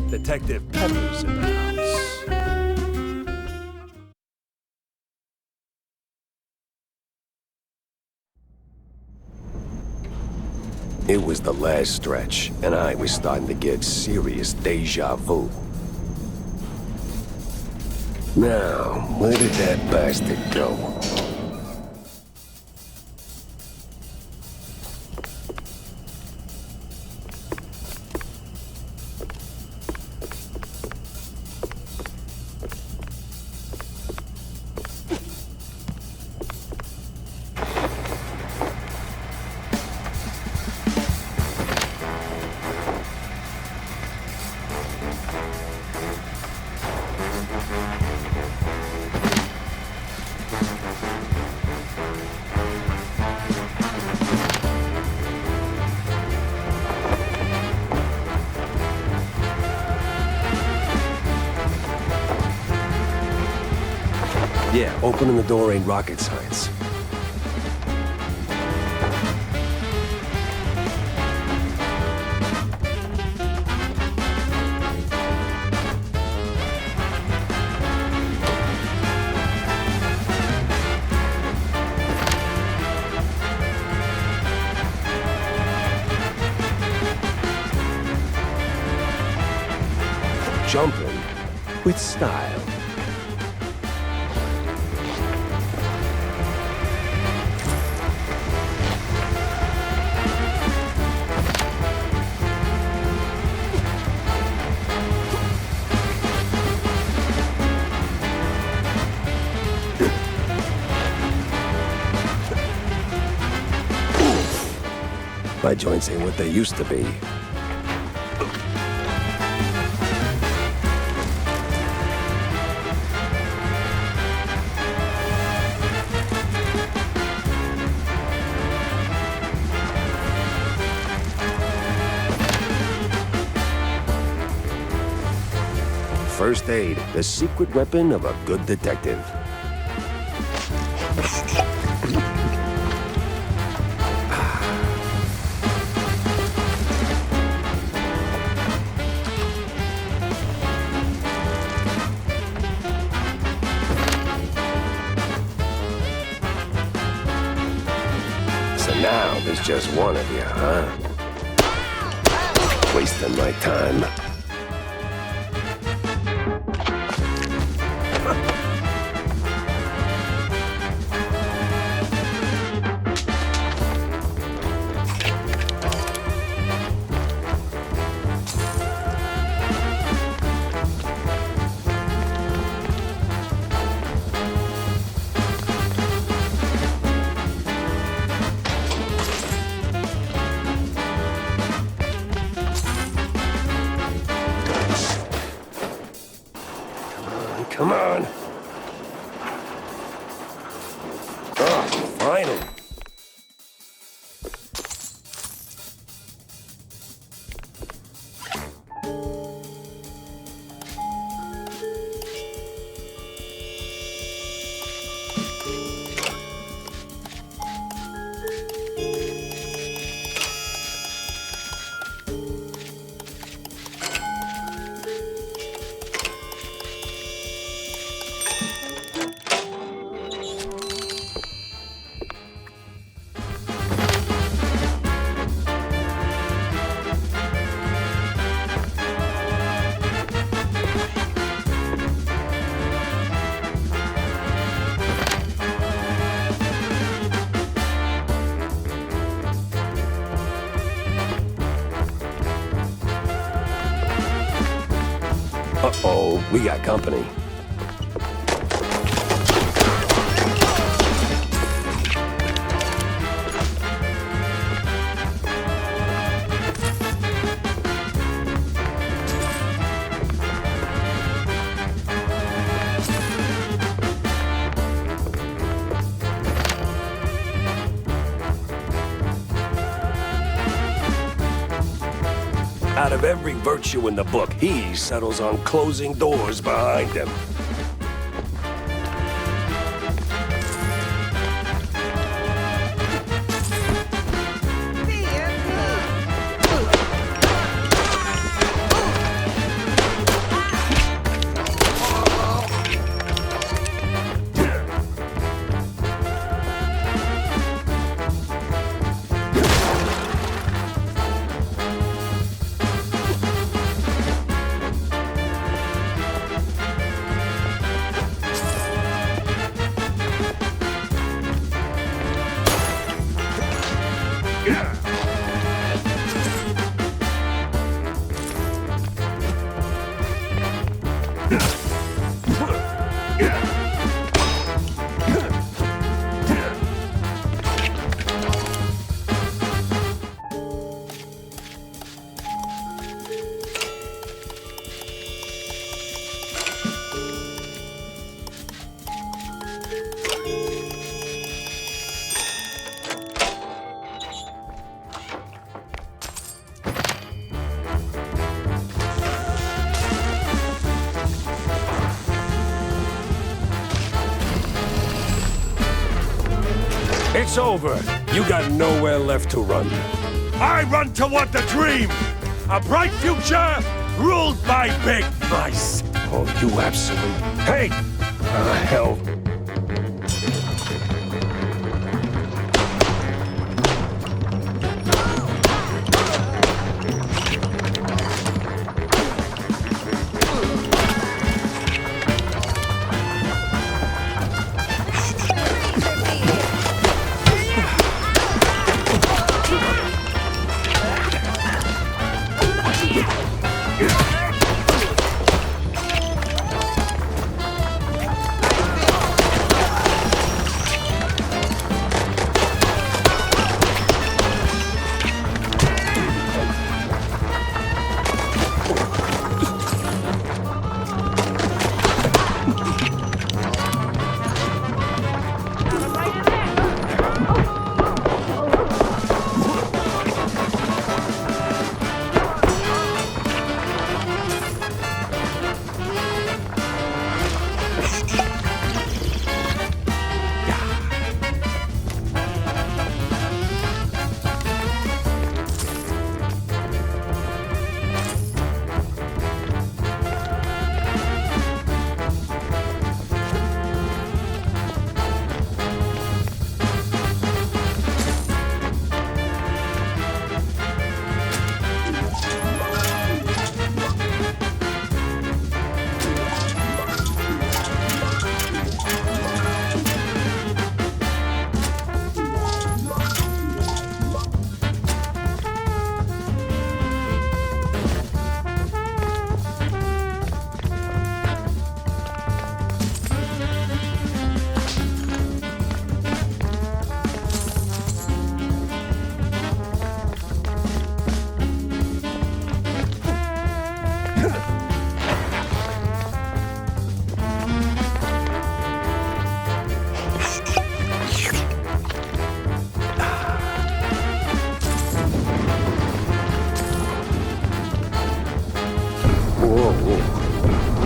Detective Pepper's in the house. It was the last stretch, and I was starting to get serious deja vu. Now, where did that bastard go? Yeah, opening the door ain't rocket science. Jumping with style. My joints ain't what they used to be. First aid, the secret weapon of a good detective. So now there's just one of you, huh? Wasting my time. Come on. Oh, finally. Uh-oh, we got company. out of every virtue in the book, he settles on closing doors behind him. It's over. You got nowhere left to run. I run toward the dream! A bright future ruled by big mice! Oh, you absolute... Hey! Hell.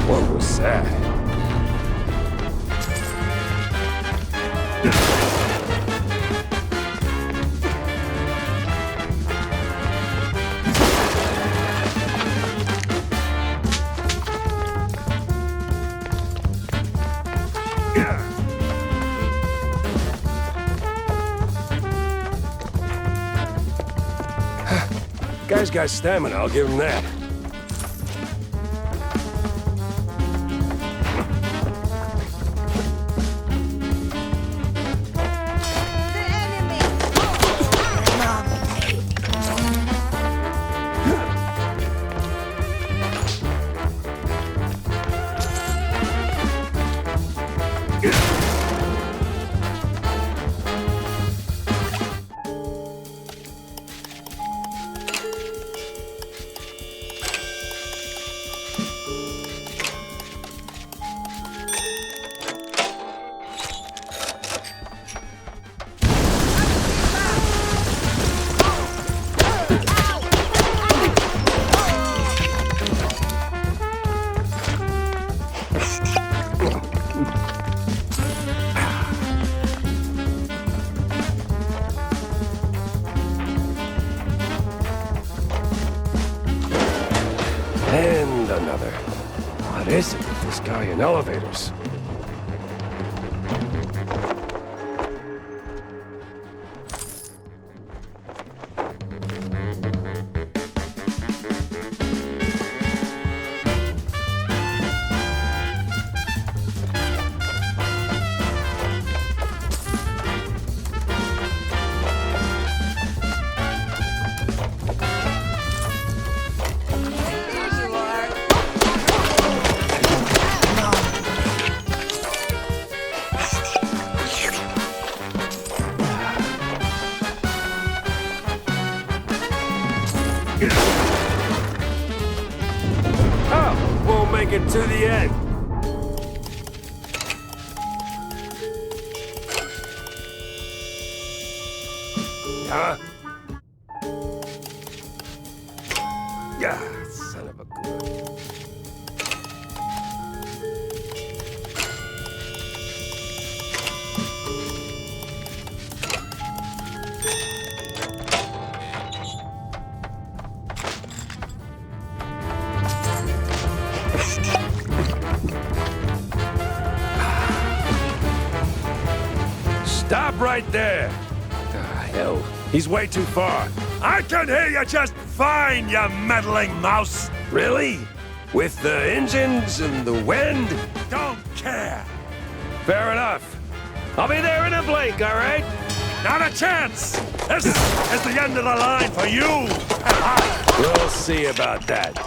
What was that? Guy's got stamina, I'll give him that. another. What is it with this guy in elevators? Oh, won't make it to the end. Huh? Yeah, son of a gun. Stop right there! Hell. He's way too far. I can hear you just fine, you meddling mouse! Really? With the engines and the wind? Don't care! Fair enough. I'll be there in a blink, all right? Not a chance! This is the end of the line for you! We'll see about that.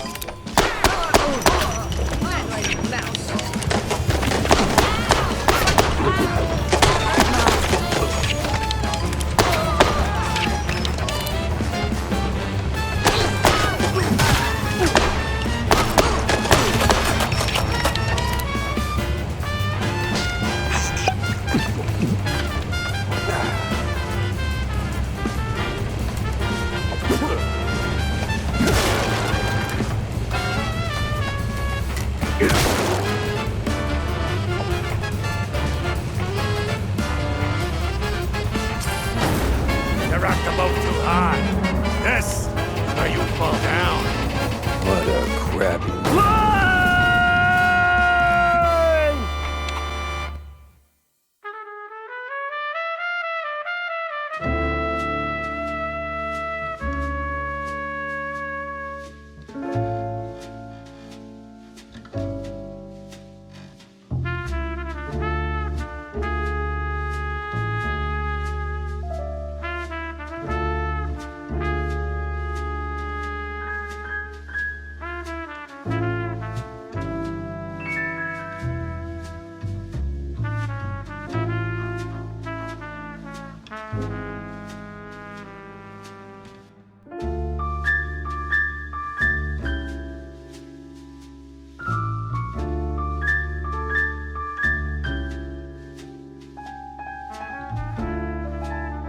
You rocked the boat too high. This is where you fall down. What a crappy...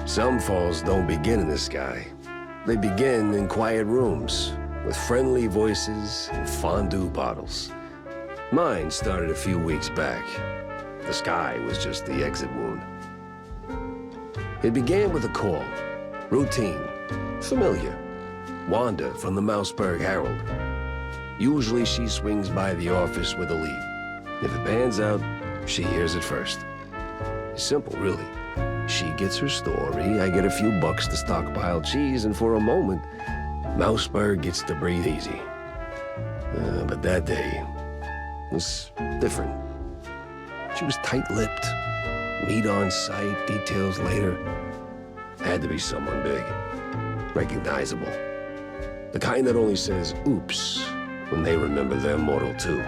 Some falls don't begin in the sky. They begin in quiet rooms, with friendly voices and fondue bottles. Mine started a few weeks back. The sky was just the exit wound. It began with a call. Routine. Familiar. Wanda from the Mouseburg Herald. Usually she swings by the office with a lead. If it pans out, she hears it first. It's simple, really. She gets her story, I get a few bucks to stockpile cheese, and for a moment, Mouseburg gets to breathe easy. But that day was different. She was tight-lipped. Meat on sight, details later. Had to be someone big. Recognizable. The kind that only says, oops, when they remember their mortal too.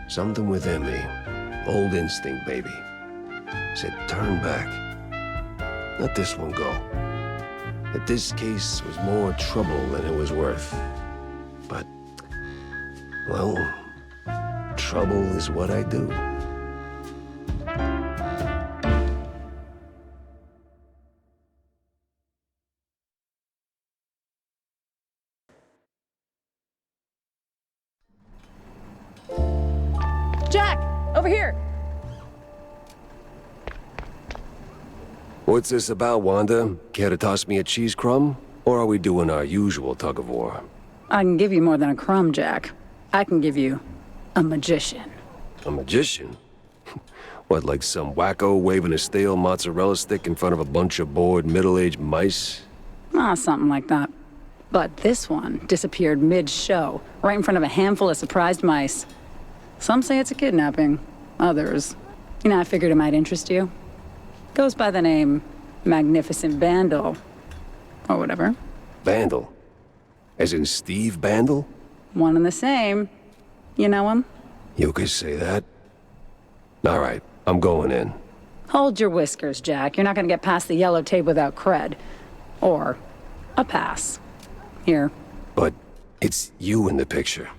Something within me, old instinct, maybe, said turn back. Let this one go. That this case was more trouble than it was worth. But, well, trouble is what I do. Jack, over here. What's this about, Wanda? Care to toss me a cheese crumb? Or are we doing our usual tug-of-war? I can give you more than a crumb, Jack. I can give you a magician. A magician? What, like some wacko waving a stale mozzarella stick in front of a bunch of bored middle-aged mice? Something like that. But this one disappeared mid-show, right in front of a handful of surprised mice. Some say it's a kidnapping. Others, I figured it might interest you. Goes by the name Magnificent Bandle. Or whatever. Bandle? As in Steve Bandle? One and the same. You know him? You could say that. All right, I'm going in. Hold your whiskers, Jack. You're not gonna get past the yellow tape without cred. Or a pass. Here. But it's you in the picture.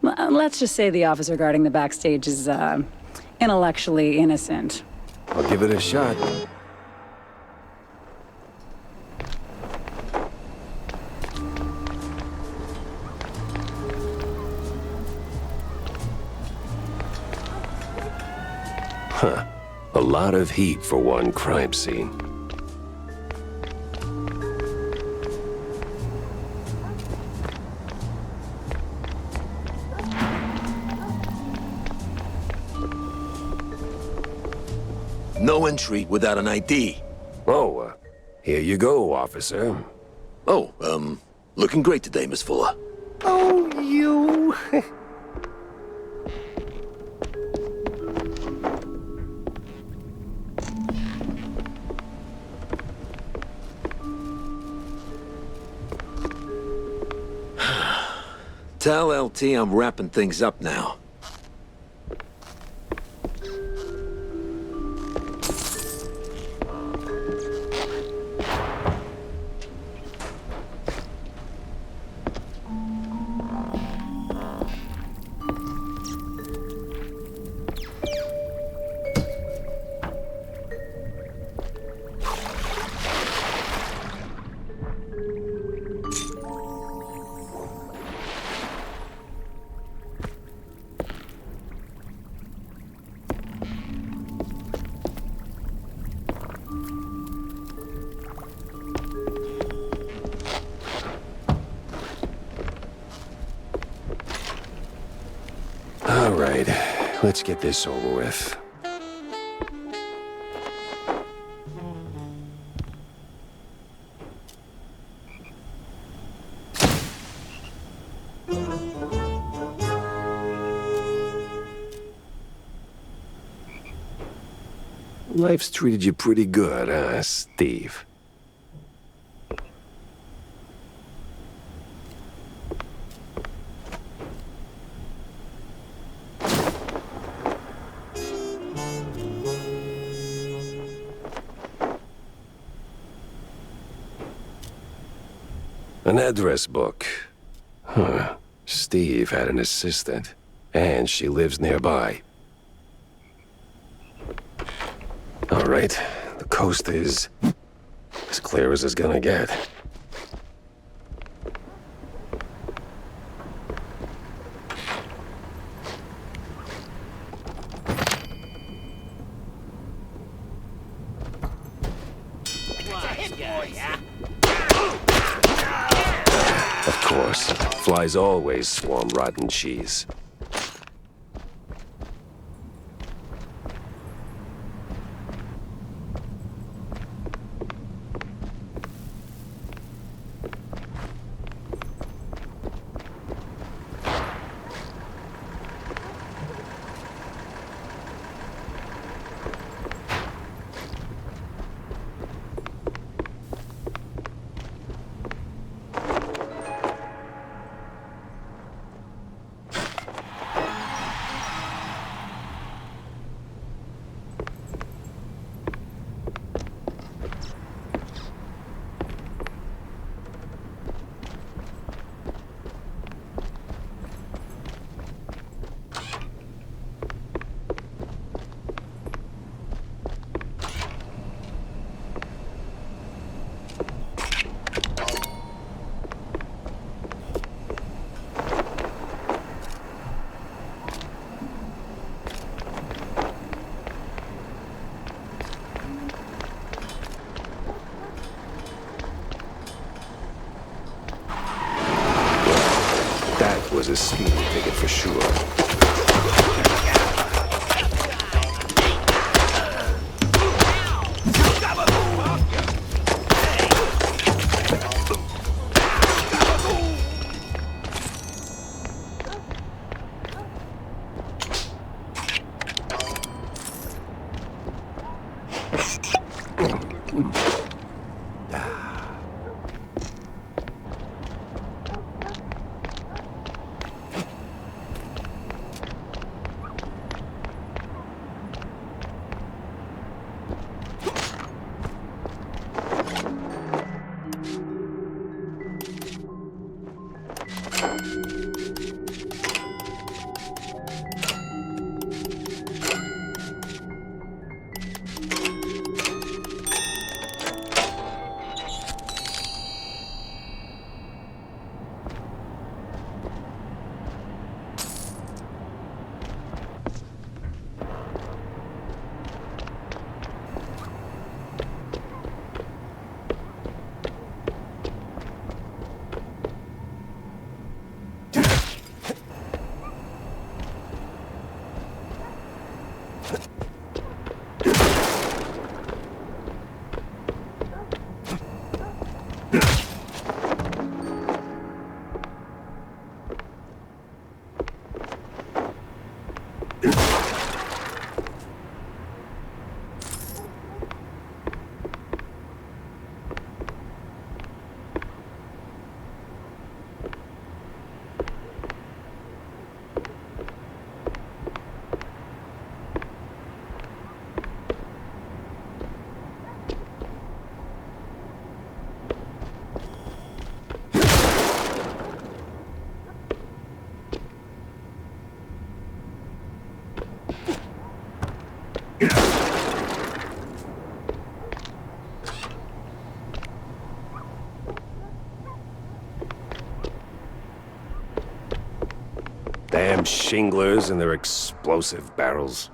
Let's just say the officer guarding the backstage is, intellectually innocent. I'll give it a shot. Huh. A lot of heat for one crime scene. No entry without an ID. Oh, here you go, officer. Oh, looking great today, Miss Fuller. Oh, you... Tell LT I'm wrapping things up now. All right, let's get this over with. Life's treated you pretty good, huh, Steve? An address book. Huh. Steve had an assistant, and she lives nearby. All right, the coast is as clear as it's gonna get. Of course, flies always swarm rotten cheese. was a speeding ticket for sure. Damn shinglers and their explosive barrels.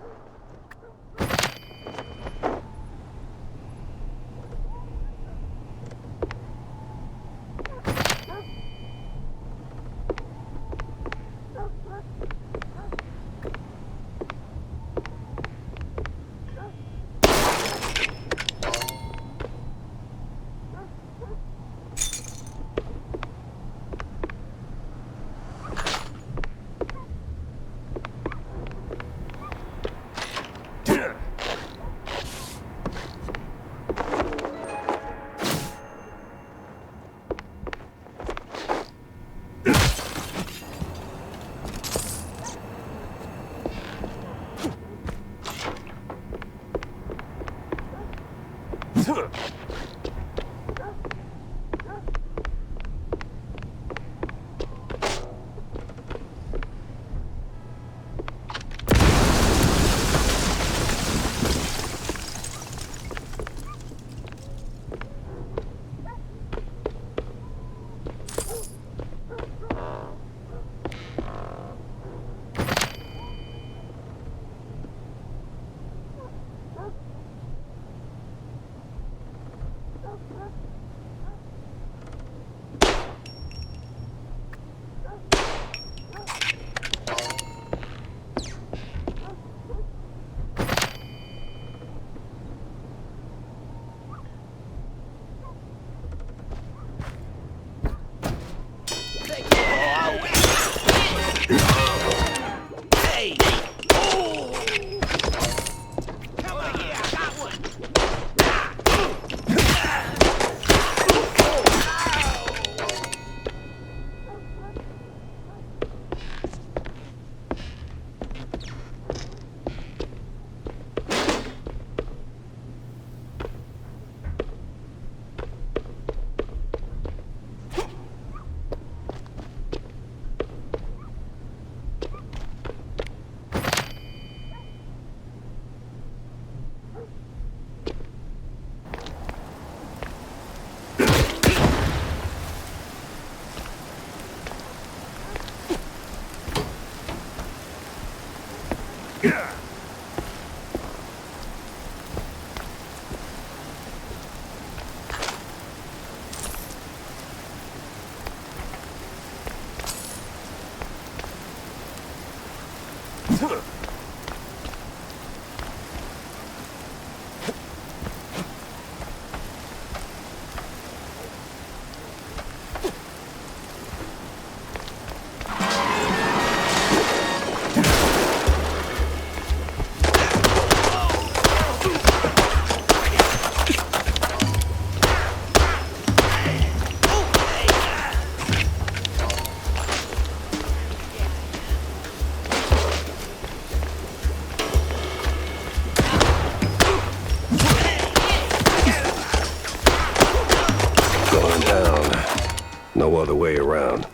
No other way around.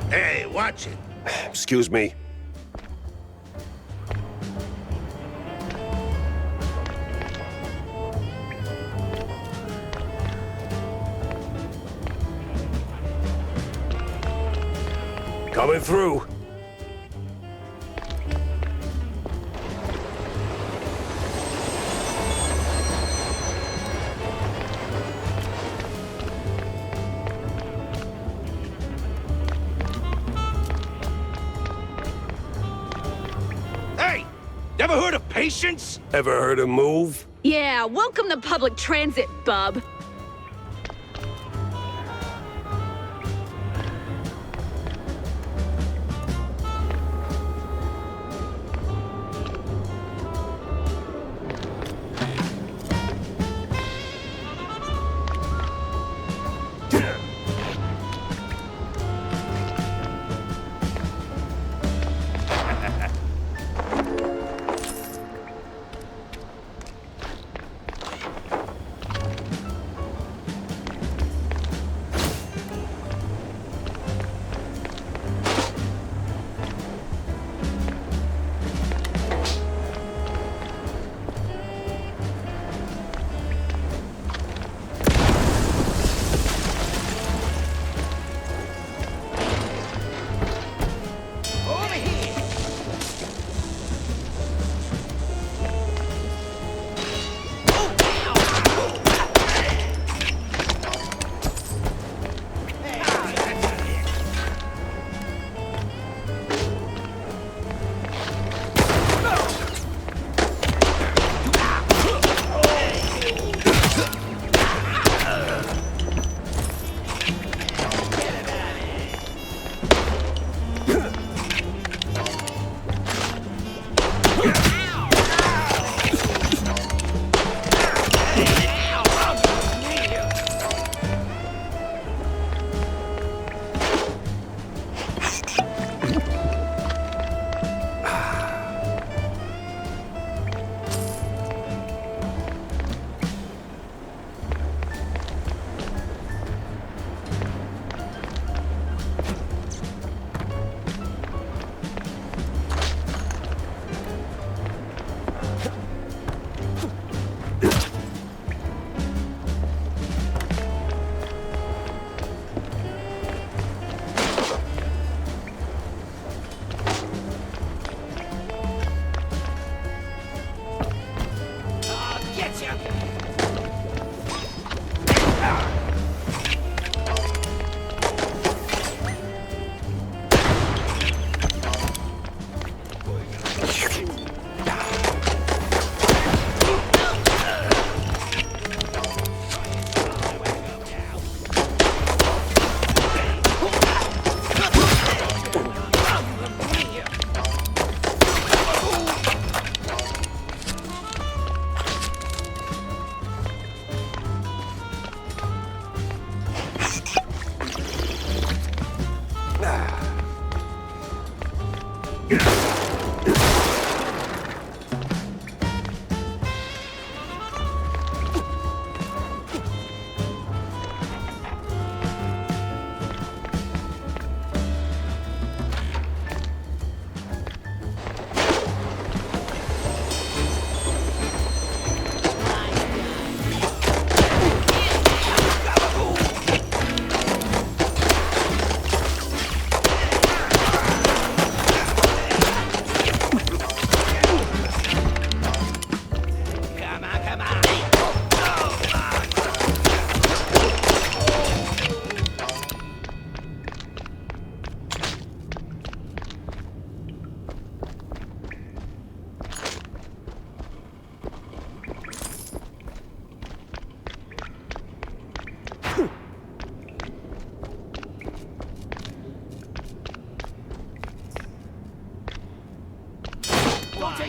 Hey, watch it. Excuse me. Coming through. Hey! Never heard of patience? Ever heard of move? Yeah, welcome to public transit, bub.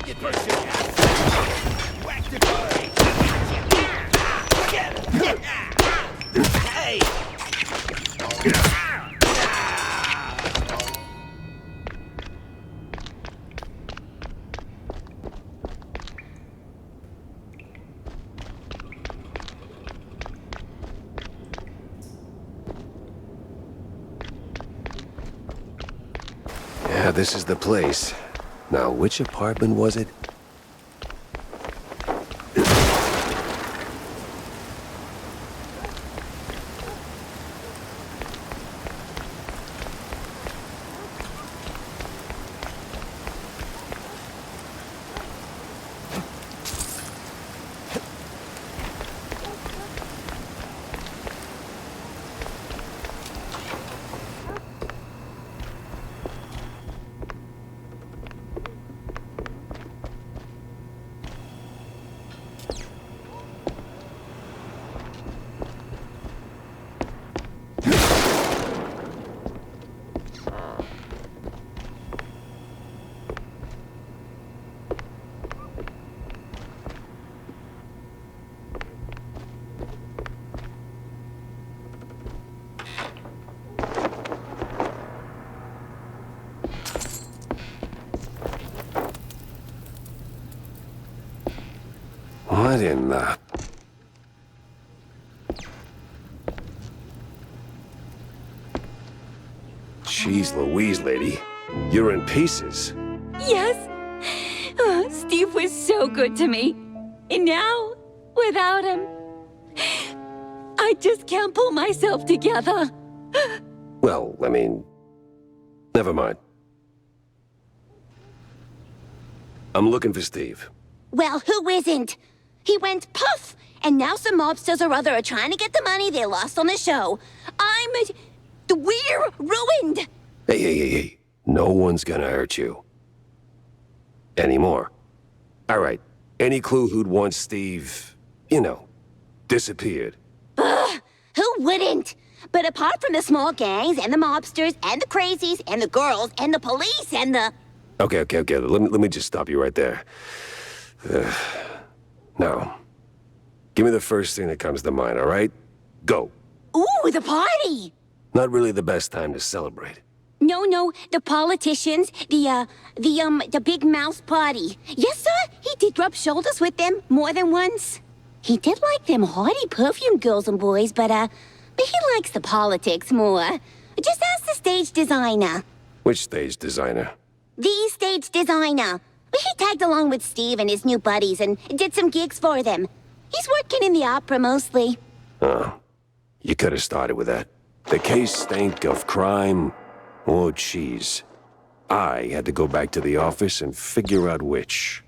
Yeah, this is the place. Now, which apartment was it? What in the... Jeez Louise, lady. You're in pieces. Yes. Oh, Steve was so good to me. And now, without him, I just can't pull myself together. Well, I mean... Never mind. I'm looking for Steve. Well, who isn't? He went poof, and now some mobsters or other are trying to get the money they lost on the show. We're ruined! Hey. No one's gonna hurt you. Anymore. All right. Any clue who'd want Steve, disappeared? Who wouldn't? But apart from the small gangs and the mobsters and the crazies and the girls and the police and the... Okay. Let me just stop you right there. Now, give me the first thing that comes to mind, all right? Go. Ooh, the party! Not really the best time to celebrate. No, the politicians, the big mouse party. Yes, sir, he did rub shoulders with them more than once. He did like them haughty perfume girls and boys, but he likes the politics more. Just ask the stage designer. Which stage designer? The stage designer. He tagged along with Steve and his new buddies and did some gigs for them. He's working in the opera mostly. Oh, you could have started with that. The case stank of crime or cheese. I had to go back to the office and figure out which.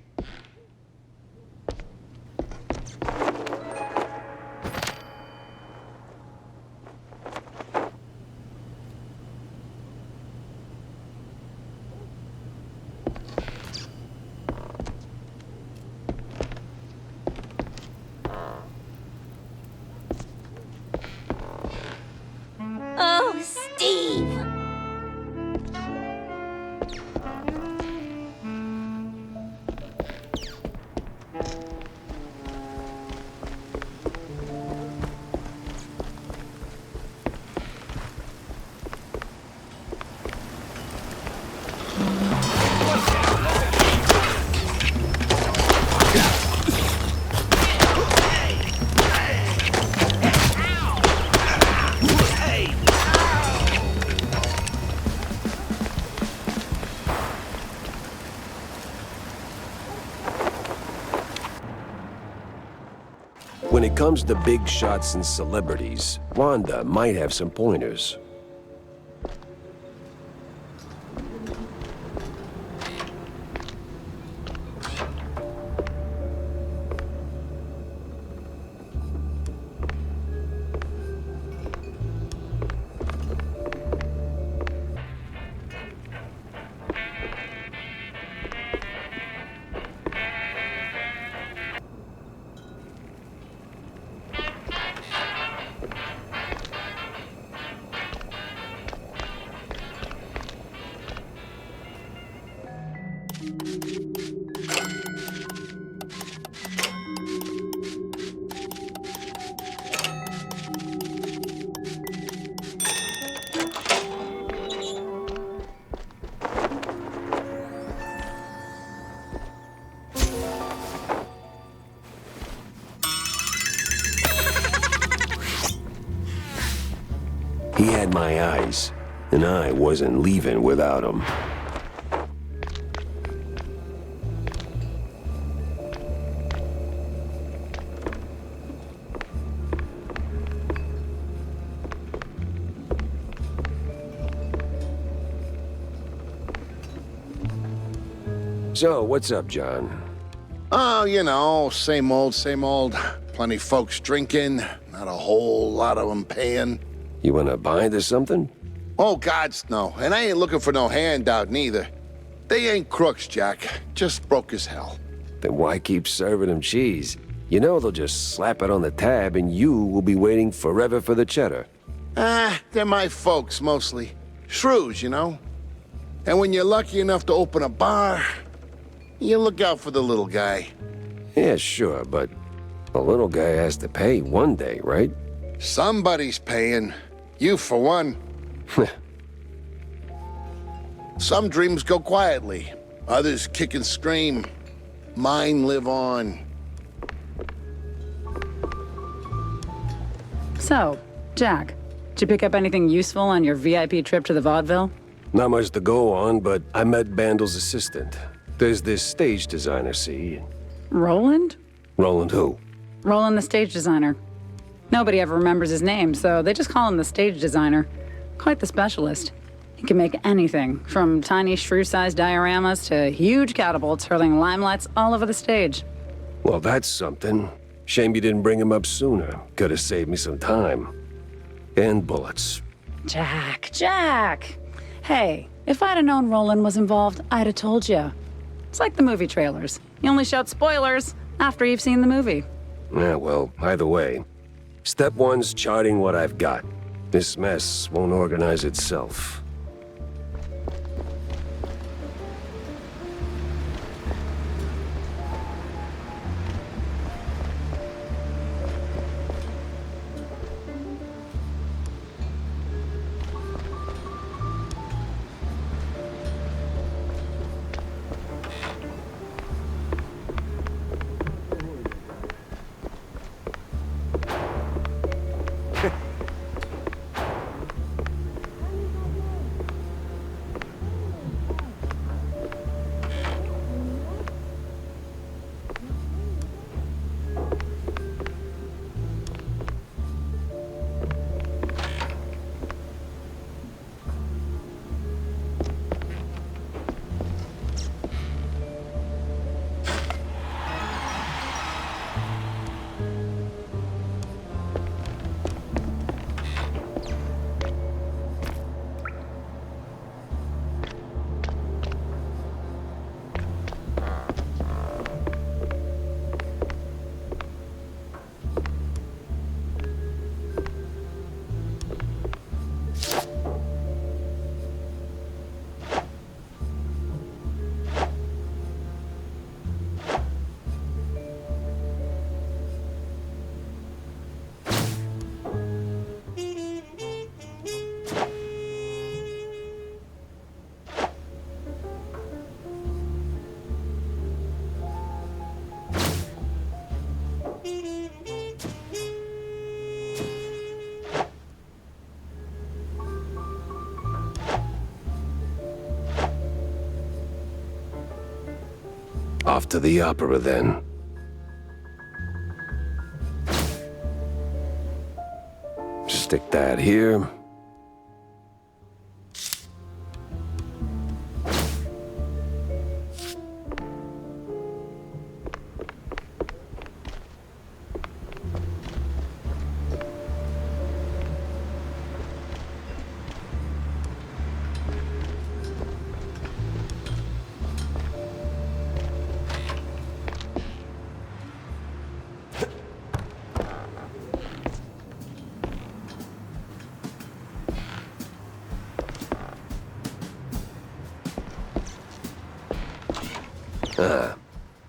Oh, Steve! When it comes to big shots and celebrities, Wanda might have some pointers. had my eyes, and I wasn't leaving without them. So, what's up, John? Oh, you know, same old, same old. Plenty folks drinking, not a whole lot of them paying. You wanna bind or something? Oh, gods, no. And I ain't looking for no handout, neither. They ain't crooks, Jack. Just broke as hell. Then why keep serving them cheese? You know they'll just slap it on the tab and you will be waiting forever for the cheddar. Ah, they're my folks, mostly. Shrews, you know? And when you're lucky enough to open a bar, you look out for the little guy. Yeah, sure, but the little guy has to pay one day, right? Somebody's paying. You, for one. Some dreams go quietly. Others kick and scream. Mine live on. So, Jack, did you pick up anything useful on your VIP trip to the vaudeville? Not much to go on, but I met Bandel's assistant. There's this stage designer, see? Roland? Roland who? Roland, the stage designer. Nobody ever remembers his name, so they just call him the stage designer. Quite the specialist. He can make anything, from tiny shrew-sized dioramas to huge catapults hurling limelights all over the stage. Well, that's something. Shame you didn't bring him up sooner. Could have saved me some time. And bullets. Jack! Hey, if I'd have known Roland was involved, I'd have told you. It's like the movie trailers. You only shout spoilers after you've seen the movie. Yeah, well, either way. Step one's charting what I've got. This mess won't organize itself. Off to the opera, then. Stick that here.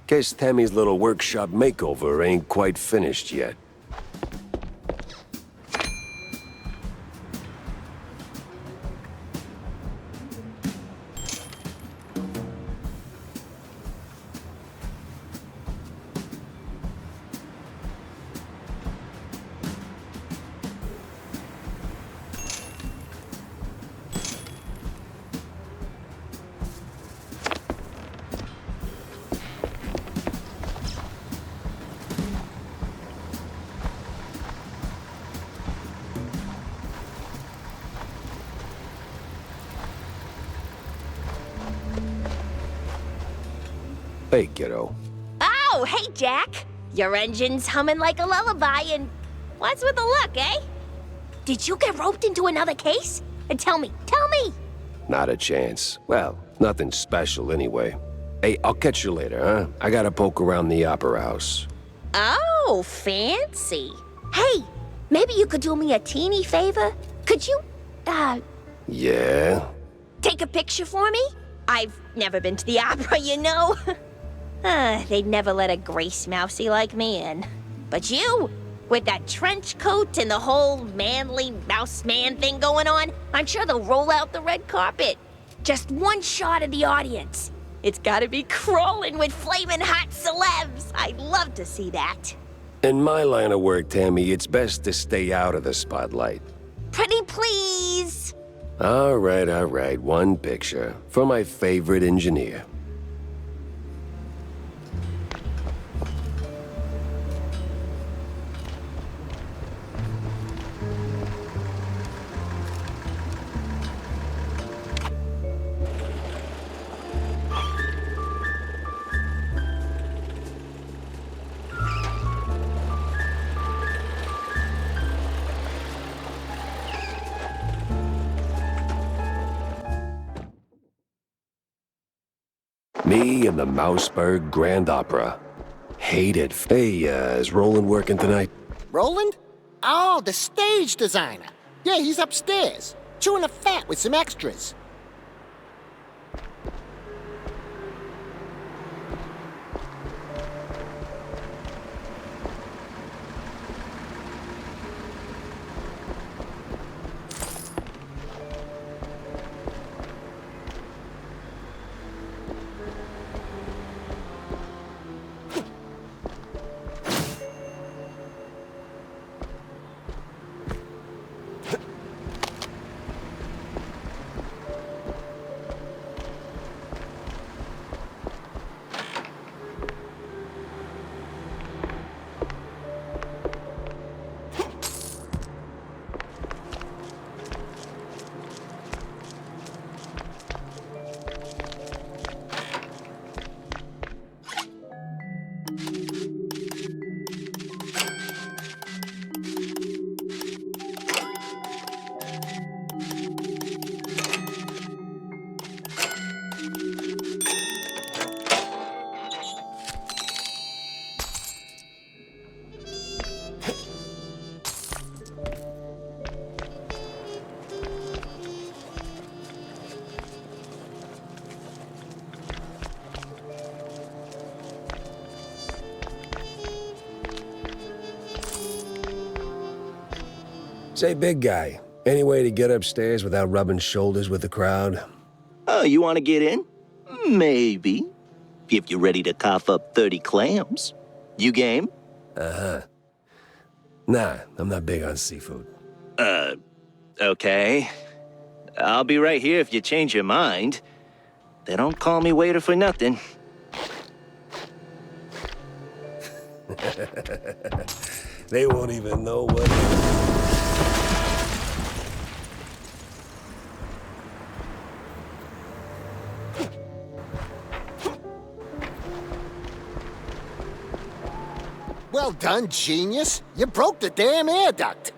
Guess Tammy's little workshop makeover ain't quite finished yet. Hey, kiddo. Oh, hey, Jack. Your engine's humming like a lullaby, and what's with the look, eh? Did you get roped into another case? And tell me. Not a chance. Well, nothing special anyway. Hey, I'll catch you later, huh? I gotta poke around the opera house. Oh, fancy. Hey, maybe you could do me a teeny favor? Could you, Yeah? take a picture for me? I've never been to the opera, you know. They'd never let a grace mousey like me in. But you, with that trench coat and the whole manly mouse man thing going on, I'm sure they'll roll out the red carpet. Just one shot of the audience. It's gotta be crawling with flaming hot celebs. I'd love to see that. In my line of work, Tammy, it's best to stay out of the spotlight. Pretty please. All right. One picture. For my favorite engineer. Me and the Mouseburg Grand Opera. Hate it. Hey, is Roland working tonight? Roland? Oh, the stage designer. Yeah, he's upstairs, chewing the fat with some extras. Say, big guy, any way to get upstairs without rubbing shoulders with the crowd? Oh, you want to get in? Maybe. If you're ready to cough up 30 clams. You game? Uh-huh. Nah, I'm not big on seafood. Okay. I'll be right here if you change your mind. They don't call me waiter for nothing. They won't even know what... Well done, genius. You broke the damn air duct.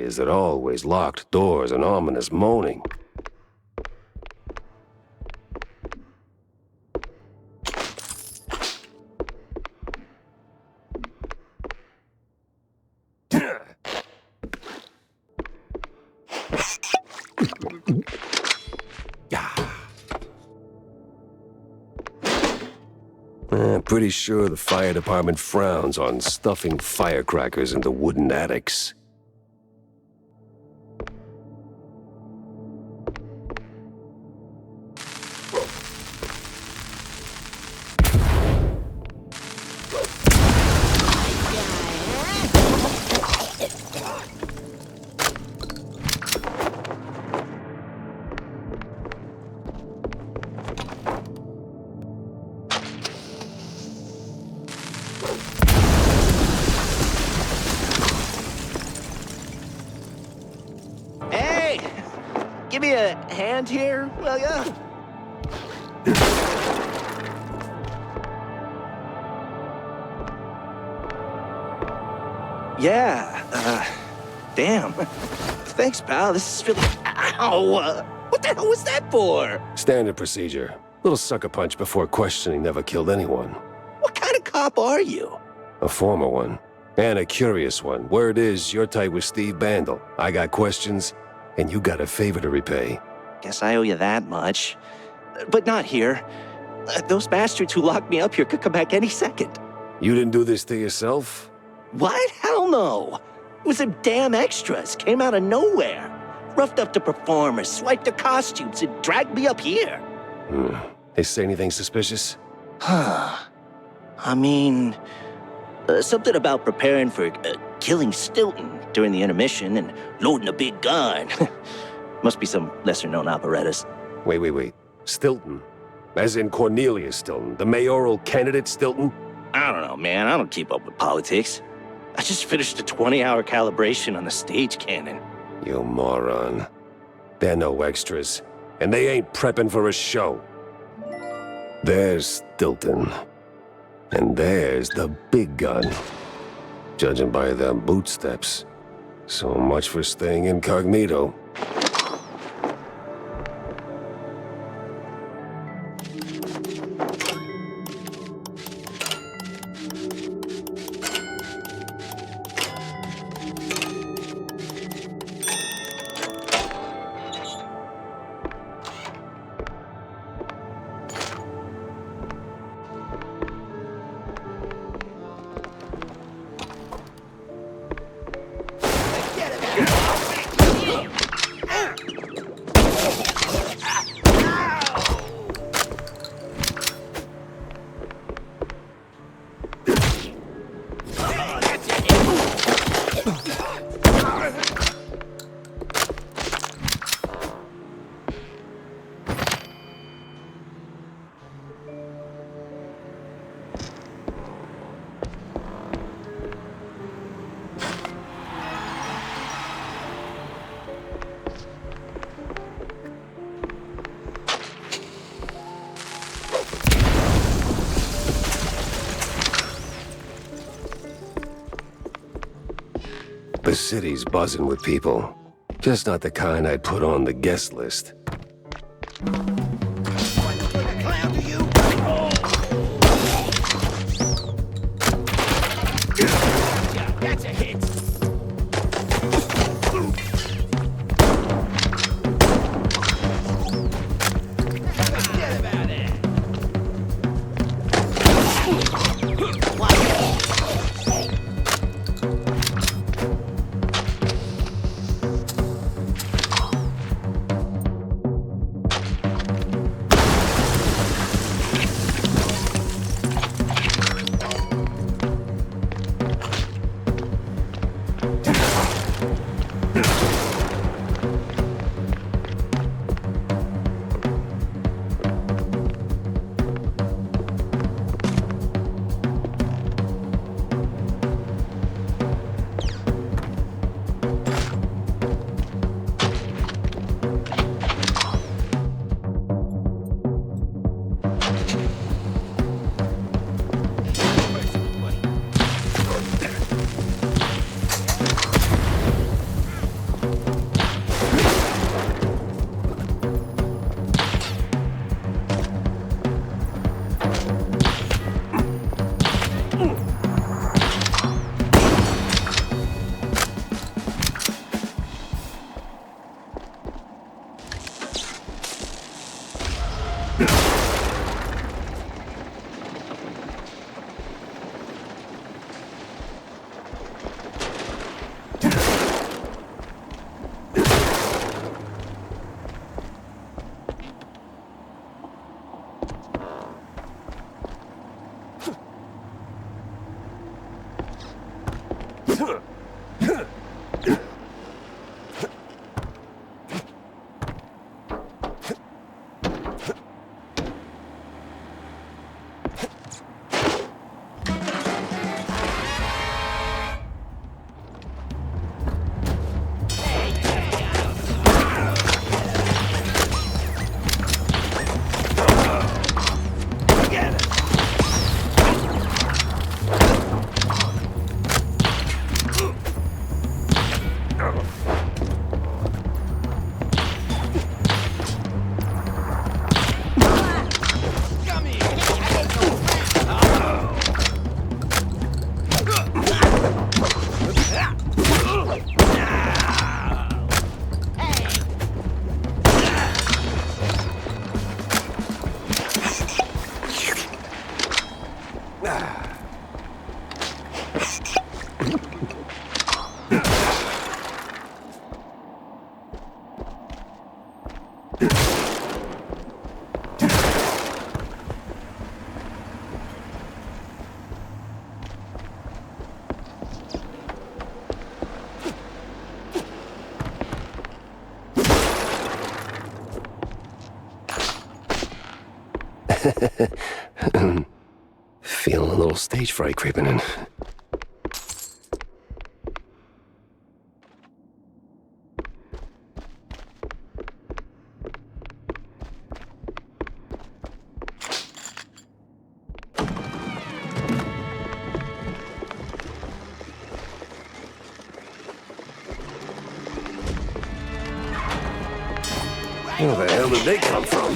is that always locked doors and ominous moaning? Pretty sure the fire department frowns on stuffing firecrackers into wooden attics. Give me a hand here, will ya? Yeah, damn. Thanks, pal. This is really... Ow! What the hell was that for? Standard procedure. Little sucker punch before questioning never killed anyone. What kind of cop are you? A former one. And a curious one. Word is, you're tight with Steve Bandel. I got questions, and you got a favor to repay. Guess I owe you that much. But not here. Those bastards who locked me up here could come back any second. You didn't do this to yourself? What? Hell no. It was them damn extras. Came out of nowhere. Roughed up the performers, swiped their costumes, and dragged me up here. They say anything suspicious? I mean... something about preparing for killing Stilton during the intermission and loading a big gun. Must be some lesser-known operettas. Wait. Stilton? As in Cornelius Stilton, the mayoral candidate Stilton? I don't know, man. I don't keep up with politics. I just finished a 20-hour calibration on the stage cannon. You moron. They're no extras, and they ain't prepping for a show. There's Stilton. And there's the big gun. Judging by them bootsteps. So much for staying incognito. The city's buzzing with people. Just not the kind I'd put on the guest list. That's a hit. Forget about it. Feeling a little stage fright creeping in. Where the hell did they come from?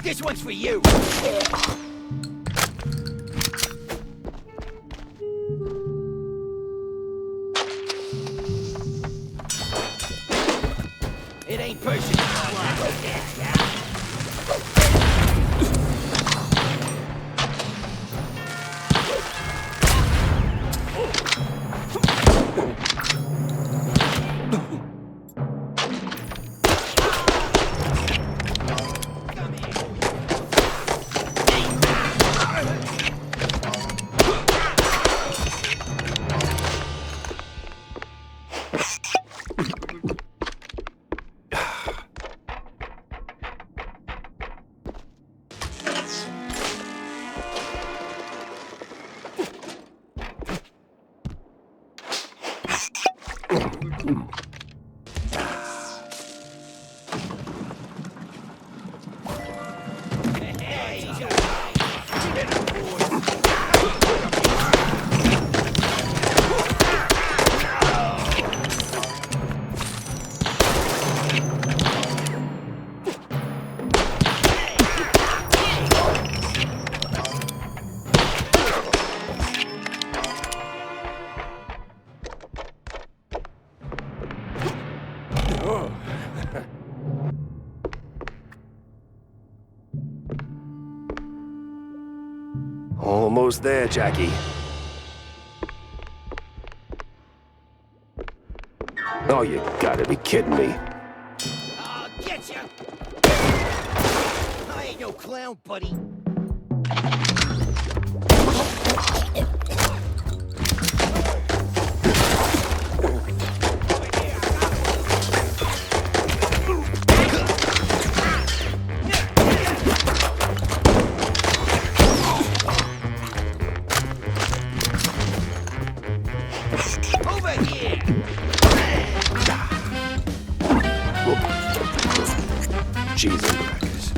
This one's for you. It ain't personal. Almost there, Jackie. Oh, you gotta be kidding me. I'll get ya! I ain't no clown, buddy. Over here! Cheese and crackers.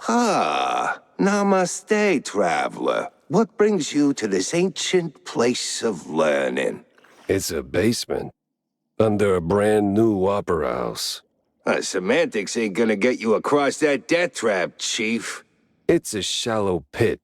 Ah, namaste, traveler. What brings you to this ancient place of learning? It's a basement. Under a brand new opera house. Semantics ain't gonna get you across that death trap, Chief. It's a shallow pit.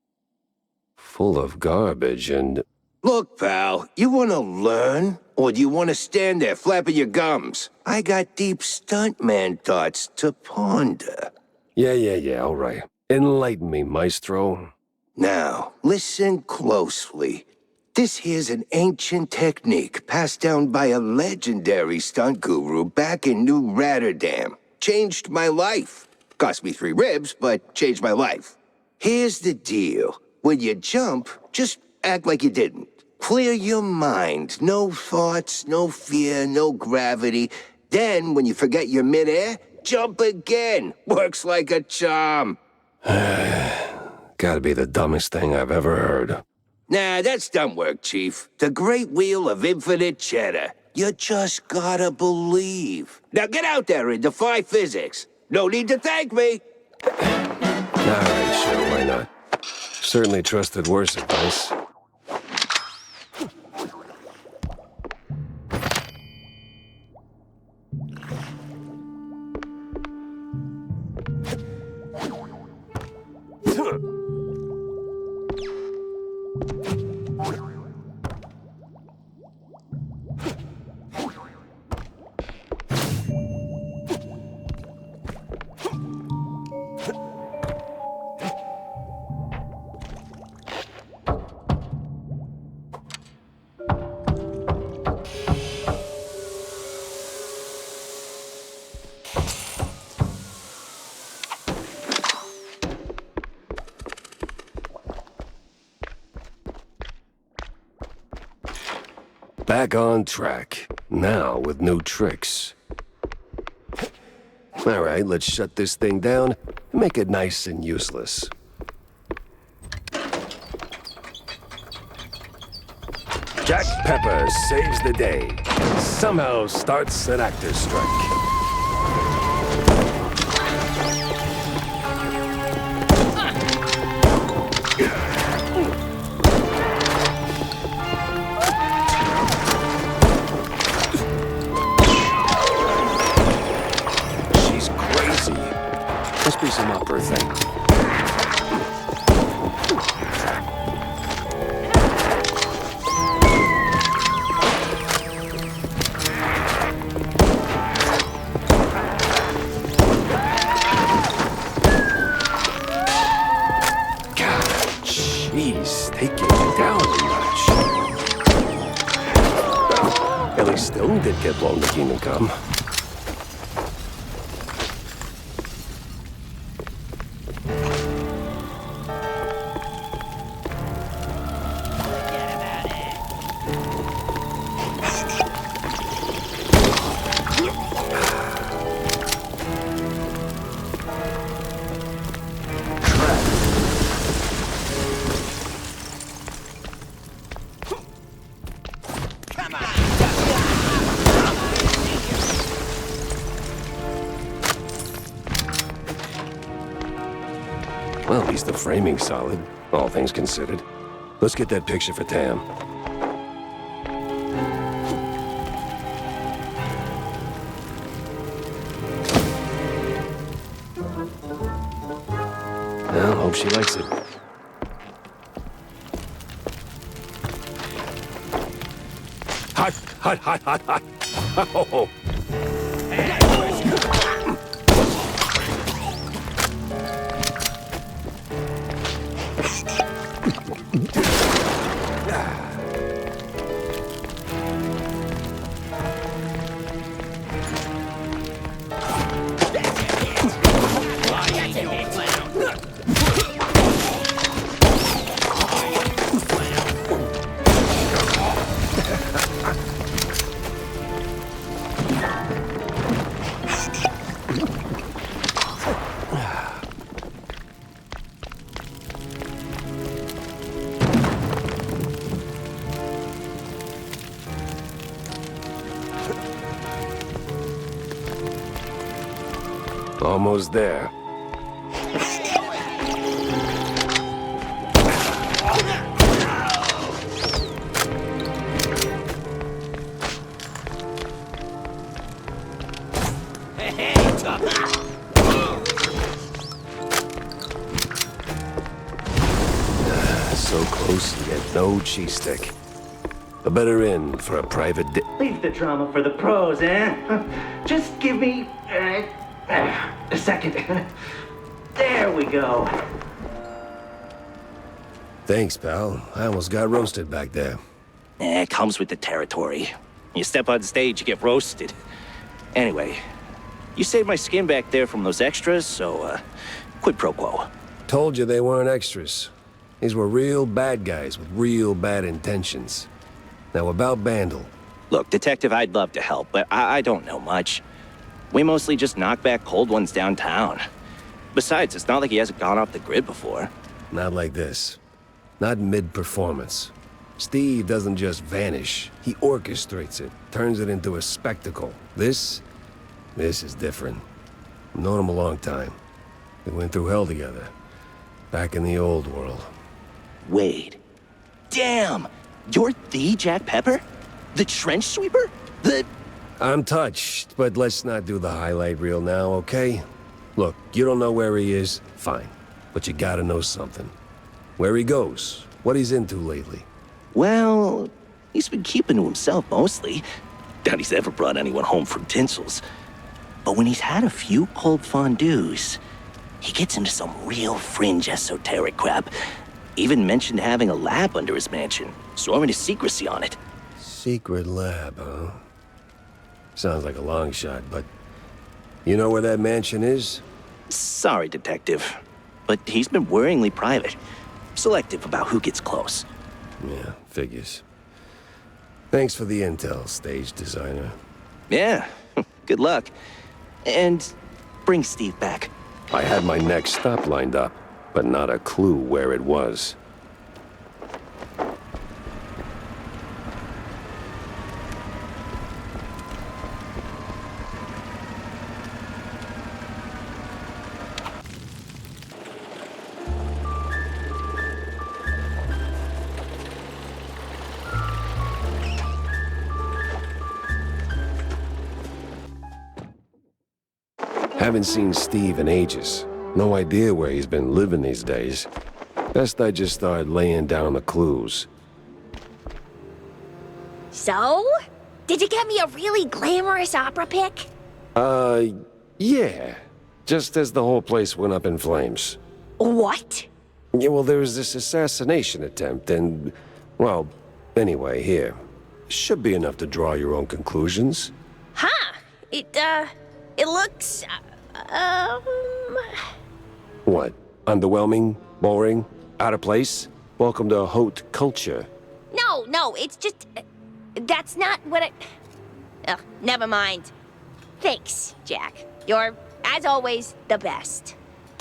Full of garbage and... Look, pal, you wanna learn? Or do you wanna stand there flapping your gums? I got deep stuntman thoughts to ponder. Yeah, all right. Enlighten me, maestro. Now, listen closely. This here's an ancient technique passed down by a legendary stunt guru back in New Rotterdam. Changed my life. Cost me 3 ribs, but changed my life. Here's the deal. When you jump, just act like you didn't. Clear your mind. No thoughts, no fear, no gravity. Then, when you forget you're midair, jump again. Works like a charm. Gotta be the dumbest thing I've ever heard. Nah, that's dumb work, Chief. The Great Wheel of Infinite Cheddar. You just gotta believe. Now get out there and defy physics. No need to thank me. Alright, sure, why not? Certainly trusted worse advice. Back on track. Now with new tricks. Alright, let's shut this thing down and make it nice and useless. Jack Pepper saves the day and somehow starts an actor's strike. Must be some opera thing. God, jeez, taking it down a notch. At least Stone did get blown to Kingdom Come. Well, at least the framing's solid, all things considered. Let's get that picture for Tam. Well, hope she likes it. Hot, hot, hot, hot, hot. Oh. Almost there. So close, yet no cheese stick. A better end for a private Leave the drama for the pros, eh? Just give me a second. There we go. Thanks, pal. I almost got roasted back there. It comes with the territory. You step on stage, you get roasted. Anyway, you saved my skin back there from those extras, so, quid pro quo. Told you they weren't extras. These were real bad guys with real bad intentions. Now about Bandle. Look, Detective, I'd love to help, but I don't know much. We mostly just knock back cold ones downtown. Besides, it's not like he hasn't gone off the grid before. Not like this. Not mid-performance. Steve doesn't just vanish. He orchestrates it, turns it into a spectacle. This is different. I've known him a long time. We went through hell together. Back in the old world. Wade. Damn! You're the Jack Pepper? The trench sweeper? I'm touched, but let's not do the highlight reel now, okay? Look, you don't know where he is? Fine. But you gotta know something. Where he goes, what he's into lately. Well, he's been keeping to himself mostly. Doubt he's ever brought anyone home from Tinsel's. But when he's had a few cold fondues, he gets into some real fringe esoteric crap. Even mentioned having a lab under his mansion, sworn to secrecy on it. Secret lab, huh? Sounds like a long shot, but... You know where that mansion is? Sorry, Detective, but he's been worryingly private. Selective about who gets close. Yeah, figures. Thanks for the intel, stage designer. Yeah, good luck. And bring Steve back. I had my next stop lined up, but not a clue where it was. Haven't seen Steve in ages. No idea where he's been living these days. Best I just start laying down the clues. So? Did you get me a really glamorous opera pic? Yeah. Just as the whole place went up in flames. What? Yeah, well, there was this assassination attempt and... Well, anyway, here. Should be enough to draw your own conclusions. Huh. It looks, What? Underwhelming? Boring? Out of place? Welcome to haute culture. No, it's just... that's not what I... Ugh, never mind. Thanks, Jack. You're, as always, the best.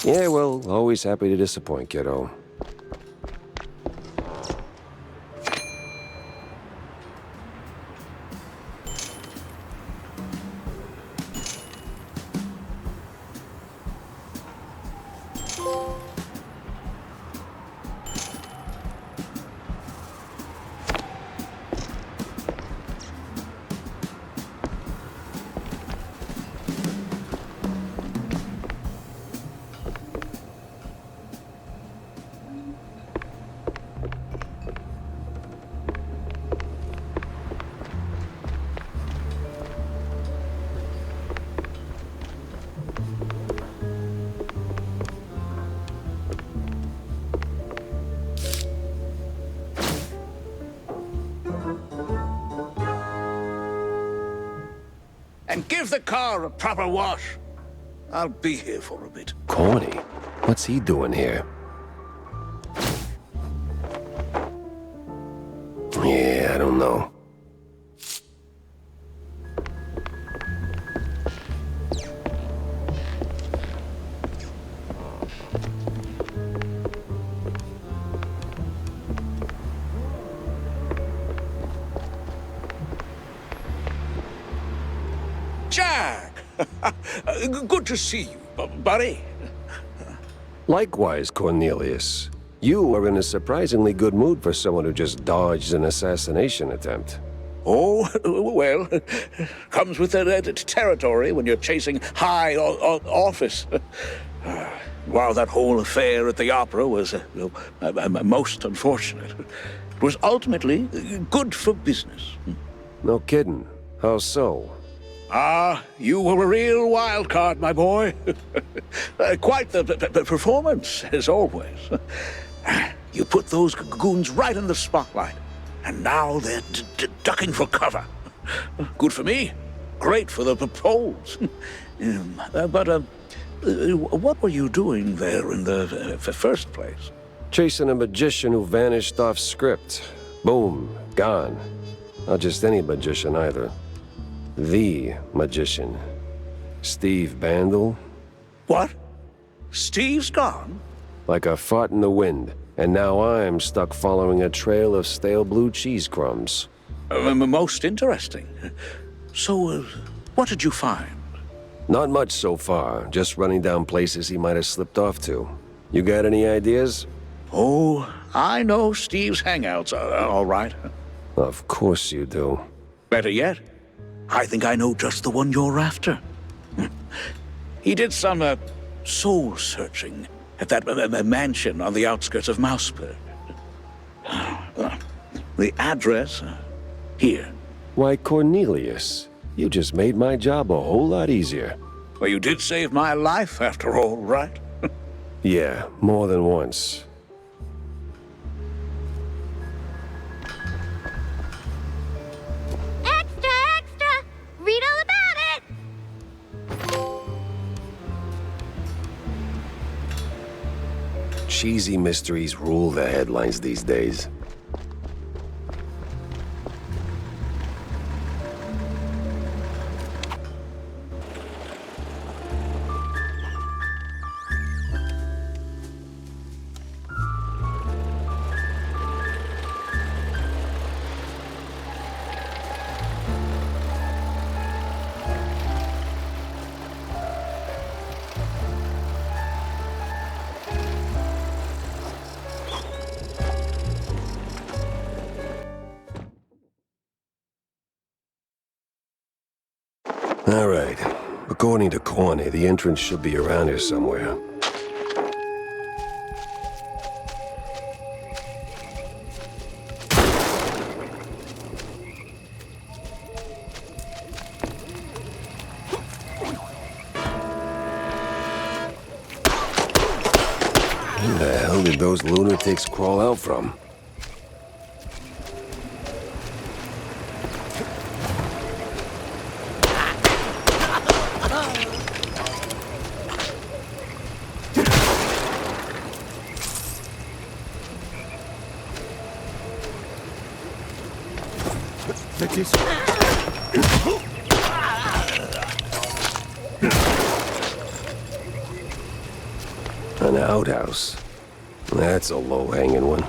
Yeah, well, always happy to disappoint, kiddo. And give the car a proper wash. I'll be here for a bit. Corny? What's he doing here? Yeah, I don't know. Jack! Good to see you, buddy. Likewise, Cornelius. You are in a surprisingly good mood for someone who just dodged an assassination attempt. Oh, well, comes with the territory when you're chasing high office. While that whole affair at the opera was most unfortunate, it was ultimately good for business. No kidding. How so? You were a real wild card, my boy. Quite the performance, as always. You put those goons right in the spotlight, and now they're ducking for cover. Good for me. Great for the polls. What were you doing there in the first place? Chasing a magician who vanished off script. Boom, gone. Not just any magician either. The magician. Steve Bandel. What? Steve's gone? Like a fart in the wind. And now I'm stuck following a trail of stale blue cheese crumbs. Most interesting. So, what did you find? Not much so far. Just running down places he might have slipped off to. You got any ideas? Oh, I know Steve's hangouts are all right. Of course you do. Better yet, I think I know just the one you're after. He did some soul-searching at that mansion on the outskirts of Mouseburg. The address, here. Why, Cornelius, you just made my job a whole lot easier. Well, you did save my life, after all, right? Yeah, more than once. Extra, extra! Read all about it! Cheesy mysteries rule the headlines these days. All right. According to Corny, the entrance should be around here somewhere. Where the hell did those lunatics crawl out from? An outhouse. That's a low-hanging one.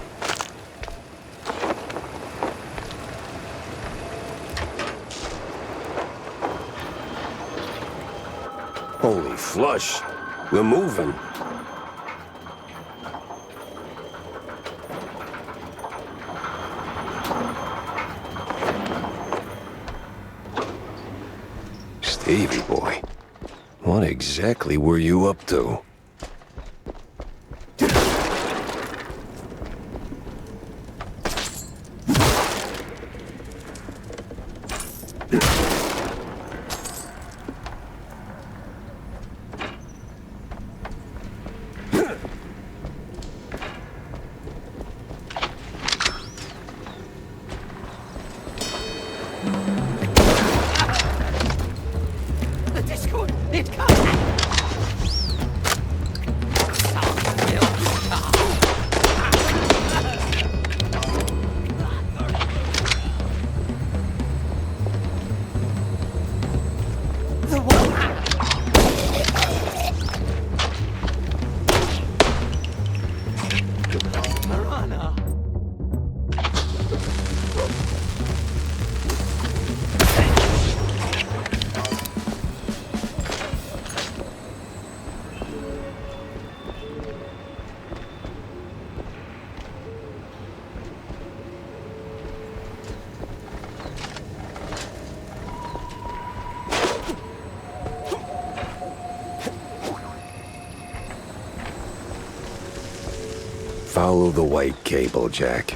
Holy flush. We're moving. Stevie boy, what exactly were you up to? Follow the white cable, Jack.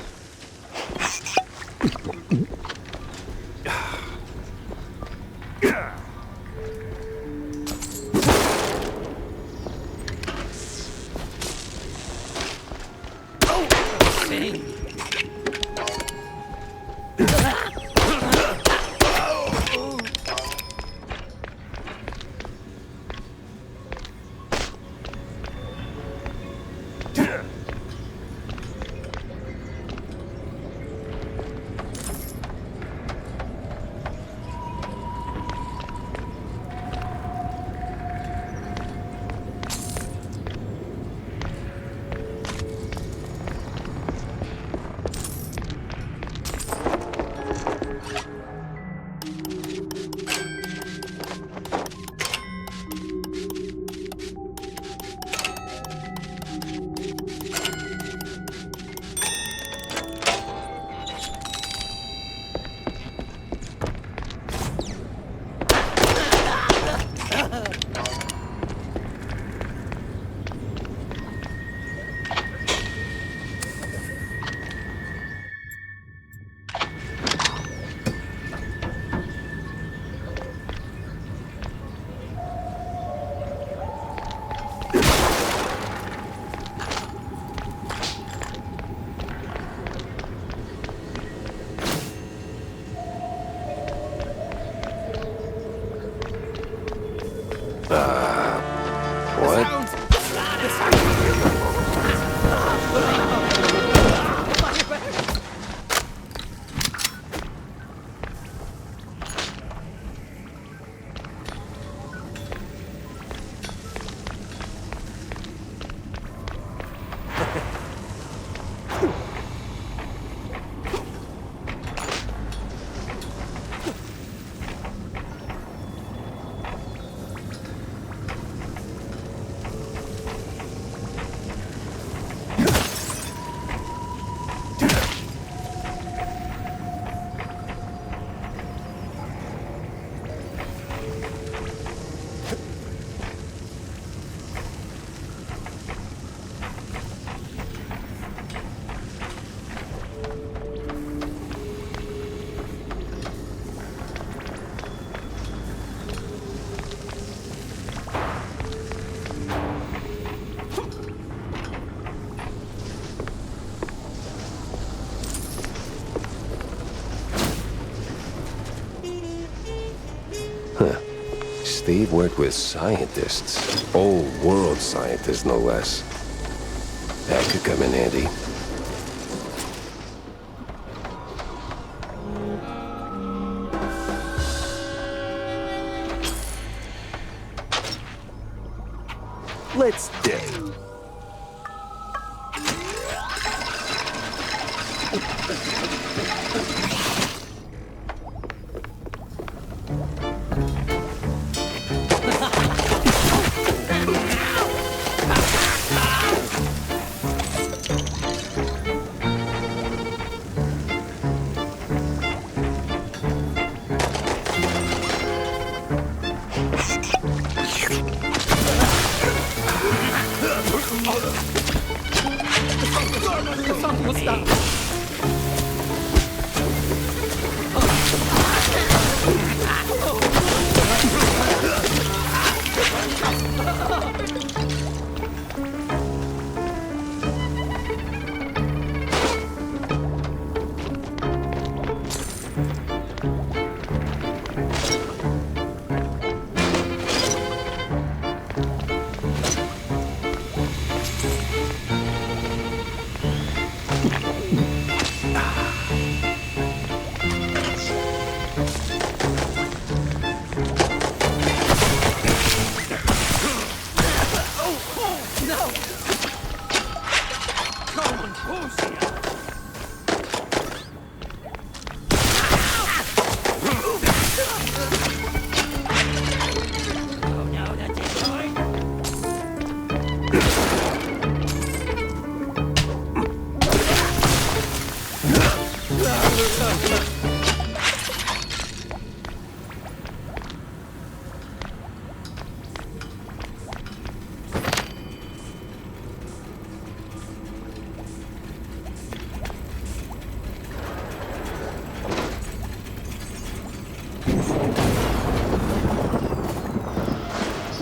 What? Steve worked with scientists. Old world scientists, no less. That could come in handy. Let's do.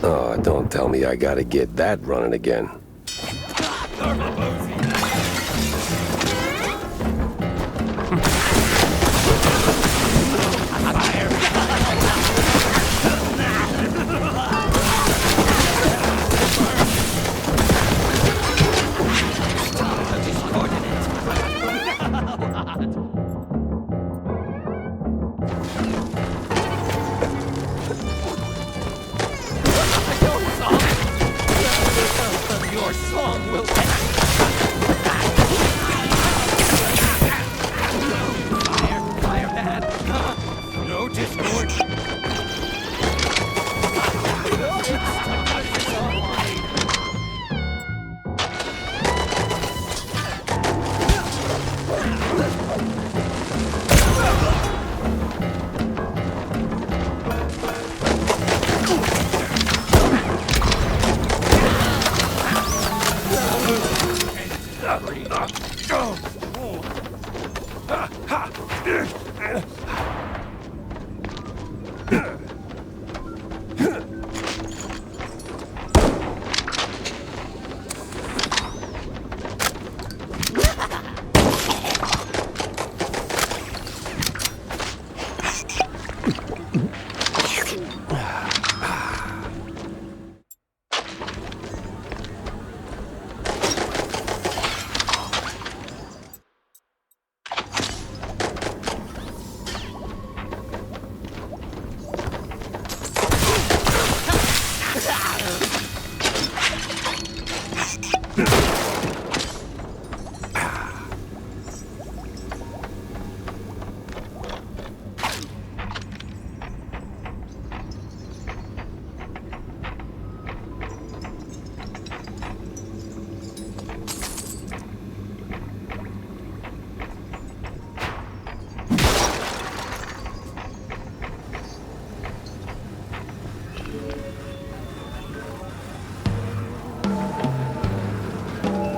Oh, don't tell me I gotta get that running again. Your song will fire bad. No discord.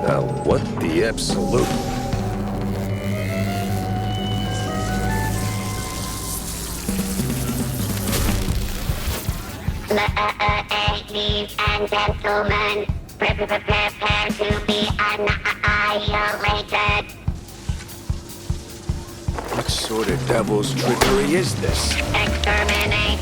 Now, what the absolute... Ladies and gentlemen, prepare to be annihilated. What sort of devil's trickery is this? Exterminate.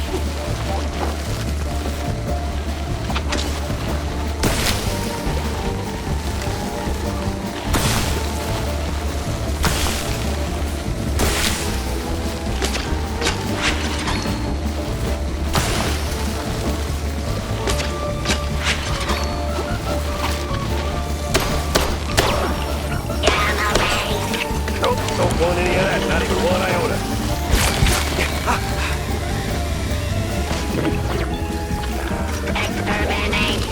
Don't want any of that, not even one iota. Exterminate.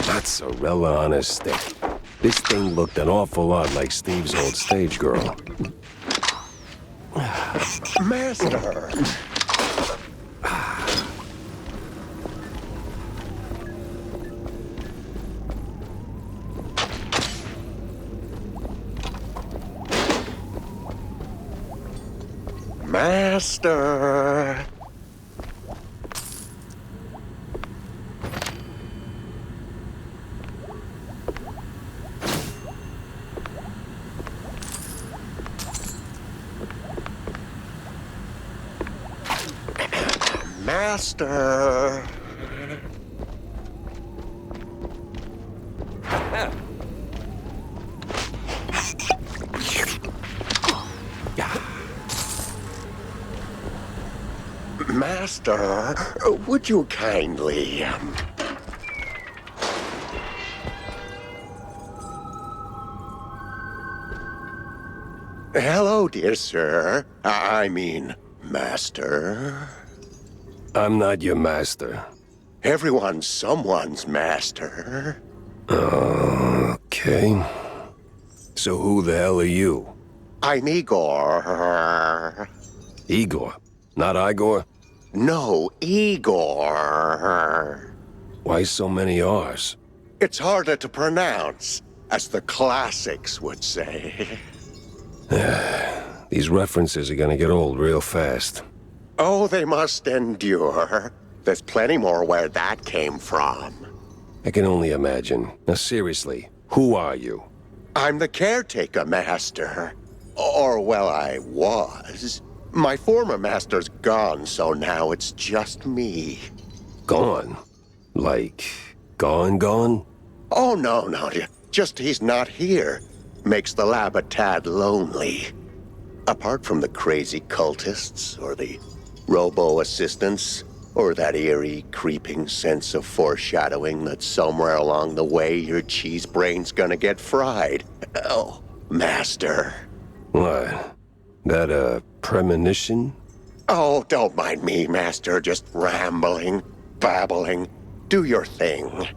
Mozzarella on a stick. This thing looked an awful lot like Steve's old stage girl. Master! Master! Master! Master, would you kindly... Hello, dear sir. I mean, master. I'm not your master. Everyone's someone's master. Okay. So who the hell are you? I'm Igor. Igor? Not Igor? No, Igor. Why so many R's? It's harder to pronounce, as the classics would say. These references are gonna get old real fast. Oh, they must endure. There's plenty more where that came from. I can only imagine. Now seriously, who are you? I'm the caretaker master. Or, well, I was. My former master's gone, so now it's just me. Gone? Like, gone? Oh, no. Just he's not here. makes the lab a tad lonely. Apart from the crazy cultists, or the robo-assistants, or that eerie, creeping sense of foreshadowing that somewhere along the way your cheese brain's gonna get fried. Oh, Master. What? That a premonition? Oh, don't mind me, Master. Just rambling, babbling. Do your thing.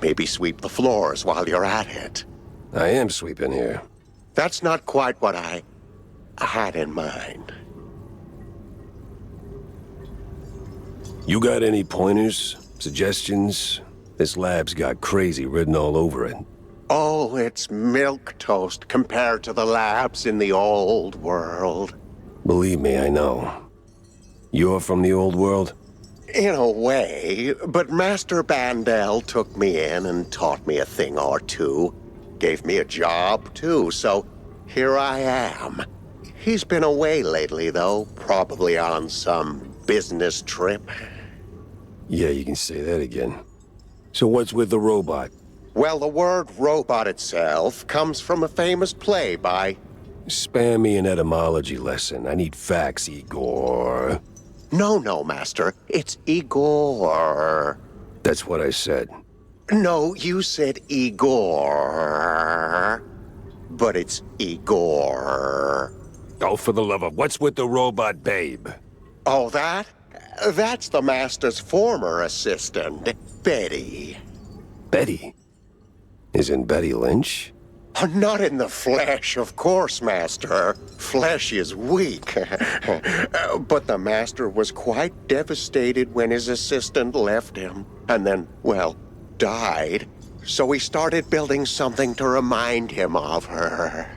Maybe sweep the floors while you're at it. I am sweeping here. That's not quite what I had in mind. You got any pointers? Suggestions? This lab's got crazy written all over it. Oh, it's milquetoast compared to the labs in the old world. Believe me, I know. You're from the old world? In a way, but Master Bandel took me in and taught me a thing or two. Gave me a job, too, so here I am. He's been away lately, though, probably on some business trip. Yeah, you can say that again. So what's with the robot? Well, the word robot itself comes from a famous play by... Spare me an etymology lesson. I need facts, Igor. No, Master. It's Igor. That's what I said. No, you said Igor. But it's Igor. Oh, for the love of... What's with the robot babe? Oh, that? That's the Master's former assistant, Betty. Betty? Isn't Betty Lynch? Not in the flesh, of course, Master. Flesh is weak. But the Master was quite devastated when his assistant left him. And then, well, died. So he started building something to remind him of her.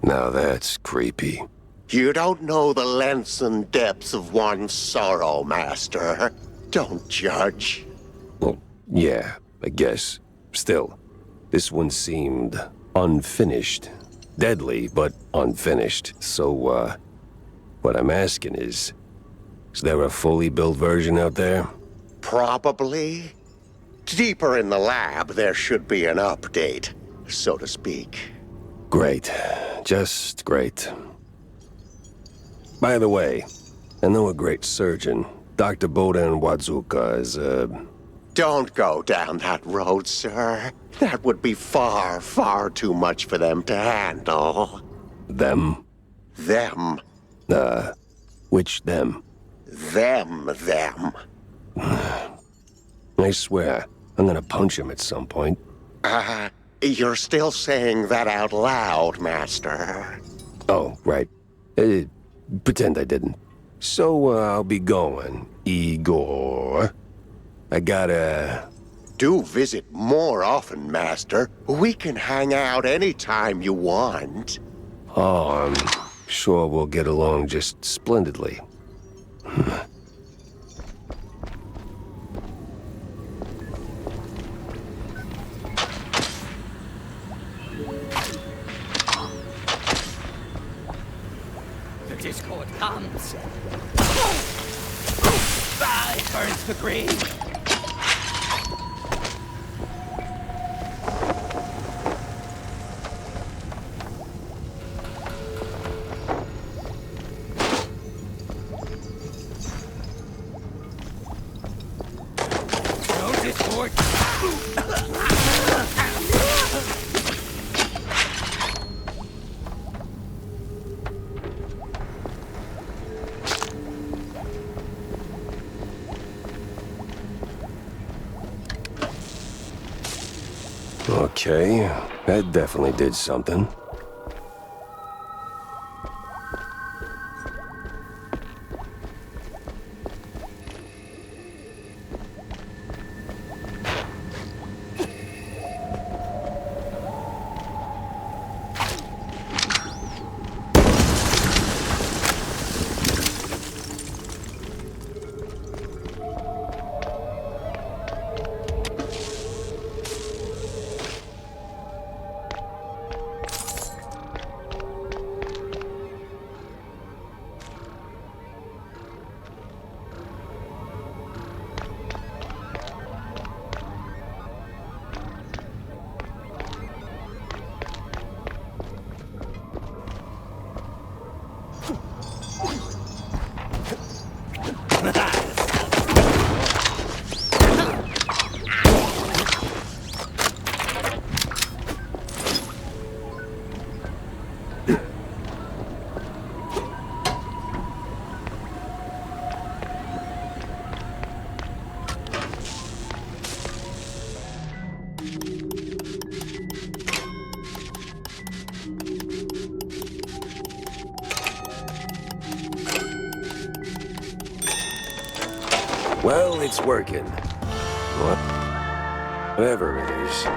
Now that's creepy. You don't know the lengths and depths of one's sorrow, Master. Don't judge. Well, yeah, I guess. Still, this one seemed unfinished. Deadly, but unfinished. So, what I'm asking is there a fully built version out there? Probably. Deeper in the lab, there should be an update, so to speak. Great. Just great. By the way, I know a great surgeon. Dr. Bodan Wadzuka is, Don't go down that road, sir. That would be far, far too much for them to handle. Them? Them. Which them? Them. I swear, I'm gonna punch him at some point. You're still saying that out loud, Master. Oh, right. Pretend I didn't. So, I'll be going, Igor. I gotta... Do visit more often, Master. We can hang out anytime you want. Oh, I'm sure we'll get along just splendidly. The Discord comes. Ah, it burns the green. No Discord. Okay, that definitely did something. Well, it's working. Whatever it is.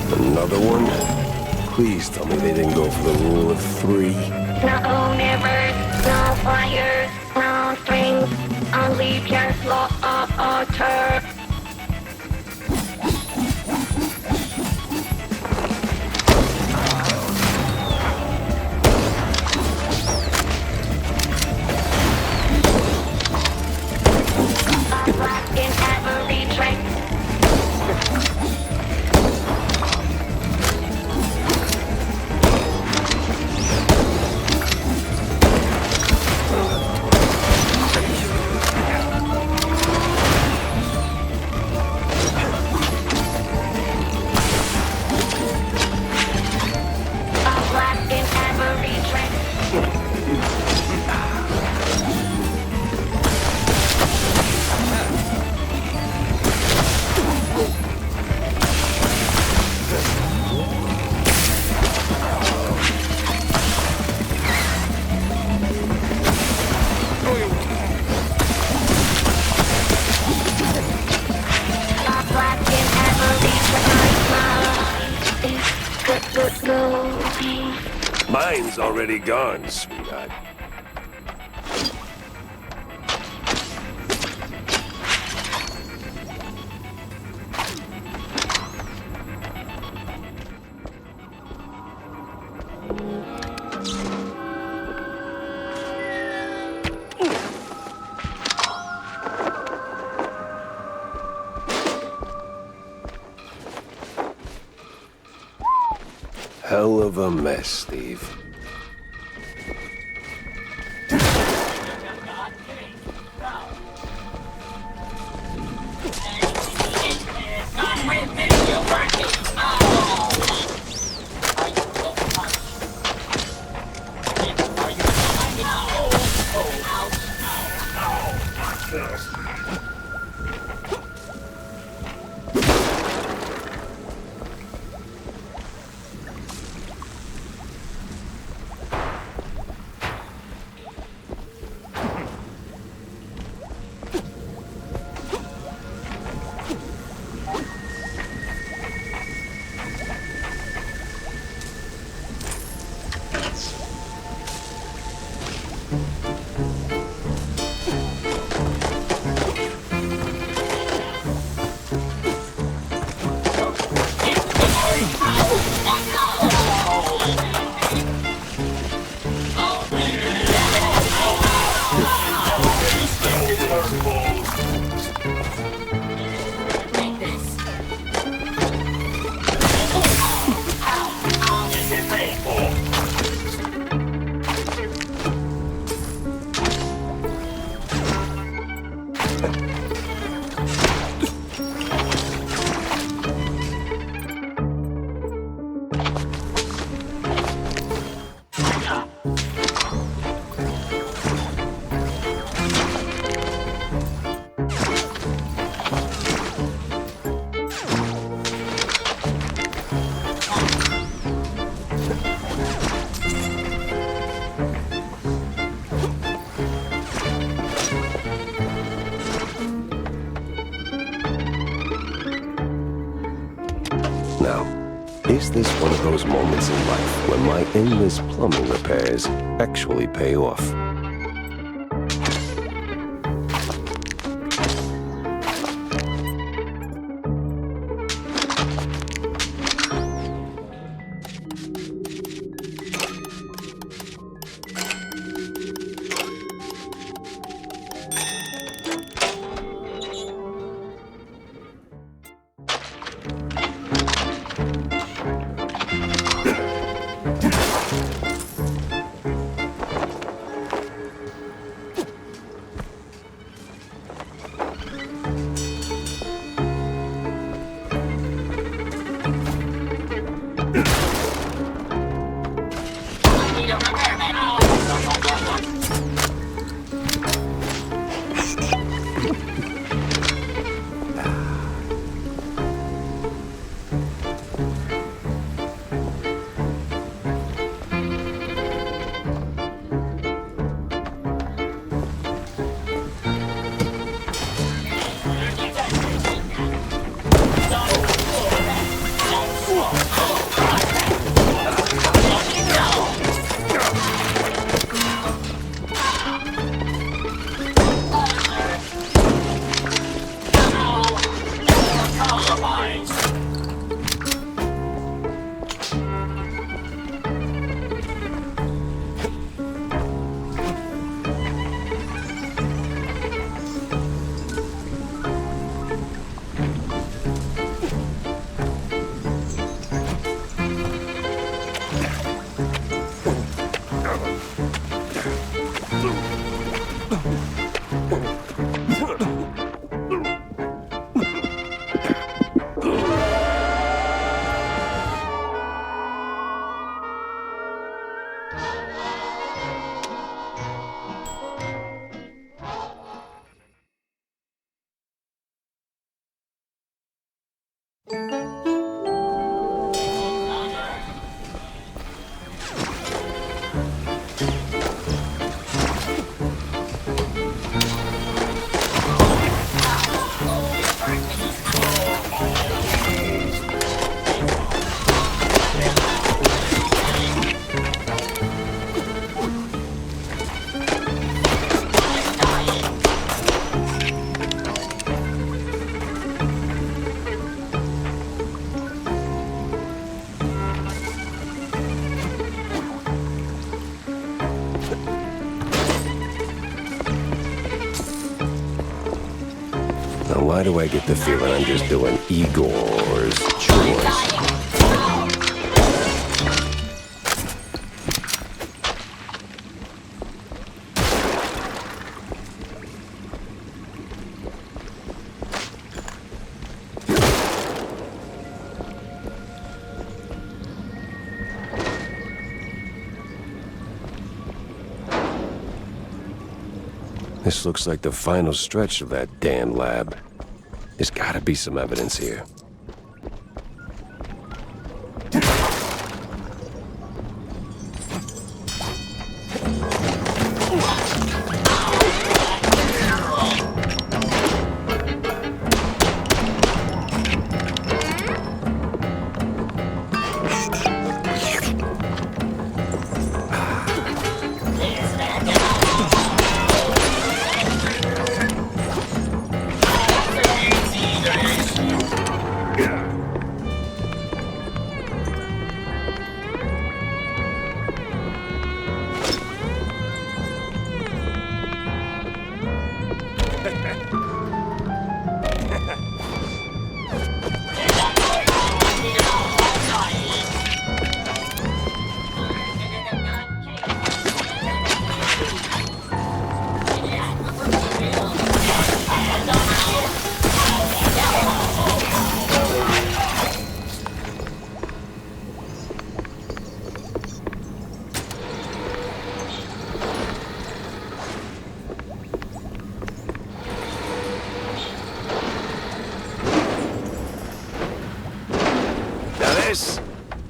Another one? Please tell me they didn't go for the rule of 3. No nevers, no fires, no strings, only pure slaughter. In every trick. Mine's already gone, sweetheart. Hell of a mess, Steve. Is this one of those moments in life when my endless plumbing repairs actually pay off? Now, why do I get the feeling I'm just doing Igor's chores? This looks like the final stretch of that damn lab. There's gotta be some evidence here.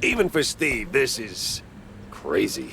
Even for Steve, this is crazy.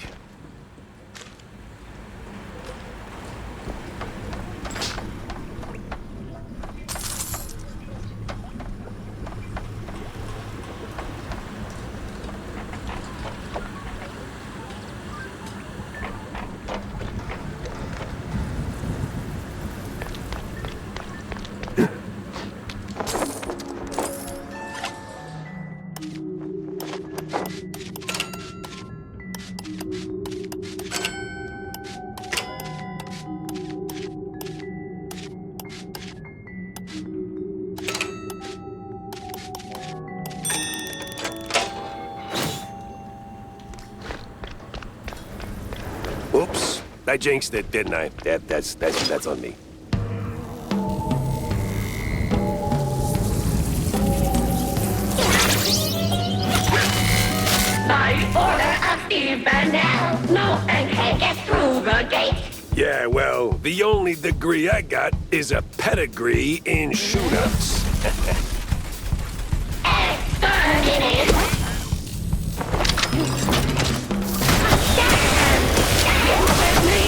I jinxed it, didn't I? That's on me. By order of Steve Burnell, no one can get through the gate. Yeah, well, the only degree I got is a pedigree in shootouts. Exterminate. Stand with me.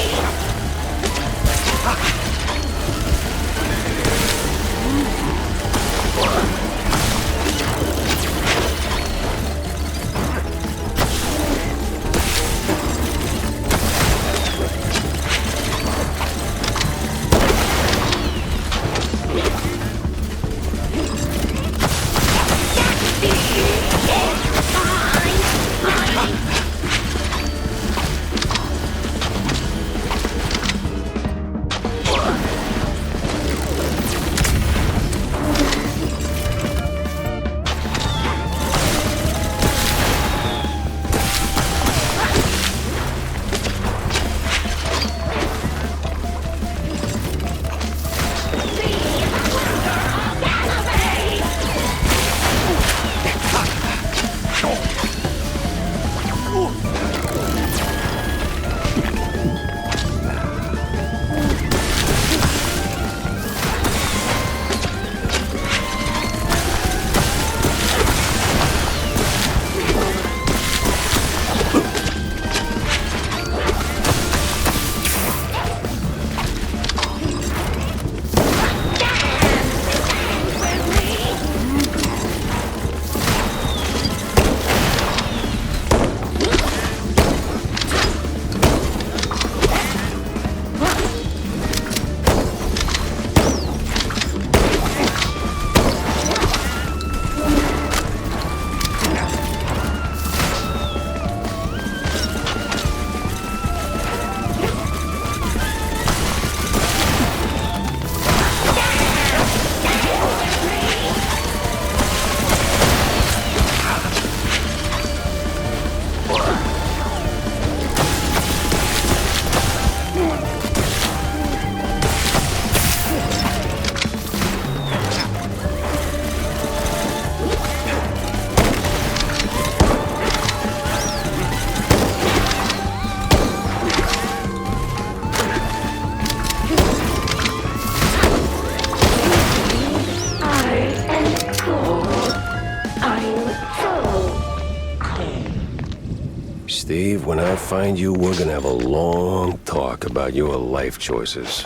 Steve, when I find you, we're gonna have a long talk about your life choices.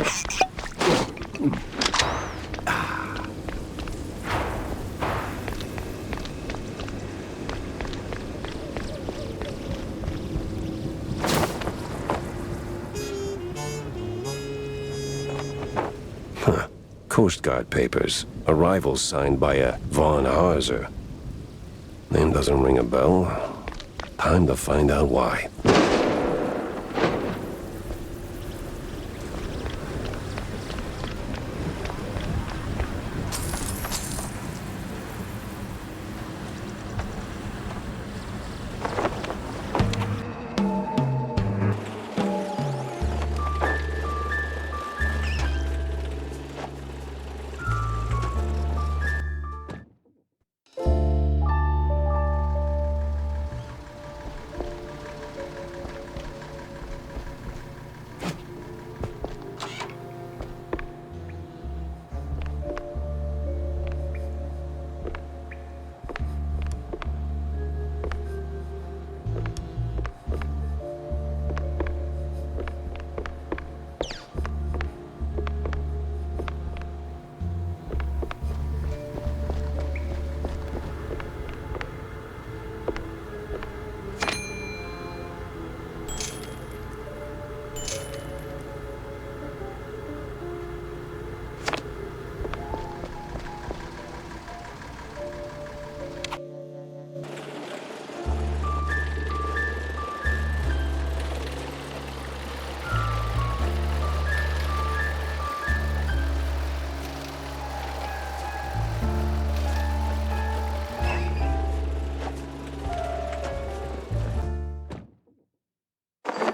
Huh. Coast Guard papers. Arrival signed by a Von Harzer. Name doesn't ring a bell. Time to find out why.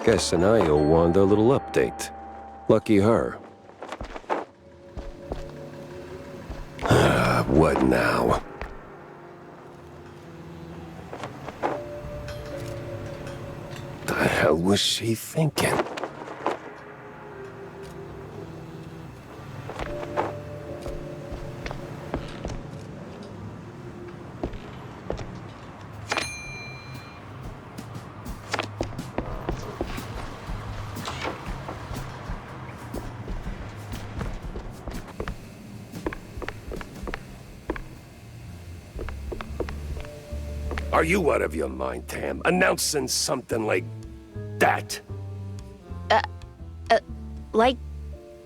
Guessing I owe Wanda a little update. Lucky her. What now? The hell was she thinking? Are you out of your mind, Tam? Announcing something like that? Like,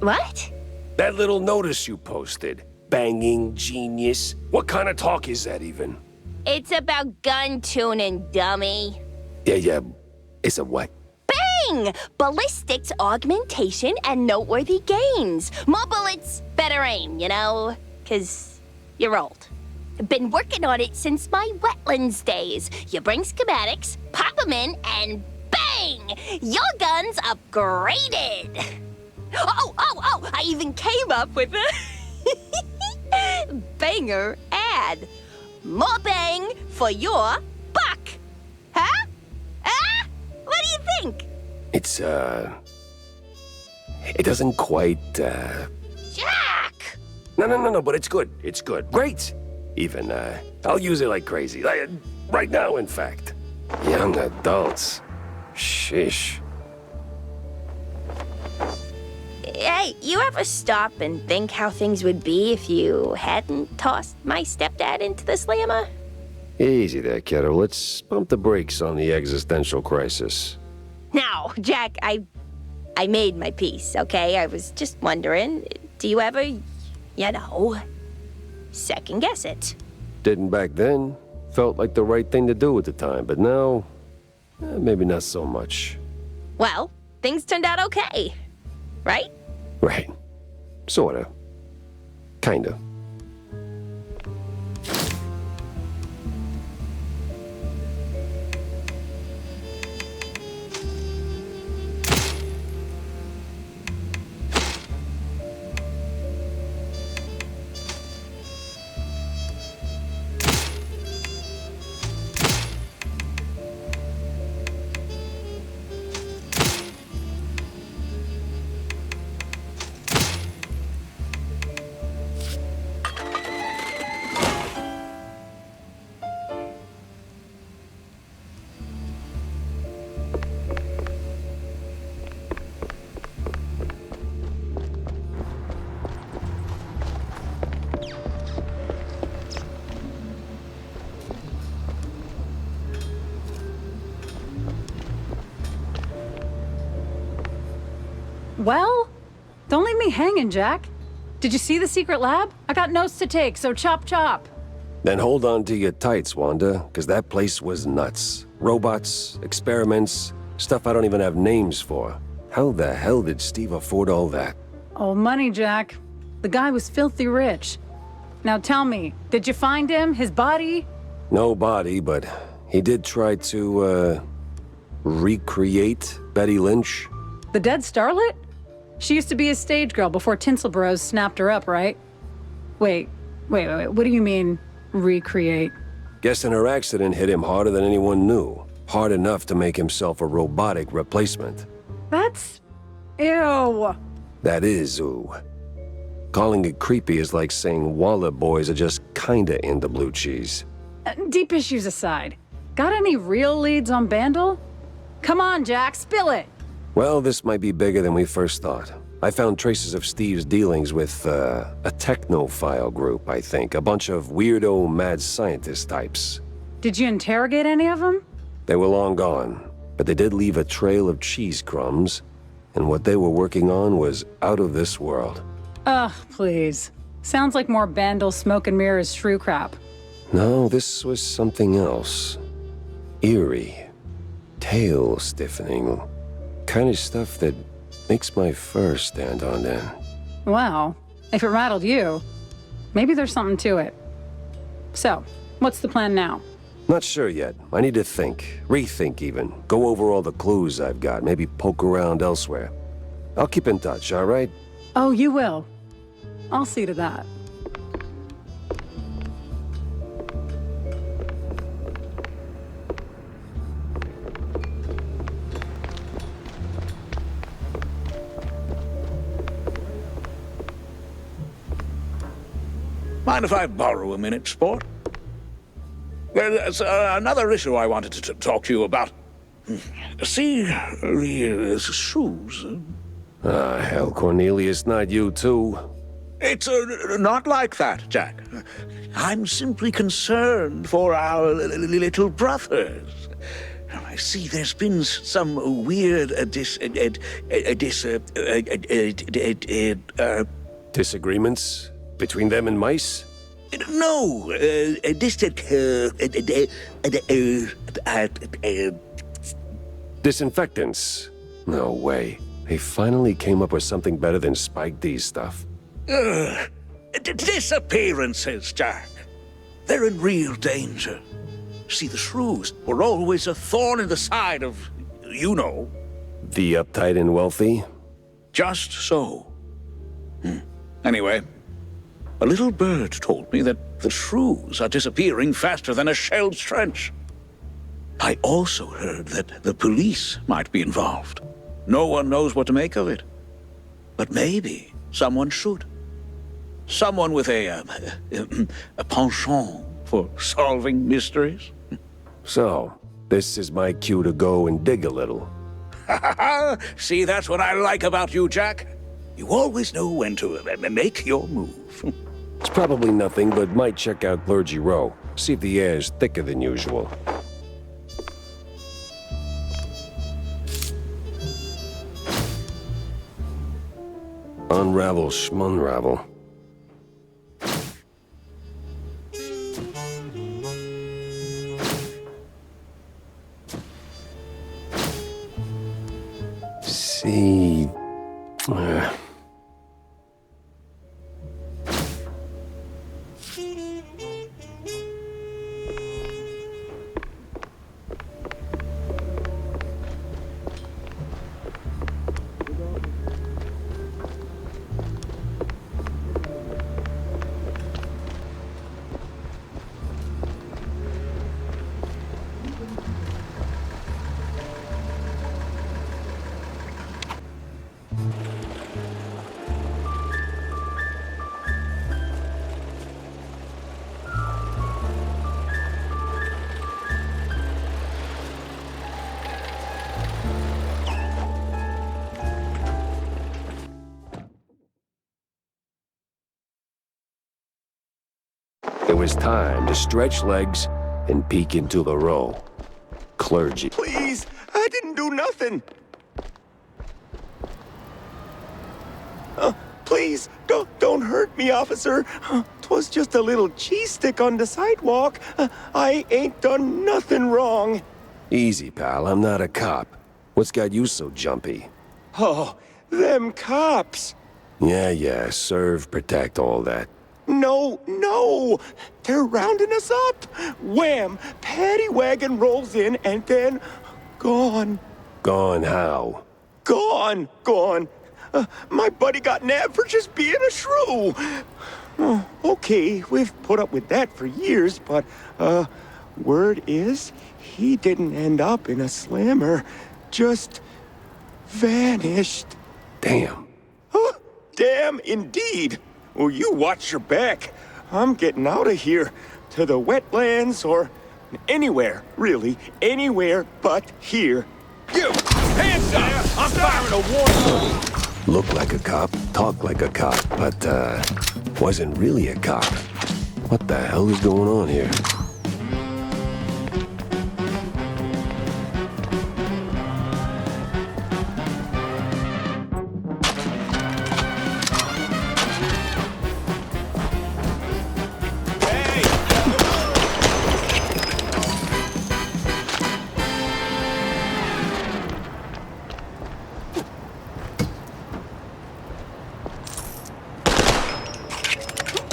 what? That little notice you posted. Banging genius. What kind of talk is that even? It's about gun tuning, dummy. Yeah. It's a what? Bang! Ballistics, augmentation, and noteworthy gains. More bullets, better aim, you know? 'Cause you're old. Been working on it since my wetlands days. You bring schematics, pop them in, and bang! Your gun's upgraded. Oh! I even came up with a banger ad. More bang for your buck. Huh? Ah? What do you think? It's, it doesn't quite, Jack! No, but it's good. It's good. Great! Even, I'll use it like crazy. Right now, in fact. Young adults. Sheesh. Hey, you ever stop and think how things would be if you hadn't tossed my stepdad into the slammer? Easy there, kiddo. Let's pump the brakes on the existential crisis. Now, Jack, I made my peace, okay? I was just wondering, do you ever, second guess it? Didn't back then. Felt like the right thing to do at the time, but now, maybe not so much. Well, things turned out okay, right? Right. Sorta. Kinda. Well, don't leave me hanging, Jack. Did you see the secret lab? I got notes to take, so chop chop. Then hold on to your tights, Wanda, because that place was nuts. Robots, experiments, stuff I don't even have names for. How the hell did Steve afford all that? Oh, money, Jack. The guy was filthy rich. Now tell me, did you find him? His body? No body, but he did try to, recreate Betty Lynch. The dead starlet? She used to be a stage girl before Tinsel Bros snapped her up, right? Wait. What do you mean, recreate? Guessing her accident hit him harder than anyone knew. Hard enough to make himself a robotic replacement. That's... ew. That is ooh. Calling it creepy is like saying Waller boys are just kinda into blue cheese. Deep issues aside, got any real leads on Bandle? Come on, Jack, spill it! Well, this might be bigger than we first thought. I found traces of Steve's dealings with, a technophile group, I think. A bunch of weirdo mad scientist types. Did you interrogate any of them? They were long gone, but they did leave a trail of cheese crumbs, and what they were working on was out of this world. Ugh, please. Sounds like more Bandle smoke and mirrors shrew crap. No, this was something else. Eerie. Tail-stiffening. Kind of stuff that makes my fur stand on end. Well, if it rattled you, maybe there's something to it. So, what's the plan now? Not sure yet. I need to think. Rethink, even. Go over all the clues I've got. Maybe poke around elsewhere. I'll keep in touch, all right? Oh, you will. I'll see to that. Mind if I borrow a minute, sport? There's another issue I wanted to talk to you about. See, the shoes. Ah, hell, Cornelius, not you too. It's not like that, Jack. I'm simply concerned for our little brothers. I see there's been some weird disagreements between them and mice? No, disinfectants? No way. They finally came up with something better than Spike D's stuff. Disappearances, Jack. They're in real danger. See, the shrews were always a thorn in the side of, you know. The uptight and wealthy? Just so. Anyway, a little bird told me that the shrews are disappearing faster than a shell's trench. I also heard that the police might be involved. No one knows what to make of it. But maybe someone should. Someone with a penchant for solving mysteries. So, this is my cue to go and dig a little. See, that's what I like about you, Jack. You always know when to make your move. It's probably nothing, but might check out Clergy Row. See if the air's thicker than usual. Unravel schmunravel. See... It was time to stretch legs and peek into the row. Clergy. Please, I didn't do nothing. Please, don't hurt me, officer. 'Twas just a little cheese stick on the sidewalk. I ain't done nothing wrong. Easy, pal. I'm not a cop. What's got you so jumpy? Oh, them cops. Yeah, serve, protect, all that. No! They're rounding us up! Wham! Paddy wagon rolls in and then... gone. Gone how? Gone! My buddy got nabbed for just being a shrew! Okay, we've put up with that for years, but, word is, he didn't end up in a slammer. Just... vanished. Damn. Damn indeed! Well, you watch your back. I'm getting out of here. To the wetlands or anywhere, really. Anywhere but here. You! Hands up! I'm firing a warning! Looked like a cop, talked like a cop, but, wasn't really a cop. What the hell is going on here?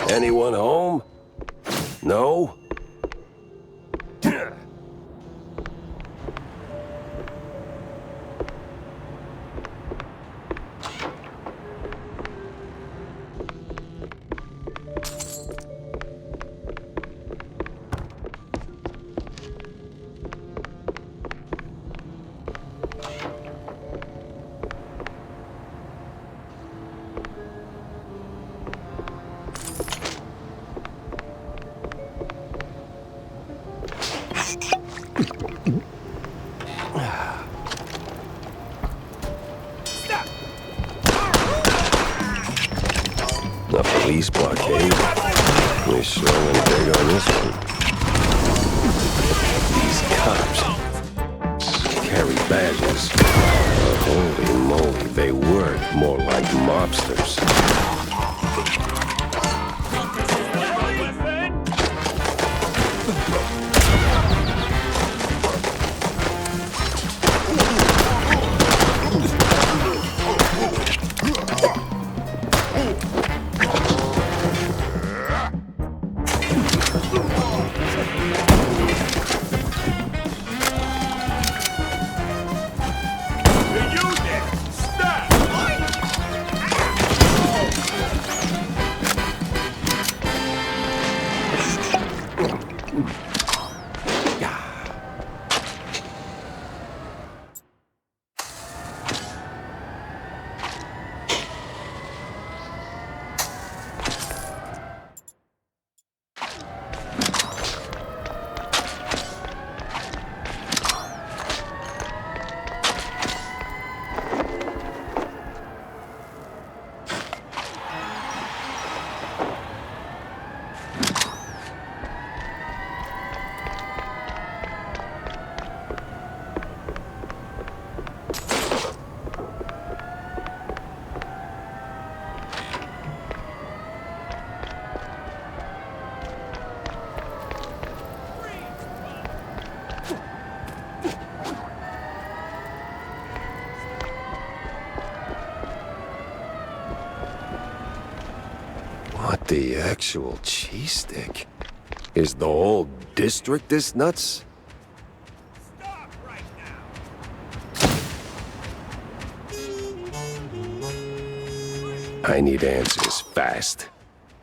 Anyone home? No? They sure went big on this one. These cops carry badges. But holy moly, they work more like mobsters. What the actual cheese stick? Is the whole district this nuts? I need answers fast.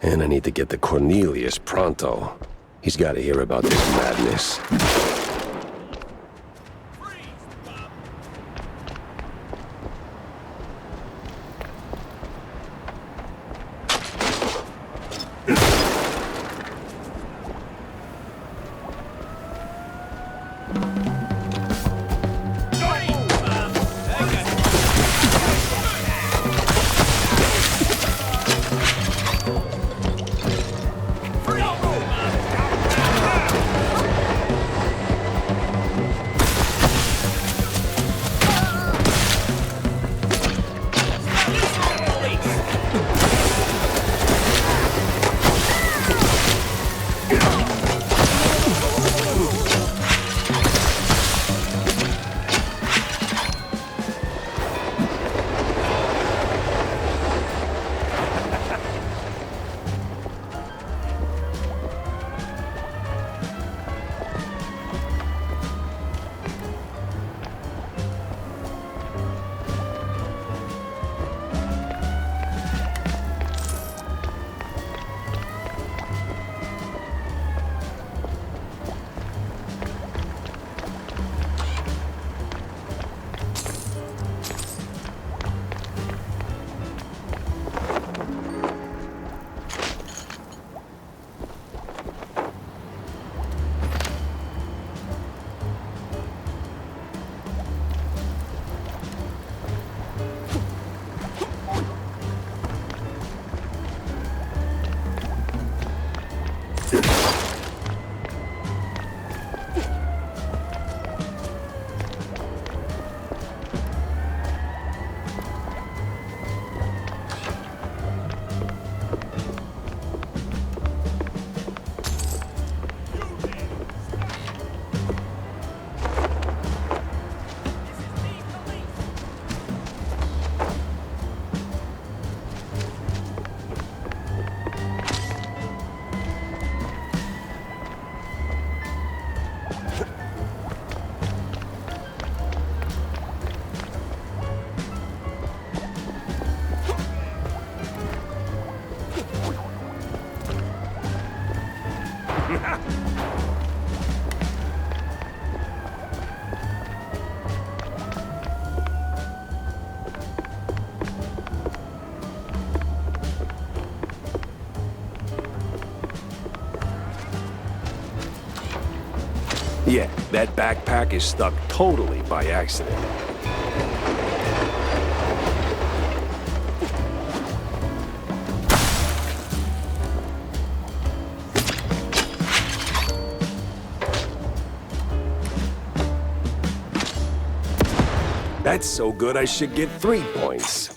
And I need to get to Cornelius pronto. He's got to hear about this madness. Yeah, that backpack is stuck totally by accident. That's so good I should get 3 points.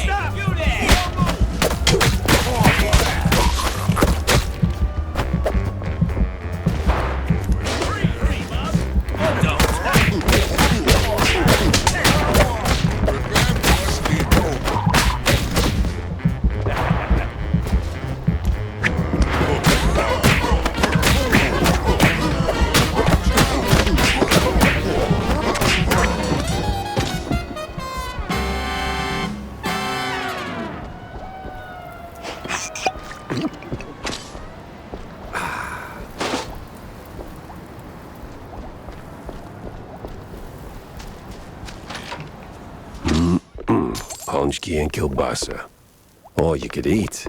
Stop! You there! Pączki and kielbasa. All you could eat.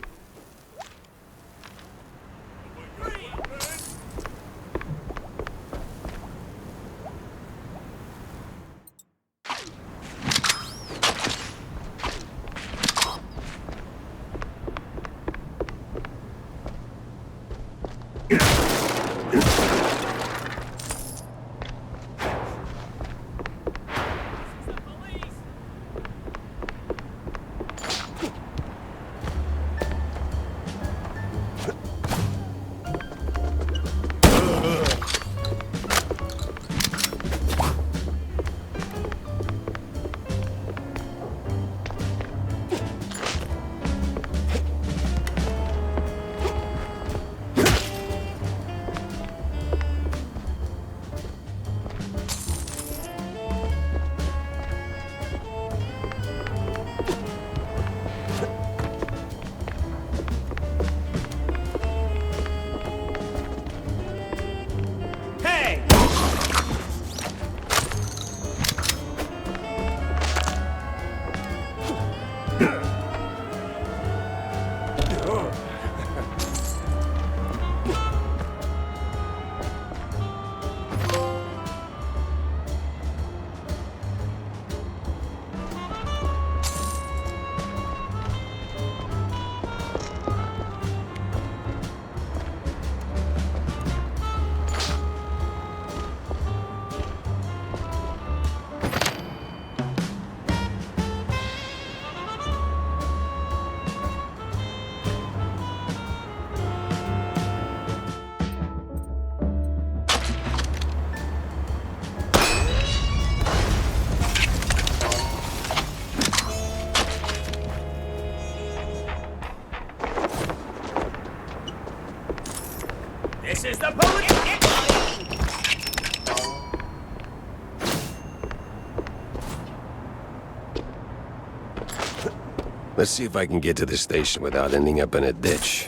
This is the police! Let's see if I can get to the station without ending up in a ditch.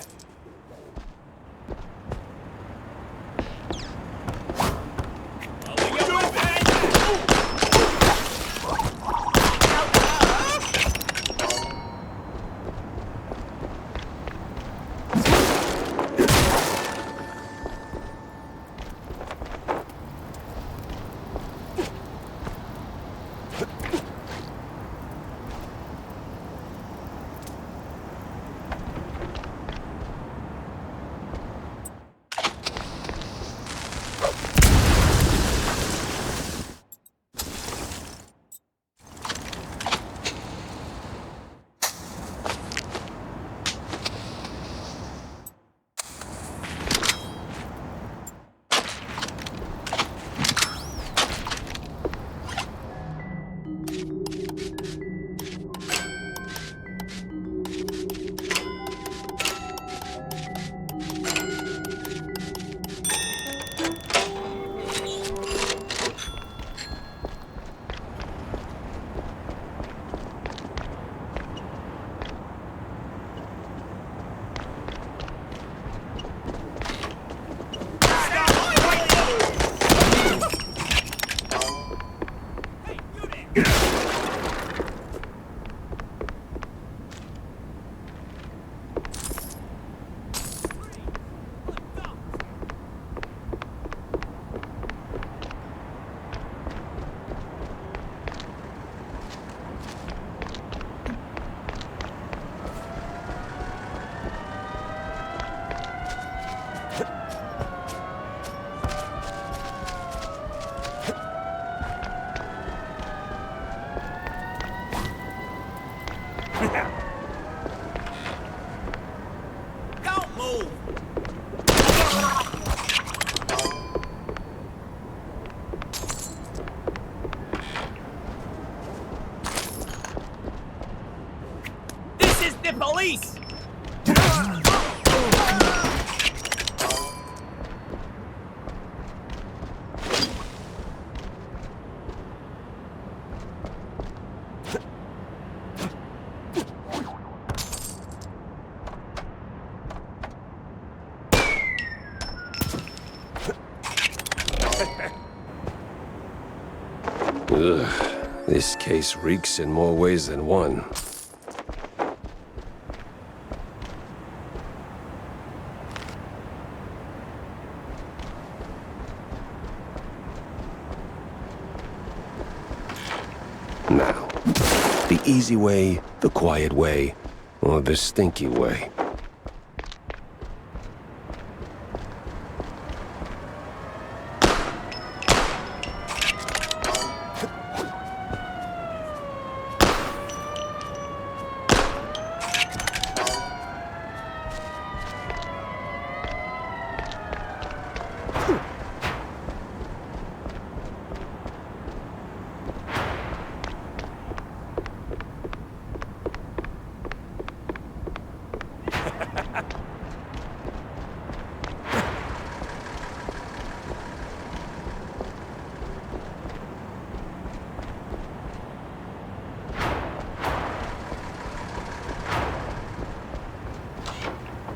Don't move! This is the police! Ugh, this case reeks in more ways than one. Now, the easy way, the quiet way, or the stinky way.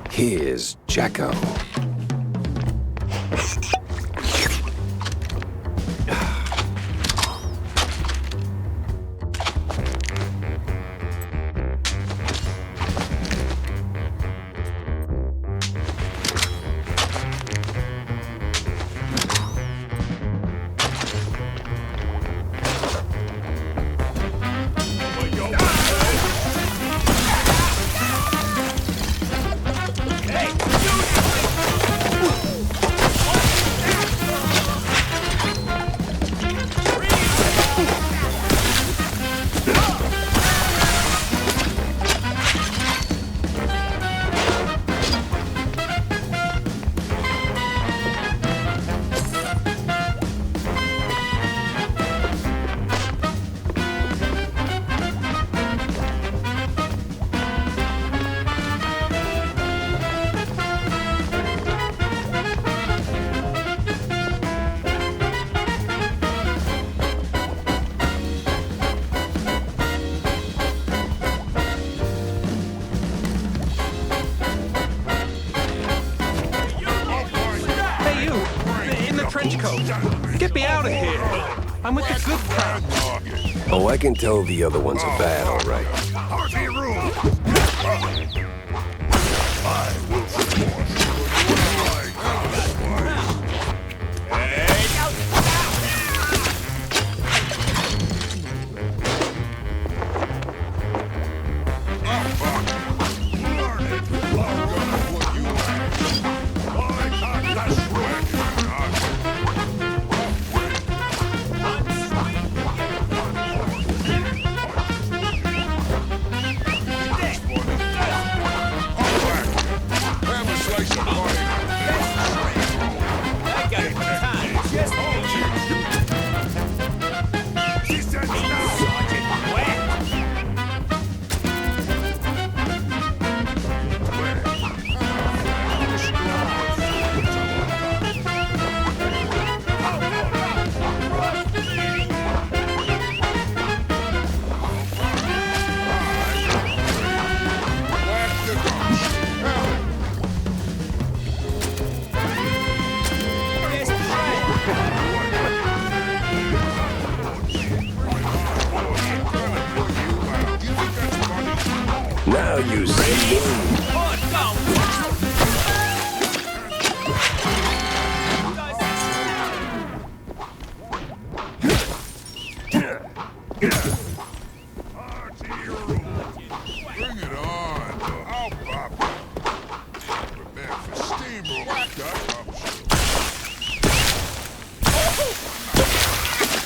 Here's Jacko. Get me out of here! I'm with the good crowd. Oh, I can tell the other ones are bad, all right. Party room! I will support Now you see. Bring it on. I'll pop it. Prepare for steamroll.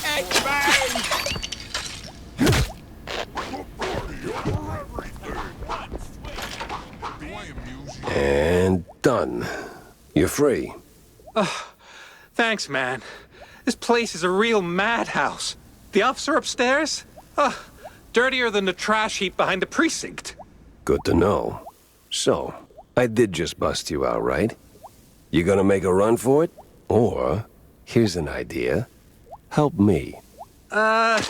Hey, bang! Good party over everything. Done. You're free. Thanks, man. This place is a real madhouse. The officer upstairs? Dirtier than the trash heap behind the precinct. Good to know. So, I did just bust you out, right? You gonna make a run for it? Or, here's an idea. Help me. Well,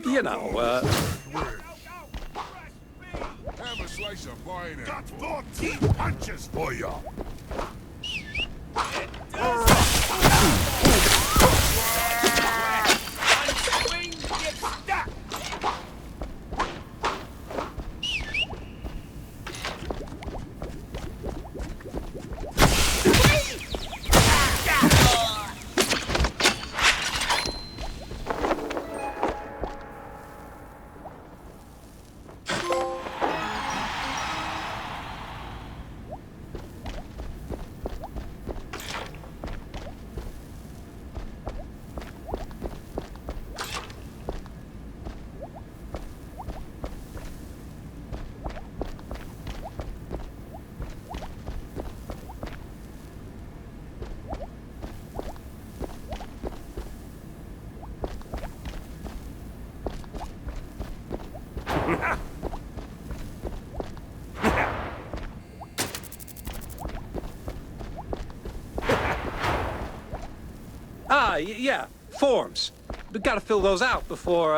you know, Have a slice of pie and got 14 punches for you. Yeah, forms. We gotta fill those out before,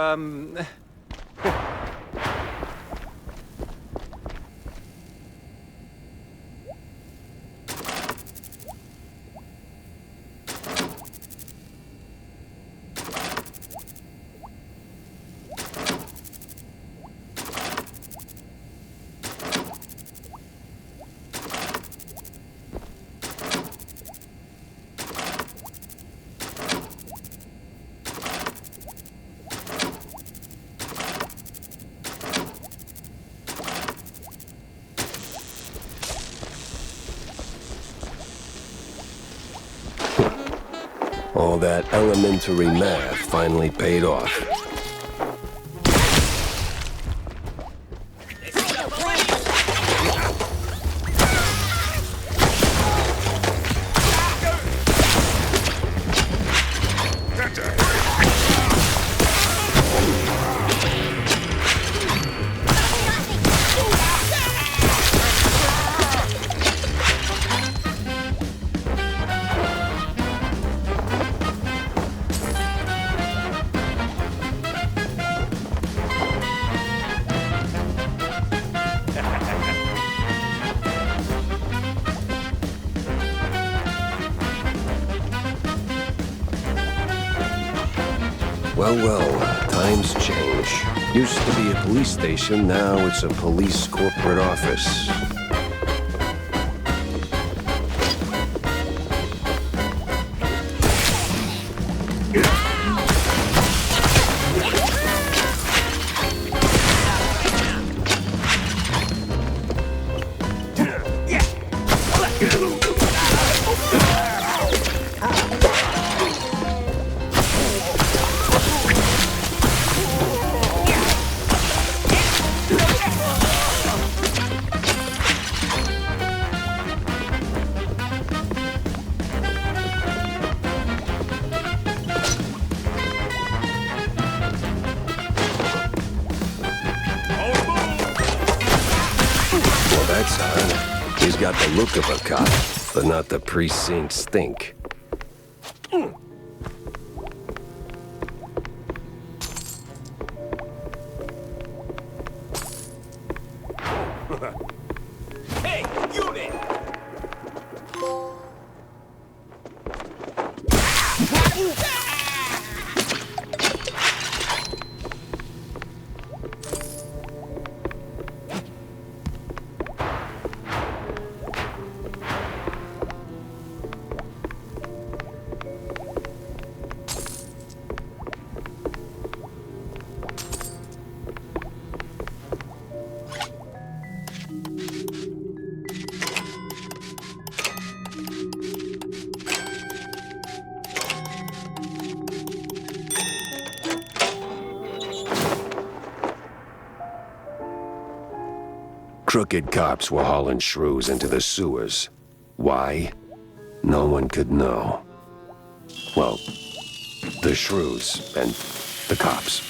All that elementary math finally paid off. Well, times change. Used to be a police station, now it's a police corporate office. That's odd. He's got the look of a cop, but not the precinct stink. Hey, you there! Crooked cops were hauling shrews into the sewers. Why? No one could know. Well, the shrews and the cops.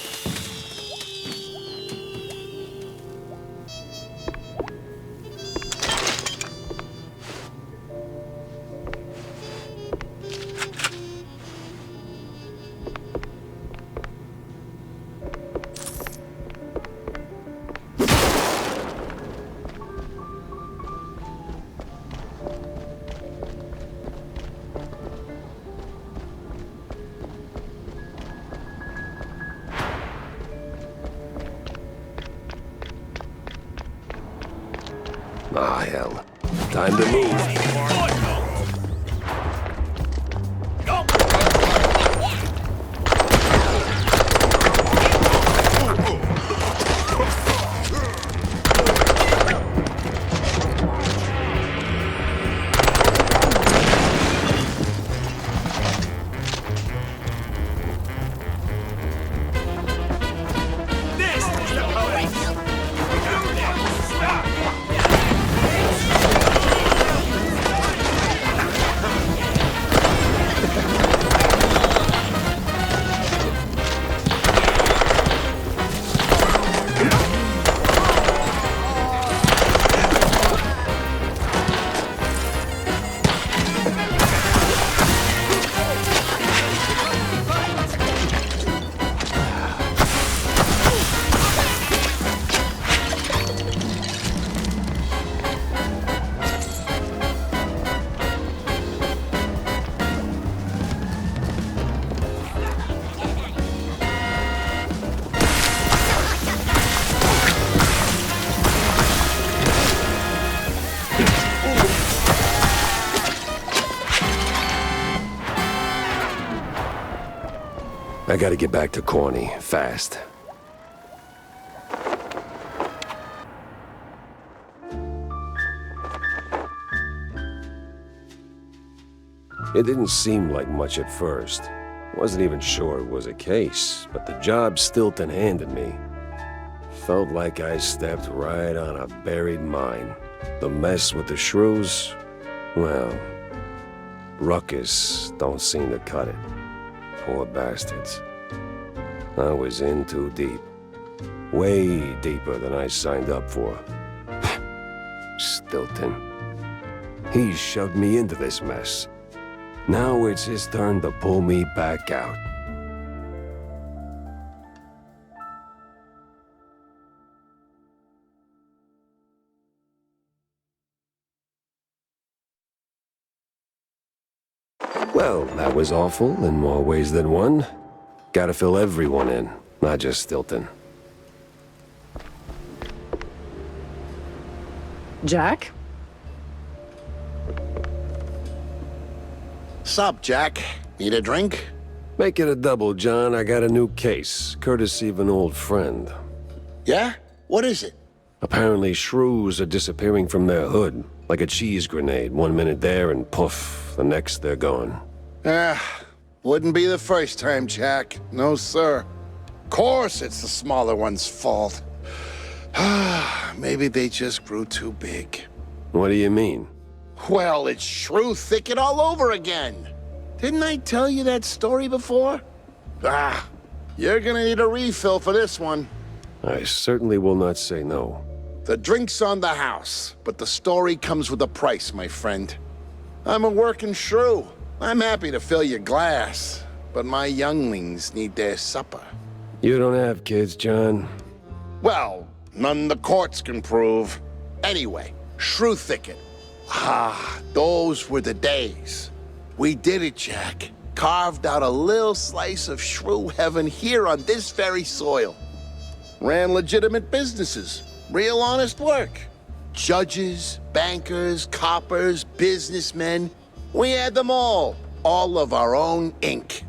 Ah, hell. Time to move. I gotta get back to Corny, fast. It didn't seem like much at first. Wasn't even sure it was a case, but the job Stilton handed me felt like I stepped right on a buried mine. The mess with the shrews, well, Ruckus don't seem to cut it. Poor bastards. I was in too deep. Way deeper than I signed up for. Stilton. He shoved me into this mess. Now it's his turn to pull me back out. Well, that was awful in more ways than one. Gotta fill everyone in, not just Stilton. Jack? Sup, Jack? Need a drink? Make it a double, John. I got a new case, courtesy of an old friend. Yeah? What is it? Apparently, shrews are disappearing from their hood, like a cheese grenade. 1 minute there and poof, the next they're gone. Wouldn't be the first time, Jack. No, sir. Of course it's the smaller one's fault. Maybe they just grew too big. What do you mean? Well, it's shrew thicket all over again. Didn't I tell you that story before? You're gonna need a refill for this one. I certainly will not say no. The drink's on the house, but the story comes with a price, my friend. I'm a working shrew. I'm happy to fill your glass, but my younglings need their supper. You don't have kids, John. Well, none the courts can prove. Anyway, shrew thicket. Those were the days. We did it, Jack. Carved out a little slice of shrew heaven here on this very soil. Ran legitimate businesses. Real honest work. Judges, bankers, coppers, businessmen. We had them all. All of our own ink.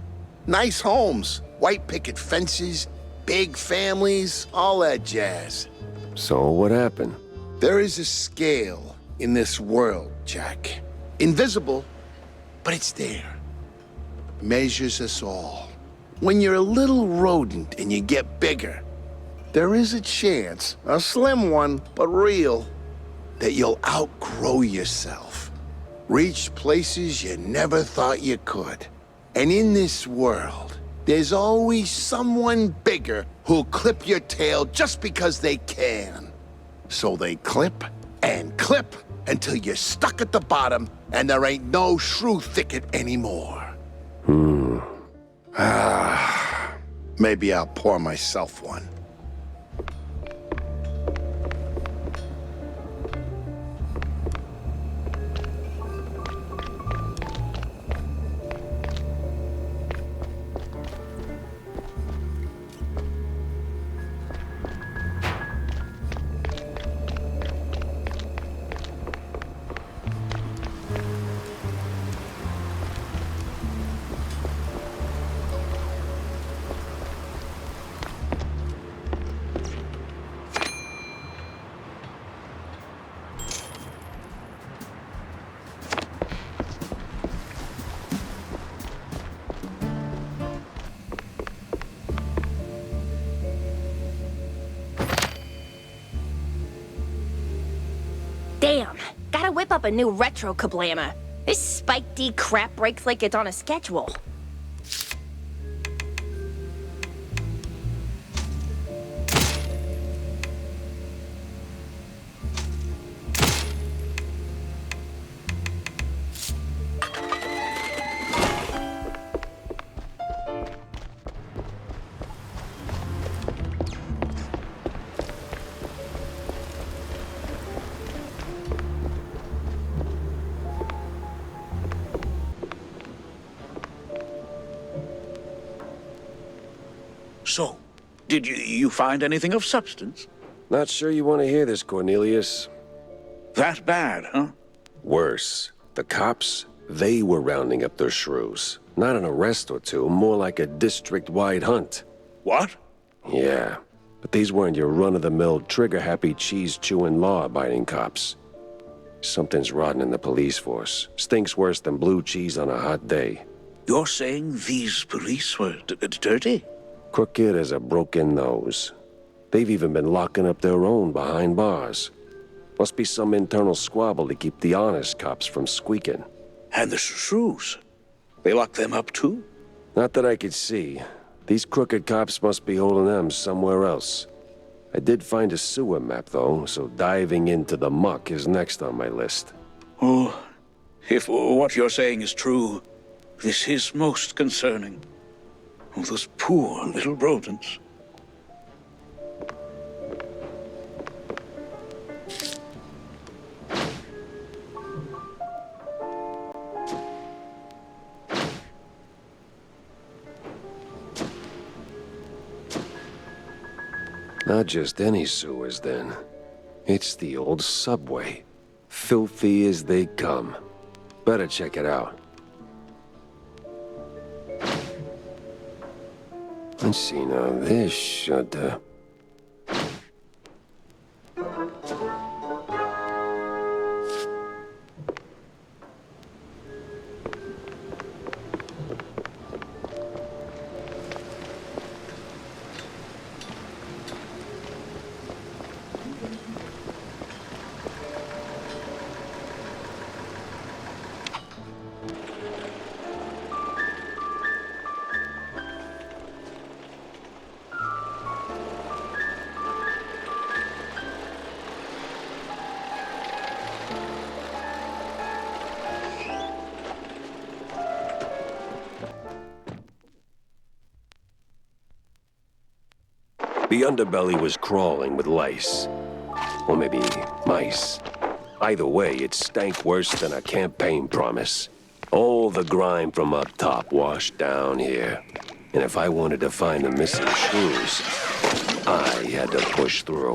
Nice homes, white picket fences, big families, all that jazz. So what happened? There is a scale in this world, Jack. Invisible, but it's there. Measures us all. When you're a little rodent and you get bigger, there is a chance, a slim one, but real, that you'll outgrow yourself. Reach places you never thought you could. And in this world, there's always someone bigger who'll clip your tail just because they can. So they clip and clip until you're stuck at the bottom and there ain't no shrew thicket anymore. Maybe I'll pour myself one. Damn, gotta whip up a new retro kablammer. This Spike D crap breaks like it's on a schedule. So, did you find anything of substance? Not sure you want to hear this, Cornelius. That bad, huh? Worse. The cops, they were rounding up their shrews. Not an arrest or two, more like a district-wide hunt. What? Yeah, but these weren't your run-of-the-mill, trigger-happy, cheese-chewing, law-abiding cops. Something's rotten in the police force. Stinks worse than blue cheese on a hot day. You're saying these police were dirty? Crooked as a broken nose. They've even been locking up their own behind bars. Must be some internal squabble to keep the honest cops from squeaking. And the shrews? They lock them up too? Not that I could see. These crooked cops must be holding them somewhere else. I did find a sewer map, though, so diving into the muck is next on my list. Oh, if what you're saying is true, this is most concerning. Oh, those poor little rodents. Not just any sewers, then. It's the old subway. Filthy as they come. Better check it out. Let's see now, this should, The underbelly was crawling with lice. Or maybe mice. Either way, it stank worse than a campaign promise. All the grime from up top washed down here. And if I wanted to find the missing shrews, I had to push through.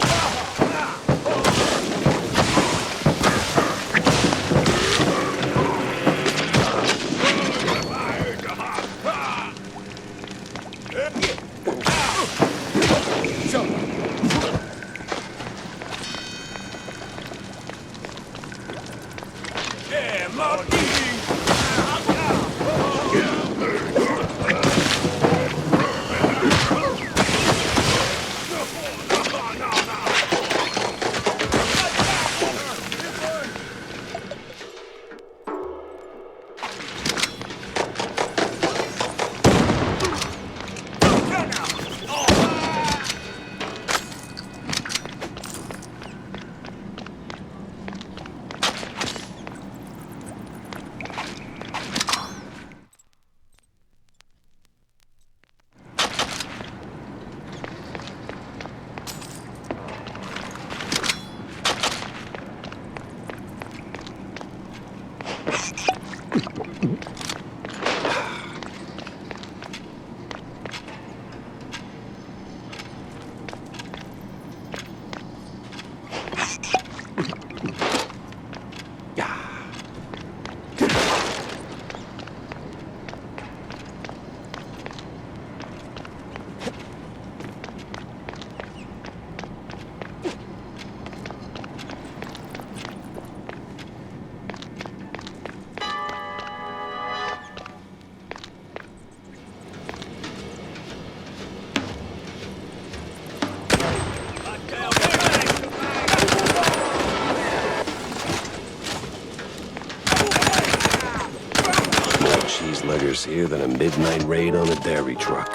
worse here than a midnight raid on a dairy truck.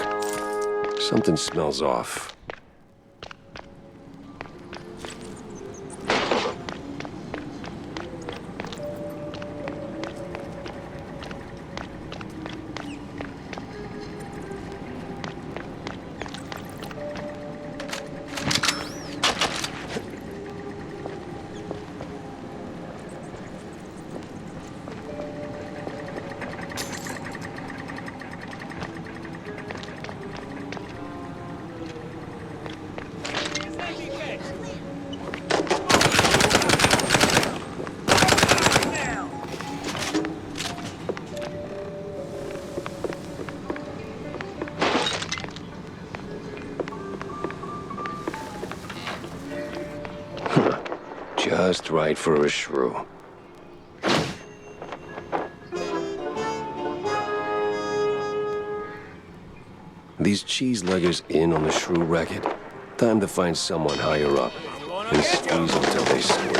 Something smells off. Just right for a shrew. These cheese-leggers in on the shrew racket? Time to find someone higher up and squeeze them till they squeak.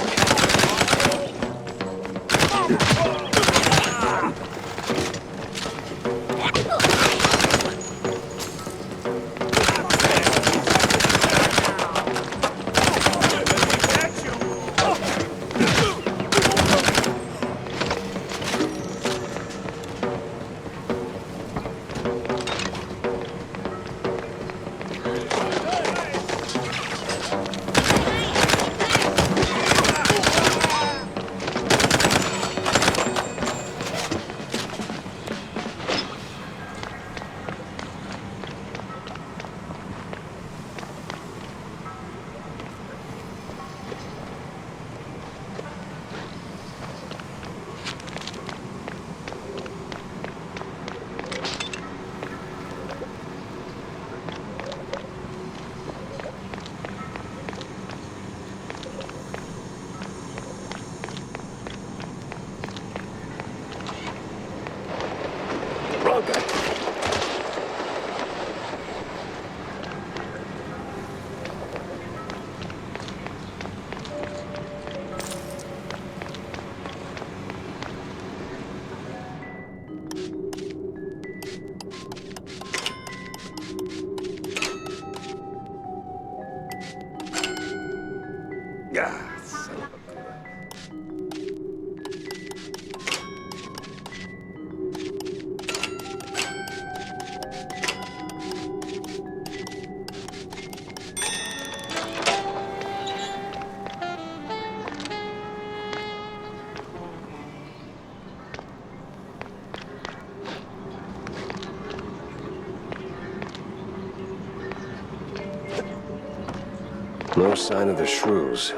No sign of the shrews.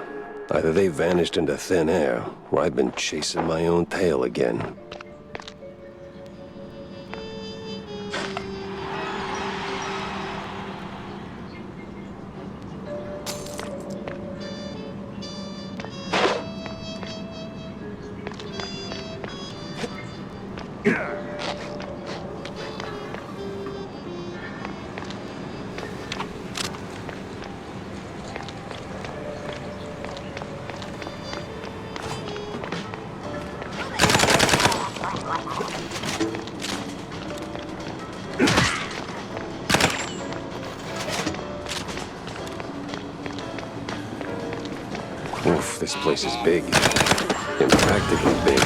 Either they vanished into thin air, or I've been chasing my own tail again. Oof, this place is big. Impractically big.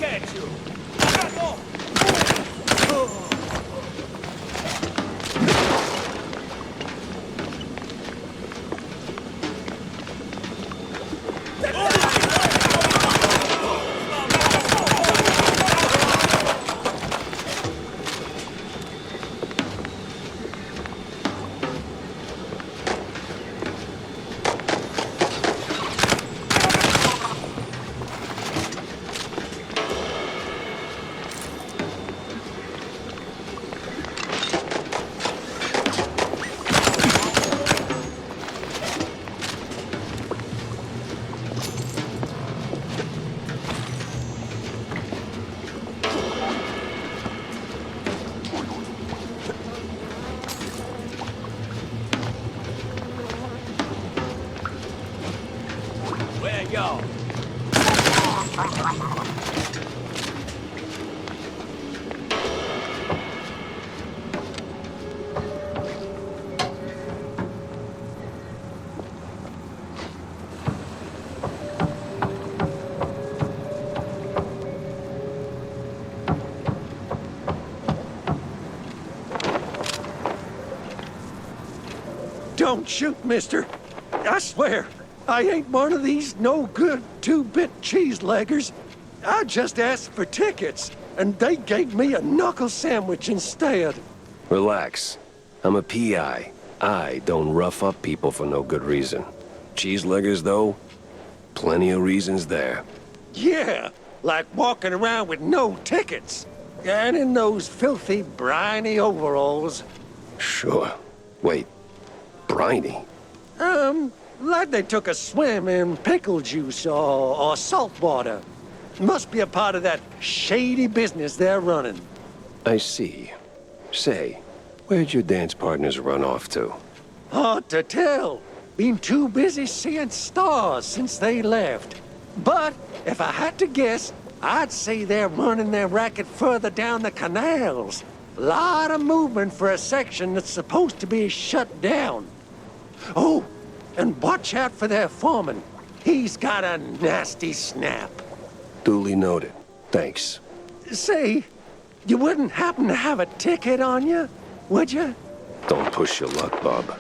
Back at you! Where y'all? Don't shoot, mister. I swear, I ain't one of these no-good two-bit cheese-leggers. I just asked for tickets, and they gave me a knuckle sandwich instead. Relax. I'm a PI. I don't rough up people for no good reason. Cheeseleggers, though? Plenty of reasons there. Yeah, like walking around with no tickets. And in those filthy, briny overalls. Sure. Wait. Briny? Like they took a swim in pickle juice or salt water. Must be a part of that shady business they're running. I see. Say, where'd your dance partners run off to? Hard to tell. Been too busy seeing stars since they left. But if I had to guess, I'd say they're running their racket further down the canals. Lot of movement for a section that's supposed to be shut down. Oh, and watch out for their foreman. He's got a nasty snap. Duly noted. Thanks. Say, you wouldn't happen to have a ticket on you, would you? Don't push your luck, Bob.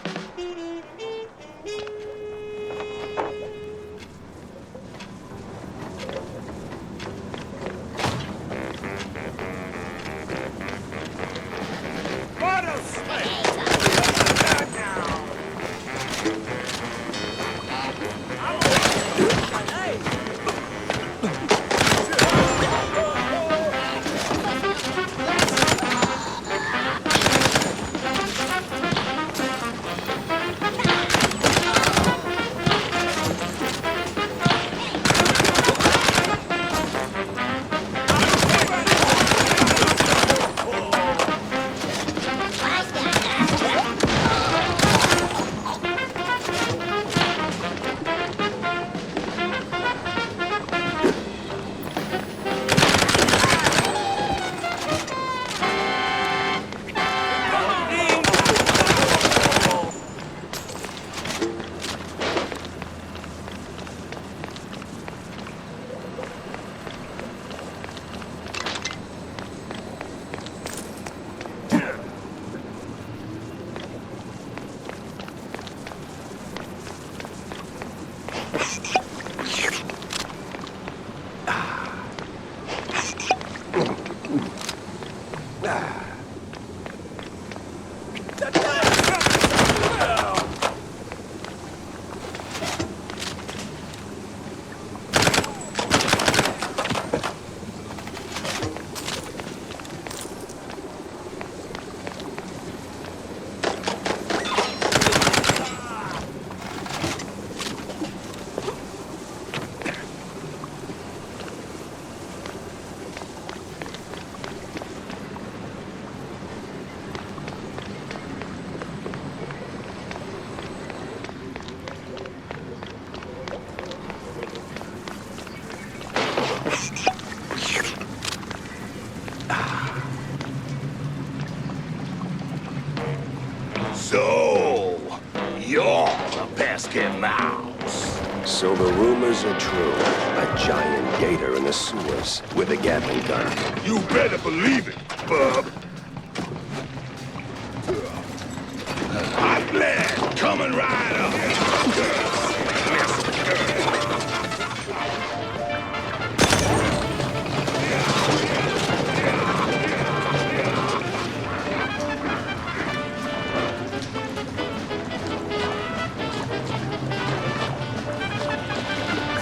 So, you're the pesky mouse. So the rumors are true. A giant gator in the sewers with a Gatling gun. You better believe it, bub. I'm glad. Coming right up.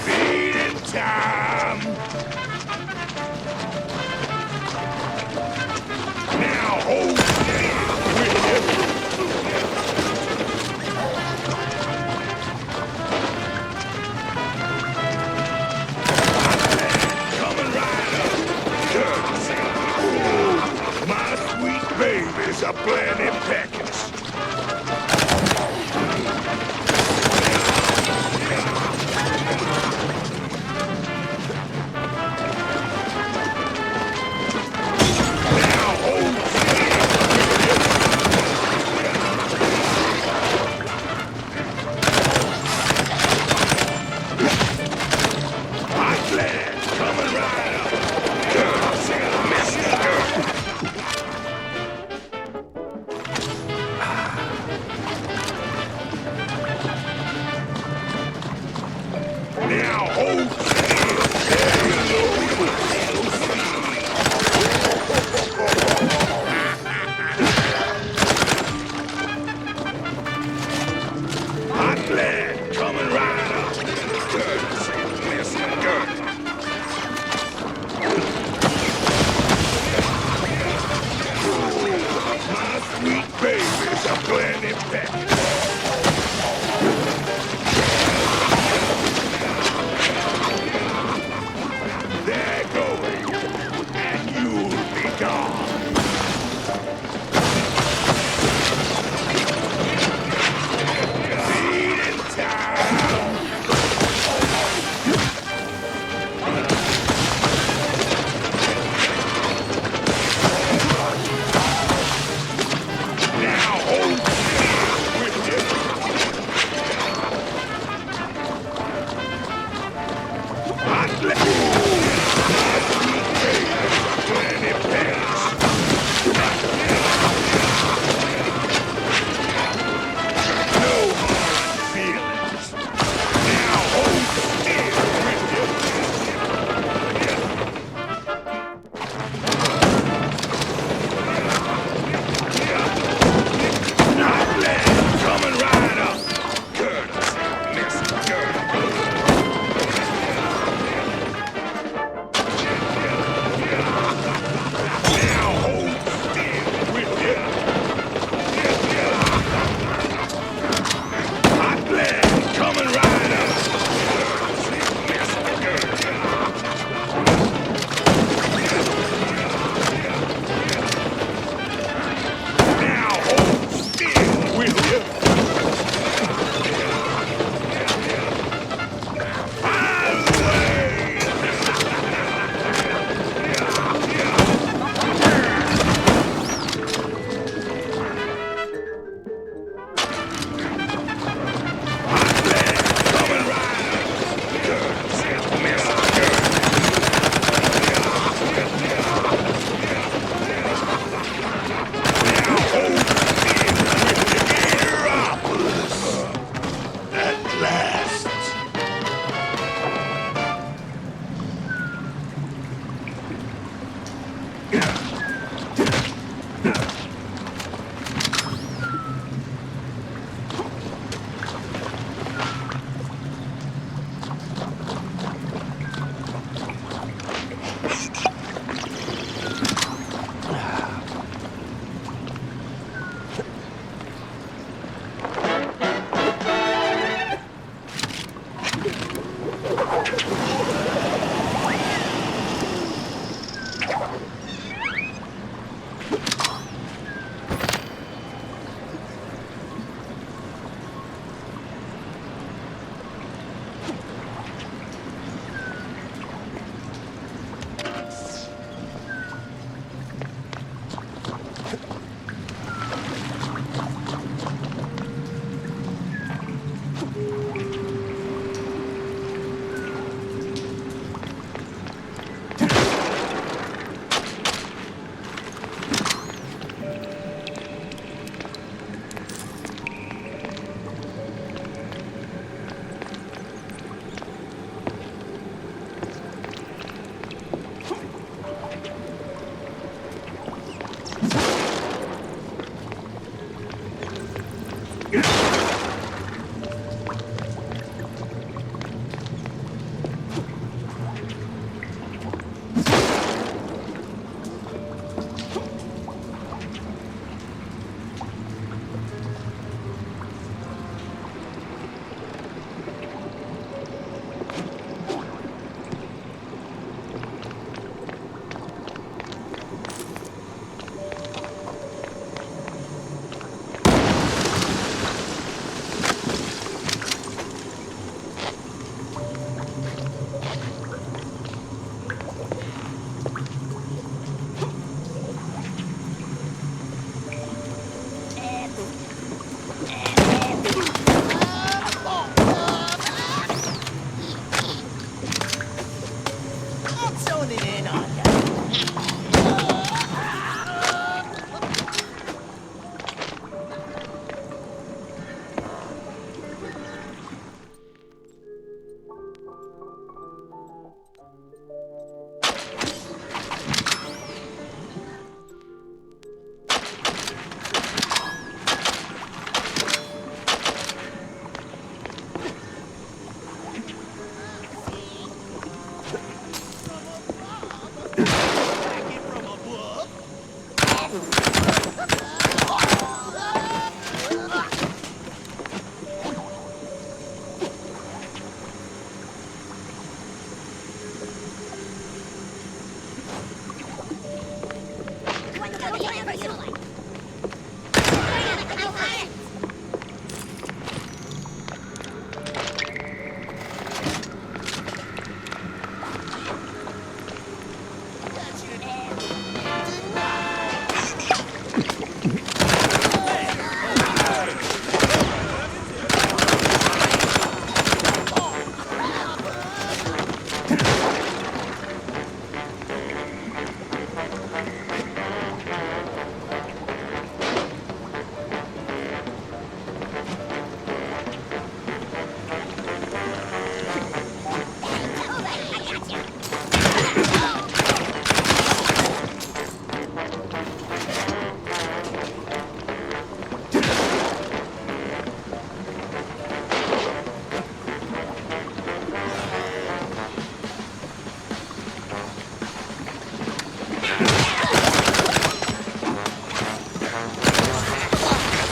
Feeding time. Now hold still, will you? My sweet babies are plenty packets. Now hold Hot coming right up.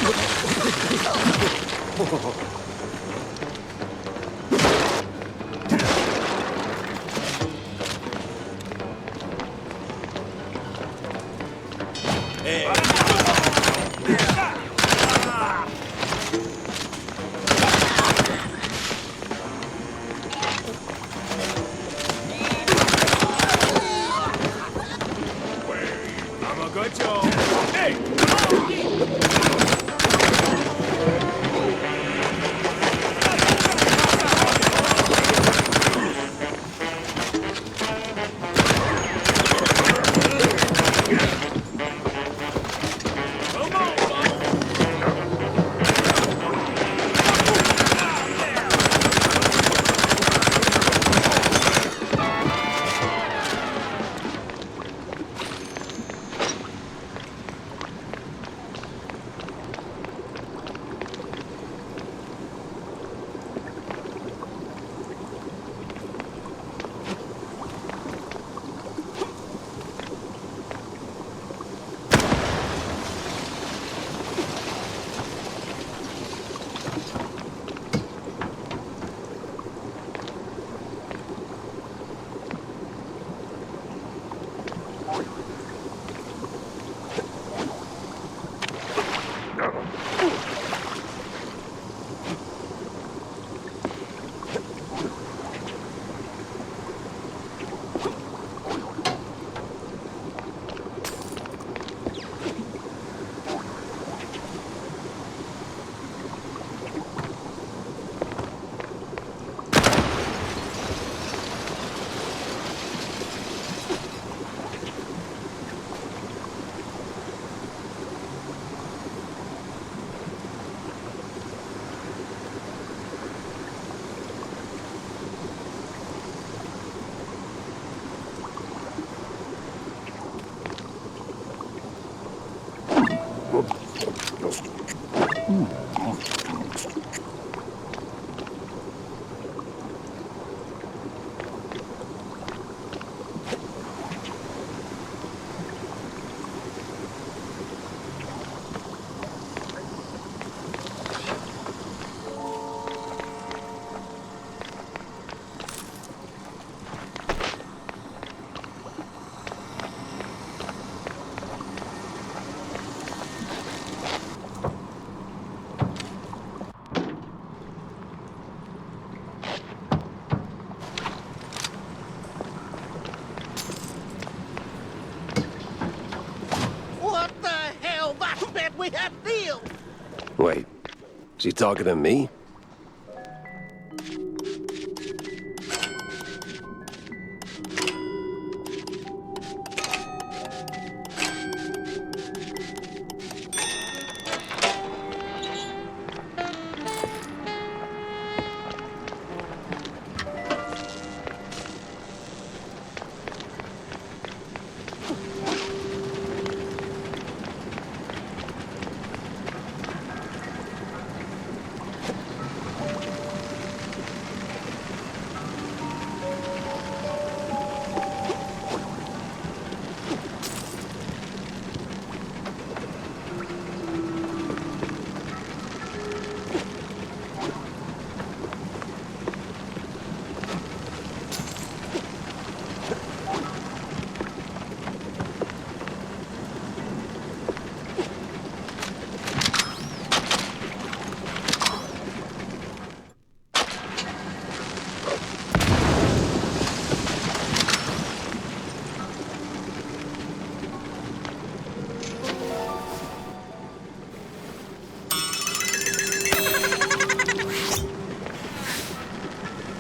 I'm a good job. Hey, What the hell? I bet we have deal. Wait, is he talking to me?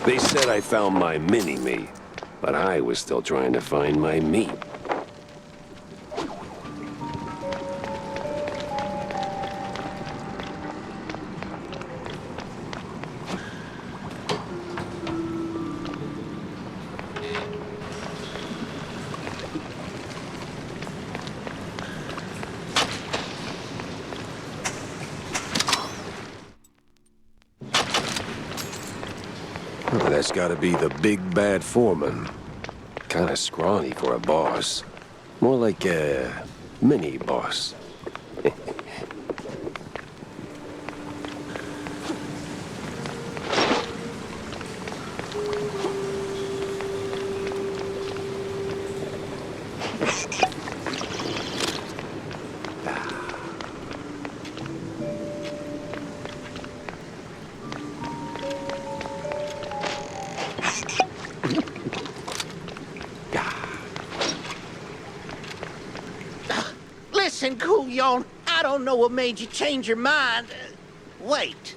They said I found my mini-me, but I was still trying to find my meat. That's gotta be the big bad foreman. Kinda scrawny for a boss. More like a mini-boss. Leon. I don't know what made you change your mind. Wait.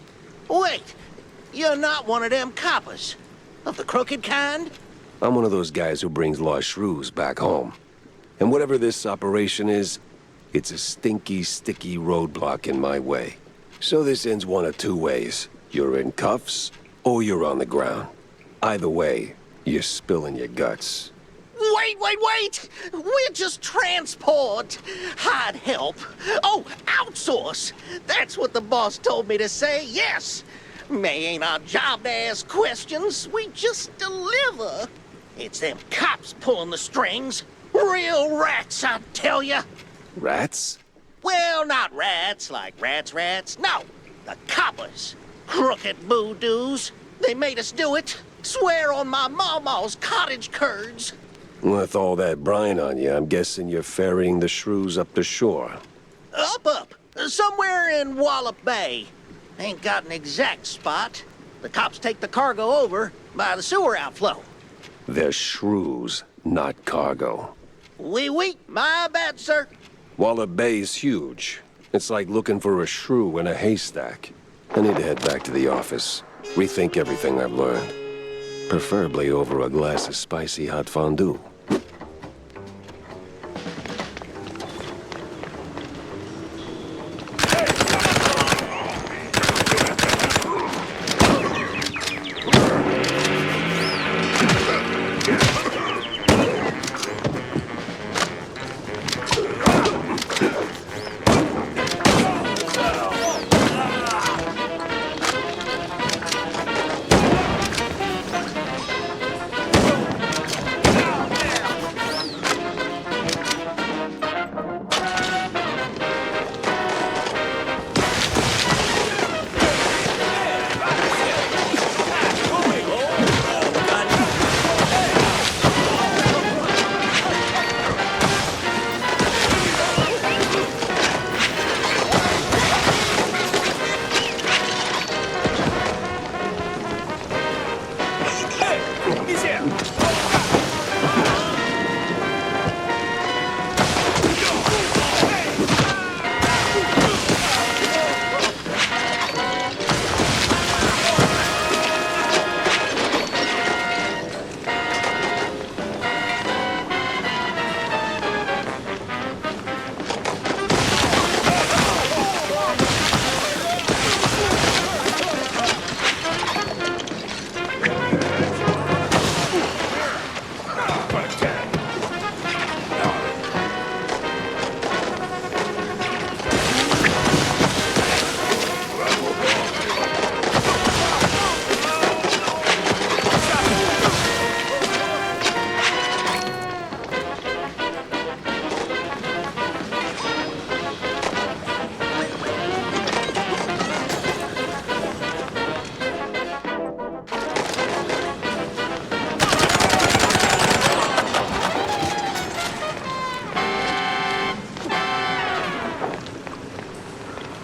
You're not one of them coppers. Of the crooked kind? I'm one of those guys who brings lost shrews back home. And whatever this operation is, it's a stinky, sticky roadblock in my way. So this ends one of two ways. You're in cuffs, or you're on the ground. Either way, you're spilling your guts. Wait! We're just transport. I'd help. Oh, outsource. That's what the boss told me to say, yes. May ain't our job to ask questions. We just deliver. It's them cops pulling the strings. Real rats, I tell ya. Rats? Well, not rats like rats. No, the coppers. Crooked voodoo's. They made us do it. Swear on my mama's cottage curds. With all that brine on you, I'm guessing you're ferrying the shrews up the shore. Up. Somewhere in Wallop Bay. Ain't got an exact spot. The cops take the cargo over by the sewer outflow. They're shrews, not cargo. Oui, my bad, sir. Wallop Bay's huge. It's like looking for a shrew in a haystack. I need to head back to the office. Rethink everything I've learned. Preferably over a glass of spicy hot fondue.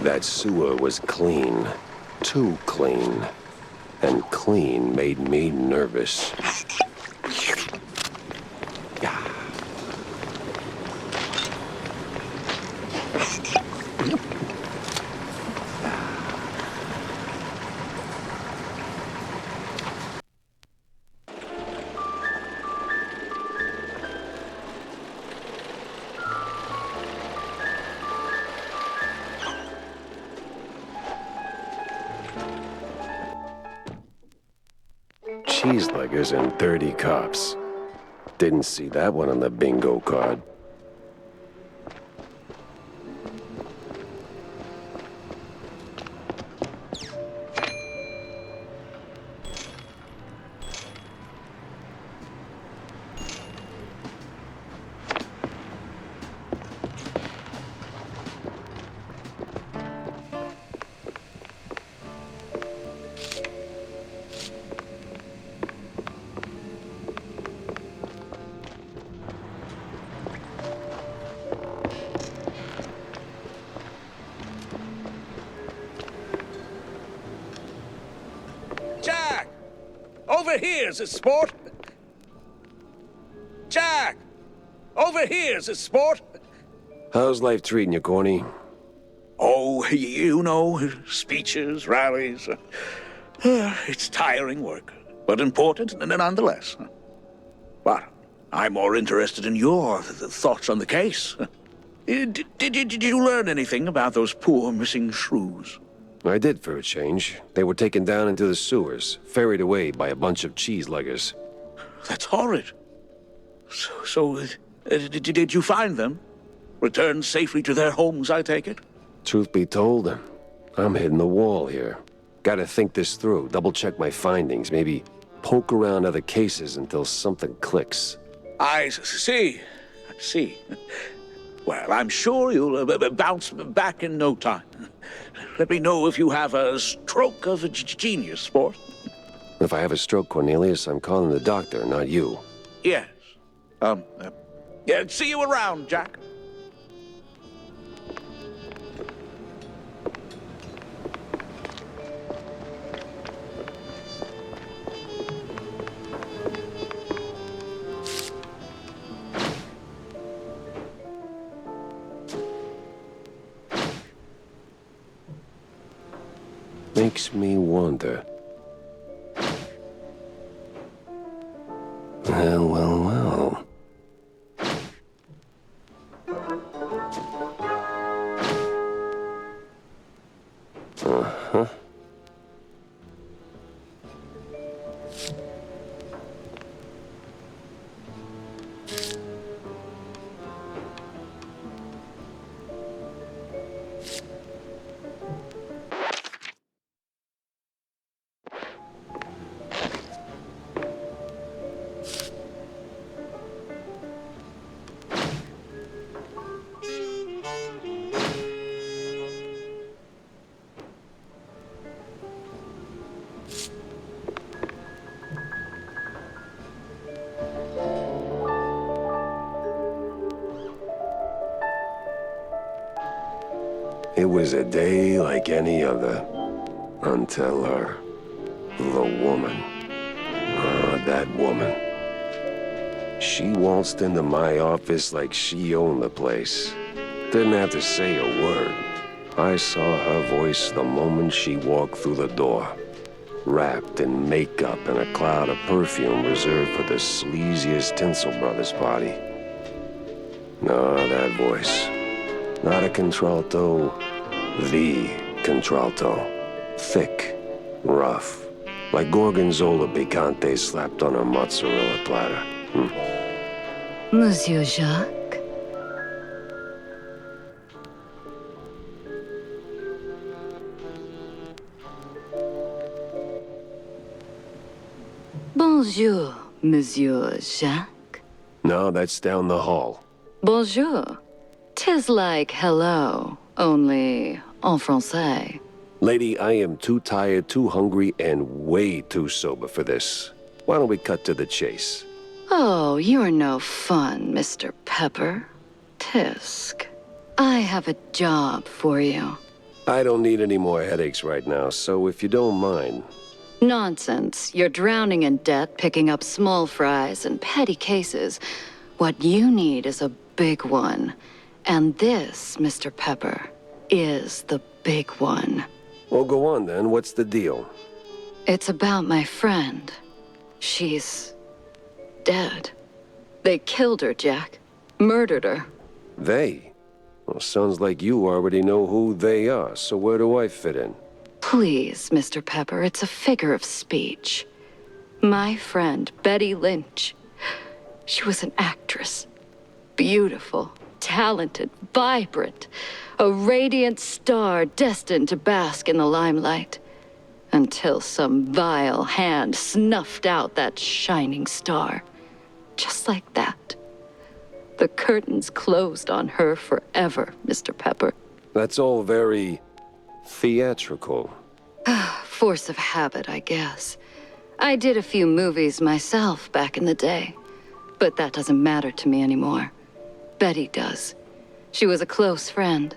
That sewer was clean. Too clean. And clean made me nervous. Cheeseluggers and 30 cops. Didn't see that one on the bingo card. Jack! Over here's a sport! Jack! Over here's a sport! How's life treating you, Corny? Oh, you know, speeches, rallies. It's tiring work, but important nonetheless. But I'm more interested in your thoughts on the case. Did you learn anything about those poor missing shrews? I did for a change. They were taken down into the sewers, ferried away by a bunch of cheese-leggers. That's horrid. So, did you find them? Returned safely to their homes, I take it? Truth be told, I'm hitting the wall here. Gotta think this through, double-check my findings, maybe poke around other cases until something clicks. I see. Well, I'm sure you'll bounce back in no time. Let me know if you have a stroke of genius, sport. If I have a stroke, Cornelius, I'm calling the doctor, not you. Yes. Yeah, see you around, Jack. Makes me wonder. Well. Uh-huh. It was a day like any other. Until her. The woman. That woman. She waltzed into my office like she owned the place. Didn't have to say a word. I saw her voice the moment she walked through the door. Wrapped in makeup and a cloud of perfume reserved for the sleaziest Tinsel Brothers party. No, that voice. Not a contralto, the contralto. Thick, rough, like Gorgonzola picante slapped on a mozzarella platter. Monsieur Jacques? Bonjour, Monsieur Jacques. No, that's down the hall. Bonjour. 'Tis like hello, only en français. Lady, I am too tired, too hungry, and way too sober for this. Why don't we cut to the chase? Oh, you're no fun, Mr. Pepper. Tisk. I have a job for you. I don't need any more headaches right now, so if you don't mind. Nonsense. You're drowning in debt, picking up small fries and petty cases. What you need is a big one. And this, Mr. Pepper, is the big one. Well, go on then. What's the deal? It's about my friend. She's dead. They killed her, Jack. Murdered her. They? Well, sounds like you already know who they are, so where do I fit in? Please, Mr. Pepper, it's a figure of speech. My friend, Betty Lynch. She was an actress. Beautiful, talented, vibrant. A radiant star destined to bask in the limelight. Until some vile hand snuffed out that shining star. Just like that. The curtains closed on her forever, Mr. Pepper. That's all very theatrical. Force of habit, I guess. I did a few movies myself back in the day. But that doesn't matter to me anymore. Betty does. She was a close friend.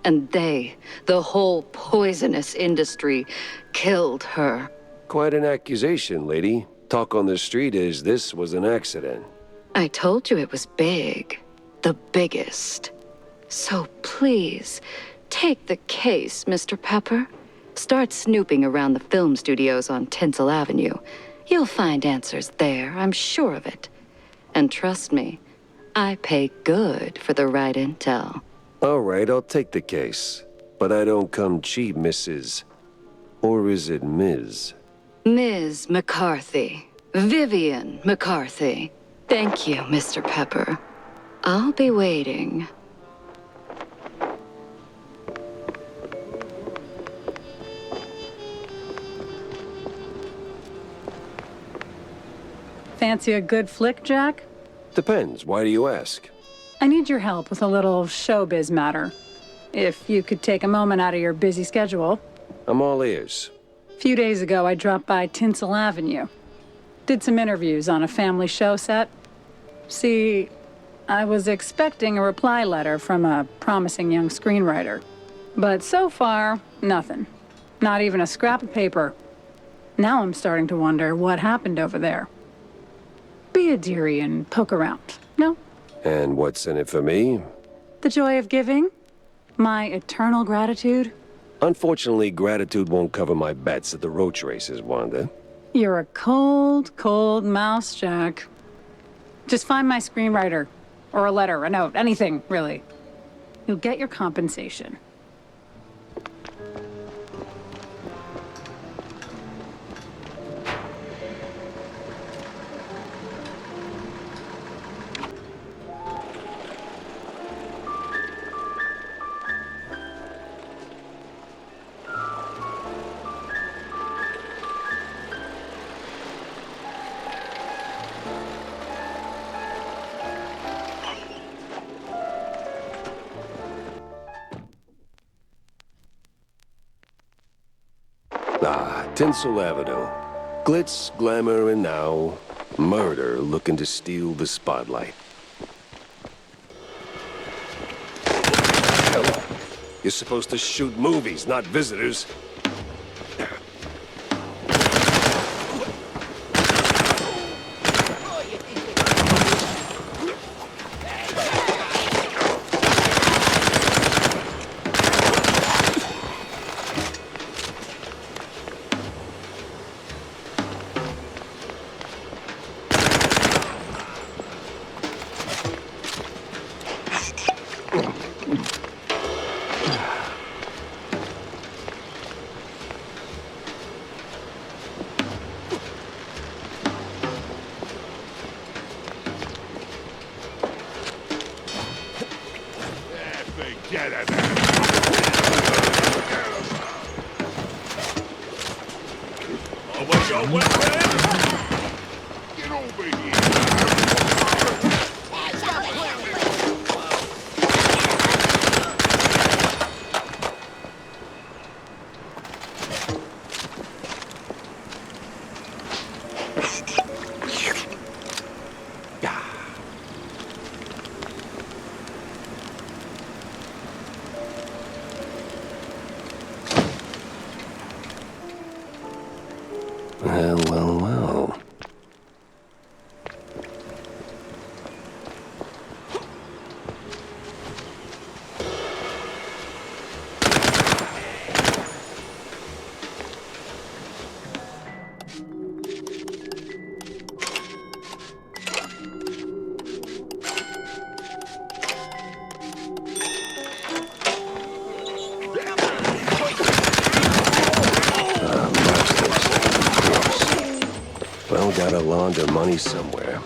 And they, the whole poisonous industry, killed her. Quite an accusation, lady. Talk on the street is this was an accident. I told you it was big. The biggest. So please, take the case, Mr. Pepper. Start snooping around the film studios on Tinsel Avenue. You'll find answers there, I'm sure of it. And trust me, I pay good for the right intel. All right, I'll take the case. But I don't come cheap, Mrs. Or is it Ms.? Ms. McCarthy. Vivian McCarthy. Thank you, Mr. Pepper. I'll be waiting. Fancy a good flick, Jack? Depends. Why do you ask? I need your help with a little showbiz matter. If you could take a moment out of your busy schedule. I'm all ears. A few days ago, I dropped by Tinsel Avenue. Did some interviews on a family show set. See, I was expecting a reply letter from a promising young screenwriter. But so far, nothing. Not even a scrap of paper. Now I'm starting to wonder what happened over there. Be a dearie and poke around, no? And what's in it for me? The joy of giving? My eternal gratitude? Unfortunately, gratitude won't cover my bets at the roach races, Wanda. You're a cold, cold mouse, Jack. Just find my screenwriter. Or a letter, a note, anything, really. You'll get your compensation. Tinsel Avenue. Glitz, glamour, and now, murder looking to steal the spotlight. You're supposed to shoot movies, not visitors. Get it. Over your weapon! Get over here! Well. Well, gotta launder money somewhere.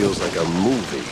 feels like a movie.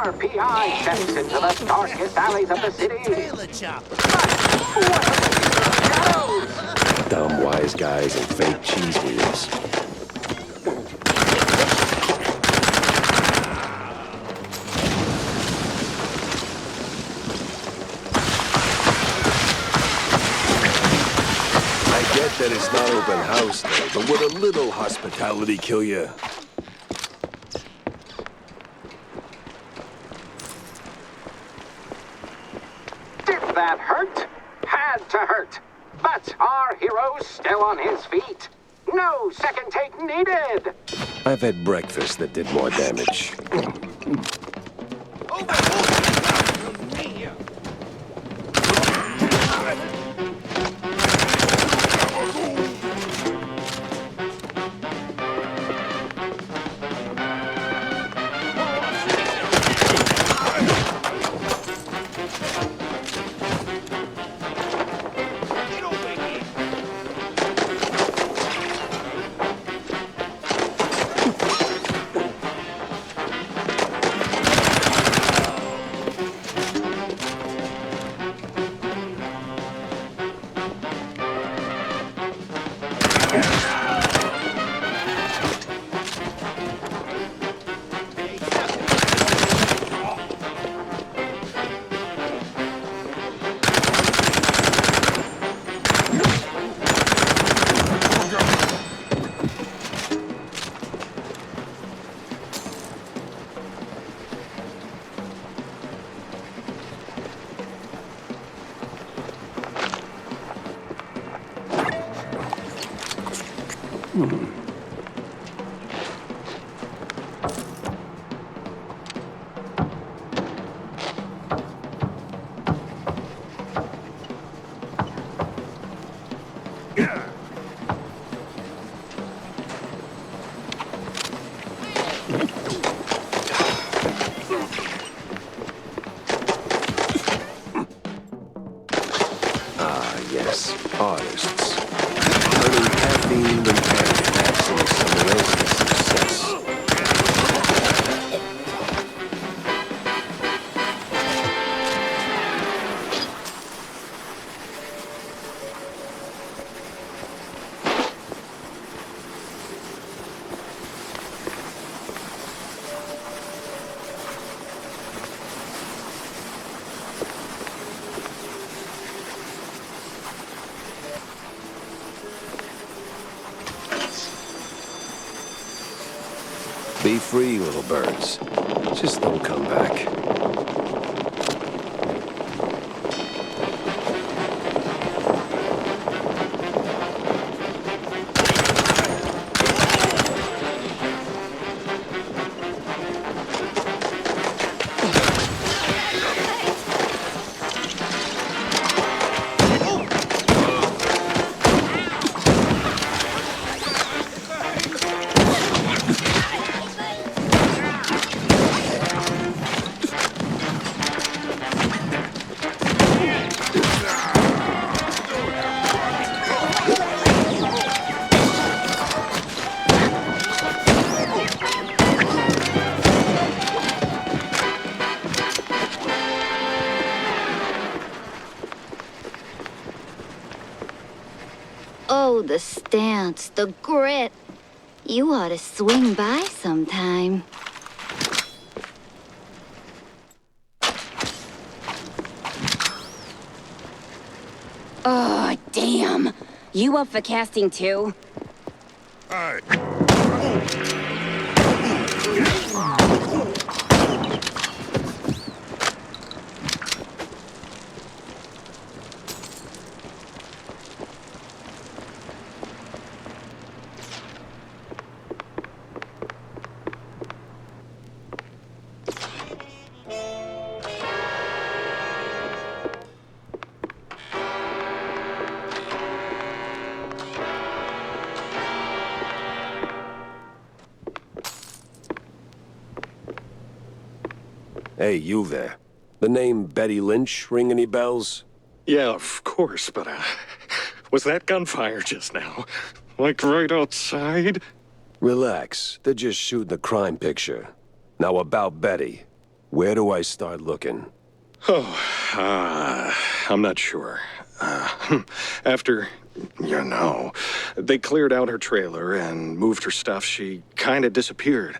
RPI steps into the darkest alleys of the city. Dumb wise guys and fake cheese wheels. I get that it's not open house day, but would a little hospitality kill you? Did that hurt? Had to hurt. But our hero's still on his feet. No second take needed. I've had breakfast that did more damage. Yes, artists. Turning caffeine and candy packs into someone else's success. Be free, little birds. Just don't come back. Oh, the stance, the grit. You ought to swing by sometime. Oh, damn. You up for casting too? All right. Hey, you there. The name Betty Lynch ring any bells? Yeah, of course, but, was that gunfire just now? Like right outside? Relax. They're just shooting a crime picture. Now about Betty. Where do I start looking? Oh, I'm not sure. After, they cleared out her trailer and moved her stuff, she kind of disappeared.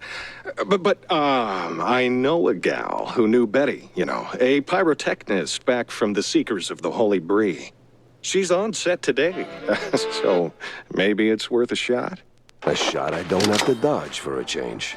But I know a gal who knew Betty, a pyrotechnist back from the Seekers of the Holy Bree. She's on set today, so maybe it's worth a shot. A shot I don't have to dodge for a change.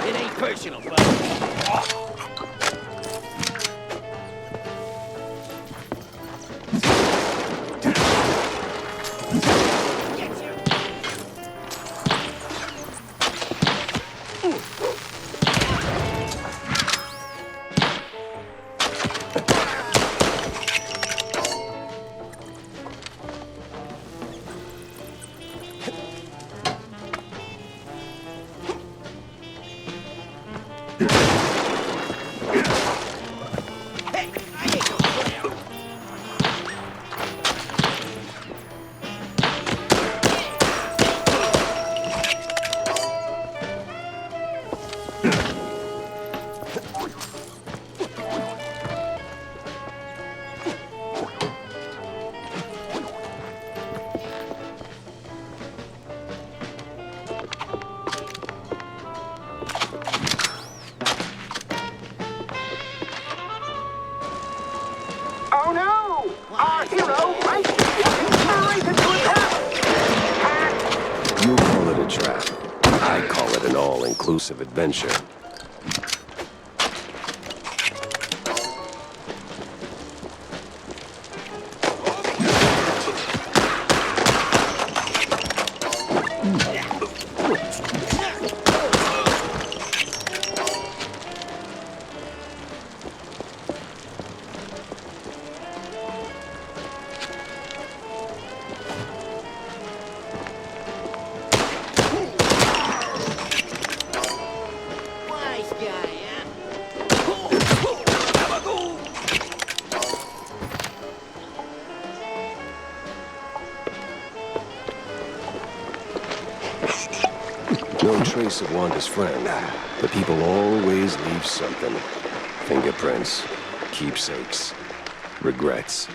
It ain't personal, folks. Oh no! Our hero might be right into a trap! You call it a trap. I call it an all-inclusive adventure. Wise guy, huh? No trace of Wanda's friend, but people always leave something. Fingerprints, keepsakes, regrets.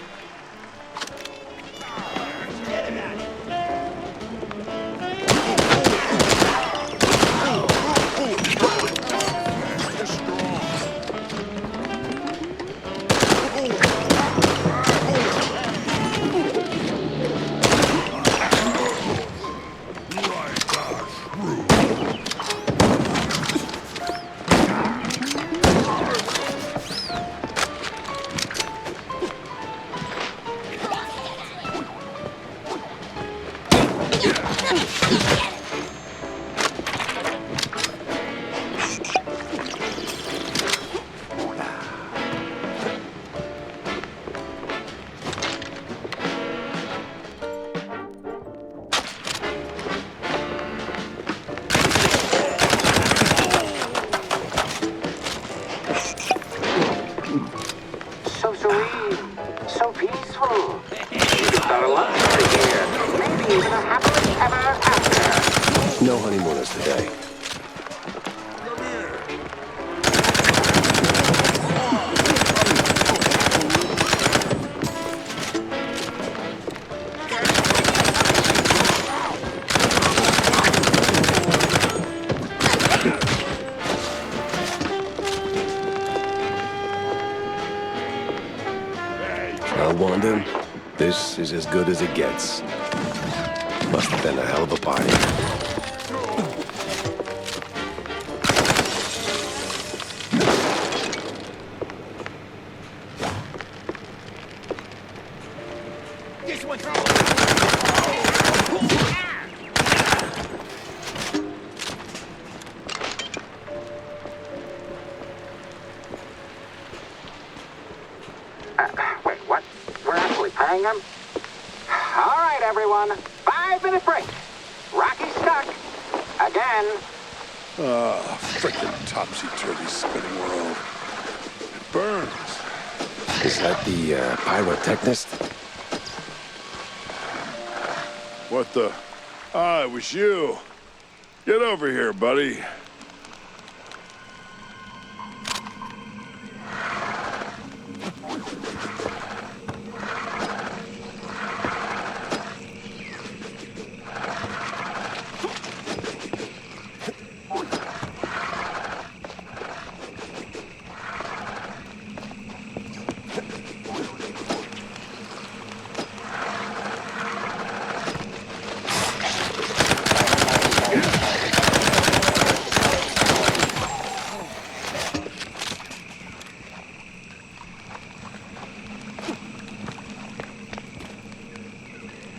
happily ever after. No honeymooners today. Well, Wanda, this is as good as it gets. Must have been a hell of a party. This one's Wait, what? We're actually paying him? All right, everyone. 5-minute break. Rocky's stuck. Again. Ah, frickin' topsy-turvy spinning world. It burns. Is that the pyrotechnist? What the? Ah, it was you. Get over here, buddy.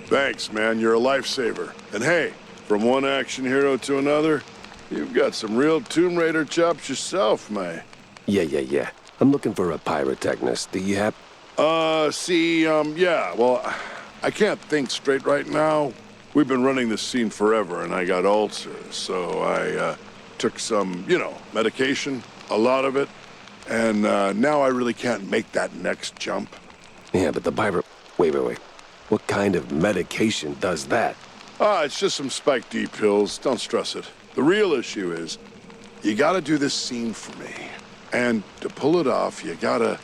Thanks, man. You're a lifesaver. And hey, from one action hero to another, you've got some real Tomb Raider chops yourself, May. Yeah. I'm looking for a pyrotechnist. Do you have... yeah, well, I can't think straight right now. We've been running this scene forever, and I got ulcers, so I, took some, medication, a lot of it, and, now I really can't make that next jump. Yeah, but the pyro... Wait. What kind of medication does that? It's just some Spike D pills. Don't stress it. The real issue is, you gotta do this scene for me. And to pull it off, you gotta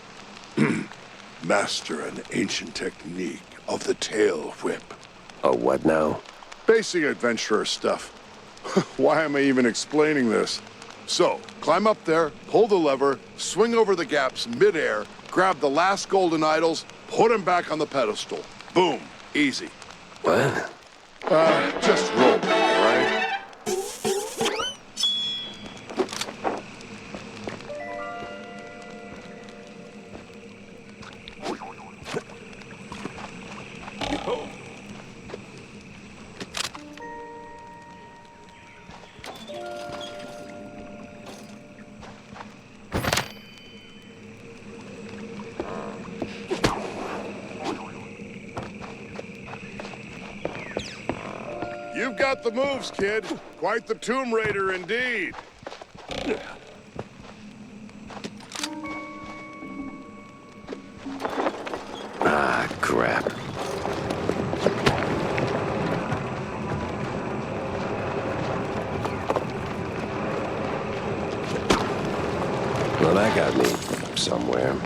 master an ancient technique of the tail whip. A what now? Basic adventurer stuff. Why am I even explaining this? So, climb up there, pull the lever, swing over the gaps midair, grab the last golden idols, put them back on the pedestal. Boom. Easy. What? Just roll, all right? You've got the moves, kid. Quite the Tomb Raider indeed. Ah, crap. Well, that got me somewhere.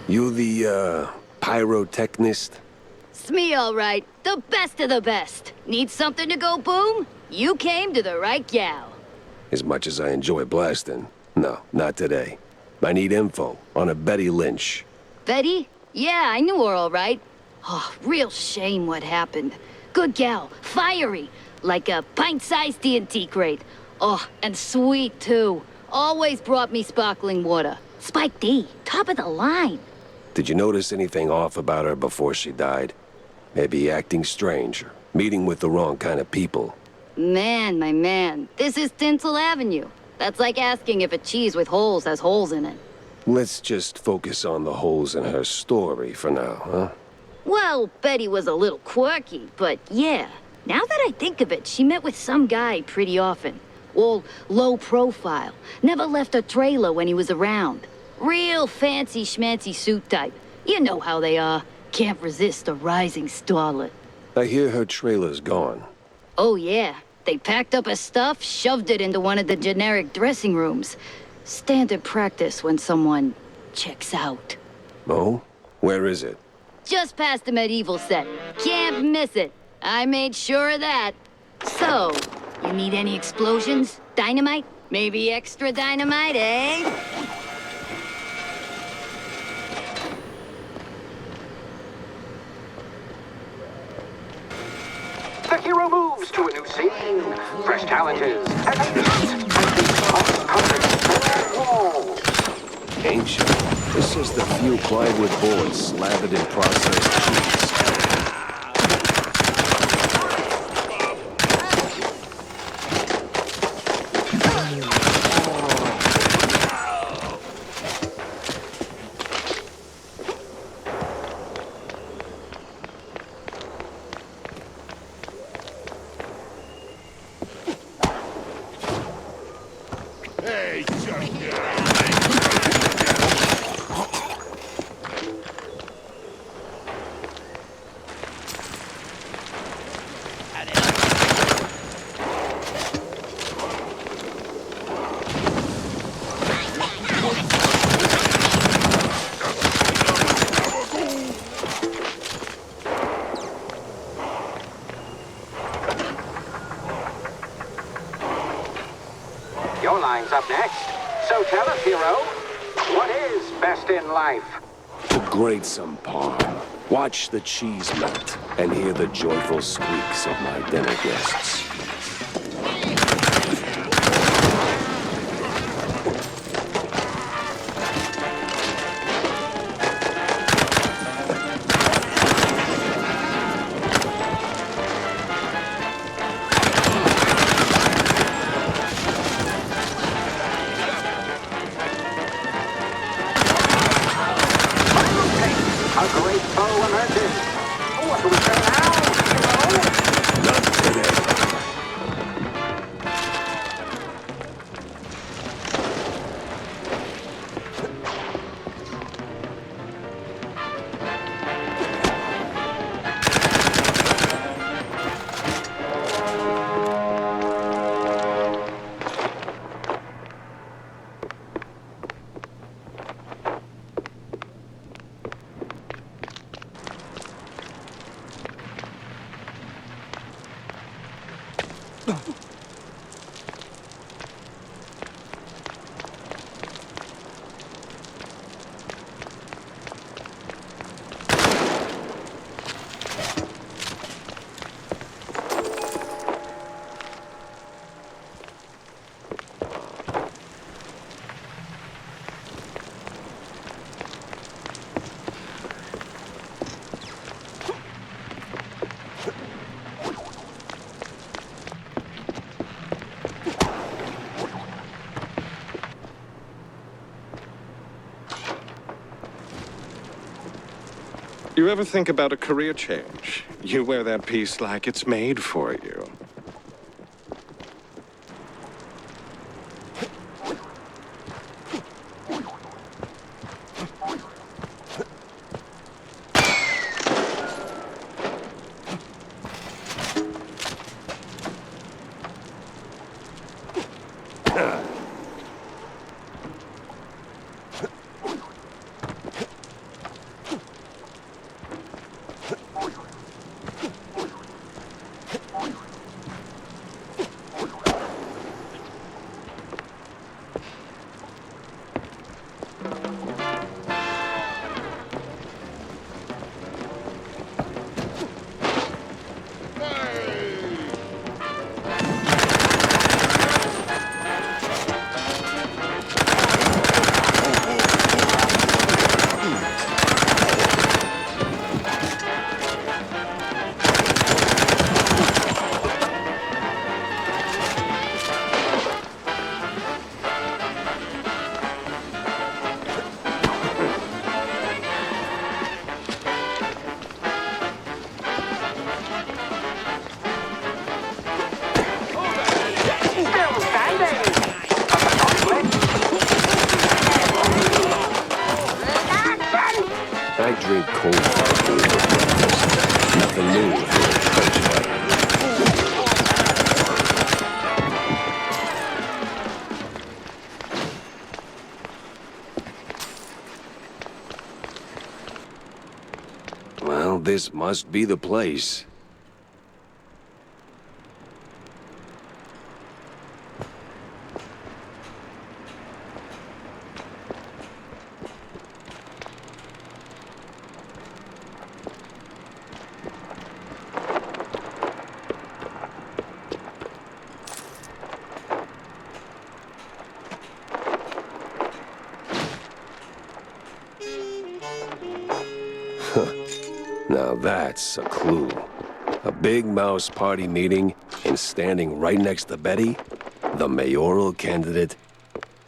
You the, pyrotechnist? It's me, all right. The best of the best. Need something to go boom? You came to the right gal. As much as I enjoy blasting, no, not today. I need info on a Betty Lynch. Betty? Yeah, I knew her all right. Oh, real shame what happened. Good gal, fiery, like a pint-sized TNT crate. Oh, and sweet, too. Always brought me sparkling water. Spike D, top of the line. Did you notice anything off about her before she died? Maybe acting strange, or meeting with the wrong kind of people. Man, my man, this is Tinsel Avenue. That's like asking if a cheese with holes has holes in it. Let's just focus on the holes in her story for now, huh? Well, Betty was a little quirky, but yeah. Now that I think of it, she met with some guy pretty often. All low profile. Never left a trailer when he was around. Real fancy schmancy suit type. You know how they are. Can't resist a rising starlet. I hear her trailer's gone. Oh yeah. They packed up her stuff, shoved it into one of the generic dressing rooms. Standard practice when someone checks out. Oh? Where is it? Just past the medieval set. Can't miss it. I made sure of that. So, you need any explosions? Dynamite? Maybe extra dynamite, eh? The hero moves to a new scene. Fresh challenges. Ancient. This is the few plywood boards slathered in processed cheese. Hey, Your line's up next. So tell us, hero, what is best in life? To grate some parm, watch the cheese melt, and hear the joyful squeaks of my dinner guests. A great foe emerges. What do we say now, hero? Not today. You ever think about a career change? You wear that piece like it's made for you. drink cold food for breakfast. Nothing new for a trench fighter. Well, this must be the place. Now that's a clue. A big mouse party meeting, and standing right next to Betty, the mayoral candidate,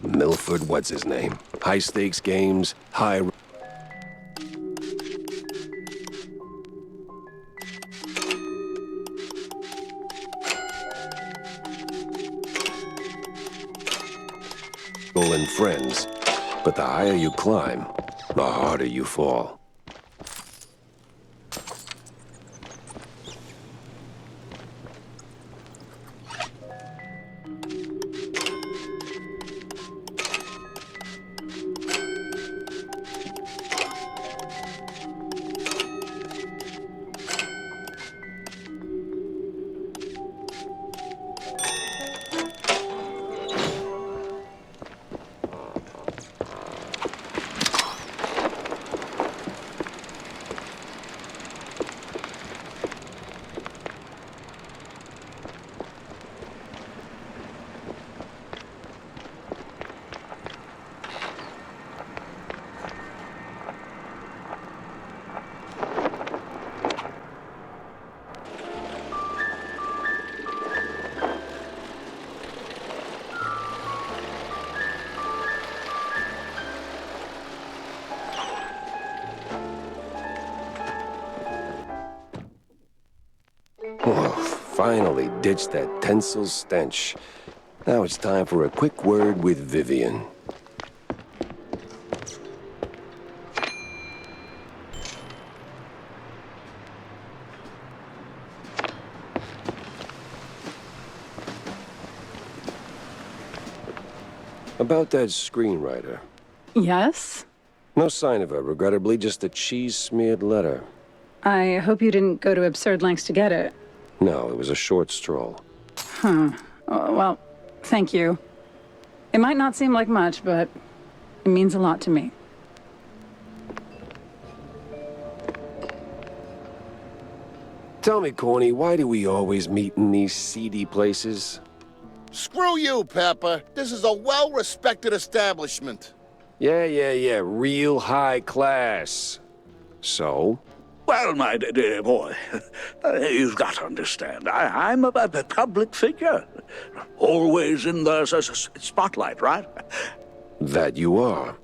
Milford what's his name. High stakes games, high... and friends. But the higher you climb, the harder you fall. Finally ditched that tinsel stench. Now it's time for a quick word with Vivian. About that screenwriter. Yes? No sign of her, regrettably, just a cheese-smeared letter. I hope you didn't go to absurd lengths to get it. No, it was a short stroll. Huh. Well, thank you. It might not seem like much, but it means a lot to me. Tell me, Corny, why do we always meet in these seedy places? Screw you, Pepper. This is a well-respected establishment. Yeah. Real high class. So? Well, my dear boy, you've got to understand, I'm a public figure. Always in the spotlight, right? That you are.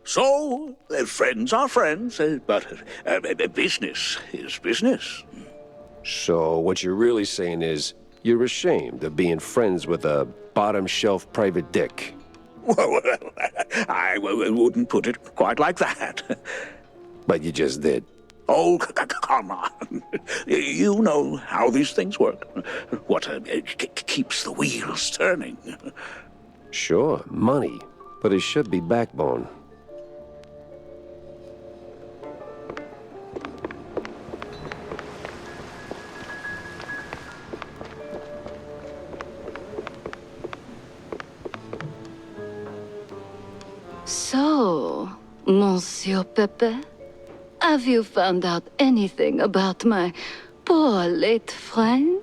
So, friends are friends, but business is business. So, what you're really saying is, you're ashamed of being friends with a bottom-shelf private dick. Well, I wouldn't put it quite like that. But you just did. Oh, come on. You know how these things work. What keeps the wheels turning. Sure, money. But it should be backbone. So, Monsieur Pepe, have you found out anything about my poor late friend?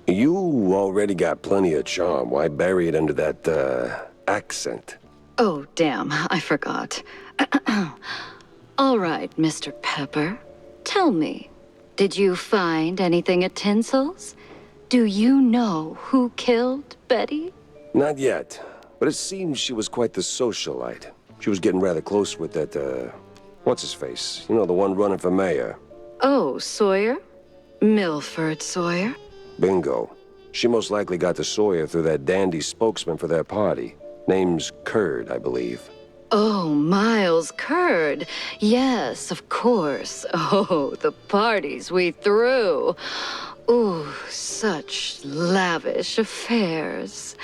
You already got plenty of charm. Why bury it under that, accent? Oh, damn, I forgot. All right, Mr. Pepper. Tell me, did you find anything at Tinsel's? Do you know who killed Betty? Not yet, but it seems she was quite the socialite. She was getting rather close with that, what's-his-face? You know, the one running for mayor. Oh, Sawyer? Milford Sawyer? Bingo. She most likely got to Sawyer through that dandy spokesman for their party. Name's Curd, I believe. Oh, Miles Curd. Yes, of course. Oh, the parties we threw. Ooh, such lavish affairs.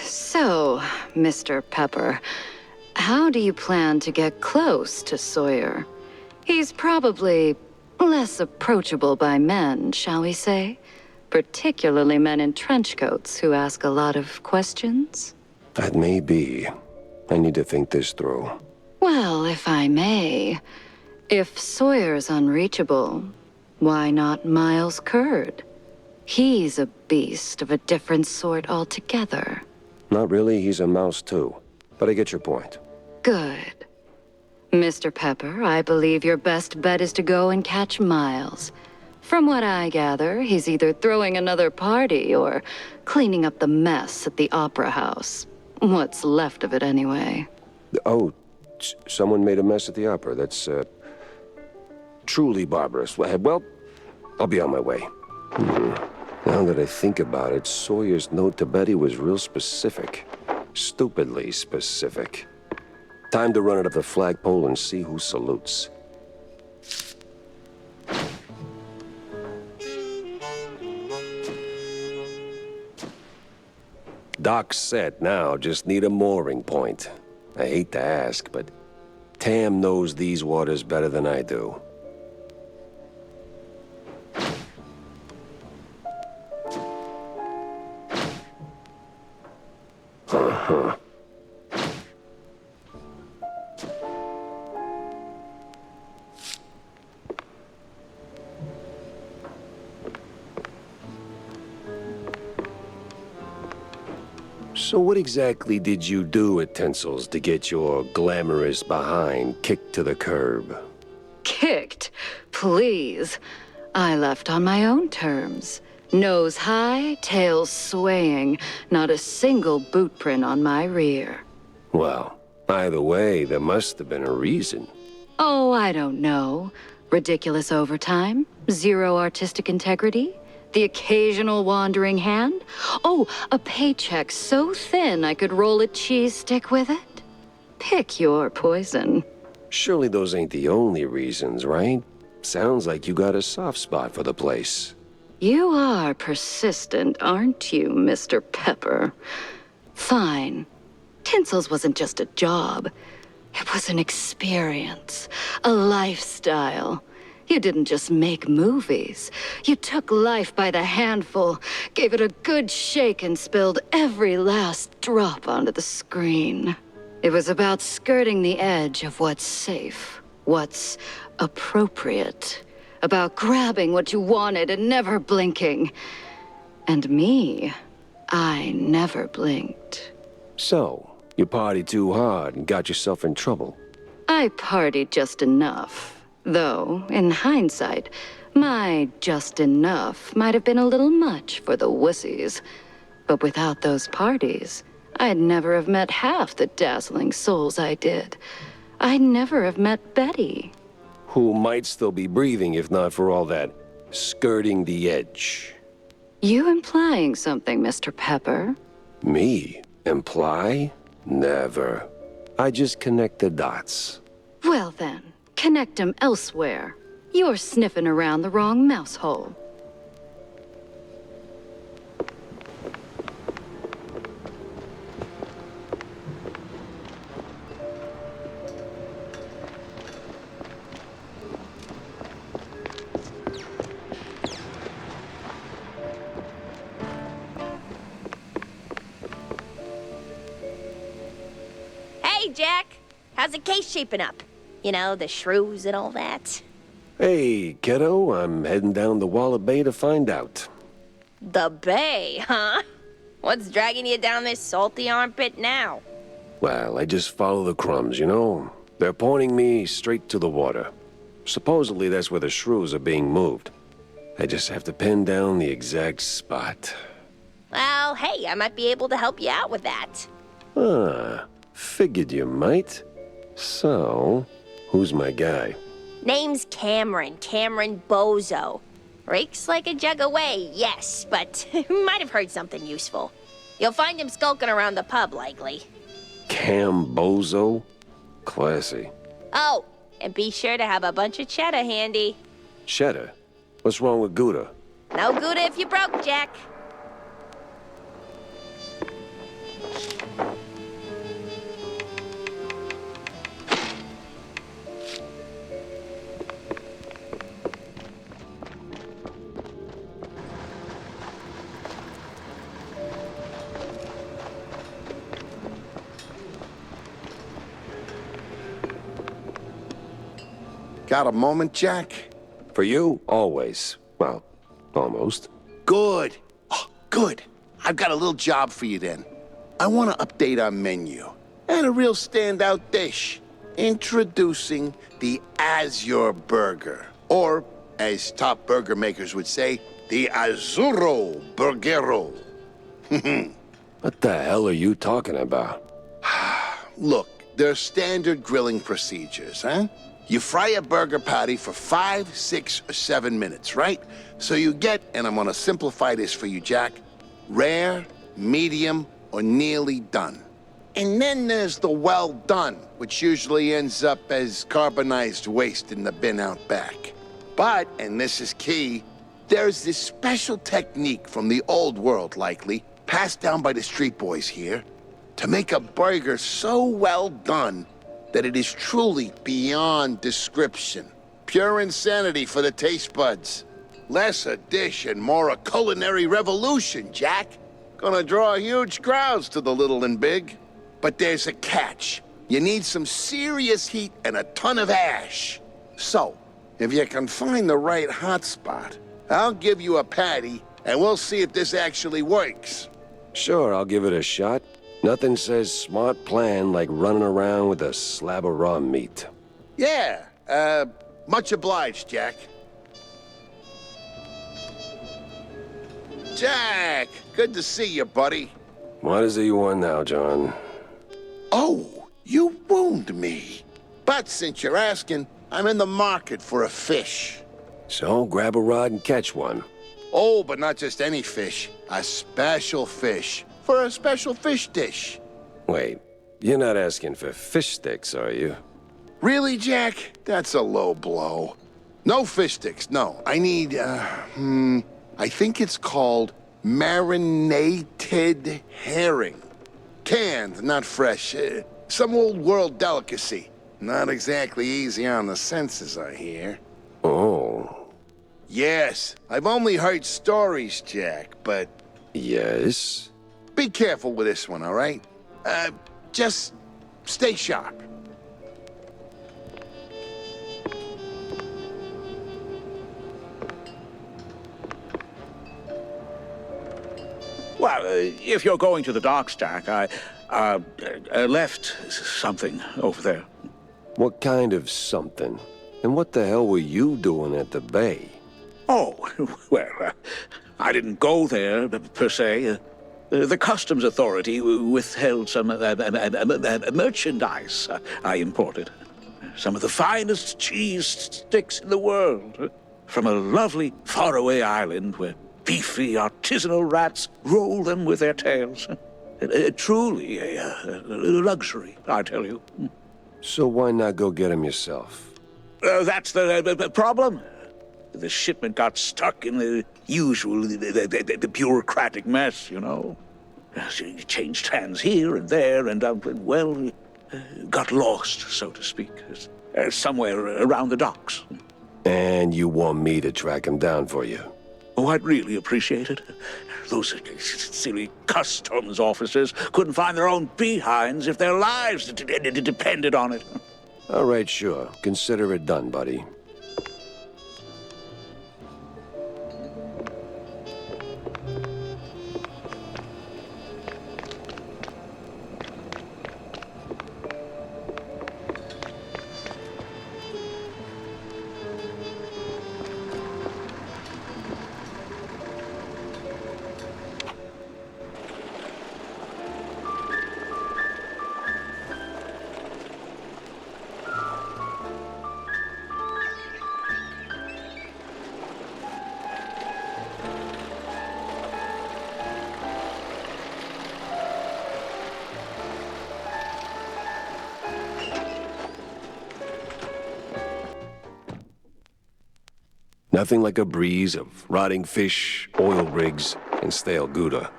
So, Mr. Pepper, how do you plan to get close to Sawyer? He's probably less approachable by men, shall we say? Particularly men in trench coats who ask a lot of questions. That may be. I need to think this through. Well, if I may, if Sawyer's unreachable, why not Miles Curd? He's a beast of a different sort altogether. Not really, he's a mouse too. But I get your point. Good. Mr. Pepper, I believe your best bet is to go and catch Miles. From what I gather, he's either throwing another party or cleaning up the mess at the Opera House. What's left of it, anyway. Oh, someone made a mess at the opera. That's, truly barbarous. Well, I'll be on my way. Now that I think about it, Sawyer's note to Betty was real specific. Stupidly specific. Time to run it up the flagpole and see who salutes. Dock's set now, just need a mooring point. I hate to ask, but Tam knows these waters better than I do. Uh-huh. So what exactly did you do at Tinsel's to get your glamorous behind kicked to the curb? Kicked? Please. I left on my own terms. Nose high, tail swaying, not a single boot print on my rear. Well, either way, there must have been a reason. Oh, I don't know. Ridiculous overtime? Zero artistic integrity? The occasional wandering hand? Oh, a paycheck so thin I could roll a cheese stick with it? Pick your poison. Surely those ain't the only reasons, right? Sounds like you got a soft spot for the place. You are persistent, aren't you, Mr. Pepper? Fine. Tinsel's wasn't just a job. It was an experience, a lifestyle. You didn't just make movies. You took life by the handful, gave it a good shake, and spilled every last drop onto the screen. It was about skirting the edge of what's safe, what's appropriate, about grabbing what you wanted and never blinking. And me, I never blinked. So, you partied too hard and got yourself in trouble. I partied just enough. Though, in hindsight, my just enough might have been a little much for the wussies. But without those parties, I'd never have met half the dazzling souls I did. I'd never have met Betty. Who might still be breathing if not for all that skirting the edge. You implying something, Mr. Pepper? Me? Imply? Never. I just connect the dots. Well then. Connect them elsewhere. You're sniffing around the wrong mouse hole. Hey, Jack. How's the case shaping up? You know, the shrews and all that. Hey, kiddo, I'm heading down the Walla Bay to find out. The bay, huh? What's dragging you down this salty armpit now? Well, I just follow the crumbs, you know? They're pointing me straight to the water. Supposedly that's where the shrews are being moved. I just have to pin down the exact spot. Well, hey, I might be able to help you out with that. Ah, figured you might. So, who's my guy? Name's Cameron Bozo. Rakes like a jug away, yes, but might have heard something useful. You'll find him skulking around the pub, likely. Cambozo? Classy. Oh, and be sure to have a bunch of cheddar handy. Cheddar? What's wrong with Gouda? No Gouda if you broke, Jack. Got a moment, Jack? For you, always. Well, almost. Good. Oh, good. I've got a little job for you then. I want to update our menu. And a real standout dish. Introducing the Azure Burger. Or, as top burger makers would say, the Azzurro Burgero. What the hell are you talking about? Look, there's standard grilling procedures, huh? You fry a burger patty for 5, 6, or 7 minutes, right? So you get, and I'm gonna simplify this for you, Jack, rare, medium, or nearly done. And then there's the well done, which usually ends up as carbonized waste in the bin out back. But, and this is key, there's this special technique from the old world, likely, passed down by the street boys here, to make a burger so well done that it is truly beyond description. Pure insanity for the taste buds. Less a dish and more a culinary revolution, Jack. Gonna draw huge crowds to the little and big. But there's a catch. You need some serious heat and a ton of ash. So, if you can find the right hotspot, I'll give you a patty and we'll see if this actually works. Sure, I'll give it a shot. Nothing says smart plan like running around with a slab of raw meat. Yeah, much obliged, Jack. Jack, good to see you, buddy. What is it you want now, John? Oh, you wound me. But since you're asking, I'm in the market for a fish. So grab a rod and catch one. Oh, but not just any fish. A special fish. For a special fish dish. Wait, you're not asking for fish sticks, are you? Really, Jack? That's a low blow. No fish sticks, no. I need, I think it's called marinated herring. Canned, not fresh. Some old world delicacy. Not exactly easy on the senses, I hear. Oh. Yes, I've only heard stories, Jack, but... Yes? Be careful with this one, all right? Just stay sharp. Well, if you're going to the docks, Jack, I left something over there. What kind of something? And what the hell were you doing at the bay? Oh, well, I didn't go there, per se. The Customs Authority withheld some merchandise I imported. Some of the finest cheese sticks in the world. From a lovely faraway island where beefy artisanal rats roll them with their tails. Truly a luxury, I tell you. So why not go get them yourself? That's the problem. The shipment got stuck in the usual the bureaucratic mess, you know. It changed hands here and there, and, got lost, so to speak, somewhere around the docks. And you want me to track him down for you? Oh, I'd really appreciate it. Those silly customs officers couldn't find their own behinds if their lives depended on it. All right, sure. Consider it done, buddy. Nothing like a breeze of rotting fish, oil rigs, and stale Gouda.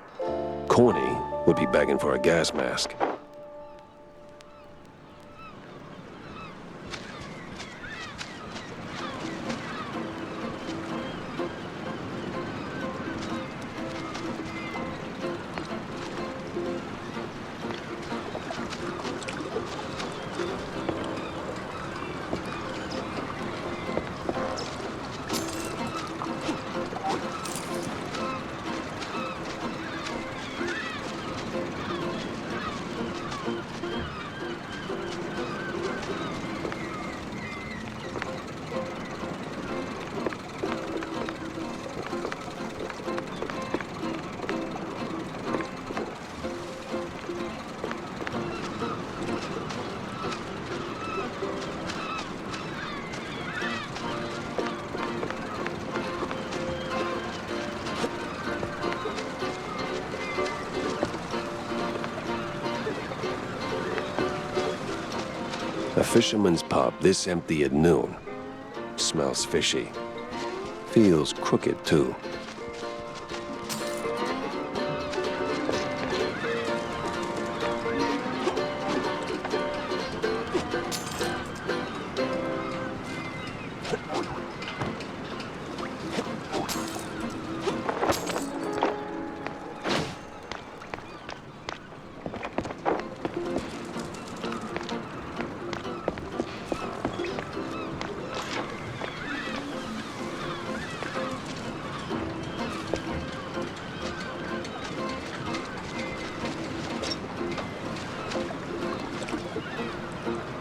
Corny would be begging for a gas mask. A fisherman's pub this empty at noon. Smells fishy. Feels crooked, too.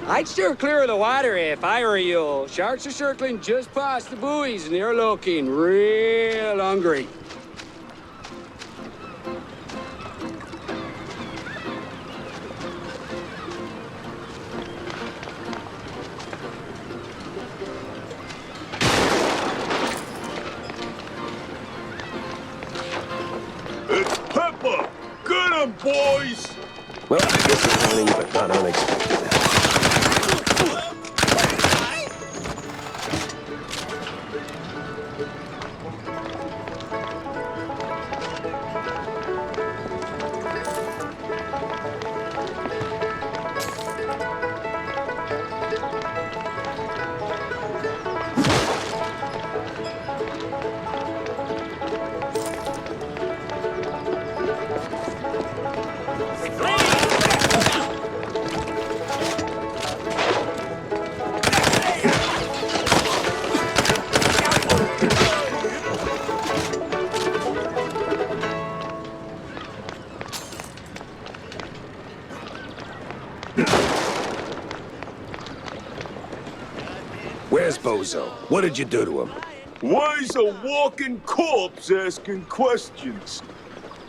I'd steer clear of the water if I were you. Sharks are circling just past the buoys and they're looking real hungry. It's Pepper! Get him, boys! Well, disappointing, but not unexpected. Where's Bozo? What did you do to him? Why's a walking corpse asking questions?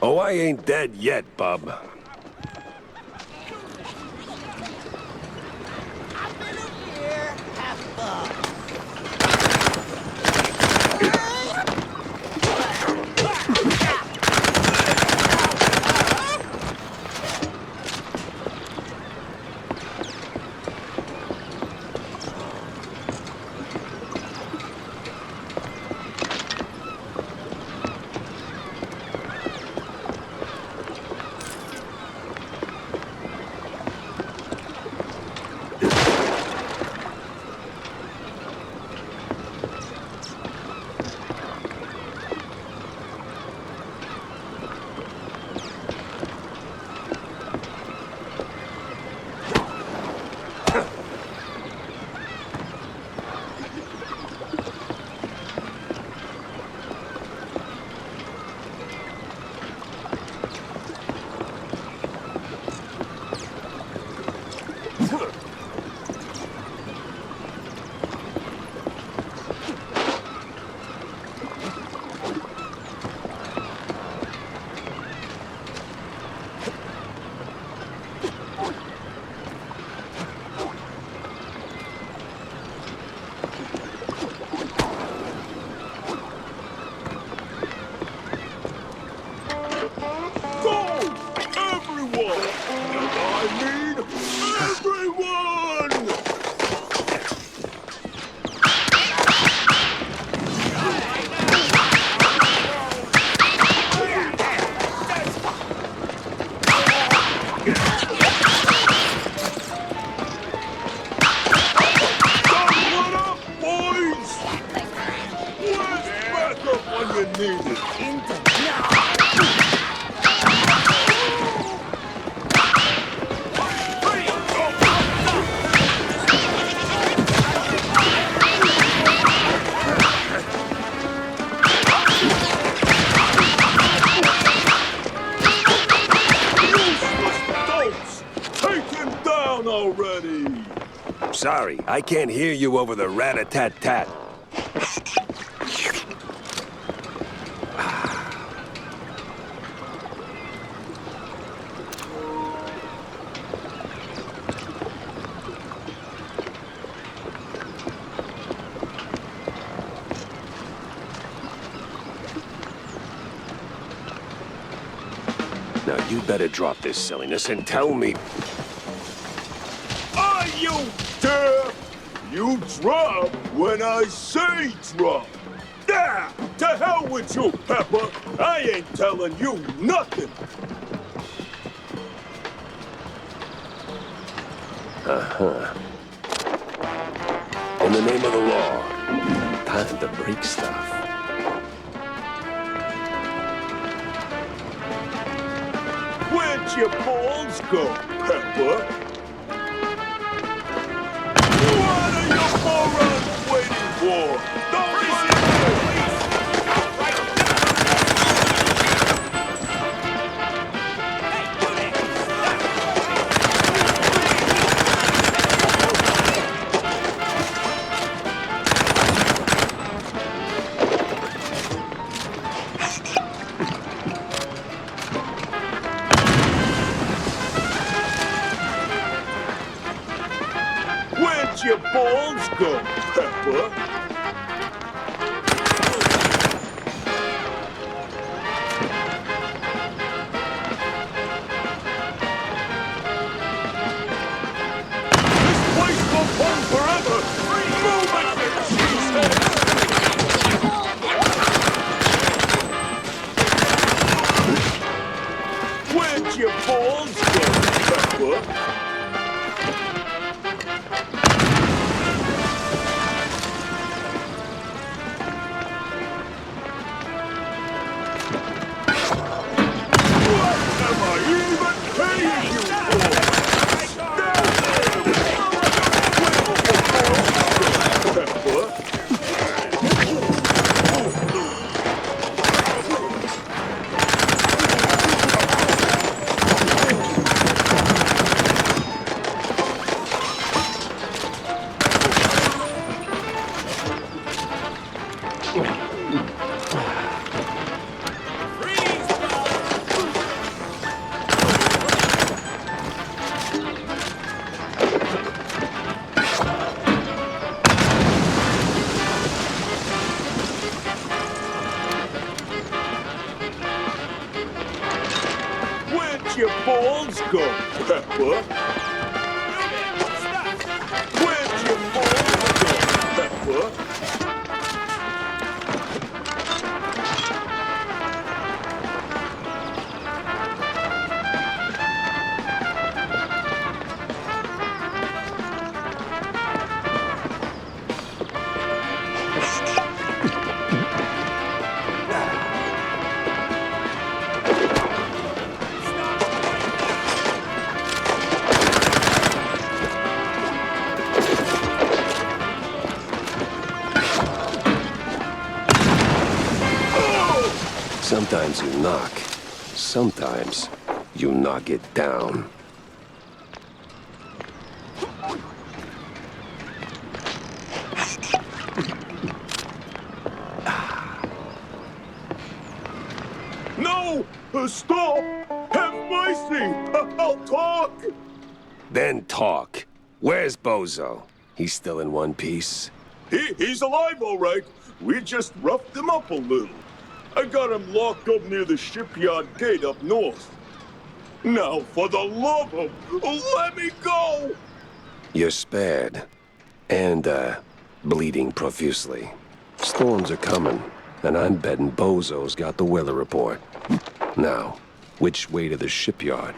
Oh, I ain't dead yet, bub. Sorry, I can't hear you over the rat-a-tat-tat. Now, you better drop this silliness and tell me... Are you deaf? You drop when I say drop. Yeah, to hell with you, Pepper. I ain't telling you nothing. Uh-huh. In the name of the law, time to break stuff. Where'd your balls go, Pepper? What are you morons waiting for? Don't listen to me! Where'd your balls go, Pepper? This place will burn forever! Move it, you cheesehead! Where'd your balls go, Pepper? Where'd your balls go, Pepper? Where'd your balls go, Pepper? Sometimes you knock. Sometimes you knock it down. No! Stop! Have mercy! I'll talk! Then talk. Where's Bozo? He's still in one piece? He's alive, all right. We just roughed him up a little. I got him locked up near the shipyard gate up north. Now, for the love of... let me go! You're spared. And, bleeding profusely. Storms are coming, and I'm betting Bozo's got the weather report. Now, which way to the shipyard?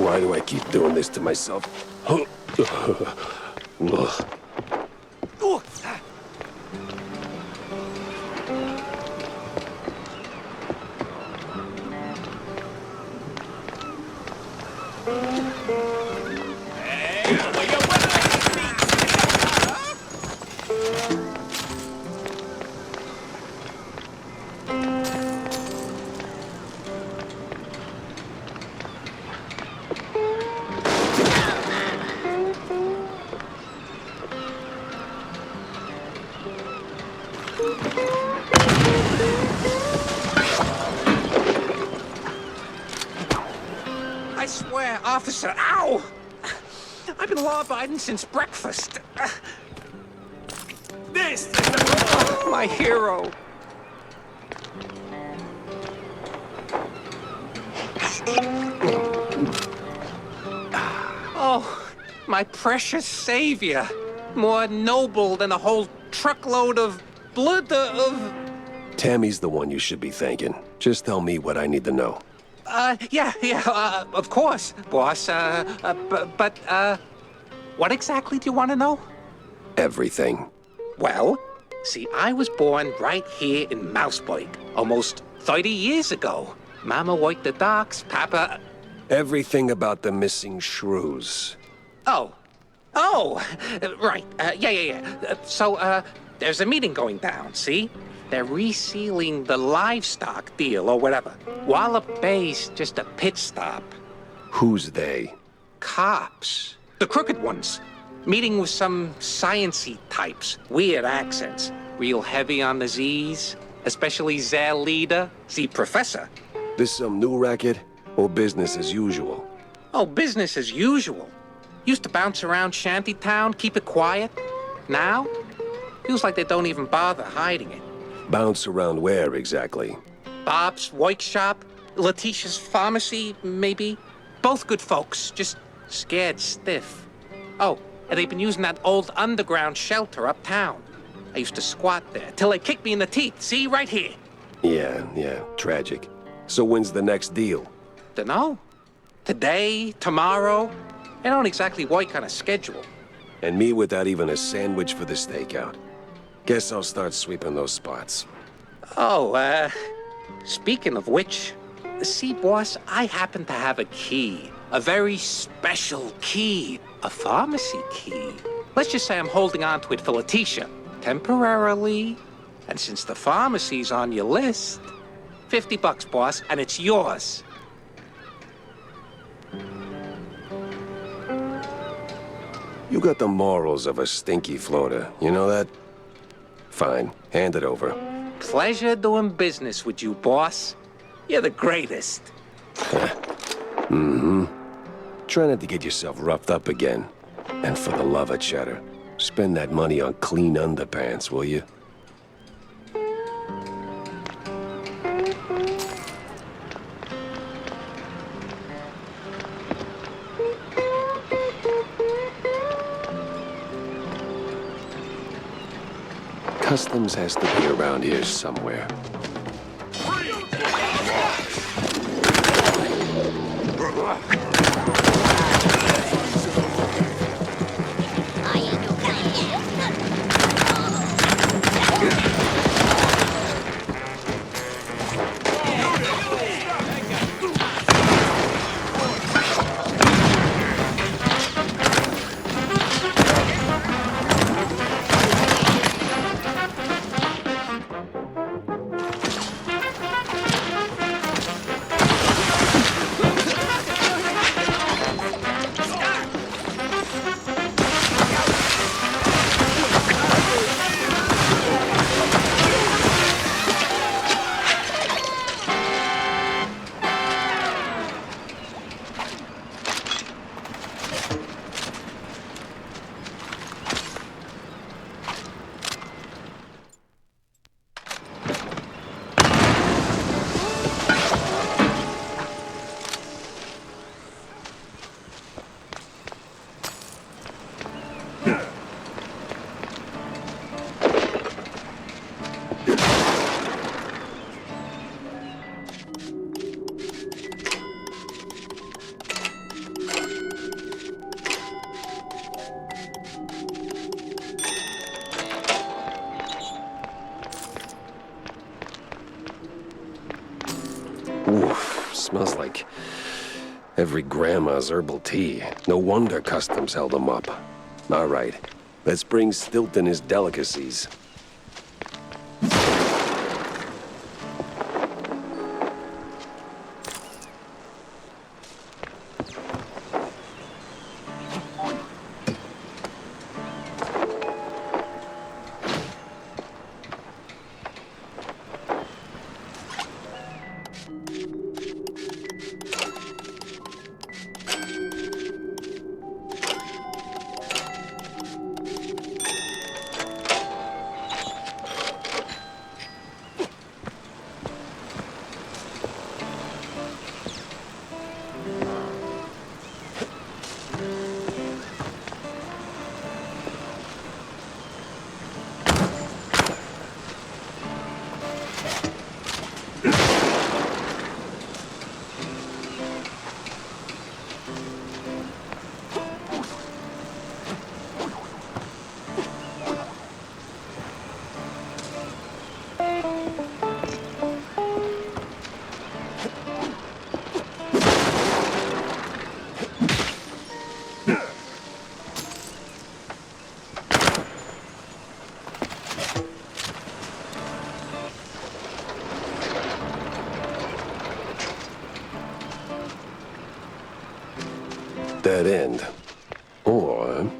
Why do I keep doing this to myself? Ugh. I swear, officer, ow! I've been law-abiding since breakfast. This is my hero. Oh, my precious savior. More noble than a whole truckload of blood of... Tammy's the one you should be thanking. Just tell me what I need to know. Yeah, of course, boss. But what exactly do you want to know? Everything. Well, see, I was born right here in Mouseburg, almost 30 years ago. Mama worked the docks, Papa... Everything about the missing shrews. Oh, right, yeah. So, there's a meeting going down, see? They're resealing the livestock deal or whatever. Wallop Bay's just a pit stop. Who's they? Cops. The crooked ones. Meeting with some science-y types. Weird accents. Real heavy on the Z's. Especially their leader, the professor. This some new racket or business as usual? Oh, business as usual. Used to bounce around Shantytown, keep it quiet. Now, feels like they don't even bother hiding it. Bounce around where exactly? Bob's workshop, Letitia's pharmacy, maybe. Both good folks, just scared stiff. Oh, and they've been using that old underground shelter uptown. I used to squat there till they kicked me in the teeth. See, right here. Yeah, tragic. So when's the next deal? Dunno. Today, tomorrow. They don't exactly work on a schedule. And me without even a sandwich for the stakeout. Guess I'll start sweeping those spots. Oh, speaking of which, see, boss, I happen to have a key. A very special key. A pharmacy key. Let's just say I'm holding on to it for Letitia. Temporarily. And since the pharmacy's on your list, $50, boss, and it's yours. You got the morals of a stinky floater. You know that? Fine. Hand it over. Pleasure doing business with you, boss. You're the greatest. Mm-hmm. Try not to get yourself roughed up again. And for the love of cheddar, spend that money on clean underpants, will you? Customs has to be around here somewhere. Oof, smells like every grandma's herbal tea. No wonder customs held him up. All right, let's bring Stilton his delicacies. Dead end. Or...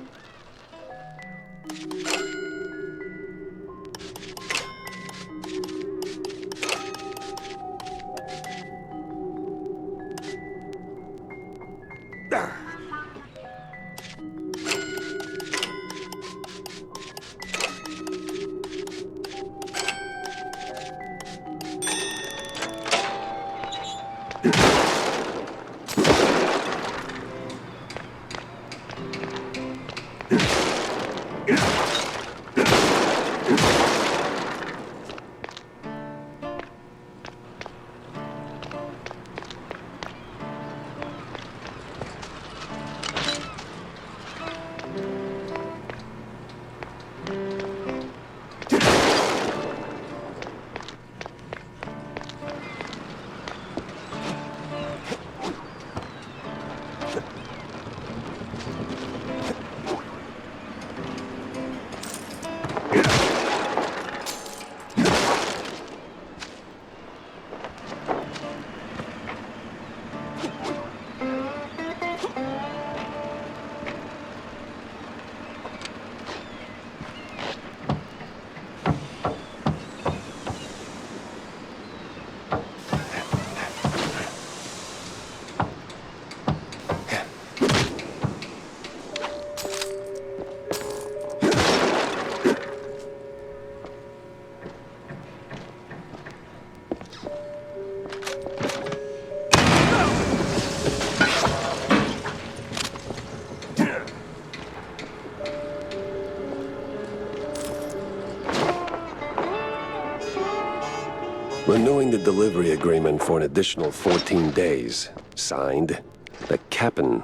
Renewing the delivery agreement for an additional 14 days. Signed, the captain.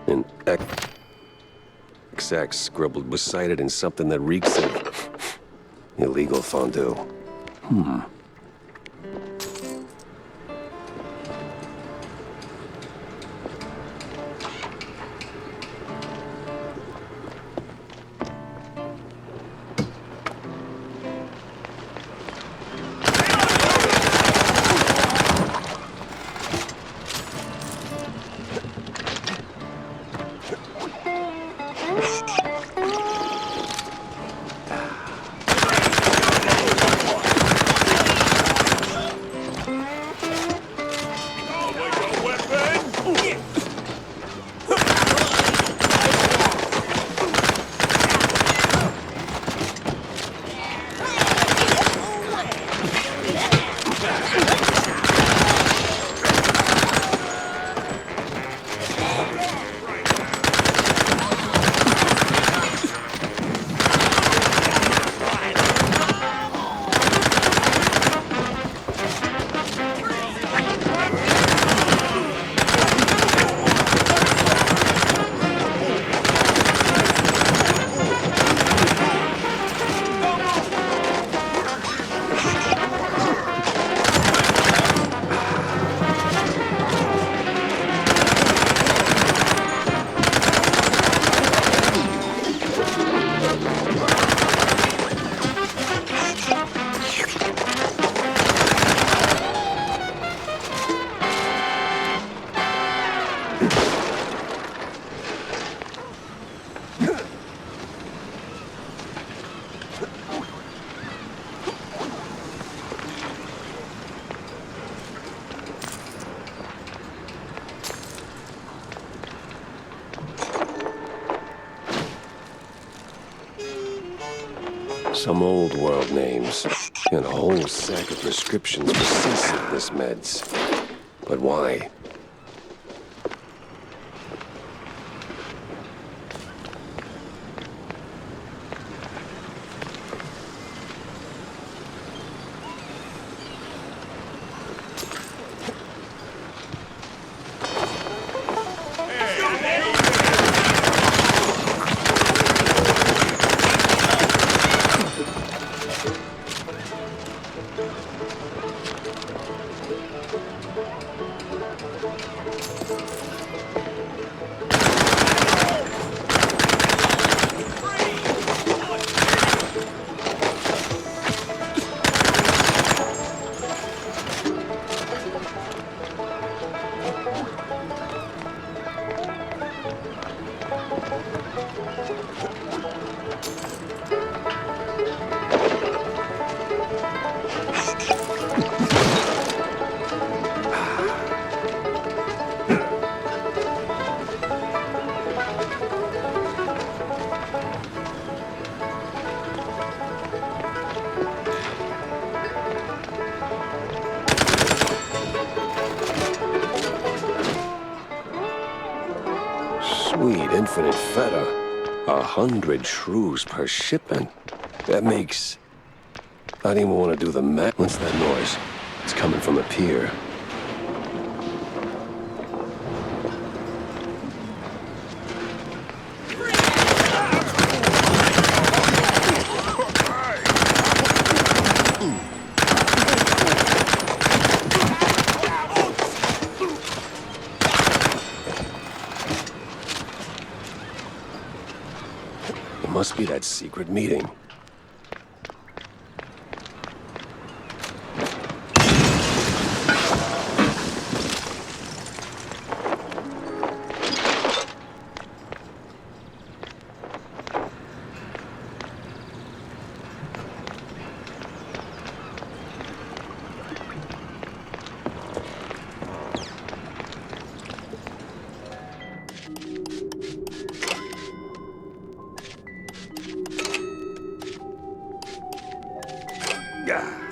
An XX scribbled was cited in something that reeks of illegal fondue. Some old world names, and a whole sack of prescriptions for seasickness meds. But why? Sweet infinite feta. 100 shrews per shipment. That makes... I don't even want to do the math. What's that noise? It's coming from the pier. Must be that secret meeting.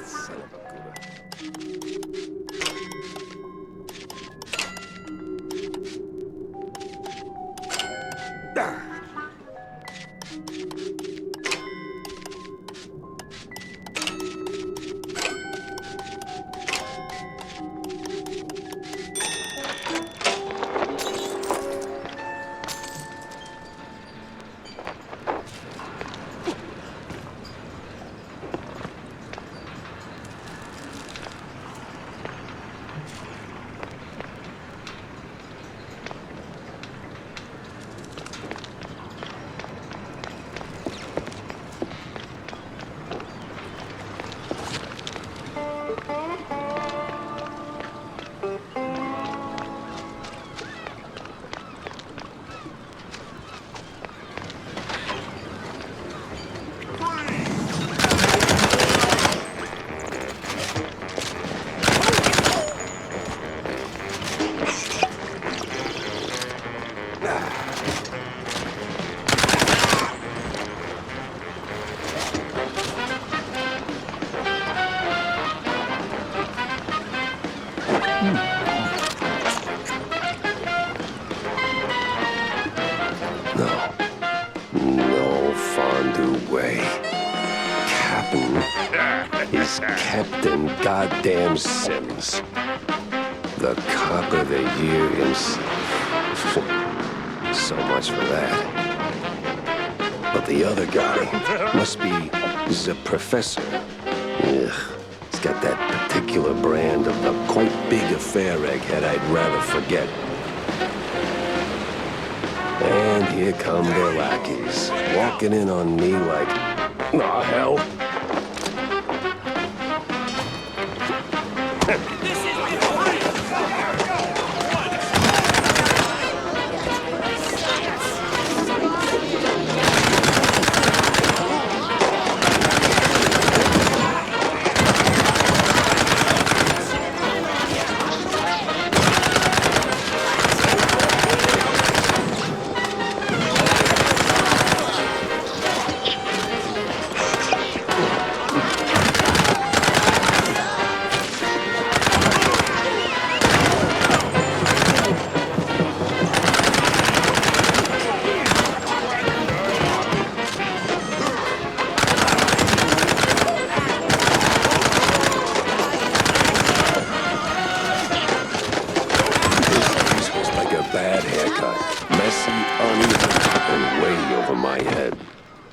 Son of a anyway? Captain is Captain Goddamn Sims. The cop of the year himself. So much for that. But the other guy must be the professor. Ugh. He's got that particular brand of the quite big affair egghead I'd rather forget. And here come the lackeys, walking in on me like, oh, hell.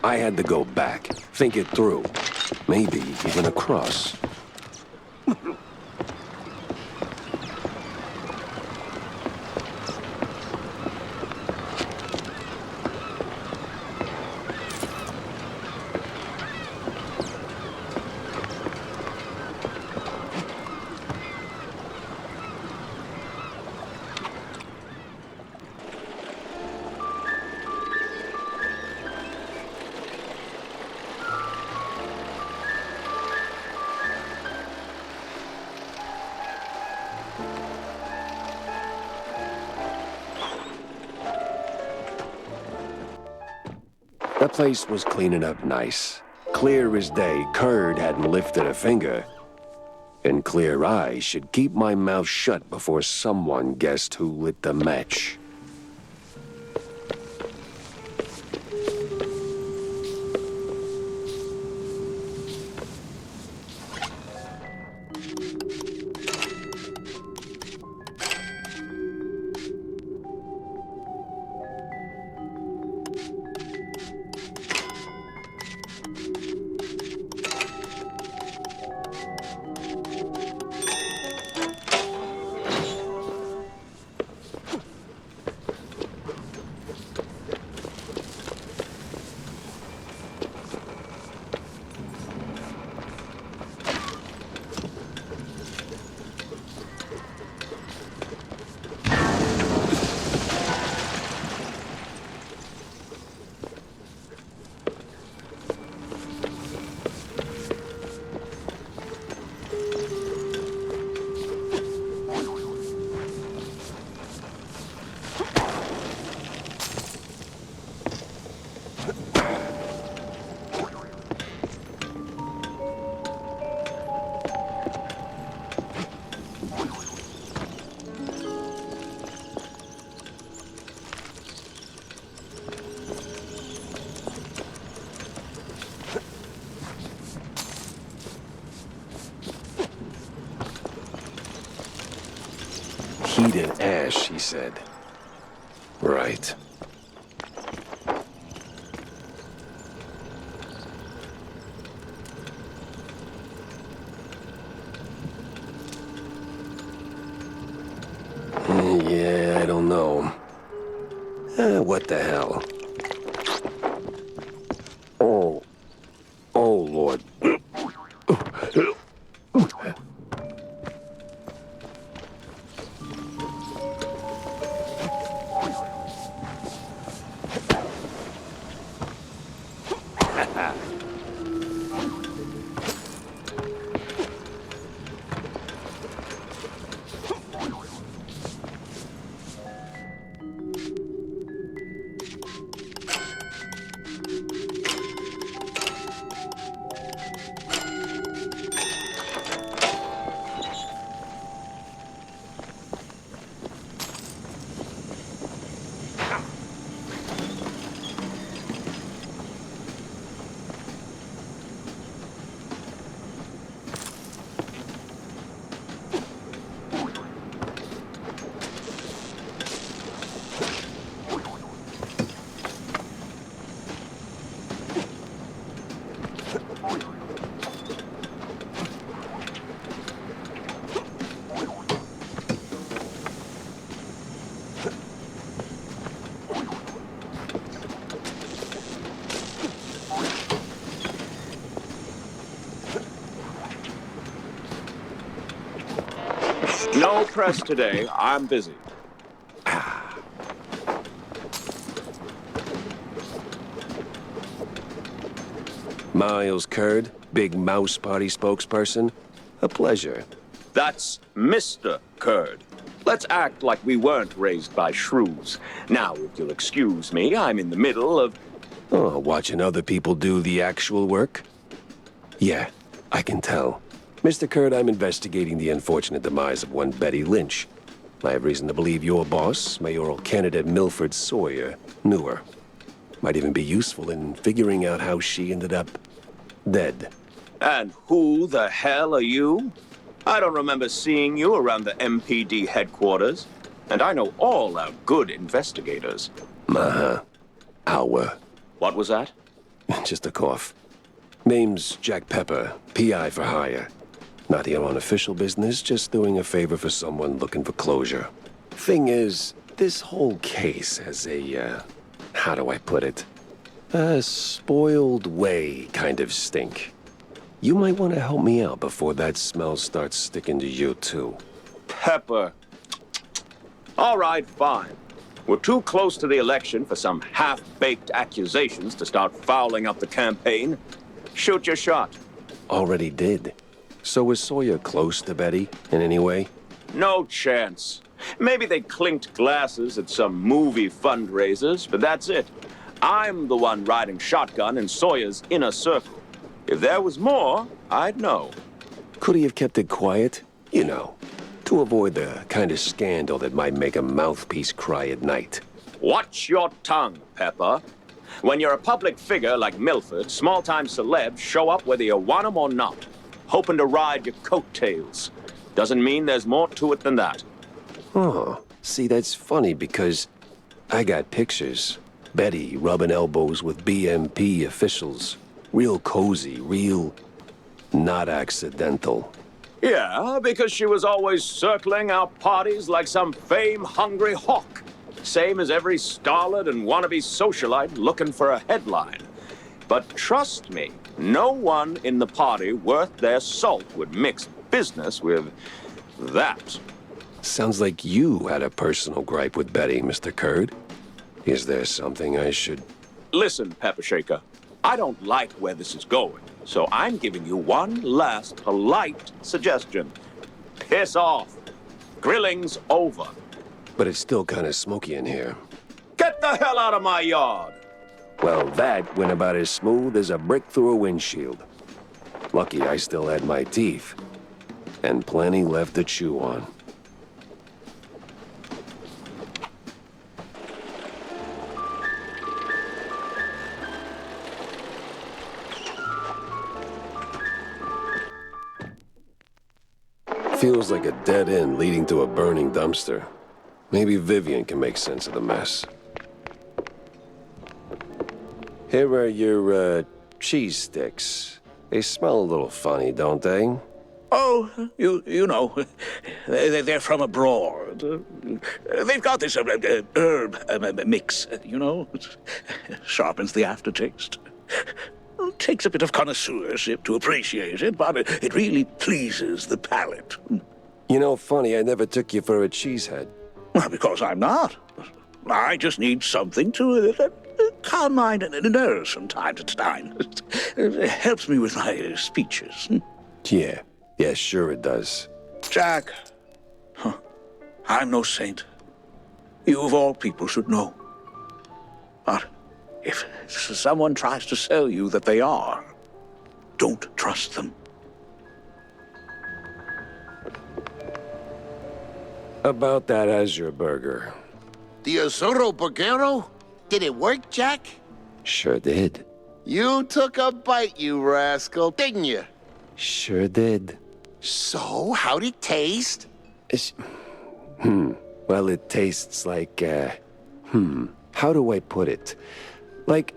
I had to go back, think it through, maybe even across. The place was cleaning up nice. Clear as day, Curd hadn't lifted a finger. And clear eyes should keep my mouth shut before someone guessed who lit the match. Heated ash, he said. Right. Yeah, I don't know. What the hell? Oh. Oh, Lord. No press today. I'm busy. Miles Curd, Big Mouse Party spokesperson. A pleasure. That's Mr. Curd. Let's act like we weren't raised by shrews. Now, if you'll excuse me, I'm in the middle of... Oh, watching other people do the actual work? Yeah, I can tell. Mr. Curd, I'm investigating the unfortunate demise of one Betty Lynch. I have reason to believe your boss, mayoral candidate Milford Sawyer, knew her. Might even be useful in figuring out how she ended up dead. And who the hell are you? I don't remember seeing you around the MPD headquarters. And I know all our good investigators. Uh-huh. Our. What was that? Just a cough. Name's Jack Pepper, PI for hire. Not here on official business, just doing a favor for someone looking for closure. Thing is, this whole case has a, how do I put it? A spoiled way kind of stink. You might want to help me out before that smell starts sticking to you, too. Pepper. All right, fine. We're too close to the election for some half-baked accusations to start fouling up the campaign. Shoot your shot. Already did. So was Sawyer close to Betty in any way? No chance. Maybe they clinked glasses at some movie fundraisers, but that's it. I'm the one riding shotgun in Sawyer's inner circle. If there was more, I'd know. Could he have kept it quiet? You know, to avoid the kind of scandal that might make a mouthpiece cry at night. Watch your tongue, Pepper. When you're a public figure like Milford, small-time celebs show up whether you want them or not, hoping to ride your coattails. Doesn't mean there's more to it than that. Oh, see, that's funny because I got pictures. Betty rubbing elbows with BMP officials. Real cozy, real not accidental. Yeah, because she was always circling our parties like some fame-hungry hawk. Same as every starlet and wannabe socialite looking for a headline. But trust me, no one in the party worth their salt would mix business with that. Sounds like you had a personal gripe with Betty, Mr. Curd. Is there something I should... Listen, Pepper Shaker. I don't like where this is going, so I'm giving you one last polite suggestion. Piss off. Grilling's over. But it's still kind of smoky in here. Get the hell out of my yard! Well, that went about as smooth as a brick through a windshield. Lucky I still had my teeth. And plenty left to chew on. Feels like a dead end leading to a burning dumpster. Maybe Vivian can make sense of the mess. Here are your, cheese sticks. They smell a little funny, don't they? Oh, you know, they're from abroad. They've got this herb mix, you know. Sharpens the aftertaste. Takes a bit of connoisseurship to appreciate it, but it really pleases the palate. You know, funny, I never took you for a cheesehead. Well, because I'm not. I just need something to calm my nerves from time to time. It helps me with my speeches. Yeah, sure it does. Jack, I'm no saint. You of all people should know. But if someone tries to sell you that they are, don't trust them. About that Azure burger. The Azuro Burgero? Did it work, Jack? Sure did. You took a bite, you rascal, didn't you? Sure did. So, how'd it taste? Well, it tastes like, how do I put it? Like,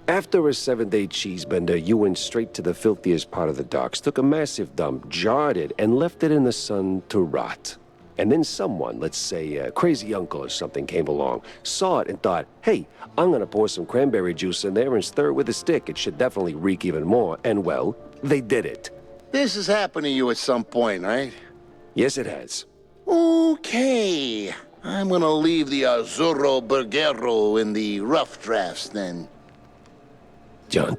after a 7-day cheese bender, you went straight to the filthiest part of the docks, took a massive dump, jarred it, and left it in the sun to rot. And then someone, let's say a crazy uncle or something, came along, saw it and thought, hey, I'm gonna pour some cranberry juice in there and stir it with a stick. It should definitely reek even more. And well, they did it. This has happened to you at some point, right? Yes, it has. Okay. I'm gonna leave the Azzurro Bergero in the rough drafts then. John,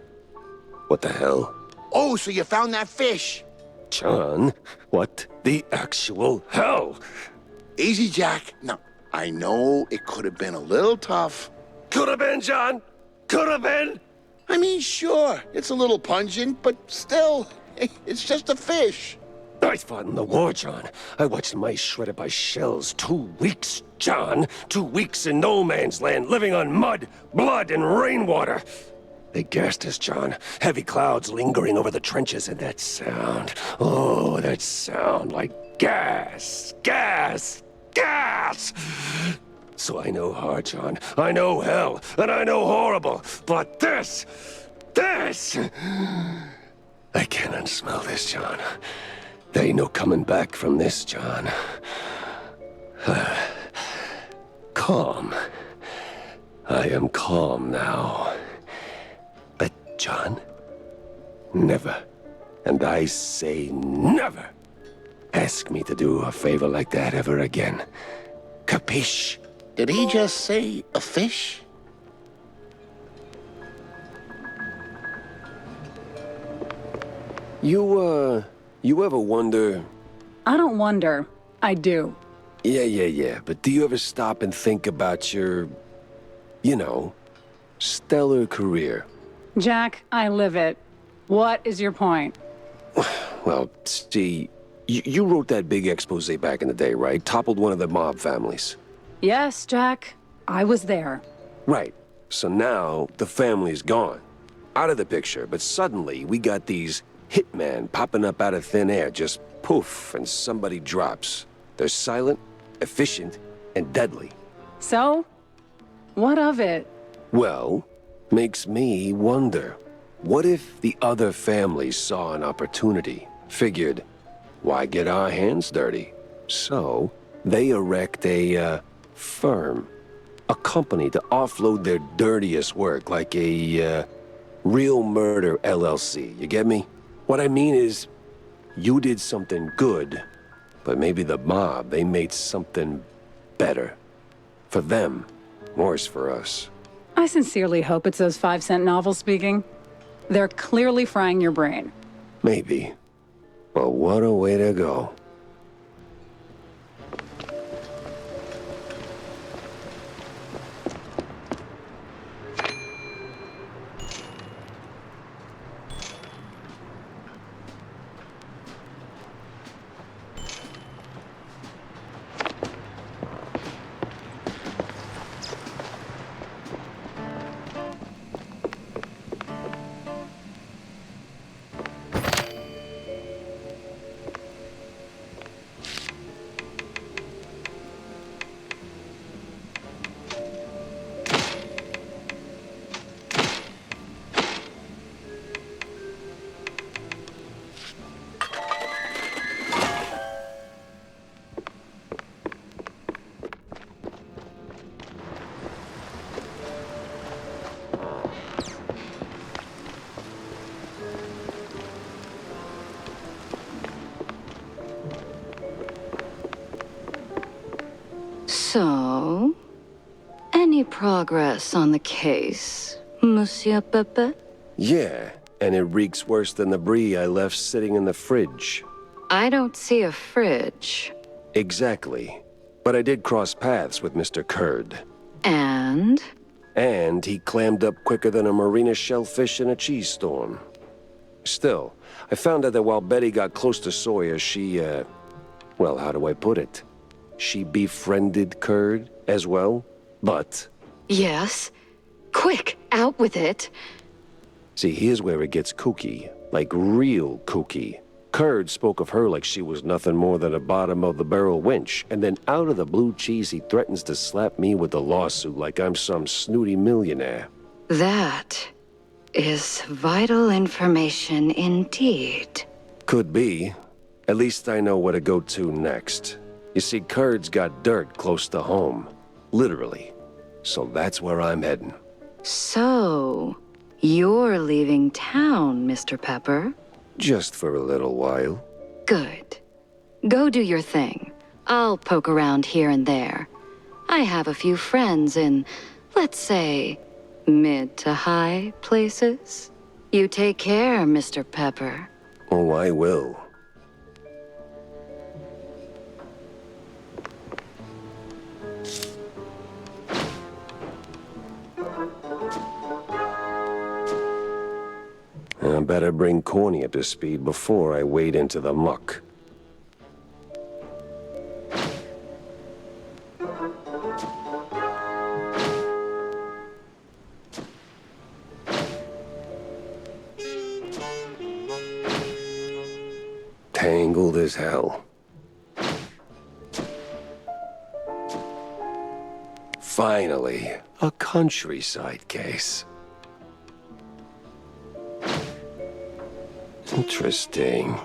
what the hell? Oh, so you found that fish? John, what the actual hell? Easy, Jack. Now, I know it could have been a little tough. Could have been, John. Could have been. I mean, sure, it's a little pungent, but still, it's just a fish. I fought in the war, John. I watched mice shredded by shells. 2 weeks, John. 2 weeks in no man's land, living on mud, blood, and rainwater. They gassed us, John. Heavy clouds lingering over the trenches, and that sound. Oh, that sound like gas. Gas. Gas! So I know hard, John. I know hell, and I know horrible. But this... I cannot smell this, John. There ain't no coming back from this, John. Calm. I am calm now. But, John, never, and I say never, ask me to do a favor like that ever again. Capiche? Did he just say a fish? You ever wonder... I don't wonder. I do. Yeah. But do you ever stop and think about your, stellar career? Jack, I live it. What is your point? Well, see, you wrote that big expose back in the day, right? Toppled one of the mob families. Yes, Jack. I was there. Right. So now the family's gone. Out of the picture, but suddenly we got these hitmen popping up out of thin air, just poof, and somebody drops. They're silent, efficient, and deadly. So? What of it? Well, makes me wonder. What if the other families saw an opportunity, figured, why get our hands dirty? So, they erect a, firm. A company to offload their dirtiest work, like a, Real Murder LLC. You get me? What I mean is, you did something good, but maybe the mob, they made something better. For them, worse for us. I sincerely hope it's those 5-cent novels speaking. They're clearly frying your brain. Maybe. But what a way to go. So, any progress on the case, Monsieur Pepe? Yeah, and it reeks worse than the brie I left sitting in the fridge. I don't see a fridge. Exactly. But I did cross paths with Mr. Curd. And? And he clammed up quicker than a marina shellfish in a cheese storm. Still, I found out that while Betty got close to Sawyer, she, well, how do I put it? She befriended Curd as well, but... Yes. Quick, out with it. See, here's where it gets kooky. Like real kooky. Curd spoke of her like she was nothing more than a bottom-of-the-barrel wench, and then out of the blue cheese he threatens to slap me with a lawsuit like I'm some snooty millionaire. That is vital information indeed. Could be. At least I know where to go to next. You see, Curd's got dirt close to home. Literally. So that's where I'm heading. So, you're leaving town, Mr. Pepper? Just for a little while. Good. Go do your thing. I'll poke around here and there. I have a few friends in, let's say, mid to high places. You take care, Mr. Pepper. Oh, I will. I better bring Corny up to speed before I wade into the muck. Tangled as hell. Finally, a countryside case. Interesting.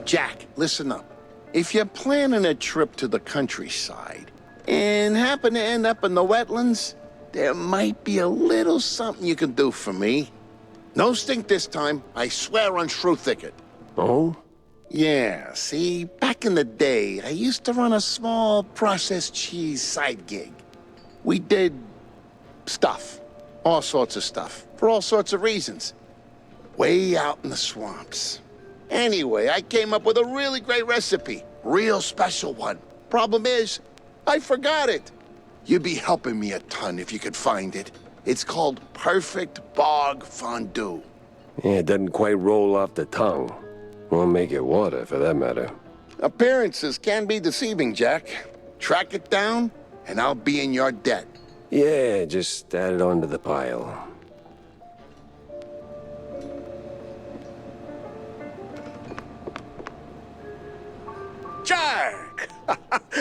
Jack, listen up. If you're planning a trip to the countryside and happen to end up in the wetlands, there might be a little something you can do for me. No stink this time. I swear on Shrew Thicket. Oh? Yeah, see, back in the day, I used to run a small processed cheese side gig. We did stuff. All sorts of stuff. For all sorts of reasons. Way out in the swamps. Anyway, I came up with a really great recipe. Real special one. Problem is, I forgot it. You'd be helping me a ton if you could find it. It's called Perfect Bog Fondue. Yeah, it doesn't quite roll off the tongue. Or make it water, for that matter. Appearances can be deceiving, Jack. Track it down, and I'll be in your debt. Yeah, just add it onto the pile. Jack!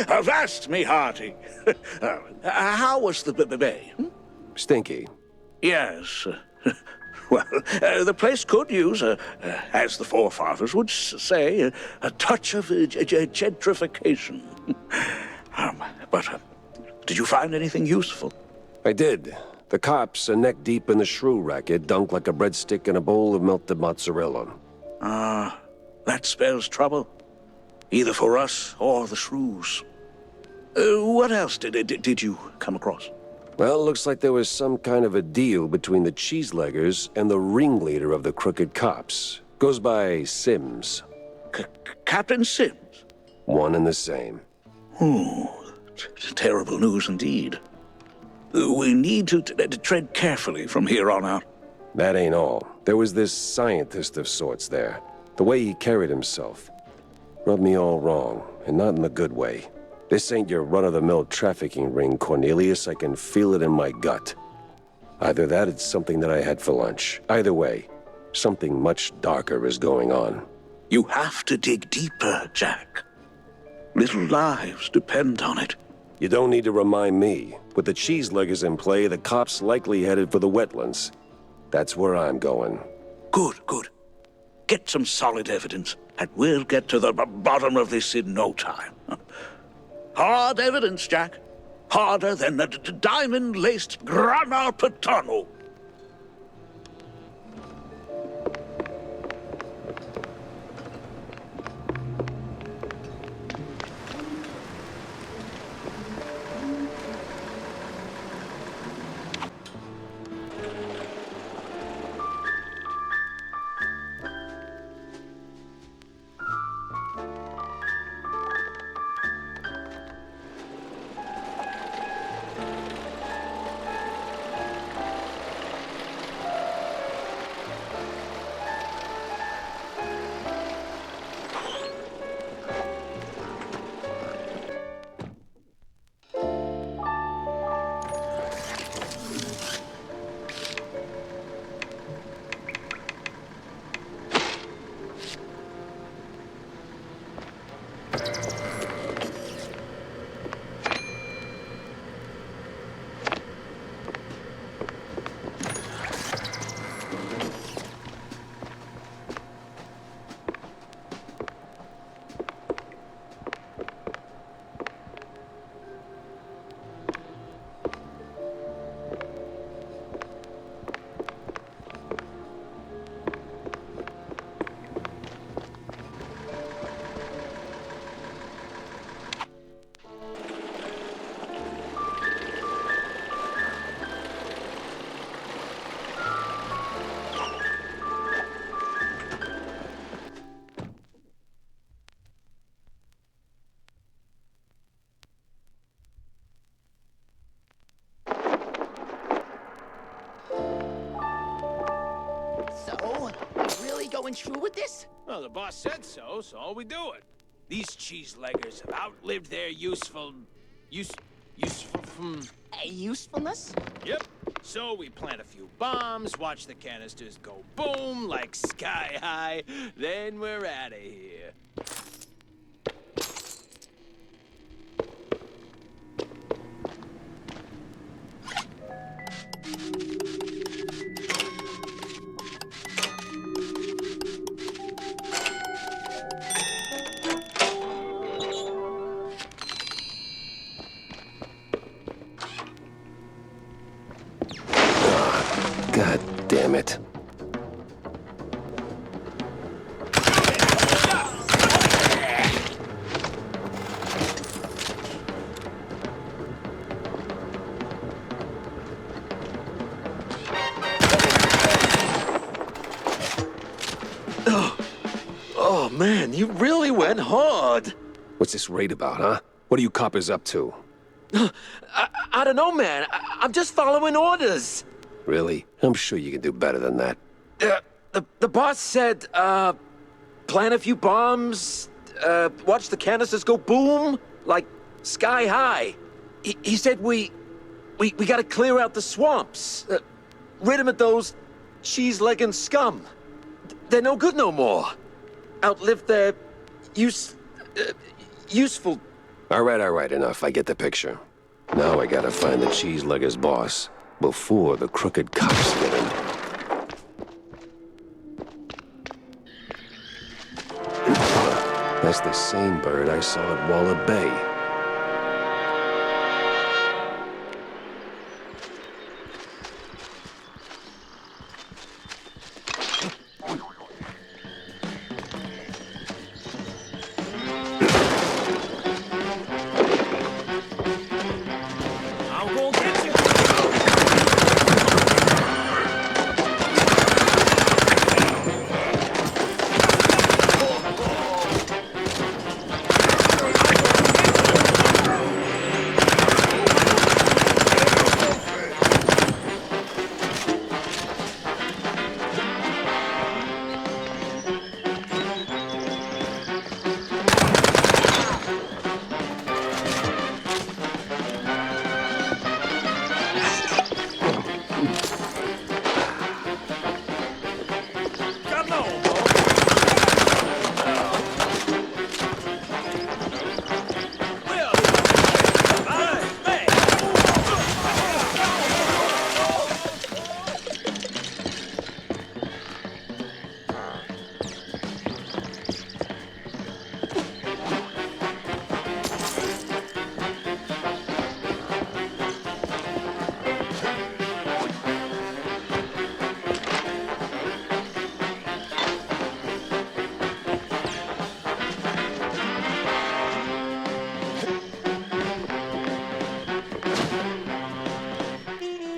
Avast me, hearty. How was the bay? Stinky. Yes. Well, the place could use, as the forefathers would say, a touch of gentrification. But did you find anything useful? I did. The cops are neck deep in the shrew racket, dunked like a breadstick in a bowl of melted mozzarella. That spells trouble. Either for us or the shrews. What else did you come across? Well, looks like there was some kind of a deal between the cheeseleggers and the ringleader of the crooked cops. Goes by Sims. Captain Sims? One and the same. Terrible news indeed. We need to tread carefully from here on out. That ain't all. There was this scientist of sorts there. The way he carried himself. Rubbed me all wrong, and not in the good way. This ain't your run-of-the-mill trafficking ring, Cornelius. I can feel it in my gut. Either that, it's something that I had for lunch. Either way, something much darker is going on. You have to dig deeper, Jack. Little lives depend on it. You don't need to remind me. With the cheeseleggers in play, the cops likely headed for the wetlands. That's where I'm going. Good. Get some solid evidence, and we'll get to the bottom of this in no time. Hard evidence, Jack. Harder than a diamond-laced grana padano. going through with this? Well, the boss said so, so we do it. These cheese-leggers have outlived their usefulness? Yep. So we plant a few bombs, watch the canisters go boom like sky high, then we're out of here. God damn it. Oh, man, you really went hard. What's this raid about, huh? What are you coppers up to? I don't know, man. I'm just following orders. Really? I'm sure you can do better than that. The boss said, plant a few bombs, watch the canisters go boom, like sky high. He said we gotta clear out the swamps, rid him of those cheese-legging scum. They're no good no more. Outlived their useful... All right, enough. I get the picture. Now I gotta find the cheese-legger's boss before the crooked cops get him. That's the same bird I saw at Waller Bay.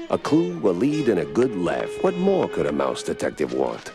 A clue, a lead, and a good laugh. What more could a mouse detective want?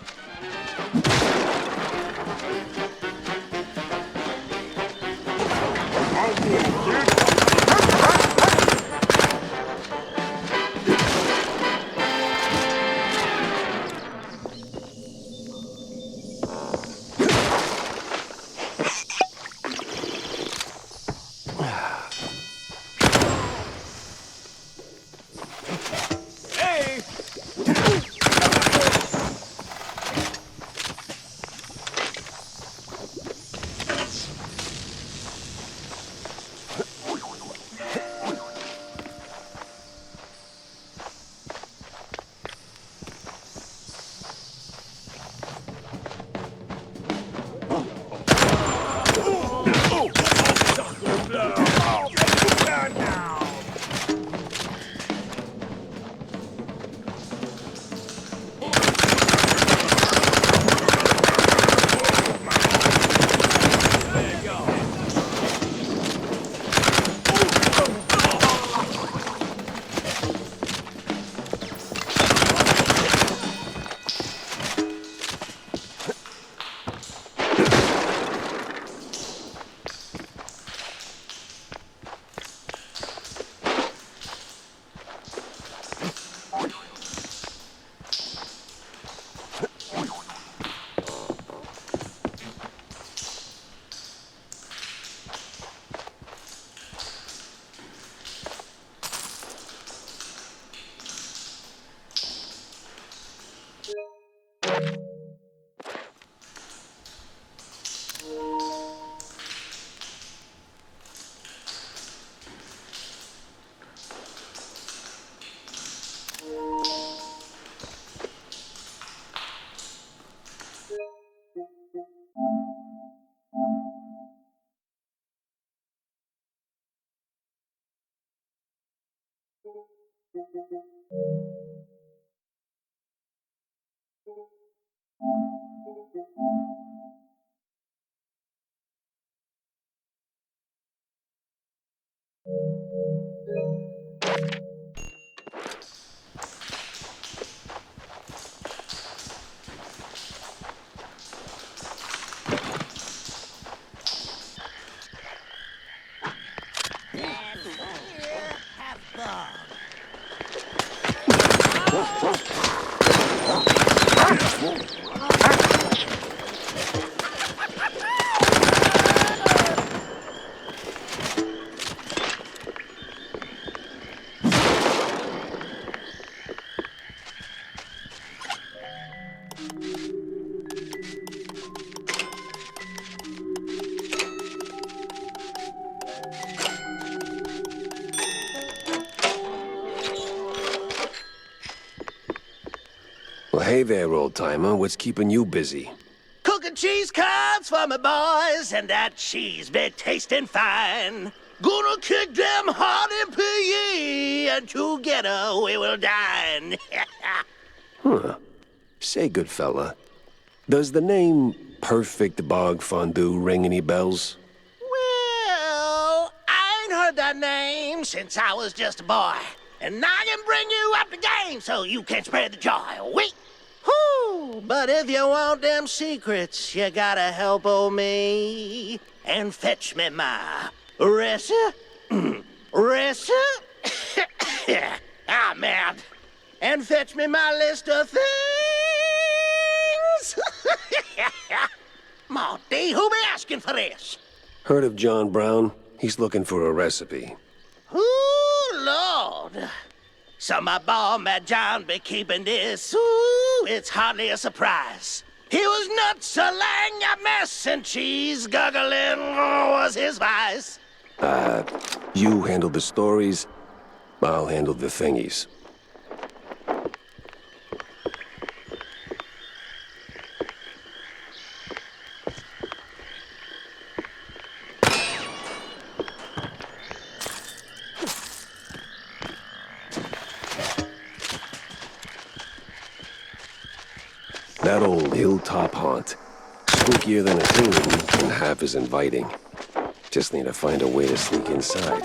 Well, hey there, old-timer. What's keeping you busy? Cooking cheese curds for my boys, and that cheese be tasting fine. Gonna kick them hard in PE, and together we will dine. Huh. Say, good fella, does the name Perfect Bog Fondue ring any bells? Well, I ain't heard that name since I was just a boy. And I can bring you up to game so you can spread the joy. Wait! Whoo! But if you want them secrets, you gotta help old me and fetch me my recipe. Ah, man. And fetch me my list of things. Marty, who be asking for this? Heard of John Brown? He's looking for a recipe. Ooh, Lord. So my boy, Mad John, be keeping this. Ooh, it's hardly a surprise. He was nuts, a lang a mess, and cheese guggling was his vice. You handle the stories, I'll handle the thingies. That old hilltop haunt. Spookier than a tomb and half as inviting. Just need to find a way to sneak inside.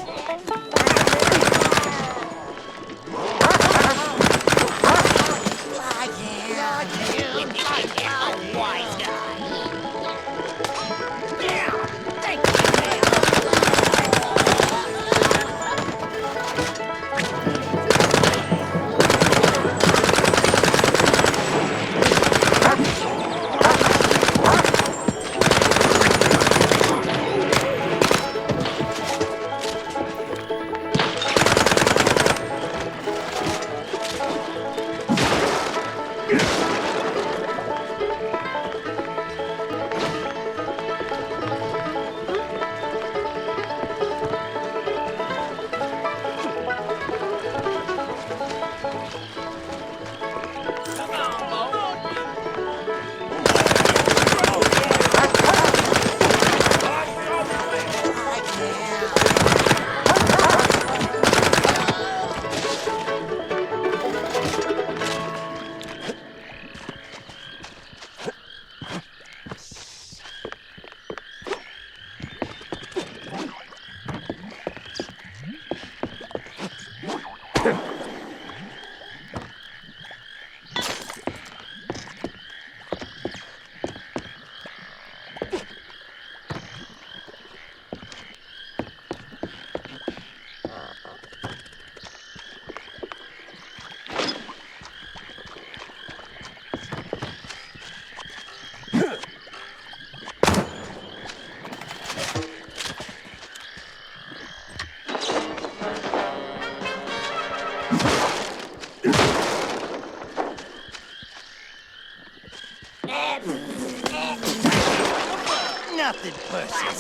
Nothing personal.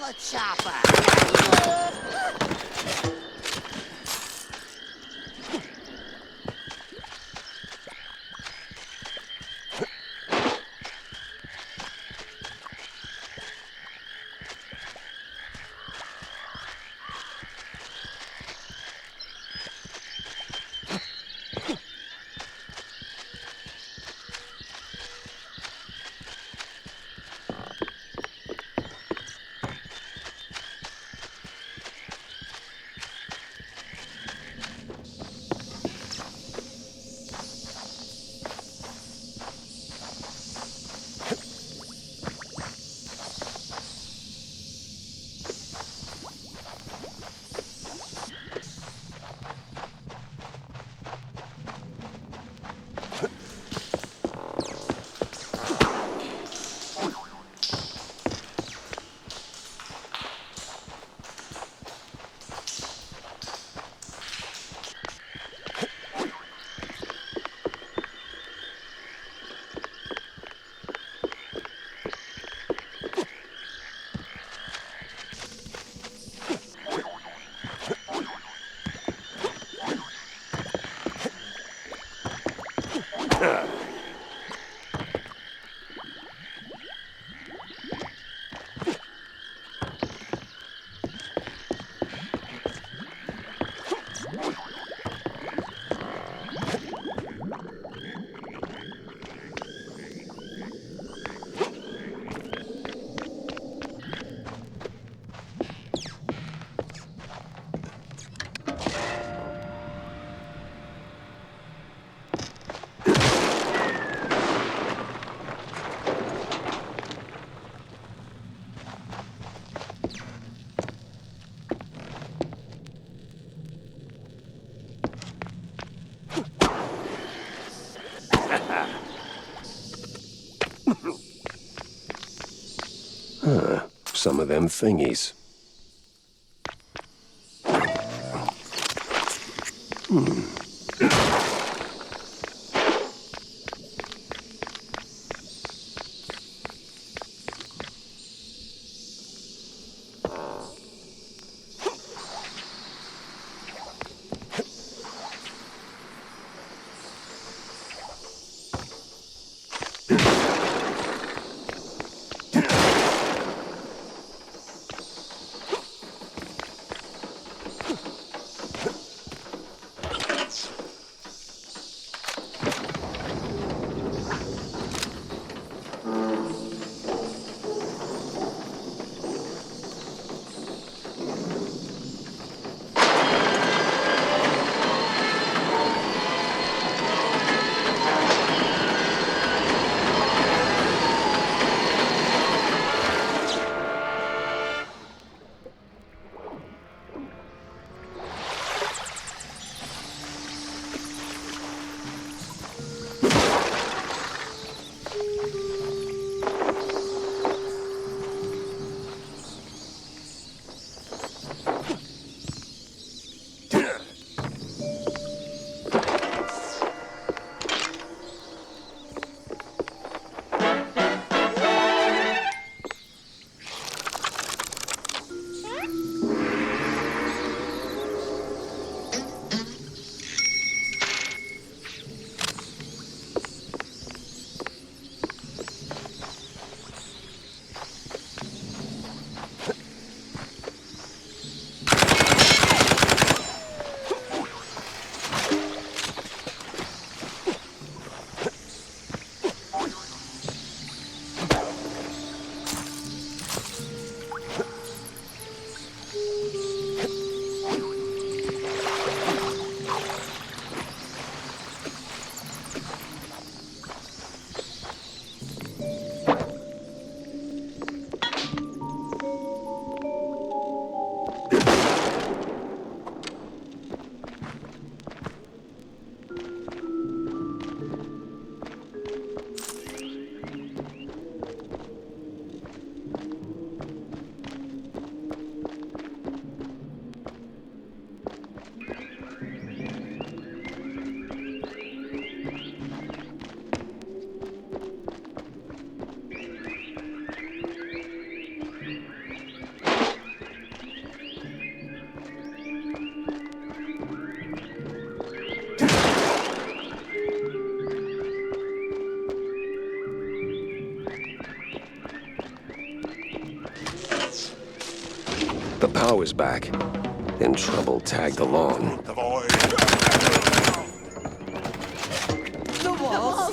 Tail chopper. some of them thingies. The power's back, and trouble tagged along. The wall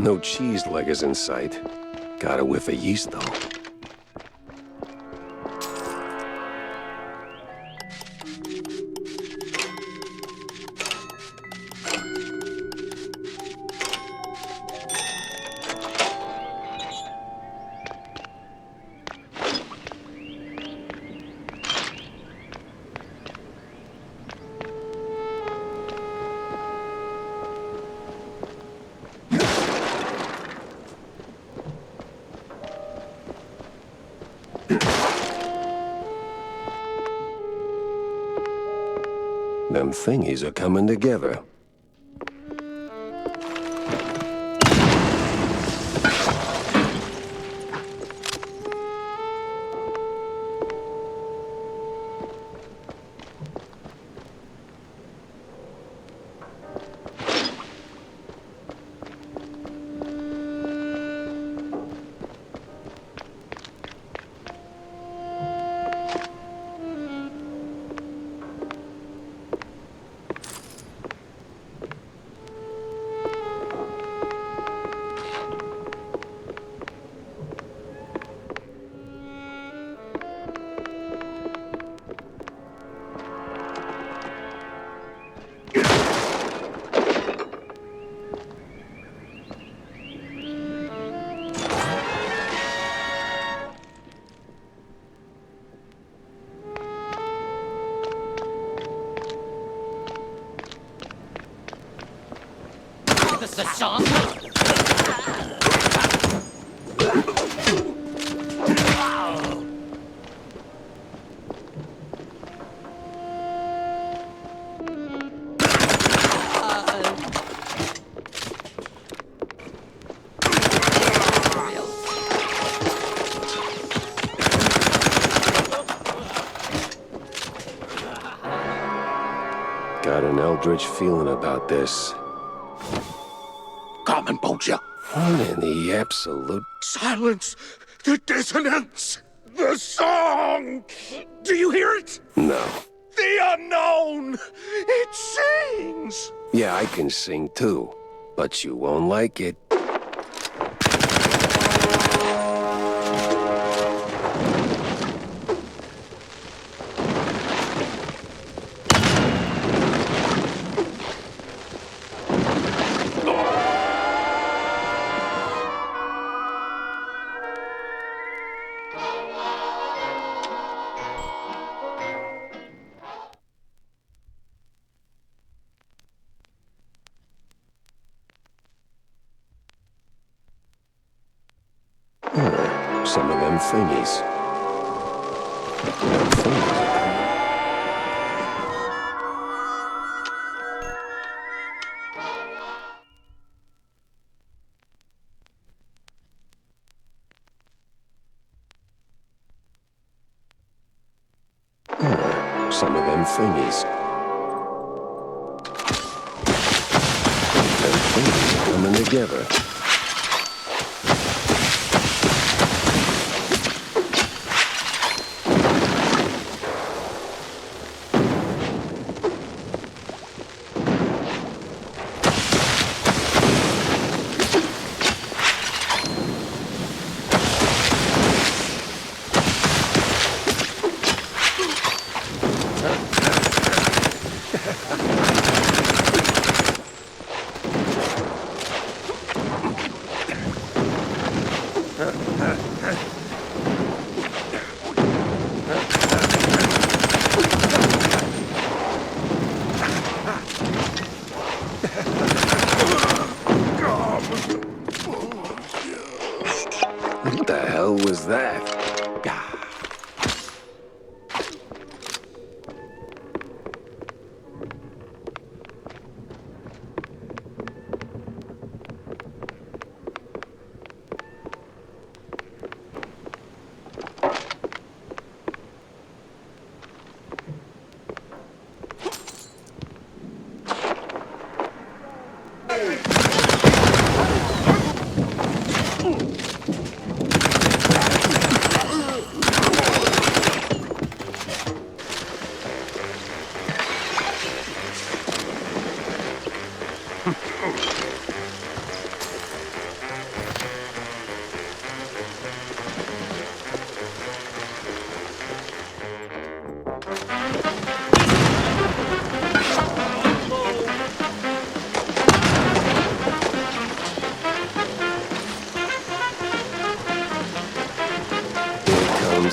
No cheese leggers in sight. Got a whiff of yeast, though. Them thingies are coming together. This is a song. Got an eldritch feeling about this. Common, won't you? What in the absolute... Silence! The dissonance! The song! Do you hear it? No. The unknown! It sings! Yeah, I can sing too, but you won't like it. Some of them thingies. Them thingies are some of them thingies. Them thingies are coming together. What the hell was that?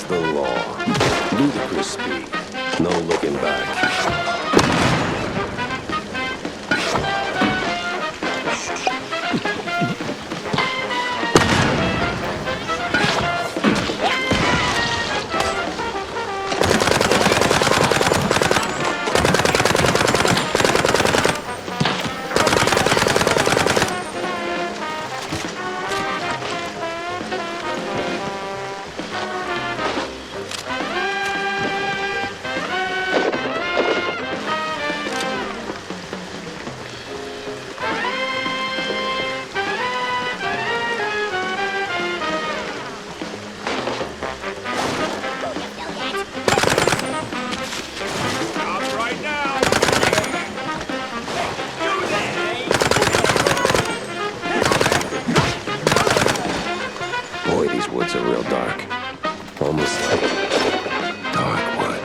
The law. Ludicrous speed. No looking back. These woods are real dark. Almost like dark wood.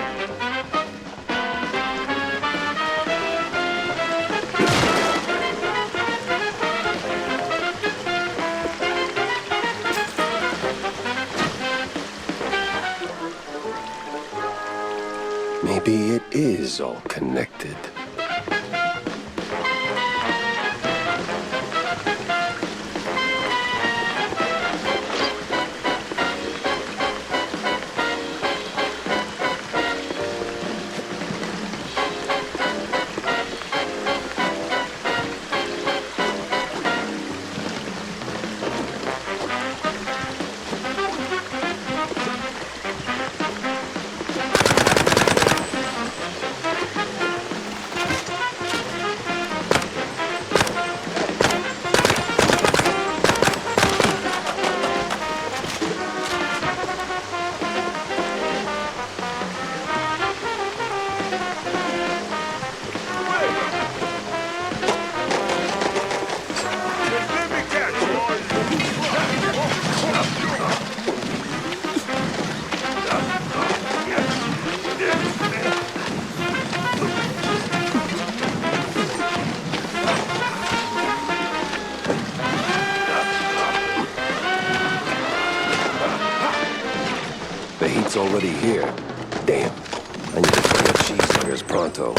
Maybe it is all connected. The heat's already here. Damn. I need to bring up cheeseburgers pronto.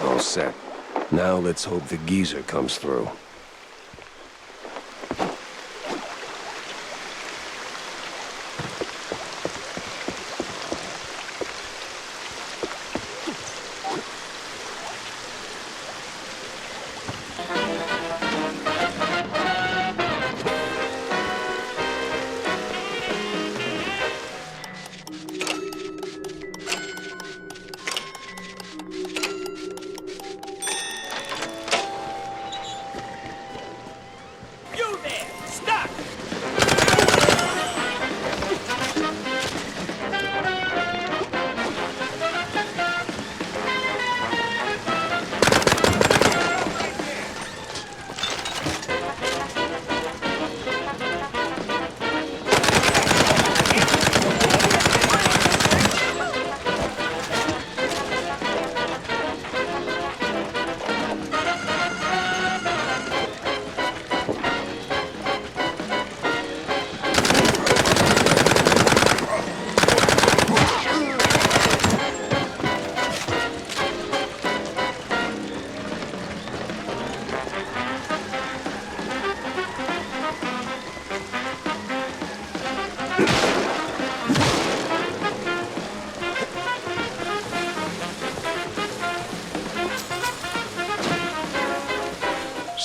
All set. Now let's hope the geezer comes through.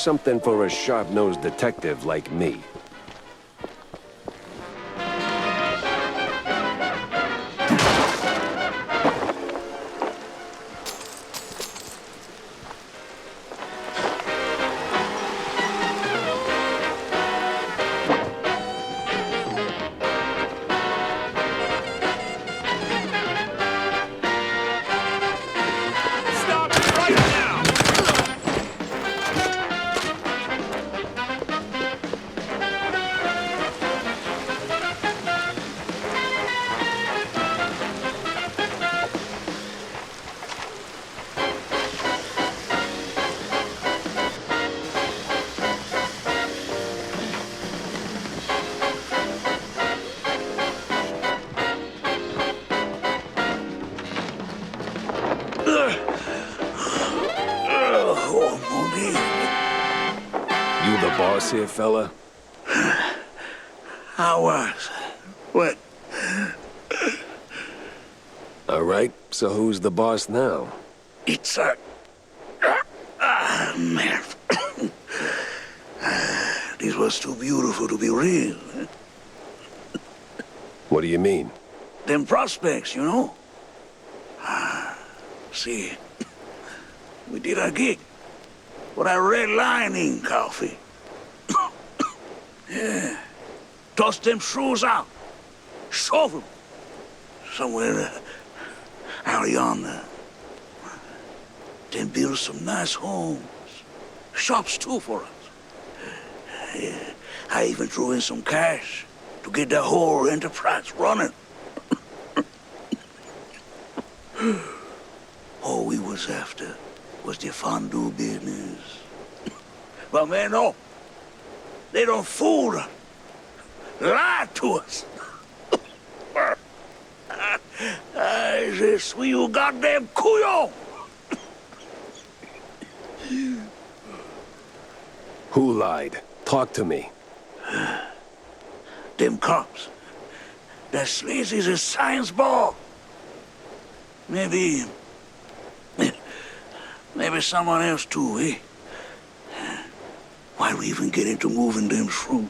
Something for a sharp-nosed detective like me. Stop it right now! You the boss here, fella? I was. What? All right, so who's the boss now? It's a... man. This was too beautiful to be real. What do you mean? Them prospects, you know? See, we did our gig for that red lining coffee. Yeah. Toss them shrews out. Shove them. Somewhere out yonder. Then build some nice homes. Shops too for us. Yeah. I even threw in some cash to get the whole enterprise running. All we was after was the fondue business. But man, no. They don't fool us. Lie to us. I say, sweet you goddamn couillon. Who lied? Talk to me. Them cops. That sleazy is a science ball. Maybe someone else too, eh? Why'd we even get into moving them shrooms?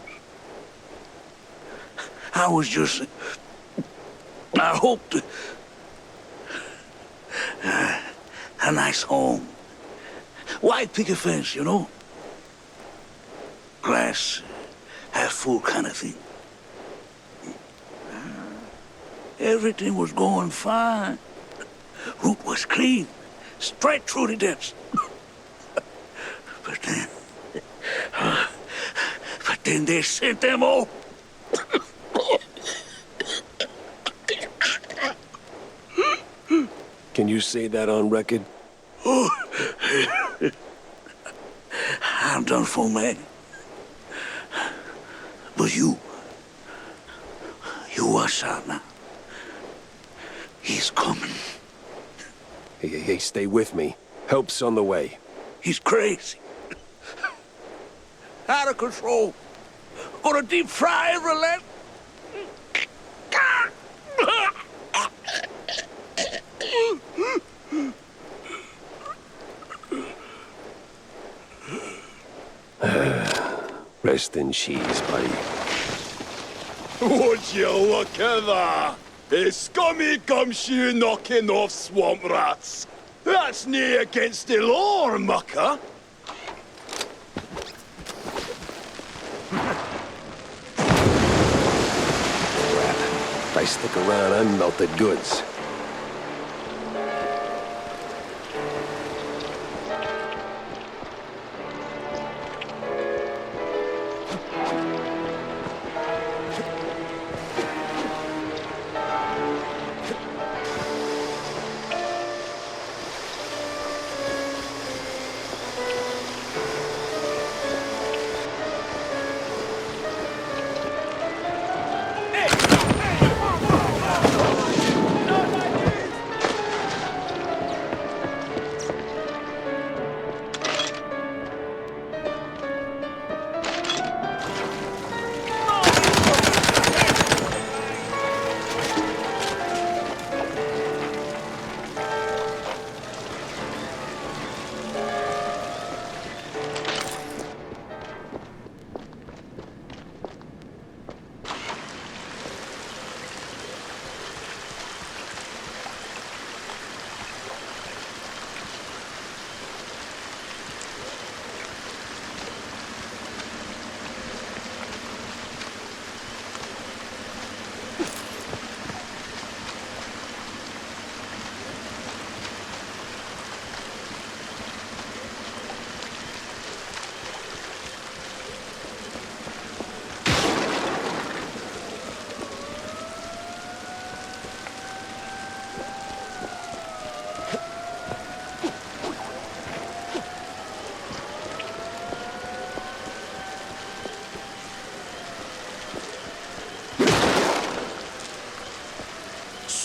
I hoped a nice home. White picket fence, you know? Glass half full kind of thing. Everything was going fine. Route was clean, straight through the depths. But then they sent them all. Can you say that on record? Oh, I'm done for, man. But you watch out now. He's coming. Hey, stay with me. Help's on the way. He's crazy. Out of control. Gonna deep fry every leg. Rest in cheese, buddy. Would you look at that? A scummy gumshoe knocking off swamp rats. That's nae against the law, mucker. If I stick around, I'm melted goods.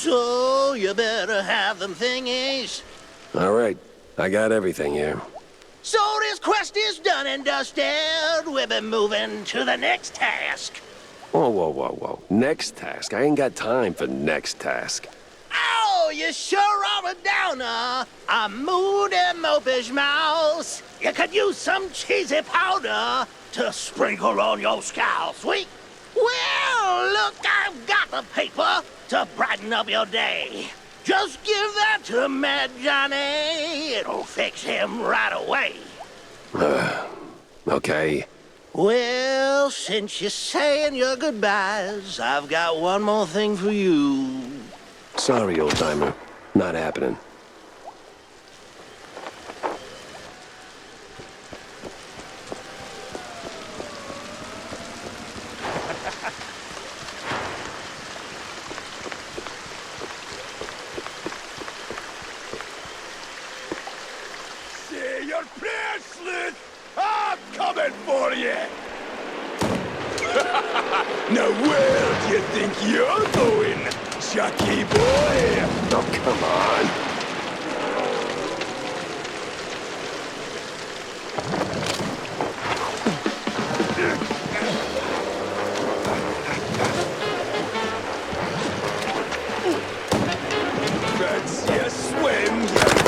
So you better have them thingies. All right, I got everything here. So this quest is done and dusted. We'll be moving to the next task. Whoa, whoa, whoa, whoa. Next task? I ain't got time for next task. Oh, you sure are a downer. A moody, mopish mouse. You could use some cheesy powder to sprinkle on your scowl, sweet. Well, look, I've got the paper to brighten up your day. Just give that to Mad Johnny. It'll fix him right away. Okay. Well, since you're saying your goodbyes, I've got one more thing for you. Sorry, old-timer. Not happening. Say your prayers, Sleuth! I'm coming for you! Now where do you think you're going, Chucky boy? Oh, come on. That's your swim, you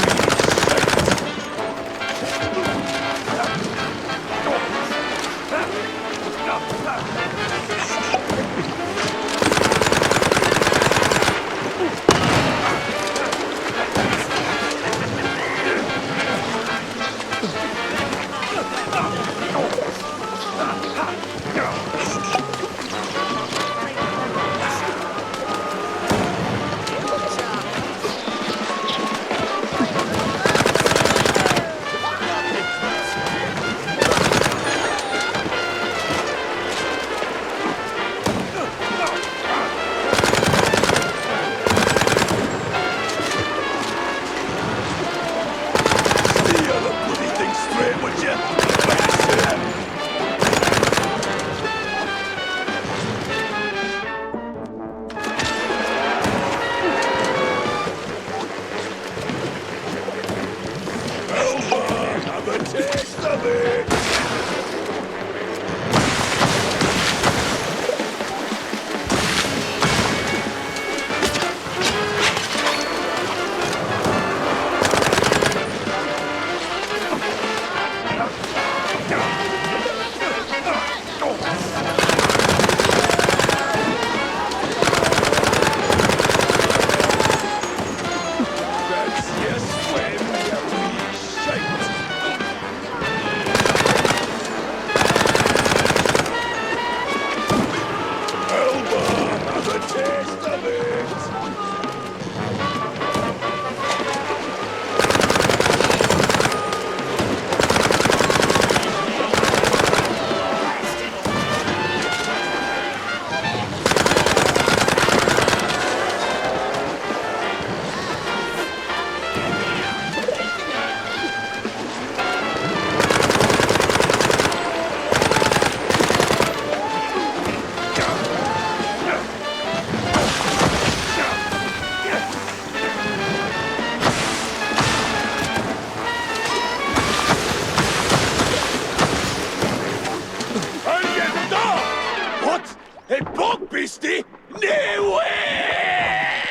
Hey, bog beastie! No way!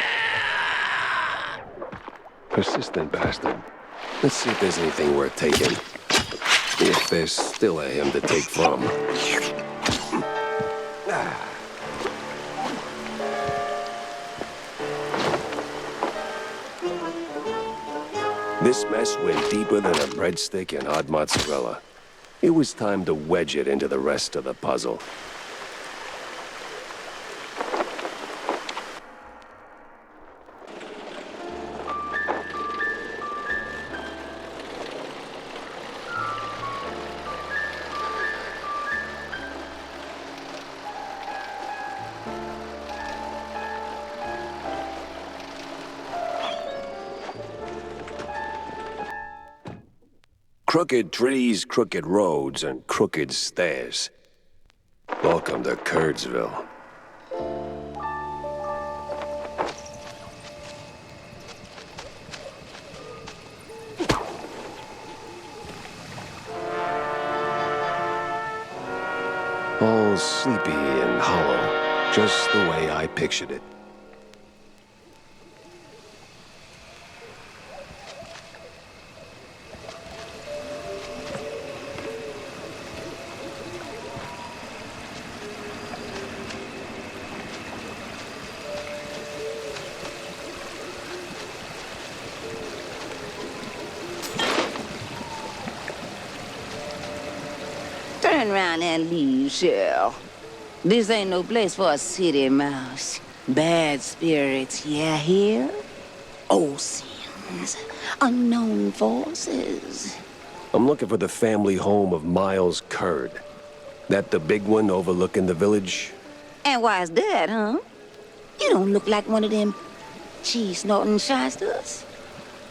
Persistent bastard. Let's see if there's anything worth taking. If there's still a him to take from. This mess went deeper than a breadstick and hot mozzarella. It was time to wedge it into the rest of the puzzle. Crooked trees, crooked roads, and crooked stairs. Welcome to Curdsville. sleepy and hollow, just the way I pictured it. Turn around and leave, Cheryl. This ain't no place for a city mouse. Bad spirits, you hear? Old sins, unknown forces. I'm looking for the family home of Miles Curd. That the big one overlooking the village? And why's that, huh? You don't look like one of them cheese-snorting shysters.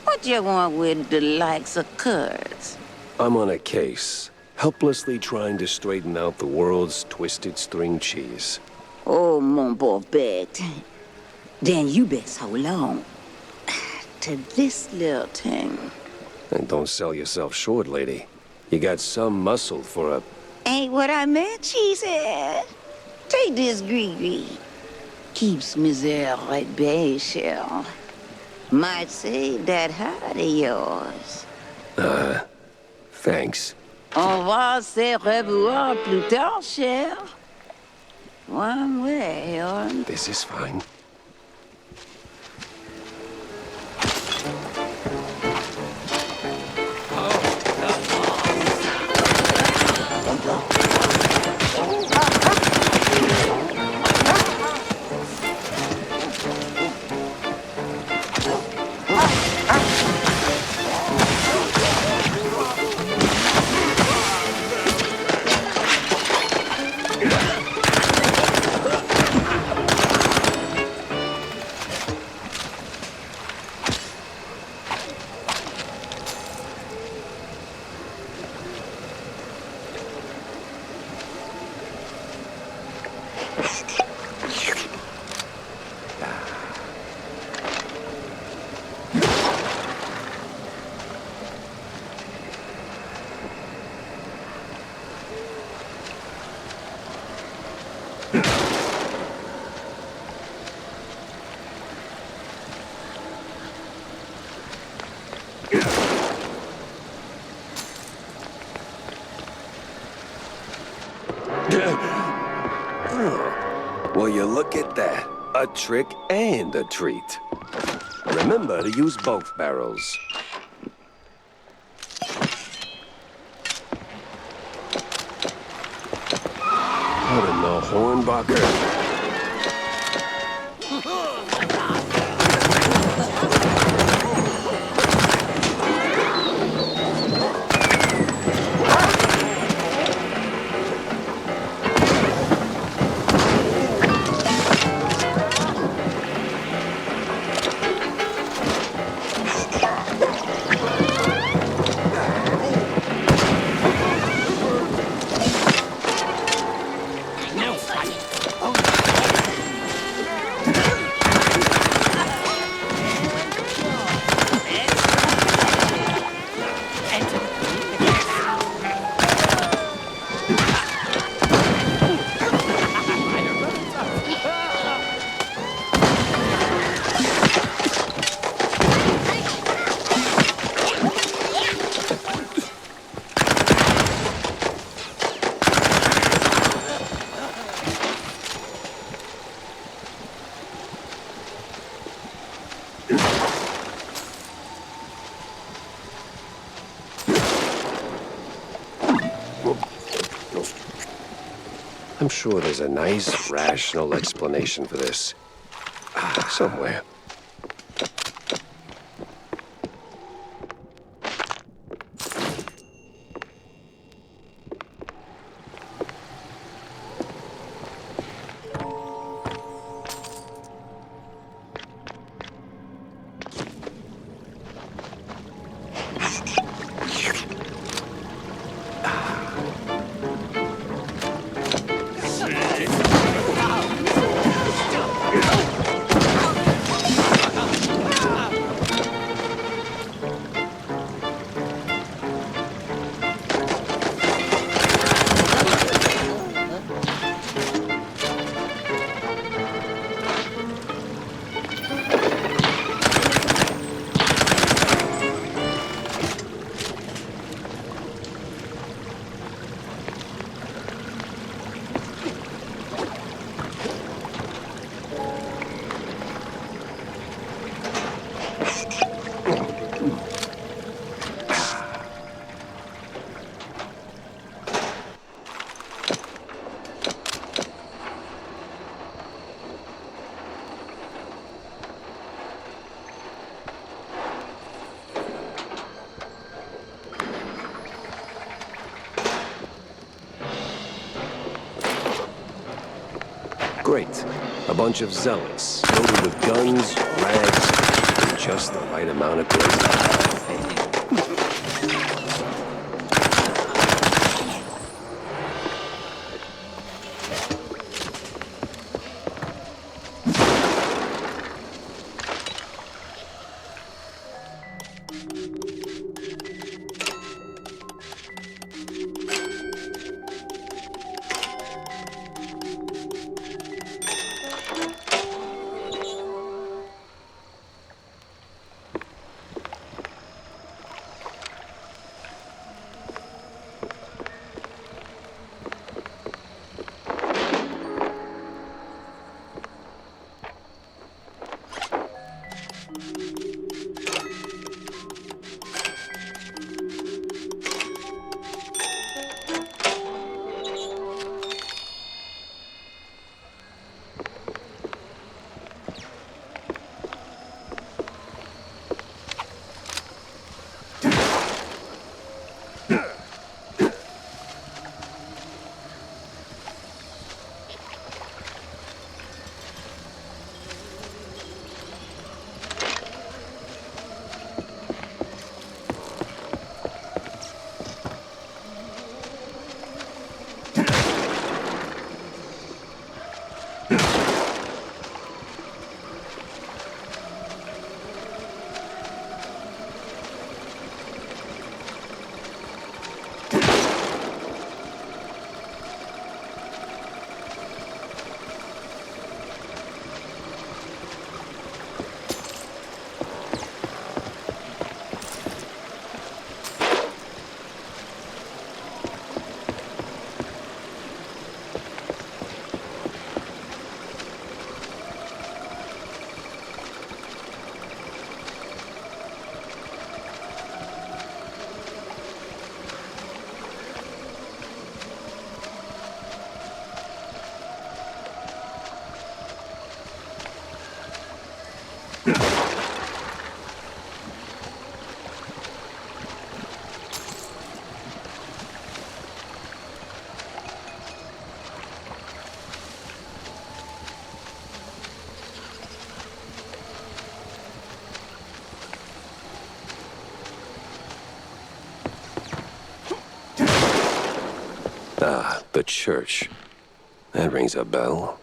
What you want with the likes of Curds? I'm on a case, helplessly trying to straighten out the world's twisted string cheese. Oh, mon pauvre bête. Then you best hold on to this little thing. And don't sell yourself short, lady. You got some muscle for a... Ain't what I meant, she said. Take this gree-gree. Keeps misère at bay, Cheryl. Might save that heart of yours. Thanks. On va se revoir plus tard, cher. One way or... This is fine. Well, you look at that. A trick and a treat. Remember to use both barrels. What in the Hornbacher? I'm sure there's a nice, rational explanation for this. Somewhere. Great. A bunch of zealots, loaded with guns, rags, and just the right amount of poison. Ah, the church. That rings a bell.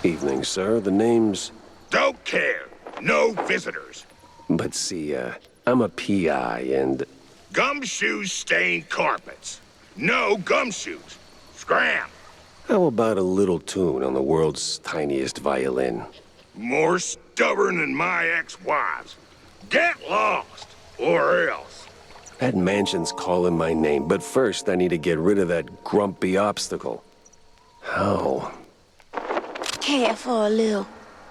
Evening, sir. The name's... Don't care. No visitors. But see, I'm a PI and... Gumshoes stain carpets. No gumshoes. Scram. How about a little tune on the world's tiniest violin? More stubborn than my ex-wives. Get lost, or else. That mansion's calling my name, but first I need to get rid of that grumpy obstacle. How? Care for a little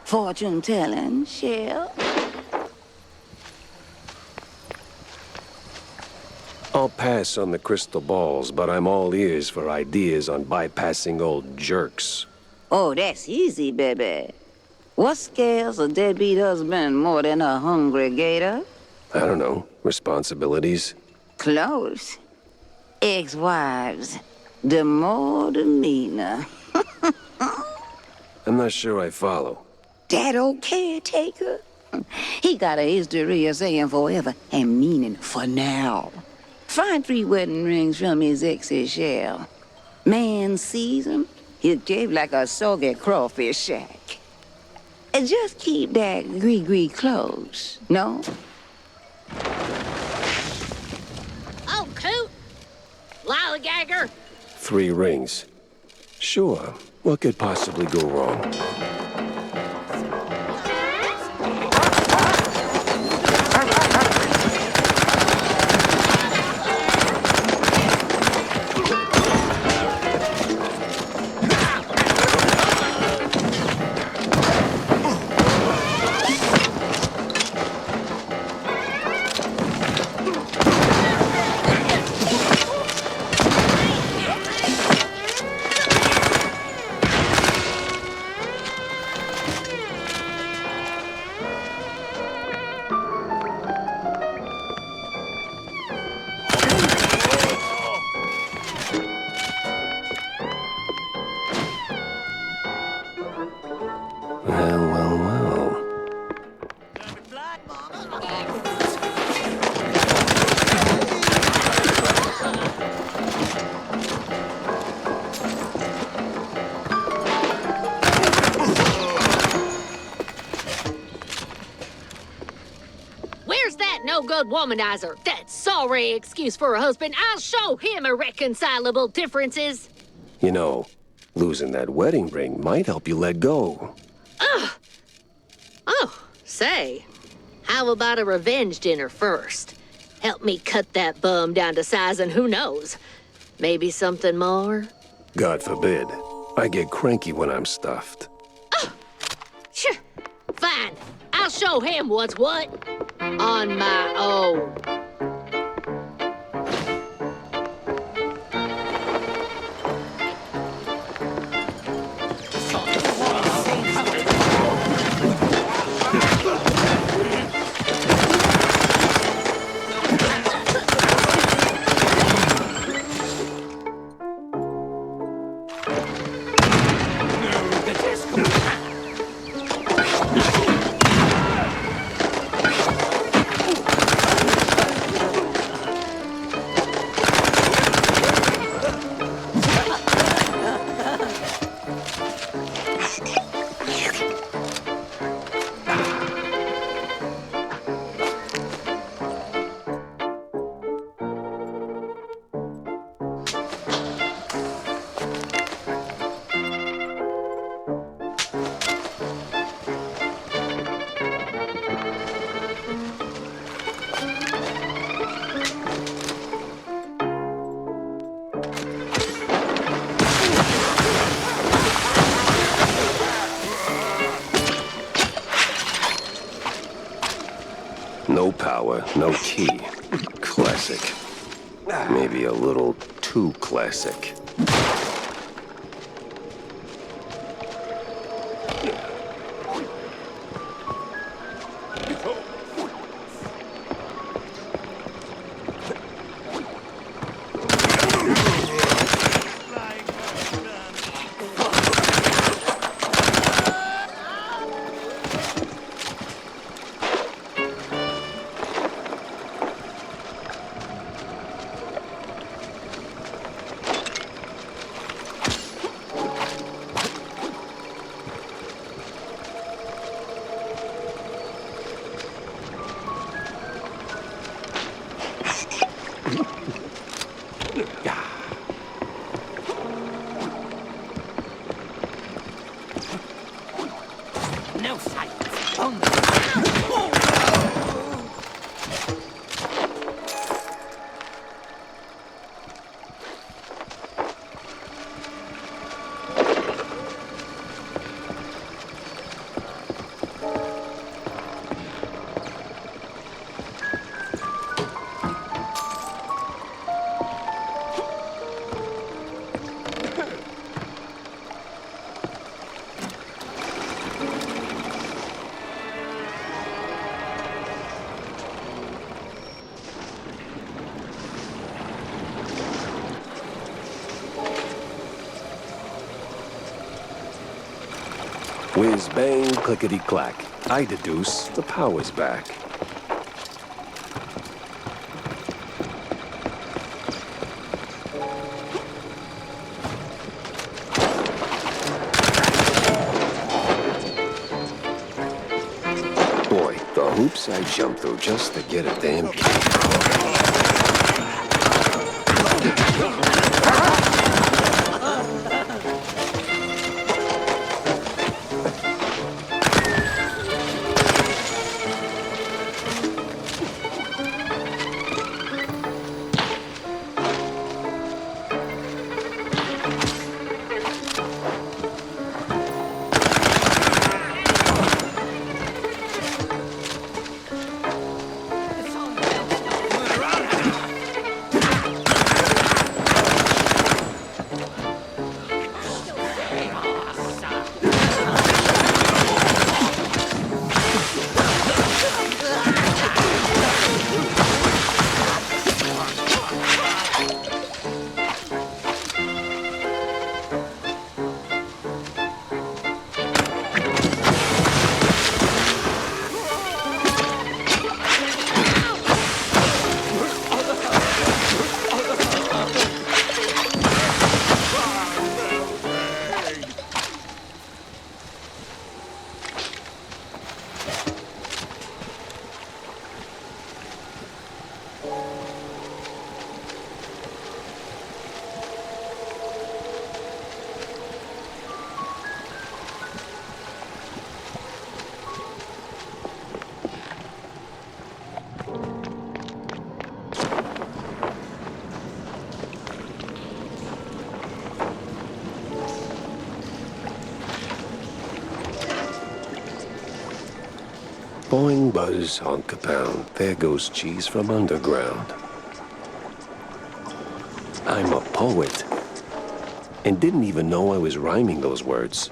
fortune-telling, Shell? I'll pass on the crystal balls, but I'm all ears for ideas on bypassing old jerks. Oh, that's easy, baby. What scares a deadbeat husband more than a hungry gator? I don't know. Responsibilities? Close. Ex-wives. The more the meaner. I'm not sure I follow. That old caretaker? He got a history of saying forever and meaning for now. Find 3 wedding rings from his ex's shell. Man sees 'em, It's shaped like a soggy crawfish shack. And just keep that gree-gree close, no? Oh, Coot! Lollygagger! 3 rings. Sure. What could possibly go wrong? Well. Where's that no-good womanizer? That sorry excuse for a husband. I'll show him irreconcilable differences. You know, losing that wedding ring might help you let go. Ugh. Oh, say, how about a revenge dinner first? Help me cut that bum down to size, and who knows, maybe something more? God forbid. I get cranky when I'm stuffed. Sure, fine. I'll show him what's what. On my own. No power, no key. Classic. Maybe a little too classic. No sight. Whiz bang, clickety clack. I deduce the power's back. hoops I jump through just to get a damn key. Boing, buzz, honk a pound. There goes cheese from underground. I'm a poet. And didn't even know I was rhyming those words.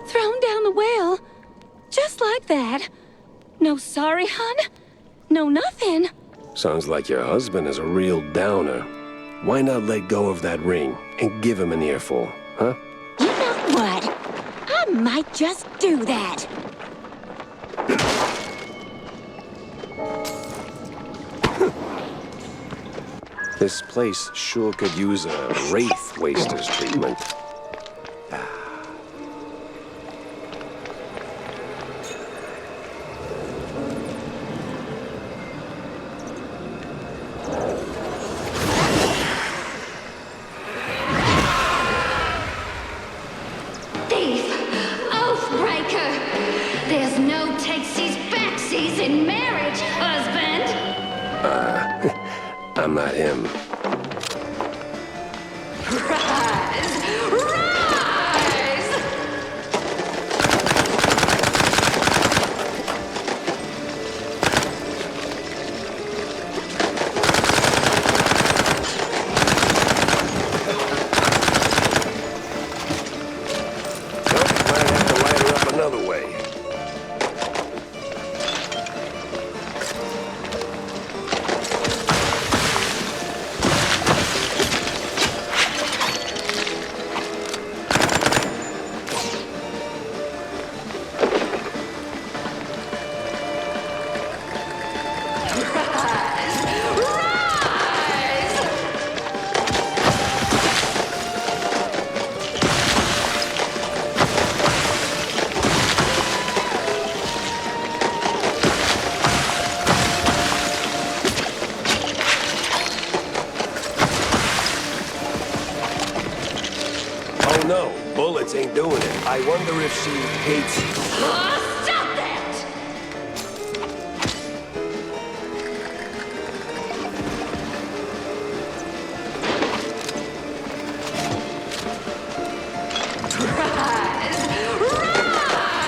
Thrown down the well. Just like that. No sorry, hun? No nothing. Sounds like your husband is a real downer. Why not let go of that ring and give him an earful, huh? You know what? I might just do that. This place sure could use a wraith waster's treatment. Thief! Oathbreaker! There's no takesies backsies in marriage, husband! I'm not him. Rise! Rise! Might have to light her up another way. Oh no, bullets ain't doing it. I wonder if she hates... Stop that! Rise! Rise!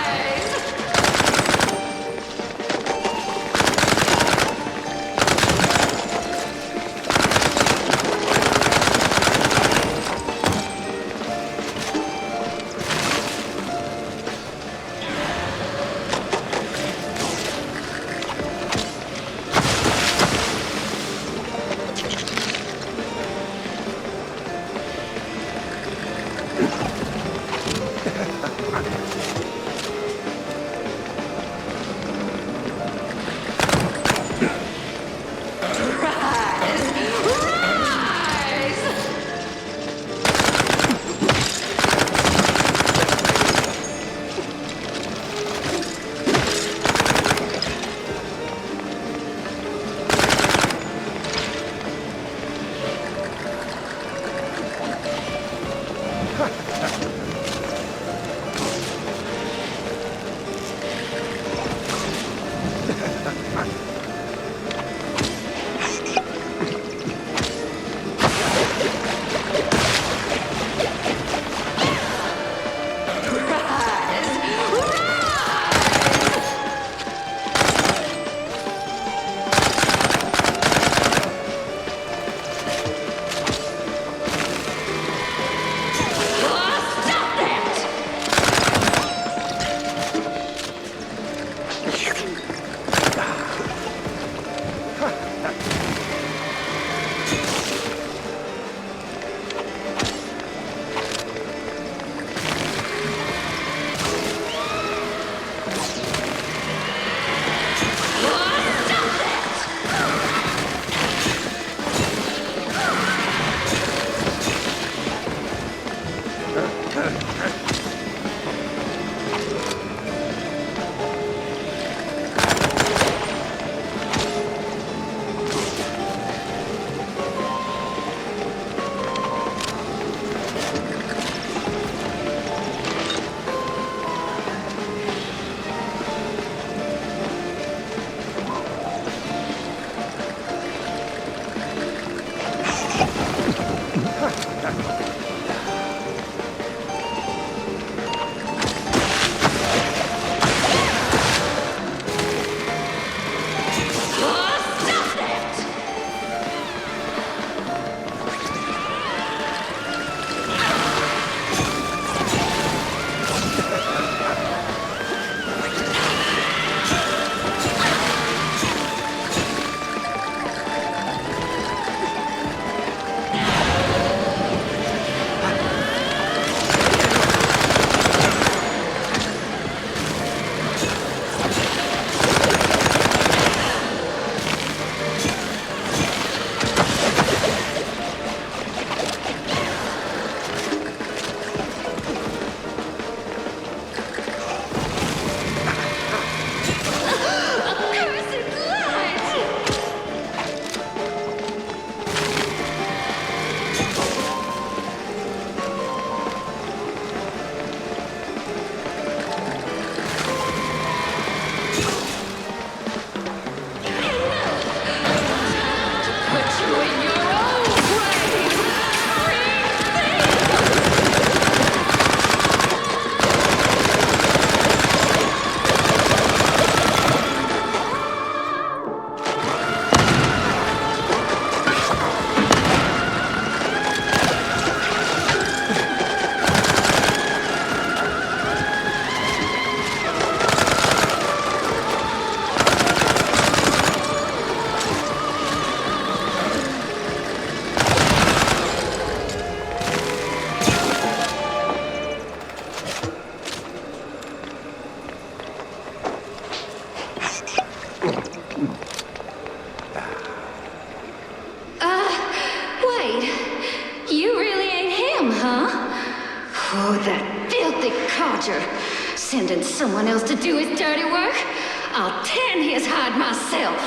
Wait. You really ain't him, huh? Oh, that filthy codger. Sending someone else to do his dirty work? I'll tan his hide myself.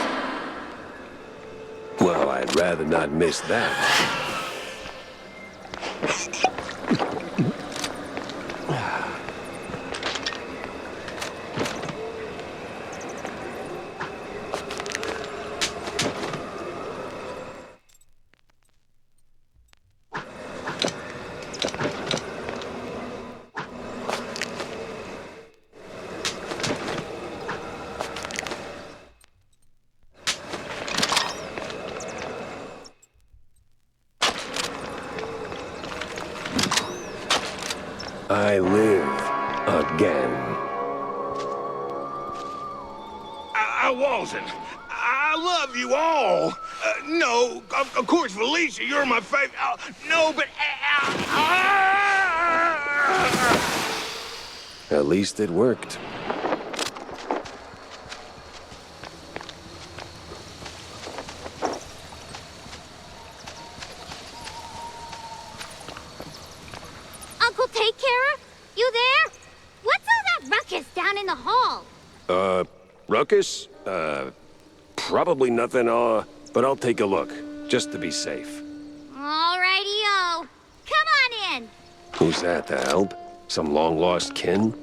Well, I'd rather not miss that. I live again. I wasn't. I love you all. No, of course, Felicia, you're my favorite. No, but... At least it worked. Uncle Take Carer? You there? What's all that ruckus down in the hall? Ruckus? Probably nothing, but I'll take a look, just to be safe. Alrighty-o. Come on in. Who's that, the help? Some long-lost kin?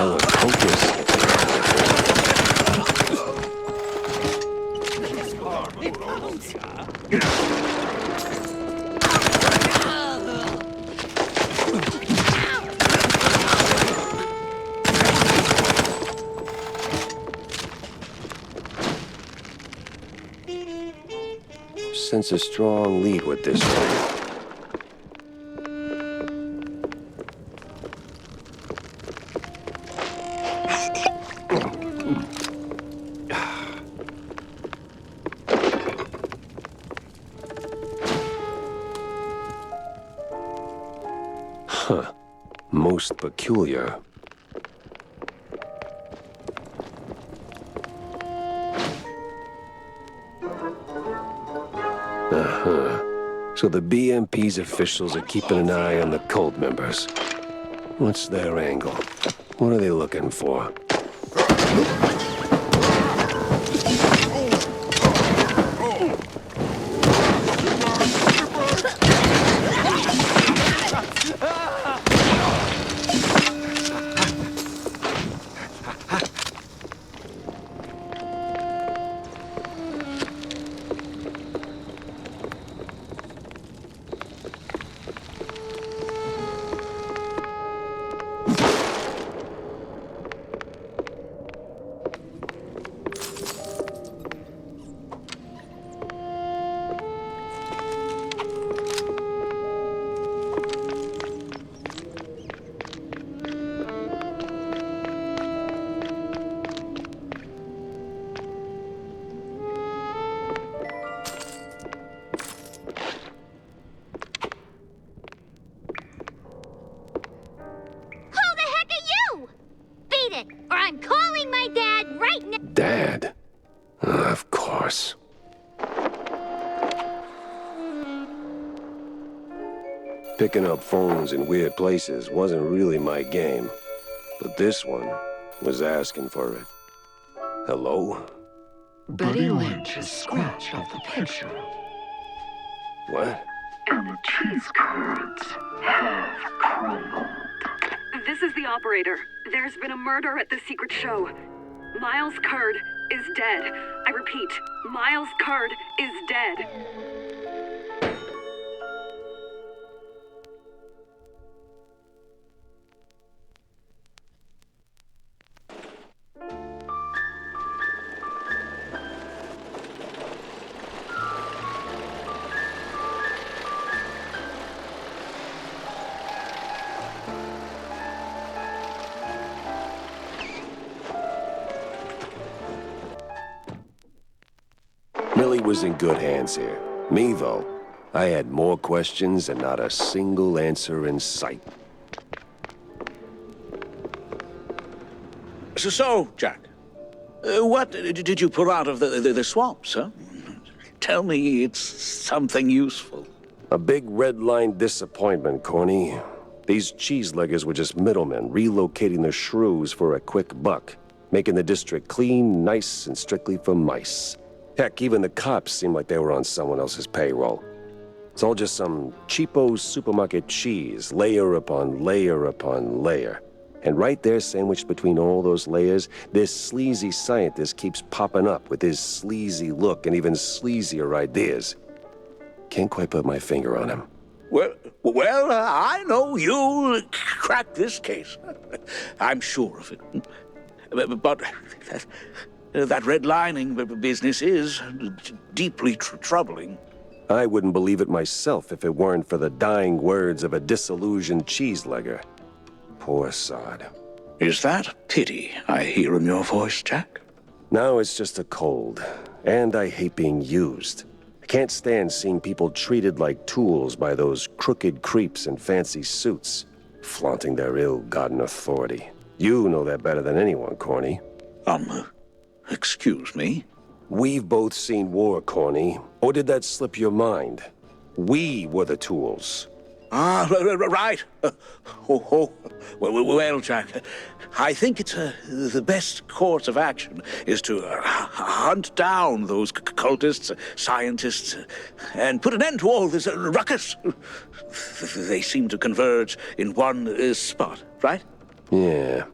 Hell of focus. Sense a strong lead with this one. Huh. Most peculiar. So the BMP's officials are keeping an eye on the cult members. What's their angle? What are they looking for? boss. Picking up phones in weird places wasn't really my game, but this one was asking for it. Hello? Betty Lynch is scratched off the picture. What? And the cheese curds have crumbled. This is the operator. There's been a murder at the secret show. Miles Curd is dead. I repeat, Miles Curd is dead. Millie was in good hands here. Me, though, I had more questions and not a single answer in sight. So, Jack, what did you pull out of the swamps, huh? Tell me it's something useful. A big red-line disappointment, Corny. These cheeseleggers were just middlemen relocating the shrews for a quick buck, making the district clean, nice, and strictly for mice. Heck, even the cops seemed like they were on someone else's payroll. It's all just some cheapo supermarket cheese, layer upon layer upon layer. And right there, sandwiched between all those layers, this sleazy scientist keeps popping up with his sleazy look and even sleazier ideas. Can't quite put my finger on him. Well, I know you'll crack this case. I'm sure of it. But that redlining business is deeply troubling. I wouldn't believe it myself if it weren't for the dying words of a disillusioned cheeselegger. Poor sod. Is that pity I hear in your voice, Jack? No, it's just a cold. And I hate being used. I can't stand seeing people treated like tools by those crooked creeps in fancy suits, flaunting their ill-gotten authority. You know that better than anyone, Corny. Excuse me? We've both seen war, Corny. Or did that slip your mind? We were the tools. Ah, right. Well, Jack, I think it's the best course of action is to hunt down those cultists, scientists, and put an end to all this ruckus. They seem to converge in one spot, right? Yeah,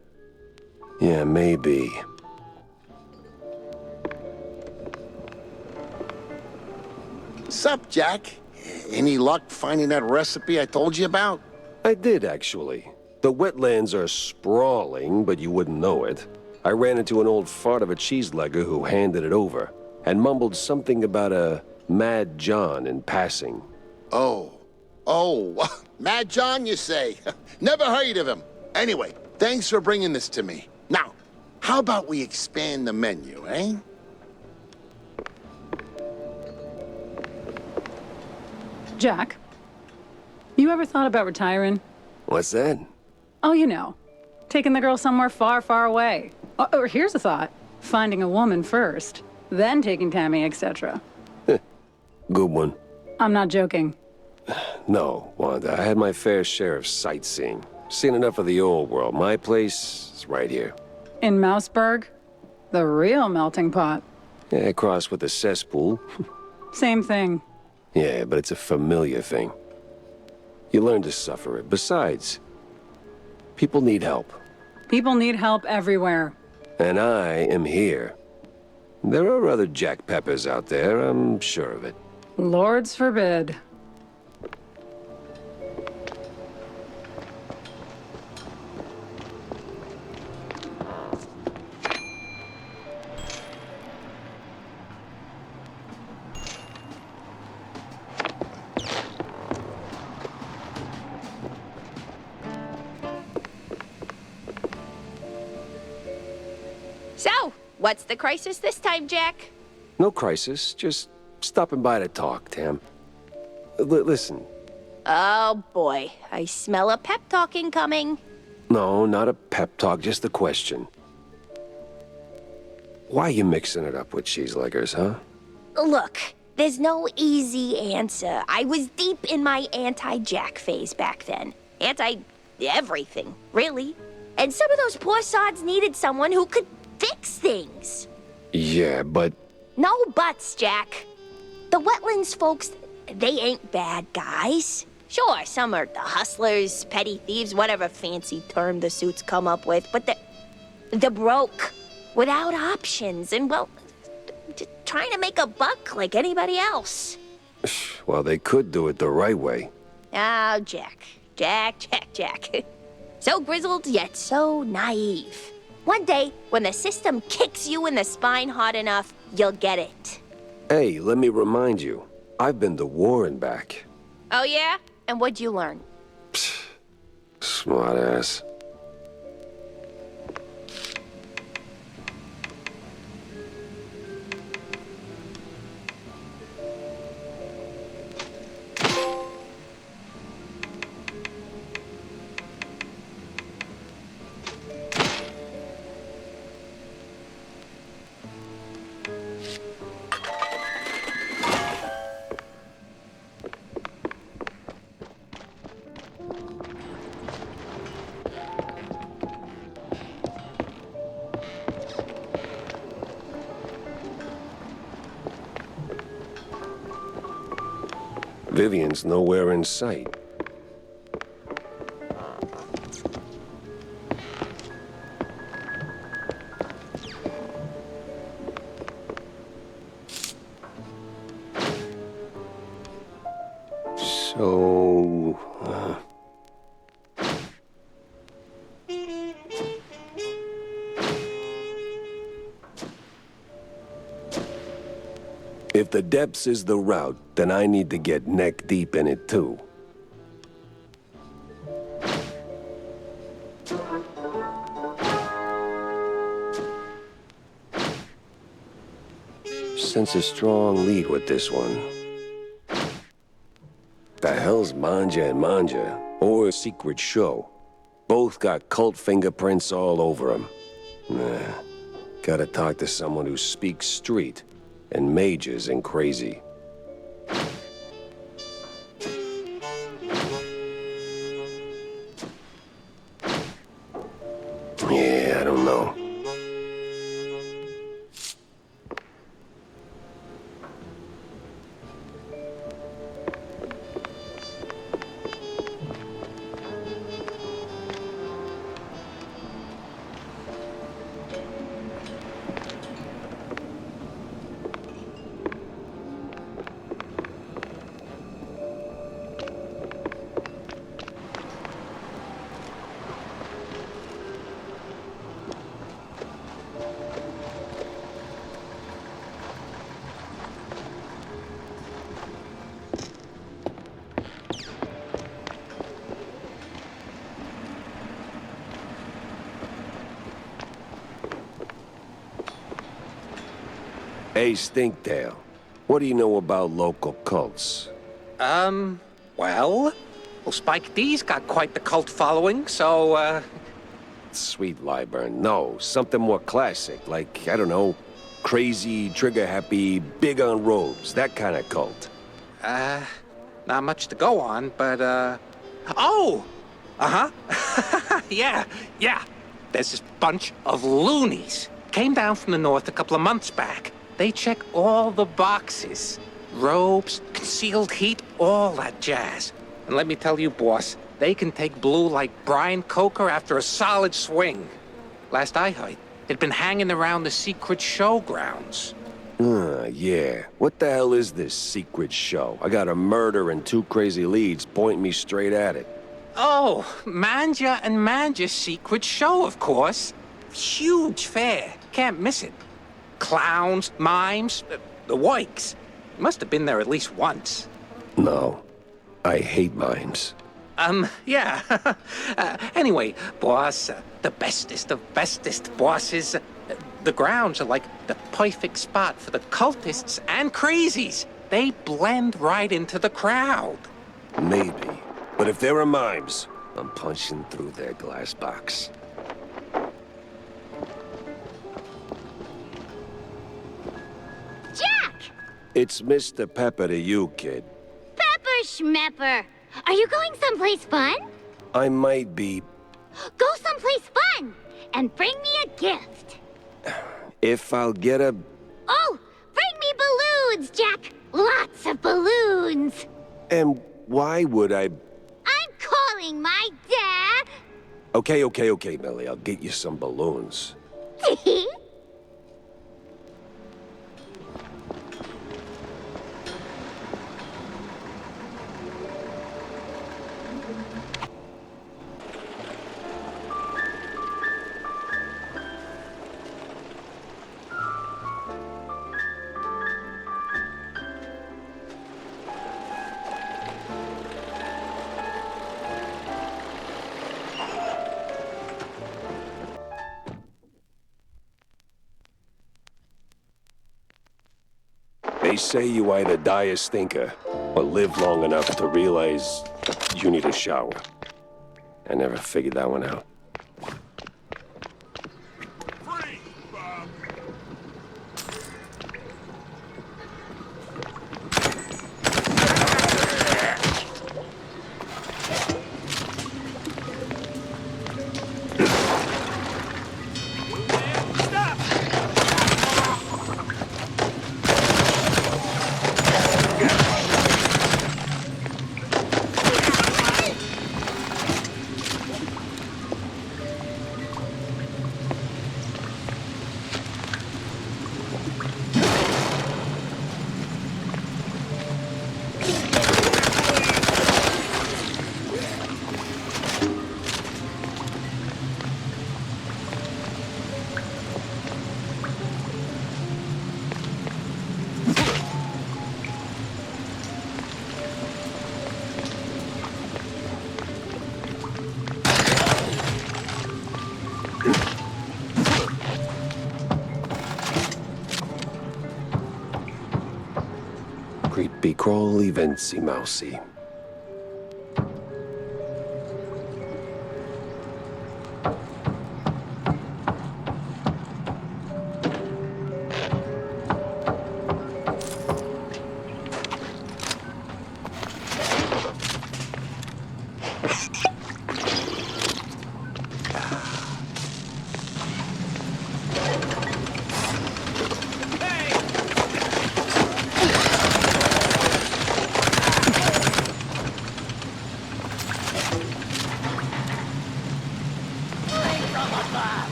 maybe. Sup, Jack? Any luck finding that recipe I told you about? I did, actually. The wetlands are sprawling, but you wouldn't know it. I ran into an old fart of a cheeselegger who handed it over, and mumbled something about a Mad John in passing. Oh, Mad John, you say? Never heard of him. Anyway, thanks for bringing this to me. Now, how about we expand the menu, eh? Jack, you ever thought about retiring? What's that? Oh, you know, taking the girl somewhere far, far away. Or here's a thought, finding a woman first, then taking Tammy, etc. Good one. I'm not joking. No, Wanda, I had my fair share of sightseeing. Seen enough of the old world. My place is right here. In Mouseburg? The real melting pot. Yeah, crossed with the cesspool. Same thing. Yeah, but it's a familiar thing. You learn to suffer it. Besides, people need help. People need help everywhere. And I am here. There are other Jack Peppers out there, I'm sure of it. Lords forbid. So, what's the crisis this time, Jack? No crisis, just stopping by to talk, Tam. Listen. Oh boy, I smell a pep talking coming. No, not a pep talk, just a question. Why you mixing it up with cheeseleggers, huh? Look, there's no easy answer. I was deep in my anti-Jack phase back then. Anti-everything, really. And some of those poor sods needed someone who could fix things. Yeah, but... No buts, Jack. The Wetlands folks, they ain't bad guys. Sure, some are the hustlers, petty thieves, whatever fancy term the suits come up with, but they're broke, without options, and, well, just trying to make a buck like anybody else. Well, they could do it the right way. Oh, Jack. So grizzled, yet so naive. One day, when the system kicks you in the spine hard enough, you'll get it. Hey, let me remind you, I've been to war and back. Oh, yeah? And what'd you learn? Smart ass. Vivian's nowhere in sight. So... If the depths is the route, then I need to get neck deep in it too. Sense a strong lead with this one. The hell's Manja and Manja, or Secret Show? Both got cult fingerprints all over them. Nah, gotta talk to someone who speaks street and majors in crazy. Yeah, I don't know. Hey, Stinktail, what do you know about local cults? Well, Spike D's got quite the cult following, so, Sweet Lyburn, no, something more classic, like, I don't know, crazy, trigger-happy, big on robes, that kind of cult. not much to go on, but, oh! Uh-huh. yeah. There's this bunch of loonies. Came down from the north a couple of months back. They check all the boxes. Robes, concealed heat, all that jazz. And let me tell you, boss, they can take blue like Brian Coker after a solid swing. Last I heard, it'd been hanging around the Secret Show grounds. Yeah. What the hell is this Secret Show? I got a murder and two crazy leads pointing me straight at it. Oh, Manja and Manja's Secret Show, of course. Huge fair. Can't miss it. Clowns, mimes, the Wikes. Must have been there at least once. No. I hate mimes. Yeah. Anyway, boss, the bestest of bestest bosses. The grounds are like the perfect spot for the cultists and crazies. They blend right into the crowd. Maybe. But if there are mimes, I'm punching through their glass box. It's Mr. Pepper to you, kid. Pepper Schmepper. Are you going someplace fun? I might be... Go someplace fun and bring me a gift. If I'll get a... Oh, bring me balloons, Jack. Lots of balloons. And why would I... I'm calling my dad. Okay, Millie. I'll get you some balloons. They say you either die a stinker or live long enough to realize you need a shower. I never figured that one out. Creepy crawly Vincy Mousy.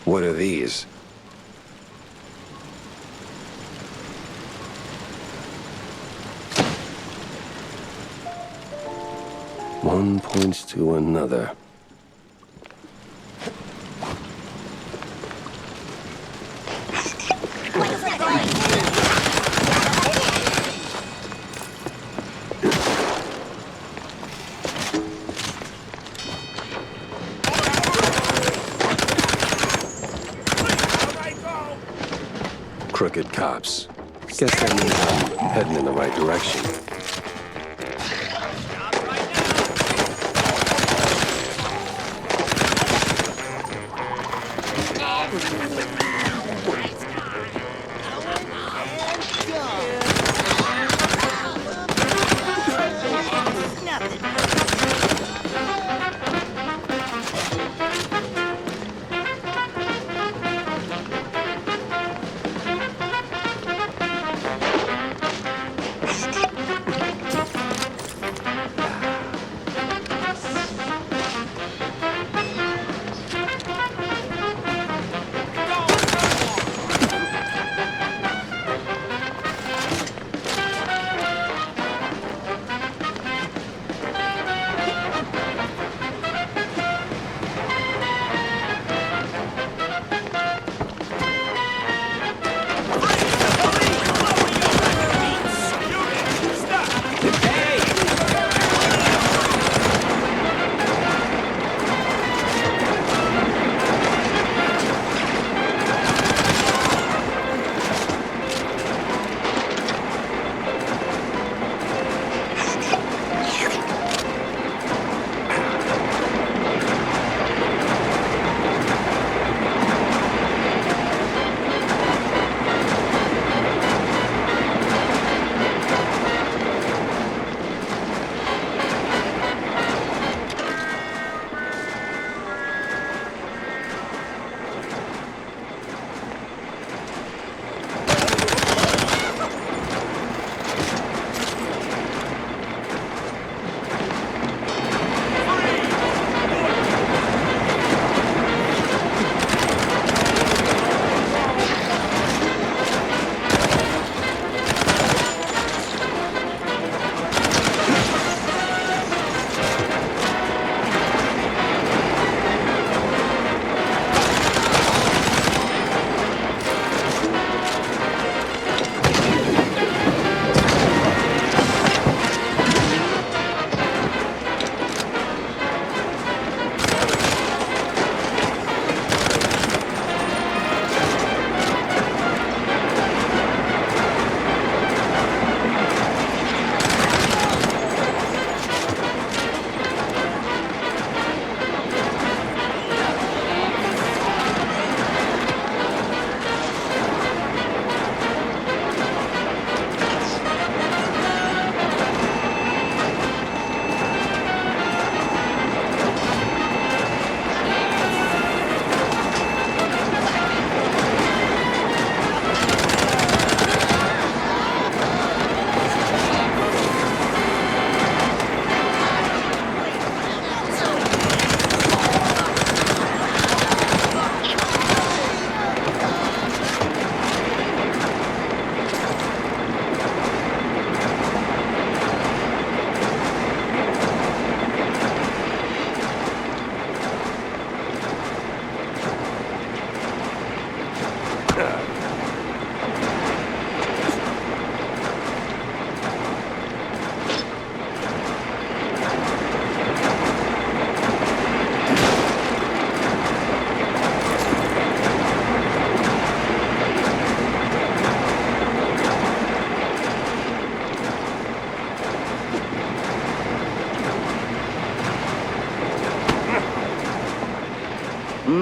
What are these? One points to another. Crooked cops. Guess that means I'm heading in the right direction.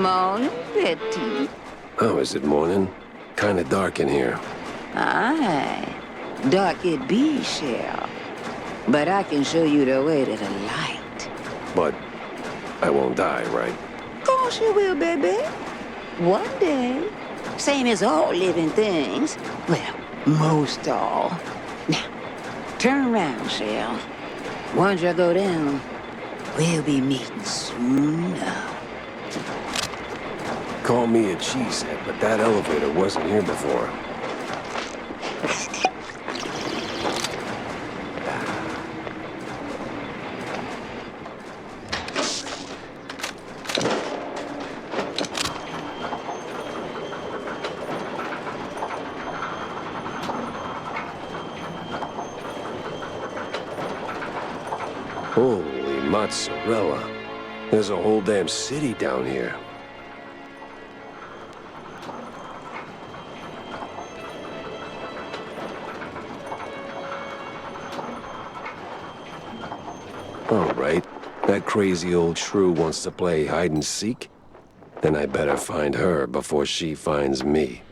Morning, Betty. Oh, is it morning? Kinda dark in here. Aye. Dark it be, Shell. But I can show you the way to the light. But I won't die, right? Course you will, baby. One day. Same as all living things. Well, most all. Now, turn around, Shell. Once you go down, we'll be meeting soon enough. Call me a cheesehead, but that elevator wasn't here before. Holy mozzarella. There's a whole damn city down here. All right. That crazy old shrew wants to play hide and seek? Then I better find her before she finds me.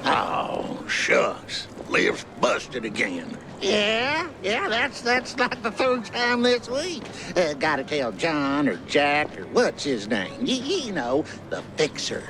Oh, shucks. Lift's busted again. Yeah, that's like the third time this week. Gotta tell John or Jack or what's his name? You know, the fixer.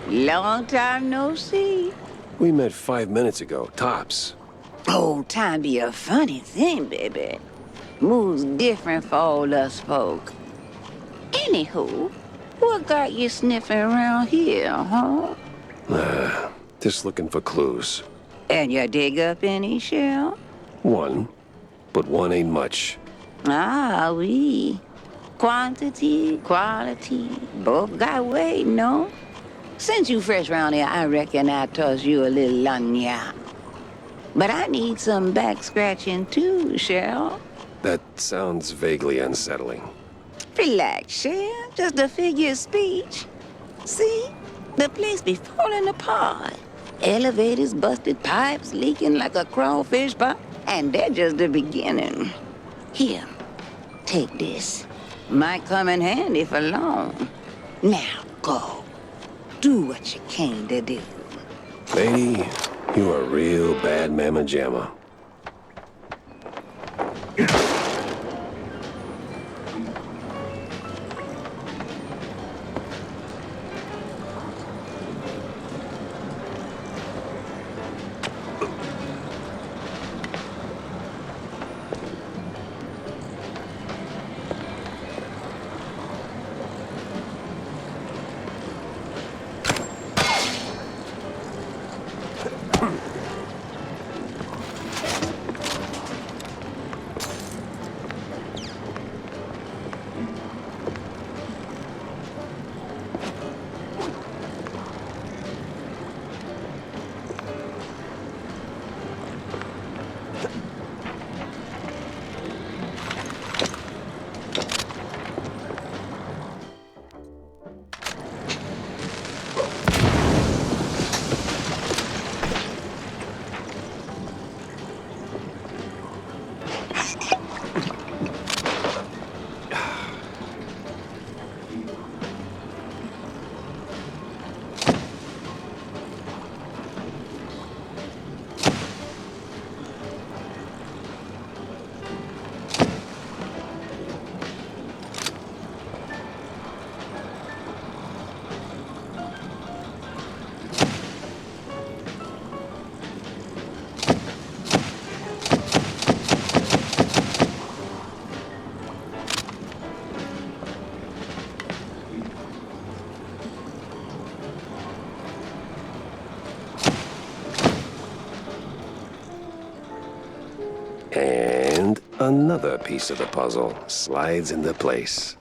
Long time no see. We met 5 minutes ago, tops. Oh, time be a funny thing, baby. Moves different for all us folk. Anywho, what got you sniffing around here, huh? Just looking for clues. And you dig up any, Shell? One, but one ain't much. Ah, oui. Quantity, quality, both got weight, no? Since you fresh round here, I reckon I toss you a little lanya. But I need some back scratching too, Cheryl. That sounds vaguely unsettling. Relax, Cheryl. Just a figure of speech. See? The place be falling apart. Elevators busted, pipes leaking like a crawfish pot. And they're just the beginning. Here, take this. Might come in handy for long. Now, go. Do what you came to do. Lady, you are real bad mamma jamma. And another piece of the puzzle slides into place.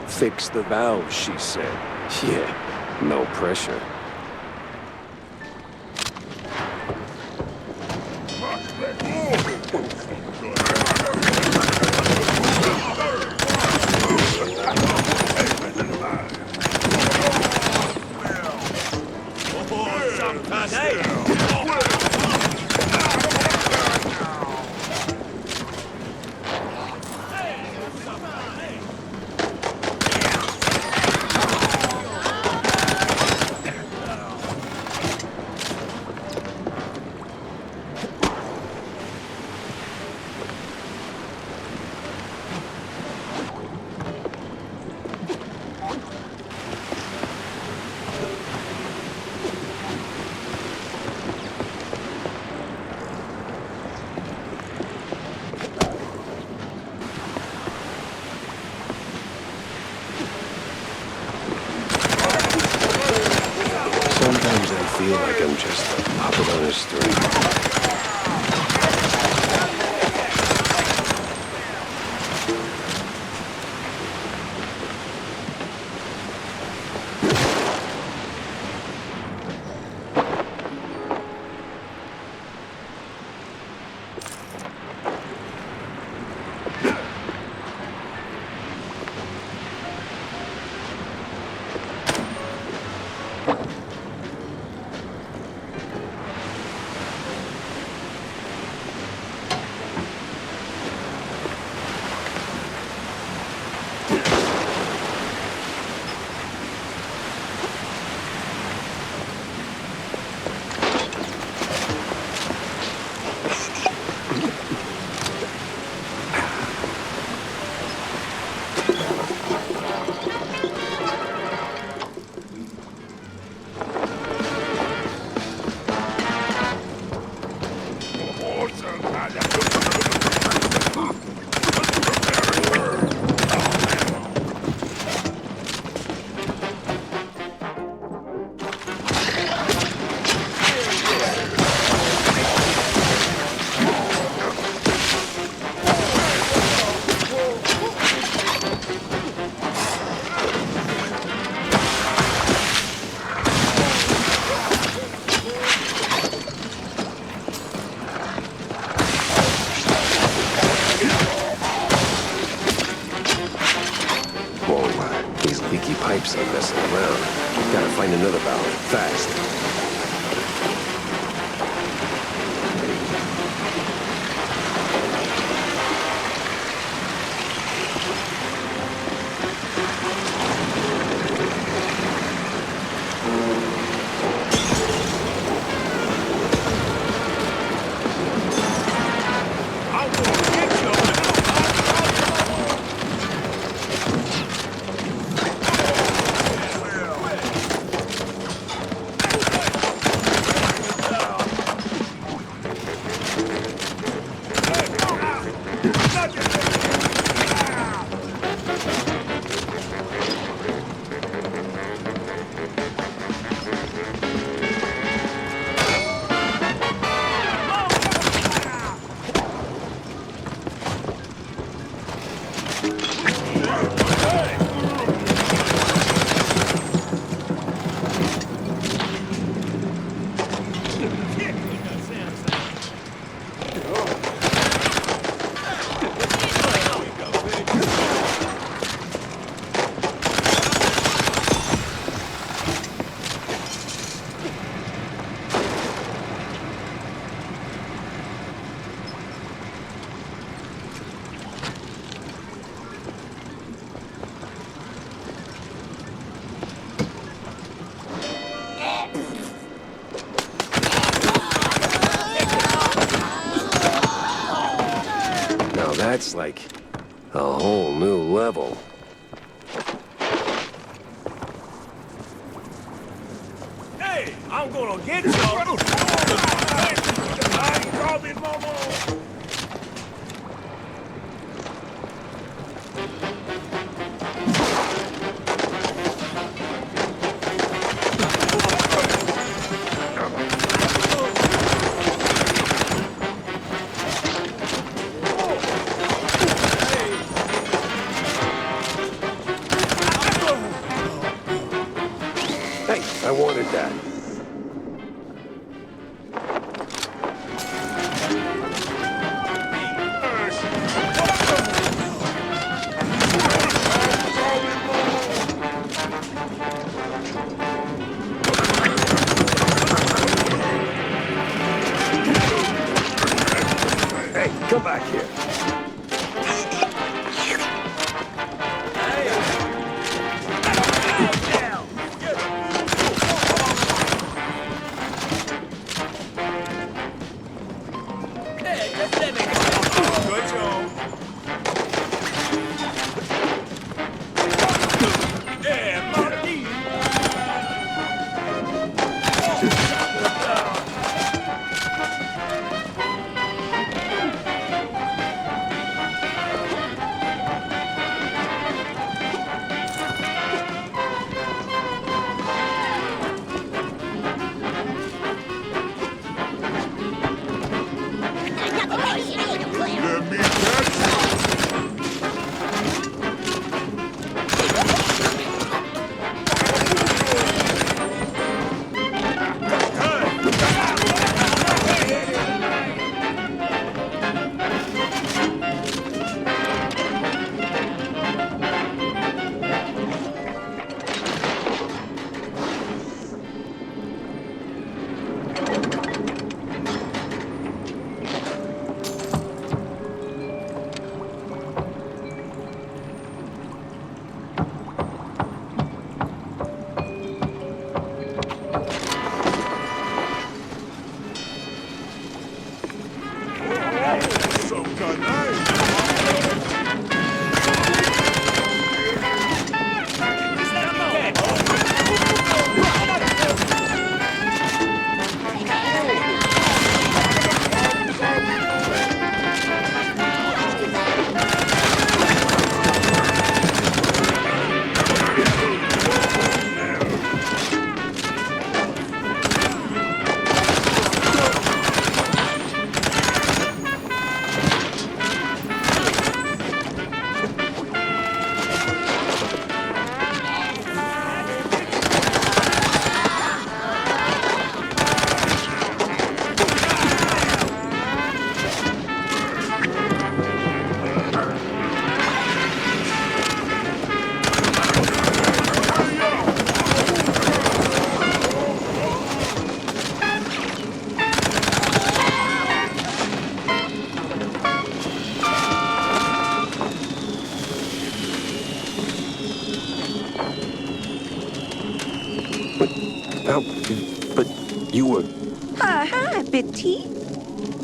Fix the valve, she said. Yeah, no pressure. Sometimes I feel like I'm just a puppet on a string. down. Gotta find another ballad, fast. That's like a whole new level. Hey, I'm gonna get you. Hey, I wanted that. Hey, come back here. Oh, but you were... Hi, Petite.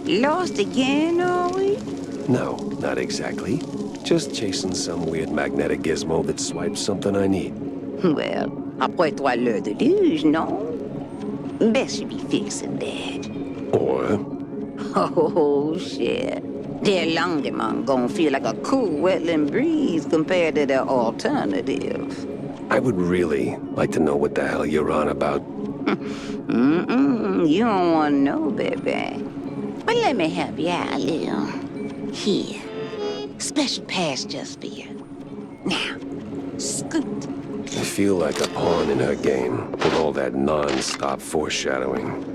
Lost again, are we? No, not exactly. Just chasing some weird magnetic gizmo that swipes something I need. Well, après 3 l'heure de luge, non? Best you be fixing that. Or... Oh, shit. Their Longemon gonna feel like a cool wetland breeze compared to their alternative. I would really like to know what the hell you're on about. You don't want to know, baby. But let me help you out a little. Here. Special pass just for you. Now, scoot. I feel like a pawn in her game, with all that non-stop foreshadowing.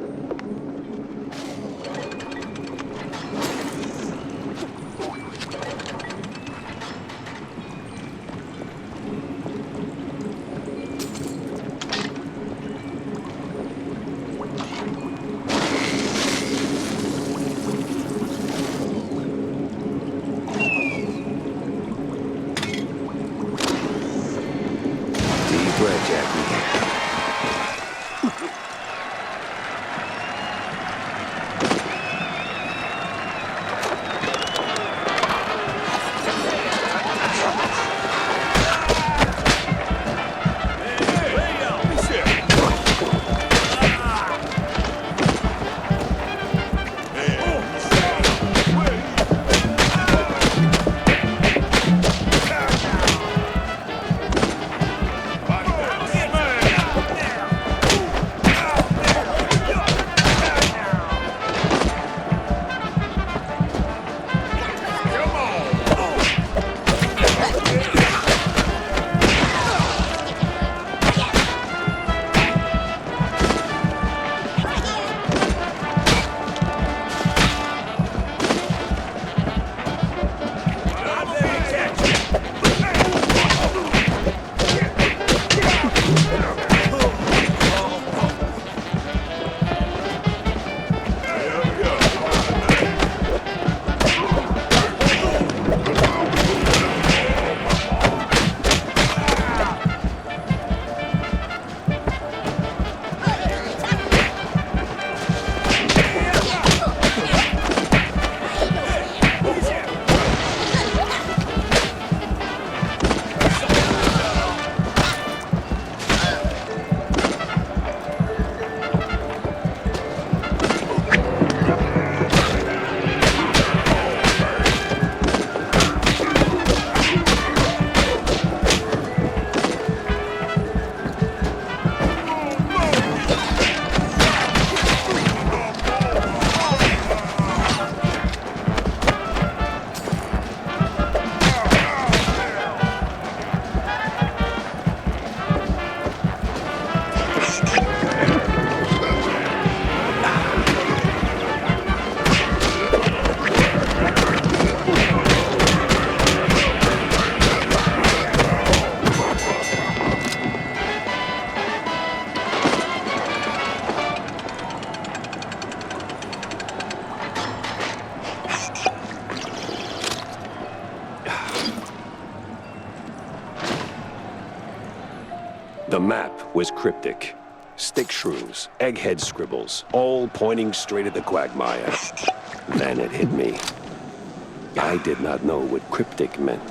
The map was cryptic. Stick shrews, egghead scribbles, all pointing straight at the quagmire. Then it hit me. I did not know what cryptic meant.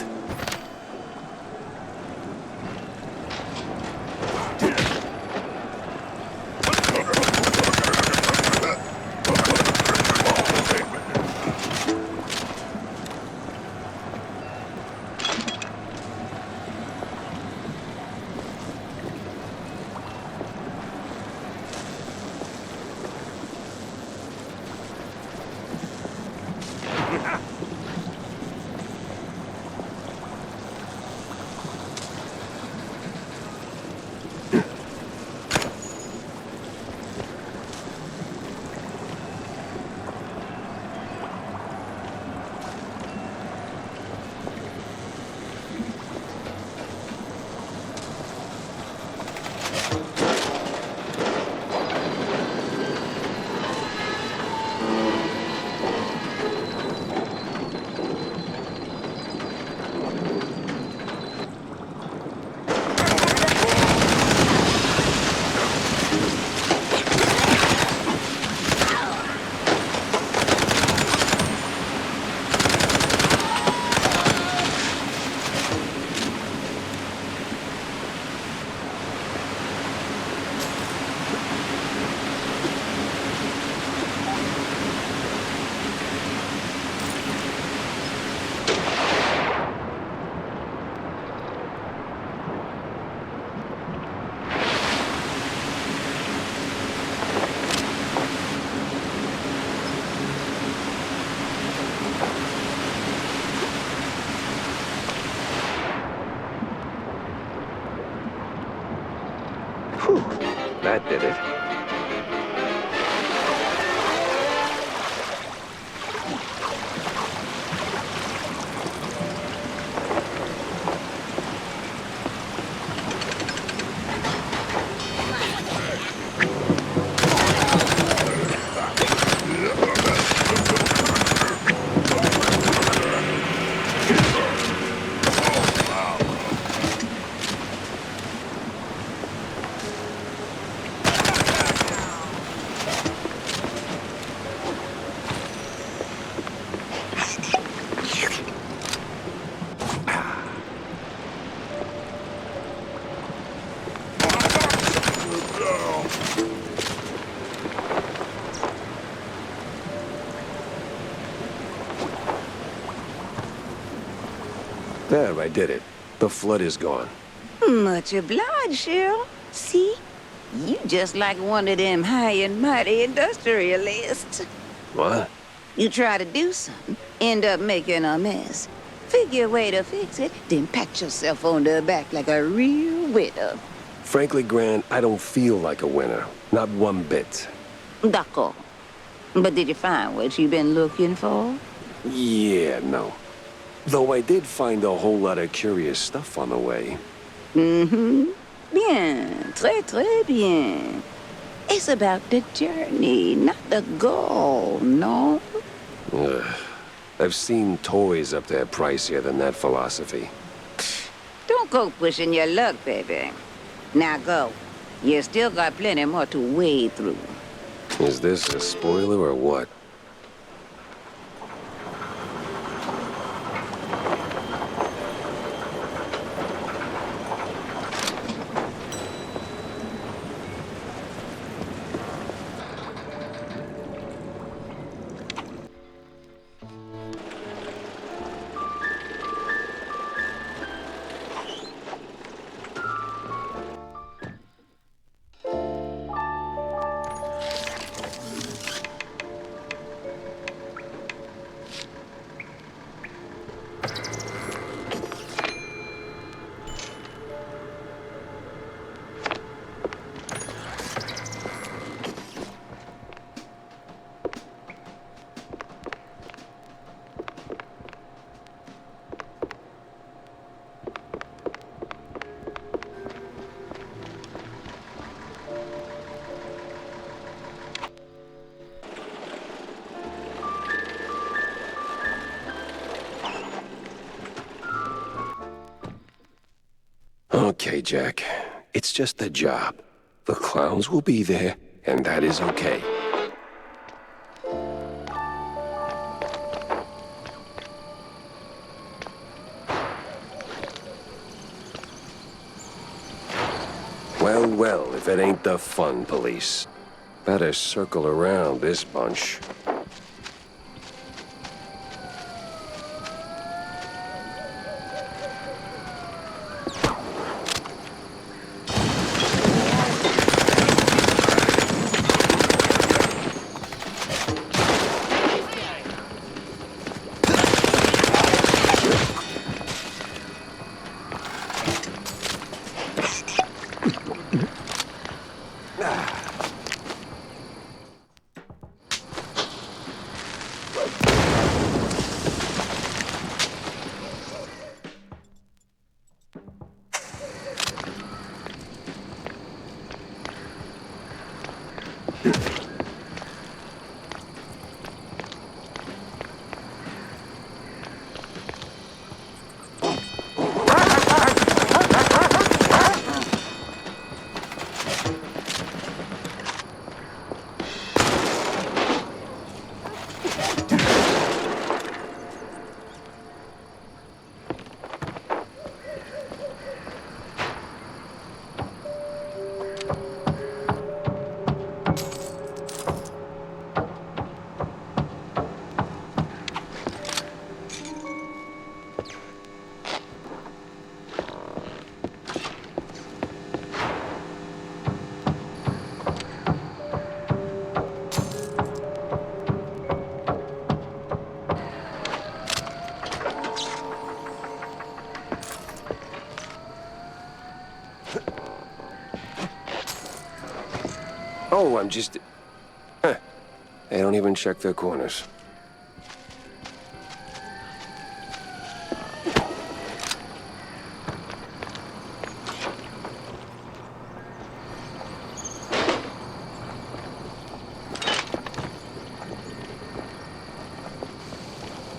That did it. There, I did it. The flood is gone. Much obliged, Cheryl. See? You just like one of them high and mighty industrialists. What? You try to do something, end up making a mess. Figure a way to fix it, then pat yourself on the back like a real winner. Frankly, Grant, I don't feel like a winner. Not one bit. D'accord. But did you find what you've been looking for? Yeah, no. Though I did find a whole lot of curious stuff on the way. Mm-hmm. Bien. Très bien. It's about the journey, not the goal, no? Ugh. I've seen toys up there pricier than that philosophy. Don't go pushing your luck, baby. Now go. You still got plenty more to wade through. Is this a spoiler or what? Okay, Jack. It's just a job. The clowns will be there, and that is okay. Well, if it ain't the fun police. Better circle around this bunch. Oh, I'm just... Huh. They don't even check their corners.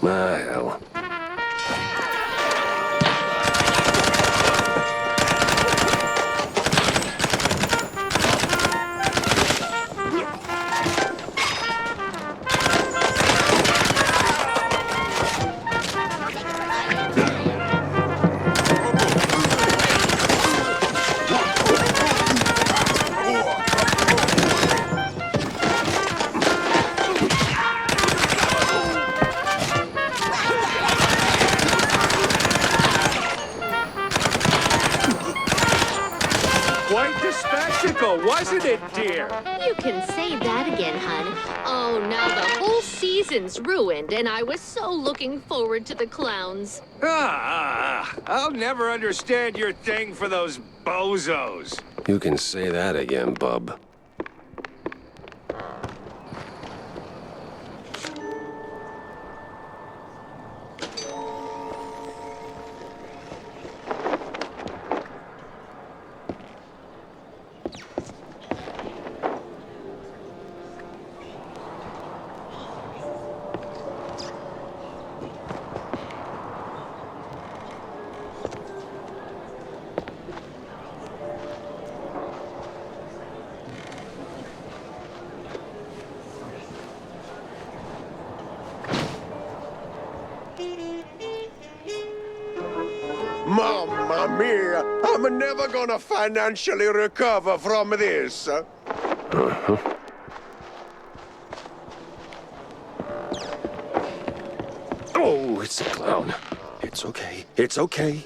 Ah, hell. Quite the spectacle, wasn't it, dear? You can say that again, hun. Oh, now the whole season's ruined, and I was so looking forward to the clowns. I'll never understand your thing for those bozos. You can say that again, bub. Mamma mia! I'm never gonna financially recover from this. Uh-huh. Oh, it's a clown. It's okay. It's okay.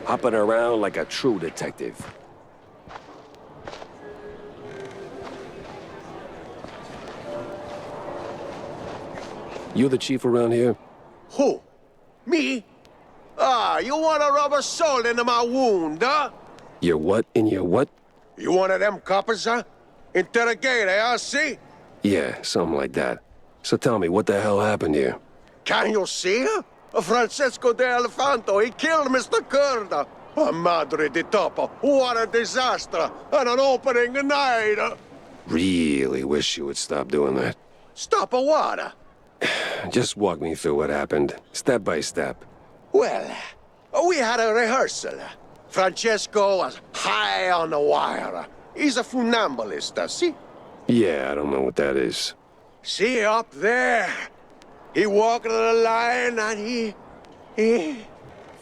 Hopping around like a true detective. You the chief around here? Who? Me? Ah, you wanna rub a salt into my wound, huh? Your what in your what? You one of them coppers, huh? Interrogate, huh, see? Yeah, something like that. So tell me, what the hell happened here? Can you see? Francesco de Elefanto, he killed Mr. Curda. Oh, madre di topo, what a disaster! And an opening night! Really wish you would stop doing that. Stop a what? Just walk me through what happened, step by step. Well, we had a rehearsal. Francesco was high on the wire. He's a funambulist, see? Yeah, I don't know what that is. See, up there. He walked the line and he...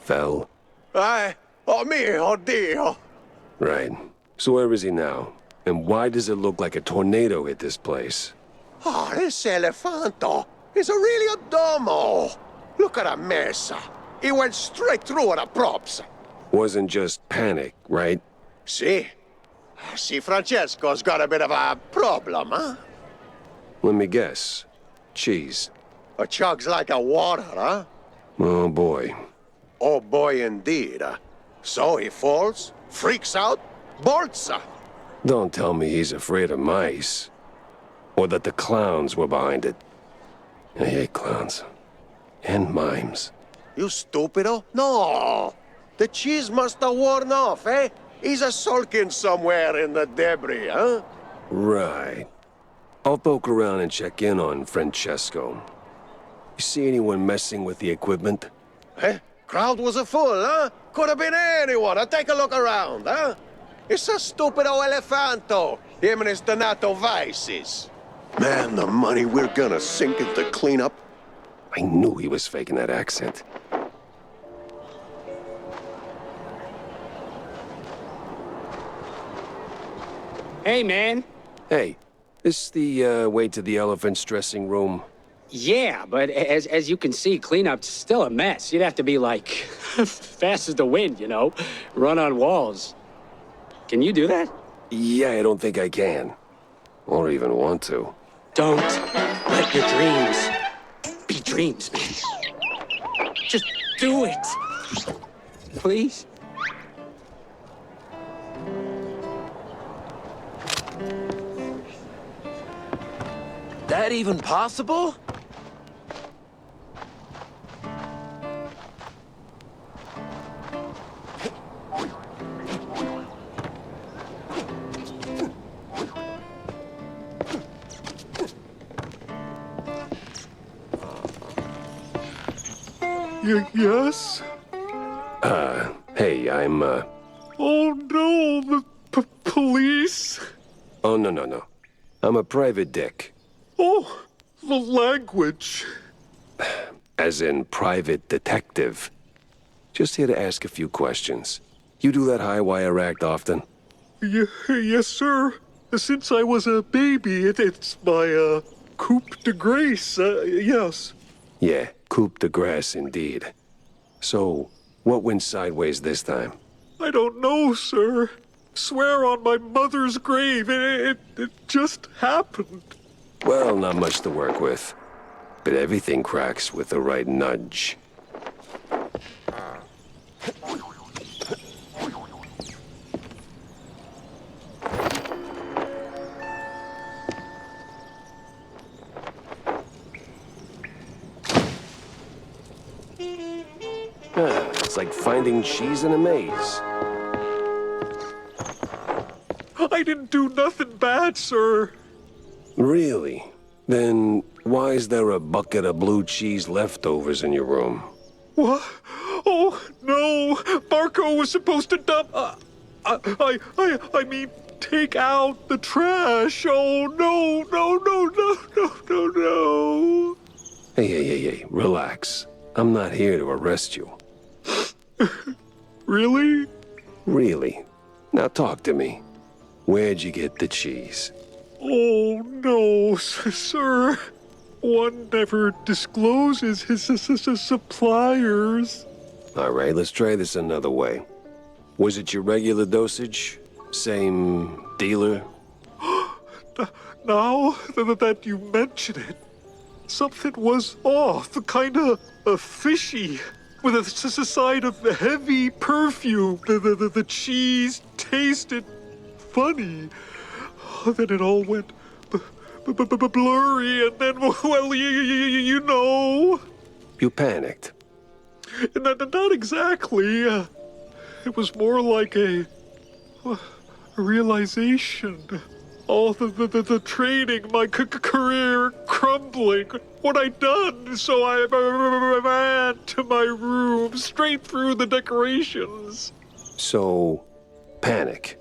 Fell? Oh mio Dio. Right. So where is he now? And why does it look like a tornado hit this place? Oh, this Elefanto is really a domo. Look at a mess. He went straight through the props. Wasn't just panic, right? See? See, Francesco's got a bit of a problem, huh? Let me guess. Cheese. A chugs like a water, huh? Oh, boy. Oh, boy, indeed. So he falls, freaks out, bolts. Don't tell me he's afraid of mice. Or that the clowns were behind it. I hate clowns. And mimes. You stupido? No. The cheese must have worn off, eh? He's a sulking somewhere in the debris, huh? Right. I'll poke around and check in on Francesco. You see anyone messing with the equipment? Eh? Crowd was a full, huh? Could have been anyone. Take a look around, huh? It's a stupido elefanto. Him and his Donato vices. Man, the money we're gonna sink into cleanup. I knew he was faking that accent. Hey, man. Hey, this the way to the elephant's dressing room? Yeah, but as you can see, cleanup's still a mess. You'd have to be like fast as the wind, you know? Run on walls. Can you do that? Yeah, I don't think I can. Or even want to. Don't let your dreams be dreams, man. Just do it. Please? That even possible? Yes? Hey, I'm, Oh no, the police? Oh, no. I'm a private dick. Oh, the language. As in private detective. Just here to ask a few questions. You do that high wire act often? Yes, sir. Since I was a baby, it's my, coup de grace, yes. Yeah, coup de grace indeed. So, what went sideways this time? I don't know, sir. Swear on my mother's grave, it just happened. Well, not much to work with. But everything cracks with the right nudge. It's like finding cheese in a maze. I didn't do nothing bad, sir. Really? Then why is there a bucket of blue cheese leftovers in your room? What? Oh, no. Marco was supposed to dump... I mean, take out the trash. Oh, no. Hey, relax. I'm not here to arrest you. Really? Really. Now talk to me. Where'd you get the cheese? Oh, no, sir. One never discloses his suppliers. All right, let's try this another way. Was it your regular dosage? Same dealer? Now that you mention it, something was off, kind of fishy, with a side of heavy perfume. The cheese tasted funny. Then it all went blurry, and then, well, you know. You panicked. Not exactly. It was more like a realization. All the training, my career crumbling. What I'd done, so I ran to my room, straight through the decorations. So, panic.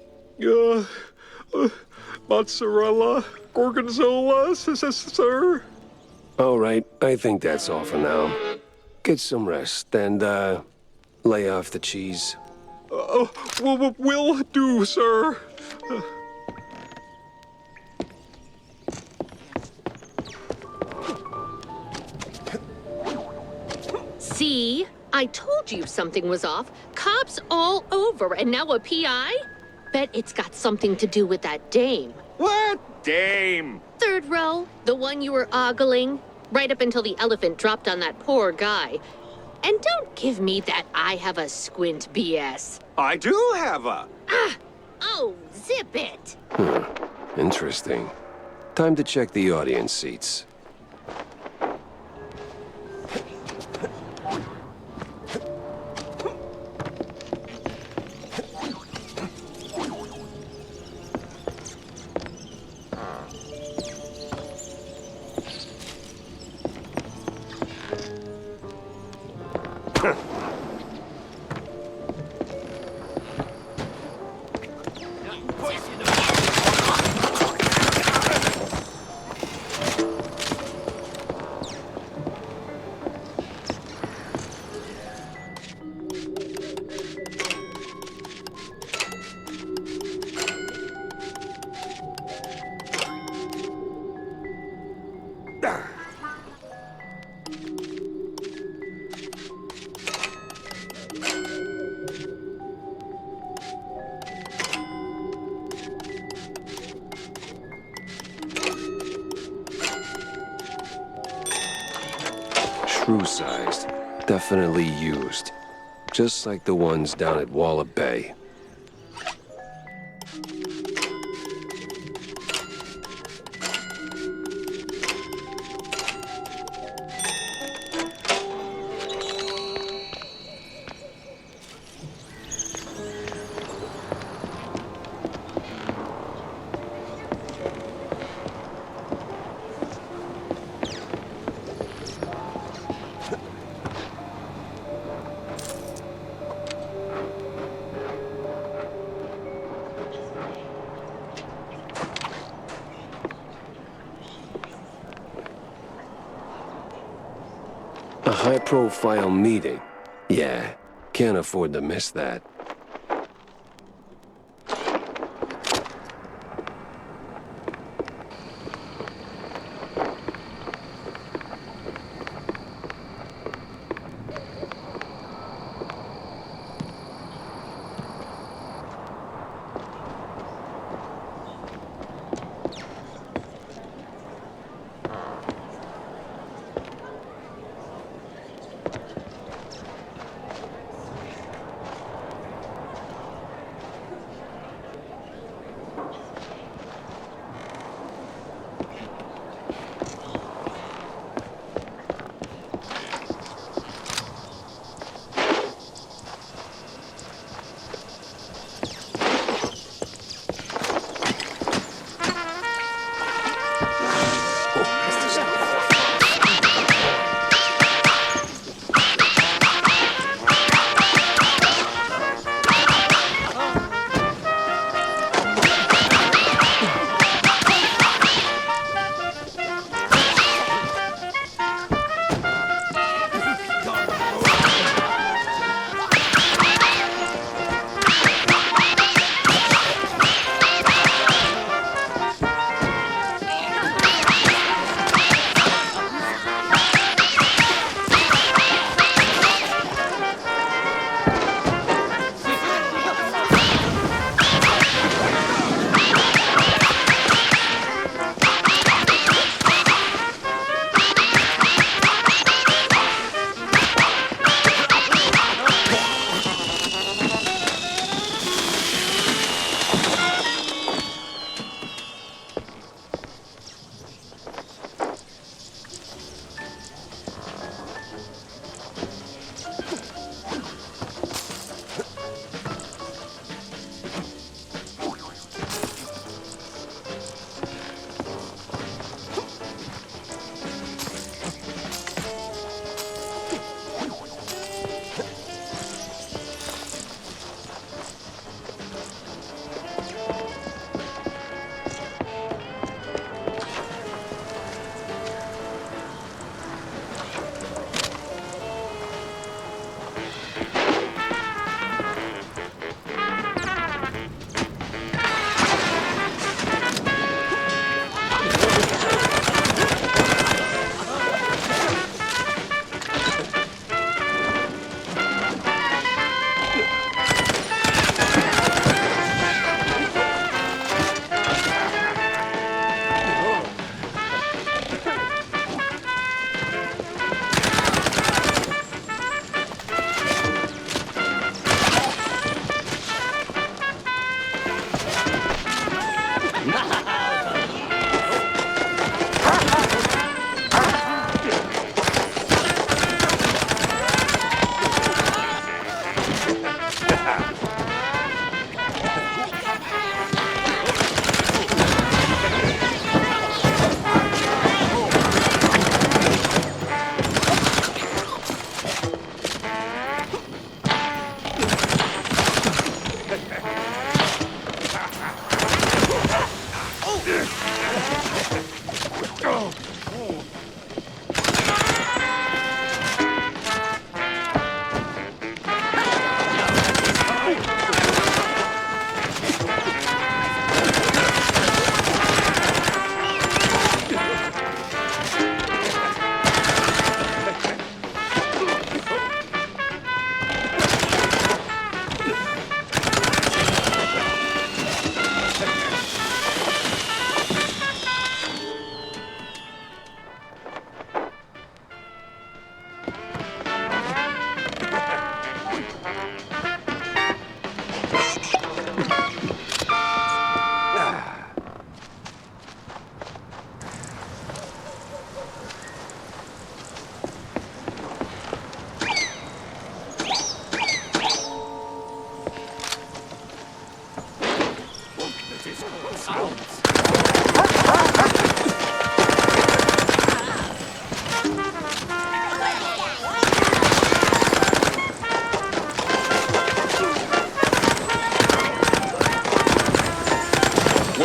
Mozzarella, gorgonzola, sir. All right, I think that's all for now. Get some rest and, lay off the cheese. Will do, sir. See? I told you something was off. Cops all over, and now a PI? Bet it's got something to do with that dame. What dame? Third row, the one you were ogling, right up until the elephant dropped on that poor guy. And don't give me that I have a squint BS. I do have a... Oh, zip it. Interesting. Time to check the audience seats. true-sized. Definitely used. Just like the ones down at Walla Bay. A high-profile meeting. Yeah, can't afford to miss that.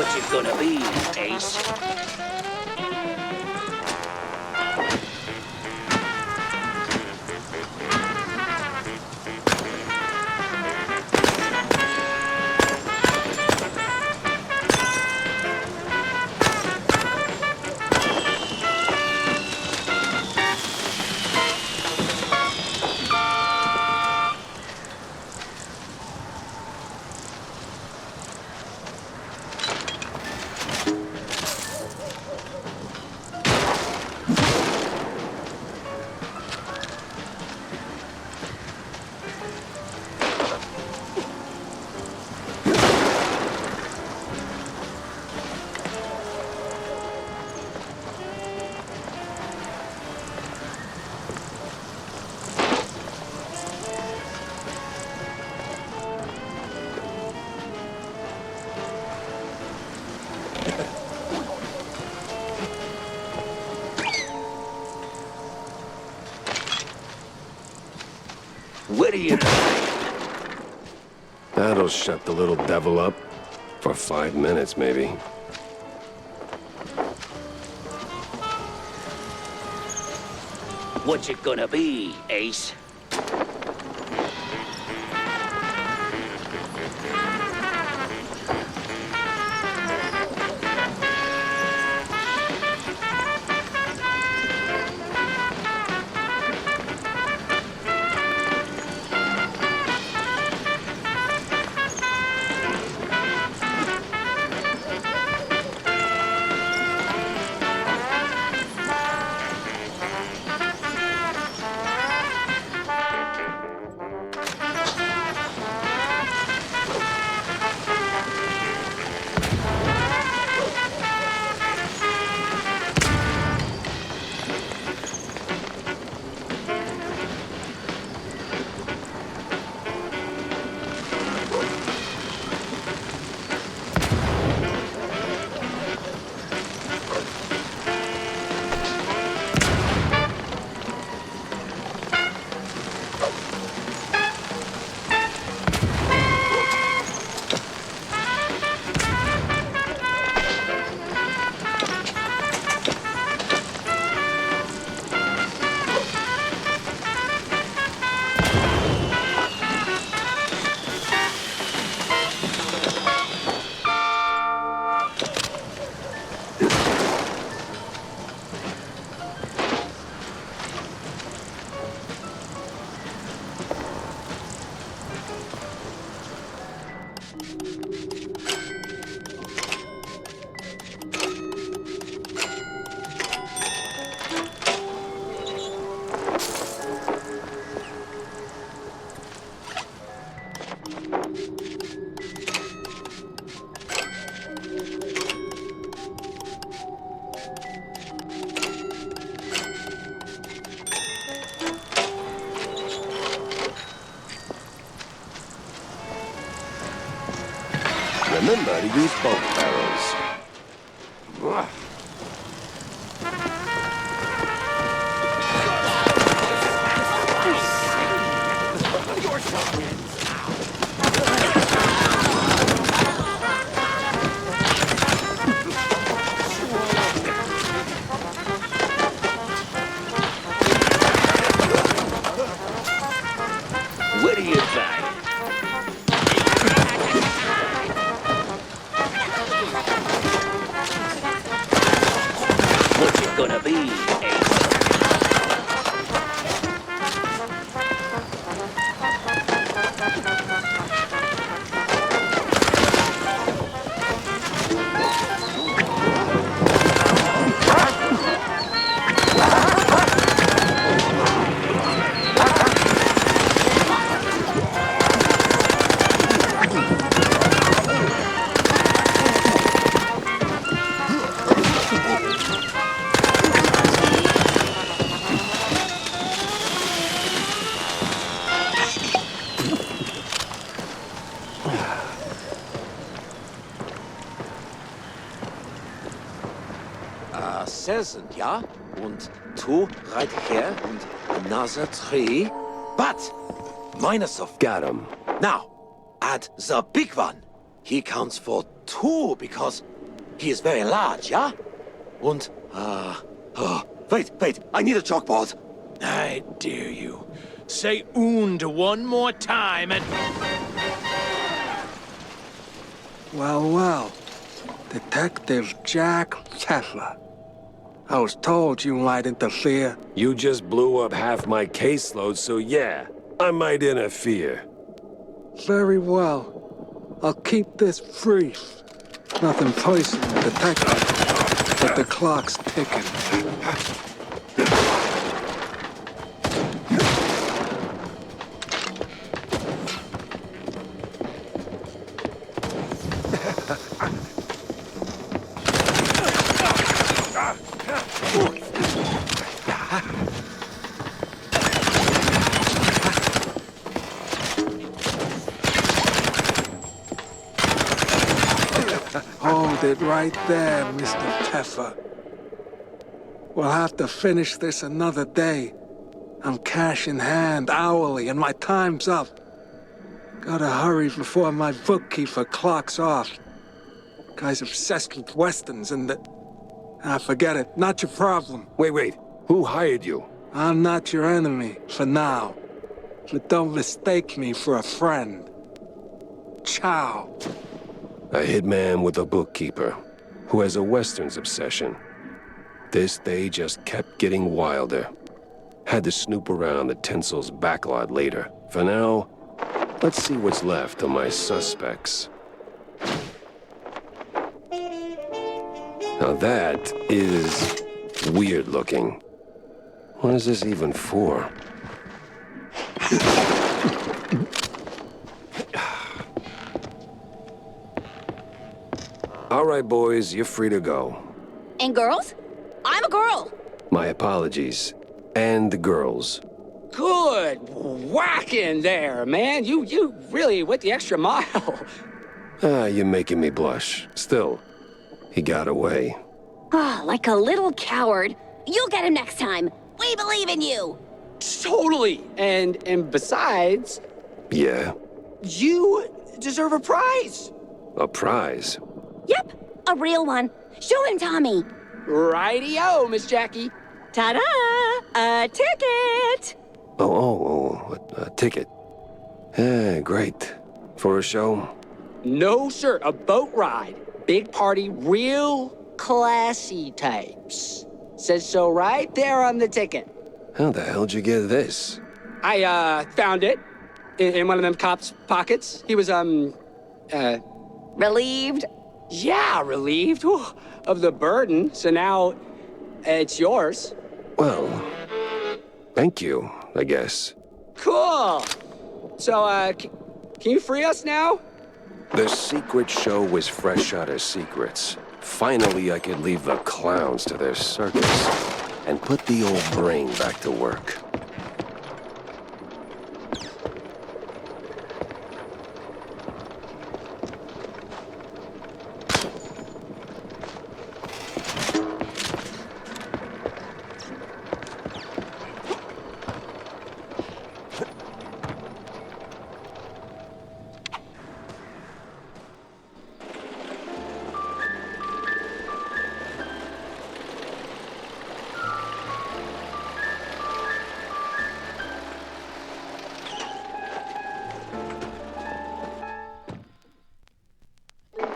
What's it gonna be, Ace? What do you... That'll shut the little devil up. For 5 minutes, maybe. What's it gonna be, Ace? Remember to use both barrels. What do you think? What's it gonna be, Ace? Seven, ja? Und two right here and another three. But minus of... Got him. Now, add the big one. He counts for two because He is very large, yeah? Und, wait, I need a chalkboard. I dare you. Say und one more time and... Well. Detective Jack Pfeffer. I was told you might interfere. You just blew up half my caseload, so yeah, I might interfere. Very well. I'll keep this brief. Nothing personal, detective. But the clock's ticking. Hold it right there, Mr. Pfeffer. We'll have to finish this another day. I'm cash in hand hourly, and my time's up. Gotta hurry before my bookkeeper clocks off. Guy's obsessed with westerns and the... forget it. Not your problem. Wait. Who hired you? I'm not your enemy, for now. But don't mistake me for a friend. Ciao. A hitman with a bookkeeper, who has a westerns obsession. This day just kept getting wilder. Had to snoop around the Tinsel's backlot later. For now, let's see what's left of my suspects. Now that is weird looking. What is this even for? All right, boys, you're free to go. And girls? I'm a girl. My apologies. And the girls. Good whacking there, man. You really went the extra mile. You're making me blush. Still, he got away. Ah, like a little coward. You'll get him next time. We believe in you. Totally. And besides... Yeah? You deserve a prize. A prize? Yep, a real one. Show him, Tommy. Righty-o, Miss Jackie. Ta-da! A ticket! A ticket. Great. For a show? No, sir. A boat ride. Big party, real classy types. Says so right there on the ticket. How the hell'd you get this? I, found it in one of them cops' pockets. He was, Relieved? Yeah, relieved of the burden. So now it's yours. Well, thank you, I guess. Cool. So, can you free us now? The secret show was fresh out of secrets. Finally, I could leave the clowns to their circus and put the old brain back to work.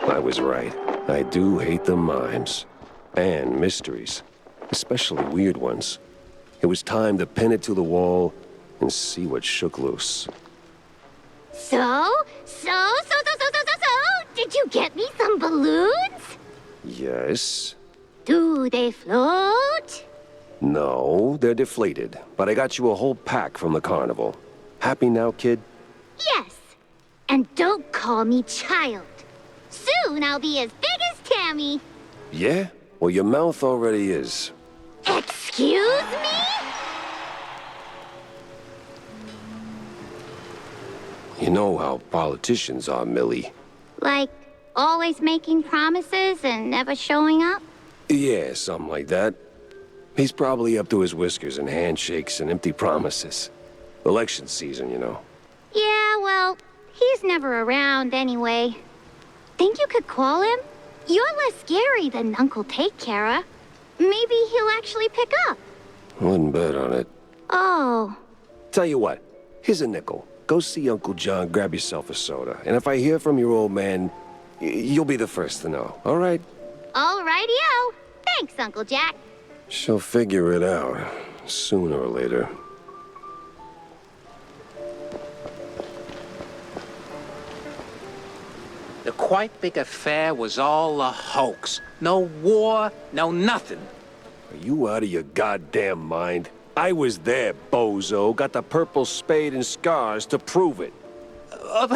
I was right. I do hate the mimes. And mysteries. Especially weird ones. It was time to pin it to the wall and see what shook loose. So? Did you get me some balloons? Yes? Do they float? No, they're deflated. But I got you a whole pack from the carnival. Happy now, kid? Yes. And don't call me child. Soon I'll be as big as Tammy. Yeah? Well, your mouth already is. Excuse me? You know how politicians are, Millie. Like, always making promises and never showing up? Yeah, something like that. He's probably up to his whiskers in handshakes and empty promises. Election season, you know. Yeah, well, he's never around anyway. Think you could call him? You're less scary than Uncle Take Cara. Maybe he'll actually pick up. Wouldn't bet on it. Oh. Tell you what, here's a nickel. Go see Uncle John, grab yourself a soda. And if I hear from your old man, you'll be the first to know, all right? Alrighty-o. Thanks, Uncle Jack. She'll figure it out, sooner or later. The Quite Big Affair was all a hoax. No war, no nothing. Are you out of your goddamn mind? I was there, bozo. Got the purple spade and scars to prove it. I'll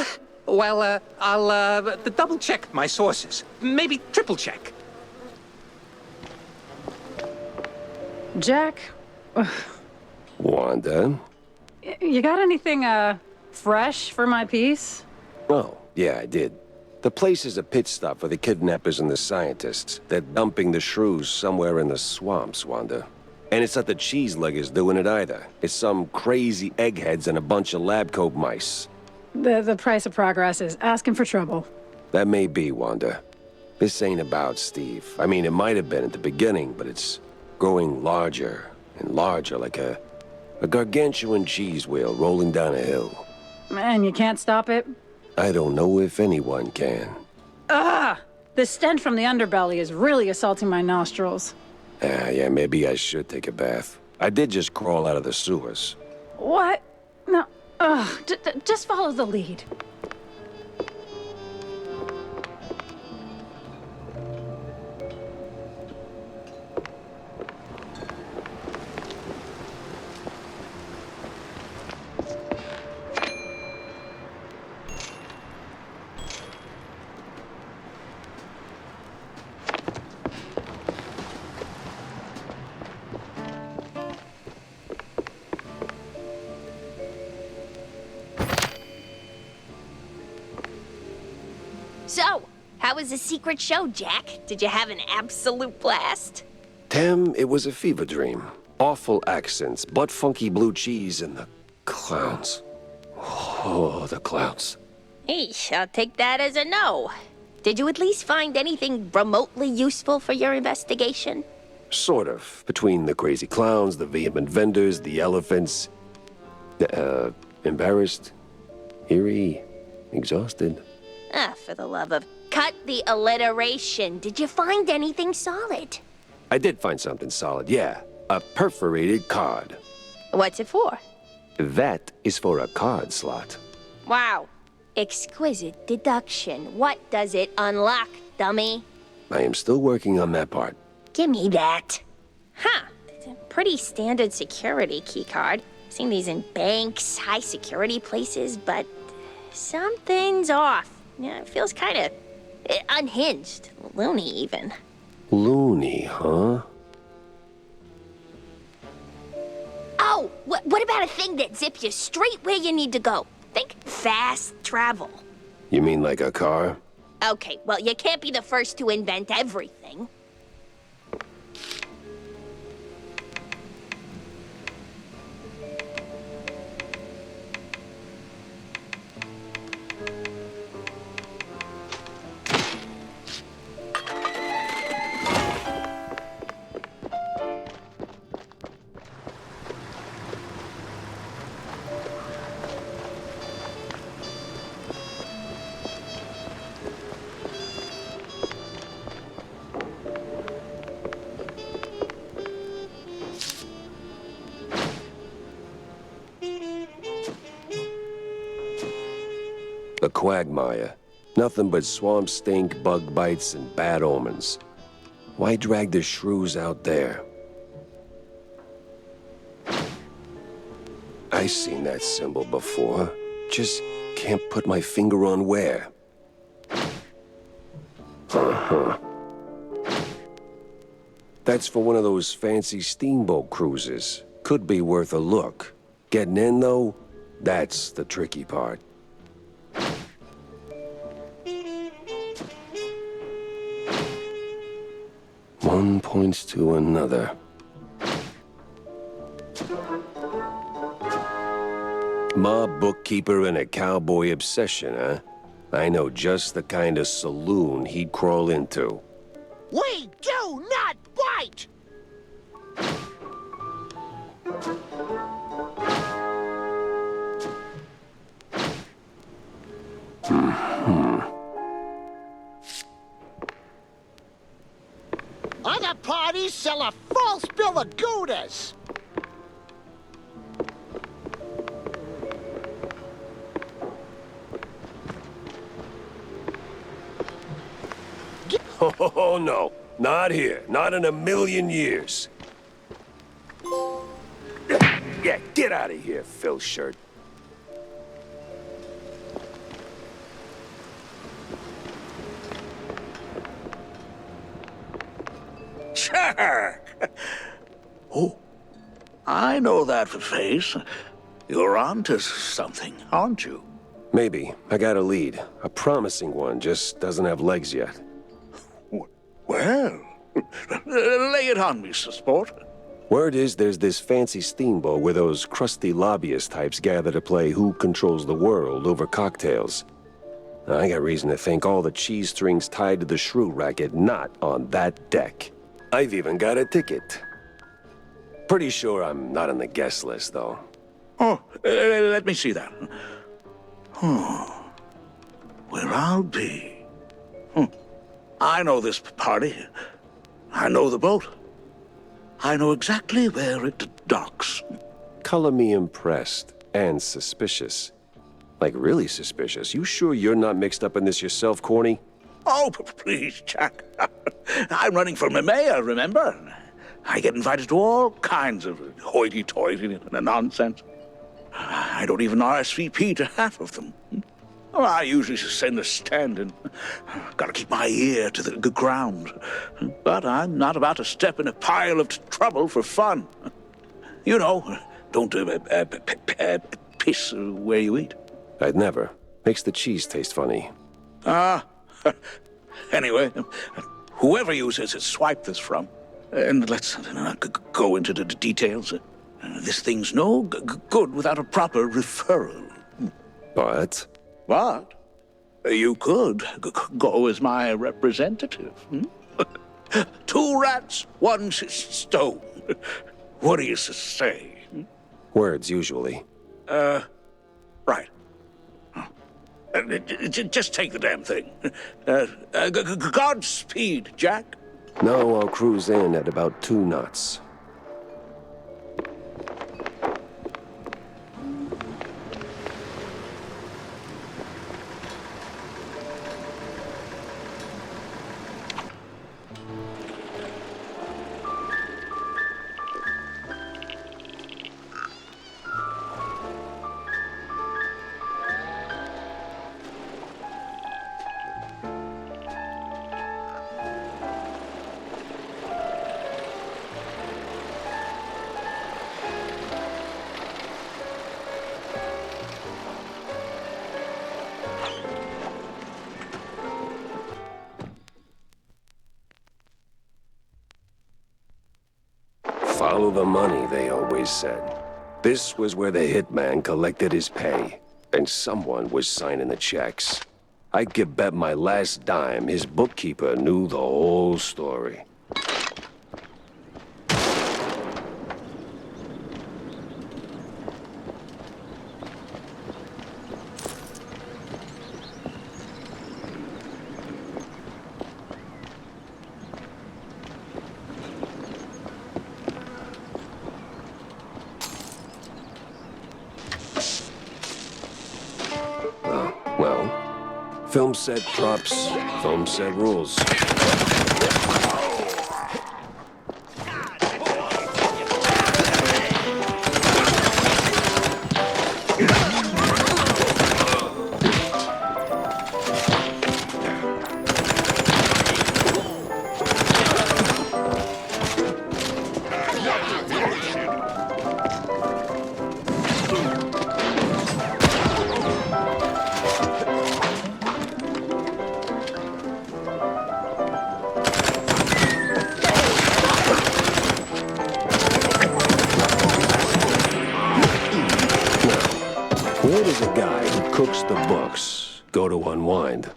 double-check my sources. Maybe triple-check. Jack, Wanda? you got anything, fresh for my piece? Oh, yeah, I did. The place is a pit stop for the kidnappers and the scientists. They're dumping the shrews somewhere in the swamps, Wanda. And it's not the cheese leggers doing it either. It's some crazy eggheads and a bunch of lab coat mice. The price of progress is asking for trouble. That may be, Wanda. This ain't about Steve. I mean, it might have been at the beginning, but it's growing larger and larger, like a gargantuan cheese wheel rolling down a hill. And you can't stop it? I don't know if anyone can. Ah! The stench from the underbelly is really assaulting my nostrils. Yeah, maybe I should take a bath. I did just crawl out of the sewers. What? No. Just follow the lead. So, how was the secret show, Jack? Did you have an absolute blast? Tam, it was a fever dream. Awful accents, butt-funky blue cheese, and the clowns. Oh, the clowns. Eesh, I'll take that as a no. Did you at least find anything remotely useful for your investigation? Sort of. Between the crazy clowns, the vehement vendors, the elephants. Embarrassed, eerie, exhausted. Ah, for the love of... Cut the alliteration. Did you find anything solid? I did find something solid, yeah. A perforated card. What's it for? That is for a card slot. Wow. Exquisite deduction. What does it unlock, dummy? I am still working on that part. Give me that. Huh. It's a pretty standard security keycard. Seen these in banks, high security places, but something's off. Yeah, it feels kind of unhinged. Loony, even. Loony, huh? Oh, what about a thing that zips you straight where you need to go? Think fast travel. You mean like a car? Okay, well, you can't be the first to invent everything. The quagmire. Nothing but swamp stink, bug bites, and bad omens. Why drag the shrews out there? I've seen that symbol before. Just can't put my finger on where. Uh-huh. That's for one of those fancy steamboat cruises. Could be worth a look. Getting in, though, that's the tricky part. One points to another. Mob bookkeeper and a cowboy obsession, huh? I know just the kind of saloon he'd crawl into. We do not bite! Other parties sell a false bill of Goudas. Oh, no. Not here. Not in a million years. Yeah, get out of here, Phil Shirt. Sure. Oh, I know that face. You're onto something, aren't you? Maybe. I got a lead. A promising one, just doesn't have legs yet. Well, lay it on me, sport. Word is there's this fancy steamboat where those crusty lobbyist types gather to play Who Controls the World over cocktails. I got reason to think all the cheese strings tied to the shrew racket not on that deck. I've even got a ticket. Pretty sure I'm not on the guest list, though. Oh, let me see that. Oh, where I'll be. I know this party. I know the boat. I know exactly where it docks. Color me impressed and suspicious. Like, really suspicious. You sure you're not mixed up in this yourself, Corny? Oh, please, Jack. I'm running for mayor, remember? I get invited to all kinds of hoity-toity nonsense. I don't even RSVP to half of them. I usually send a stand-in. Gotta keep my ear to the ground. But I'm not about to step in a pile of trouble for fun. You know, don't piss where you eat. I'd never. Makes the cheese taste funny. Anyway, whoever you swipe this from, and let's go into the details. This thing's no good without a proper referral. But? But you could go as my representative. 2 rats, 1 stone. What do you say? Words, usually. Right. Just take the damn thing. Godspeed, Jack. No, I'll cruise in at about 2 knots. Follow the money, they always said. This was where the hitman collected his pay, and someone was signing the checks. I could bet my last dime his bookkeeper knew the whole story. Well, film set props, film set rules. Where does a guy who cooks the books go to unwind.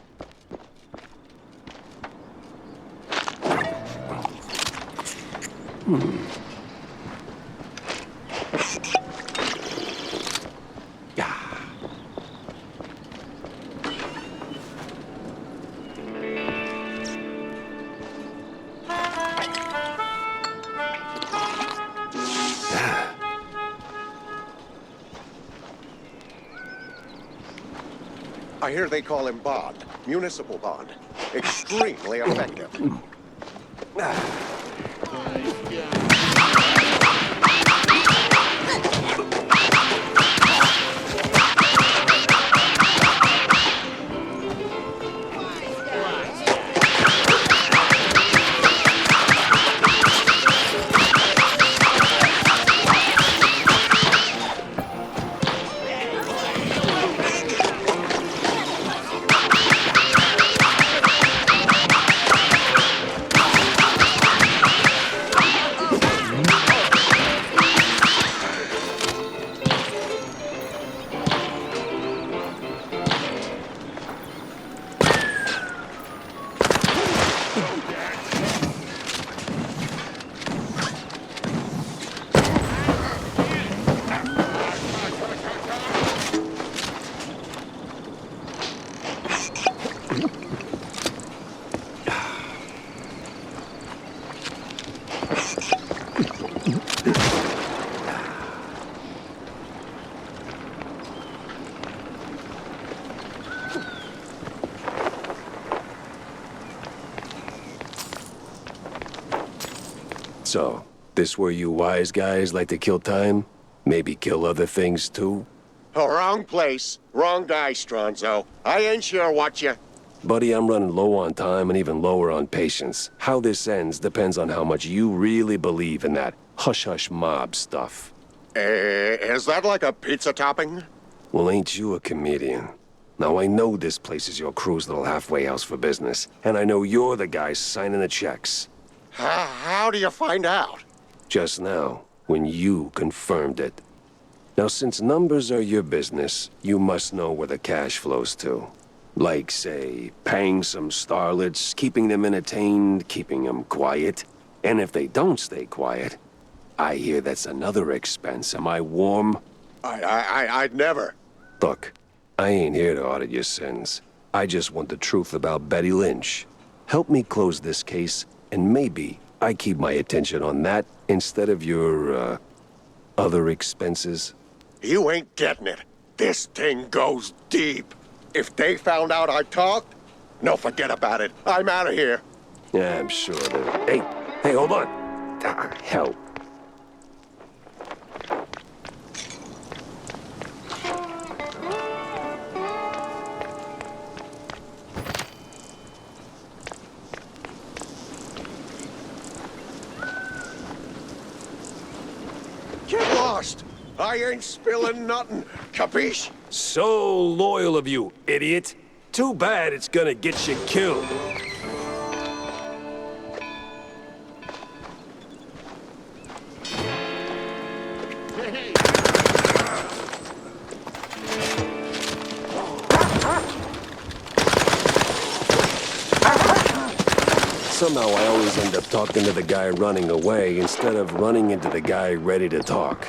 I hear they call him bond. Municipal bond. Extremely effective. So, this where you wise guys like to kill time? Maybe kill other things too? Oh, wrong place. Wrong guy, Stronzo. I ain't sure what you... Buddy, I'm running low on time and even lower on patience. How this ends depends on how much you really believe in that hush-hush mob stuff. Is that like a pizza topping? Well, ain't you a comedian? Now, I know this place is your crew's little halfway house for business, and I know you're the guy signing the checks. How do you find out? Just now, when you confirmed it. Now, since numbers are your business, you must know where the cash flows to. Like, say, paying some starlets, keeping them entertained, keeping them quiet. And if they don't stay quiet, I hear that's another expense. Am I warm? I'd never. Look, I ain't here to audit your sins. I just want the truth about Betty Lynch. Help me close this case, and maybe I keep my attention on that instead of your, other expenses. You ain't getting it. This thing goes deep. If they found out I talked, no, forget about it. I'm out of here. Yeah, I'm sure that... Hey, hold on. Hell. Get lost. I ain't spilling nothing. Capiche? So loyal of you, idiot. Too bad it's gonna get you killed. Somehow I always end up talking to the guy running away instead of running into the guy ready to talk.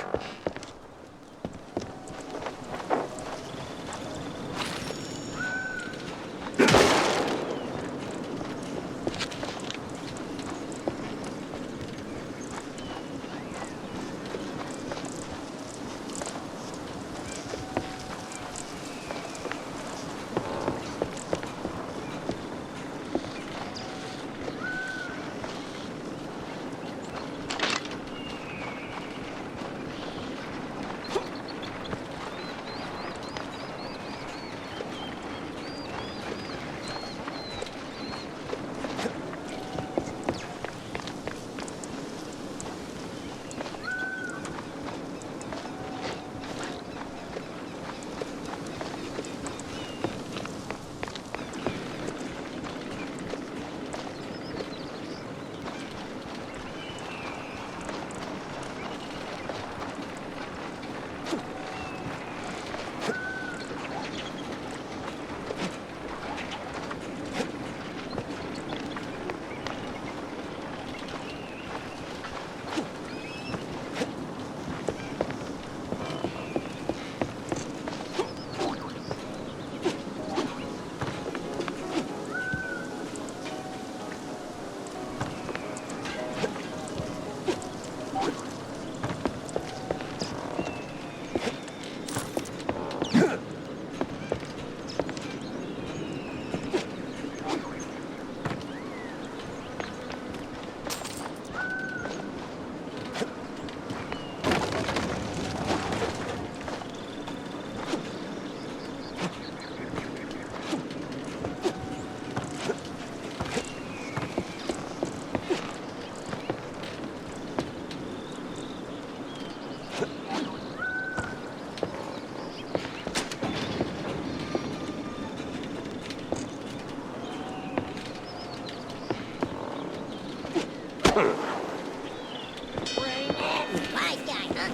My guy, huh?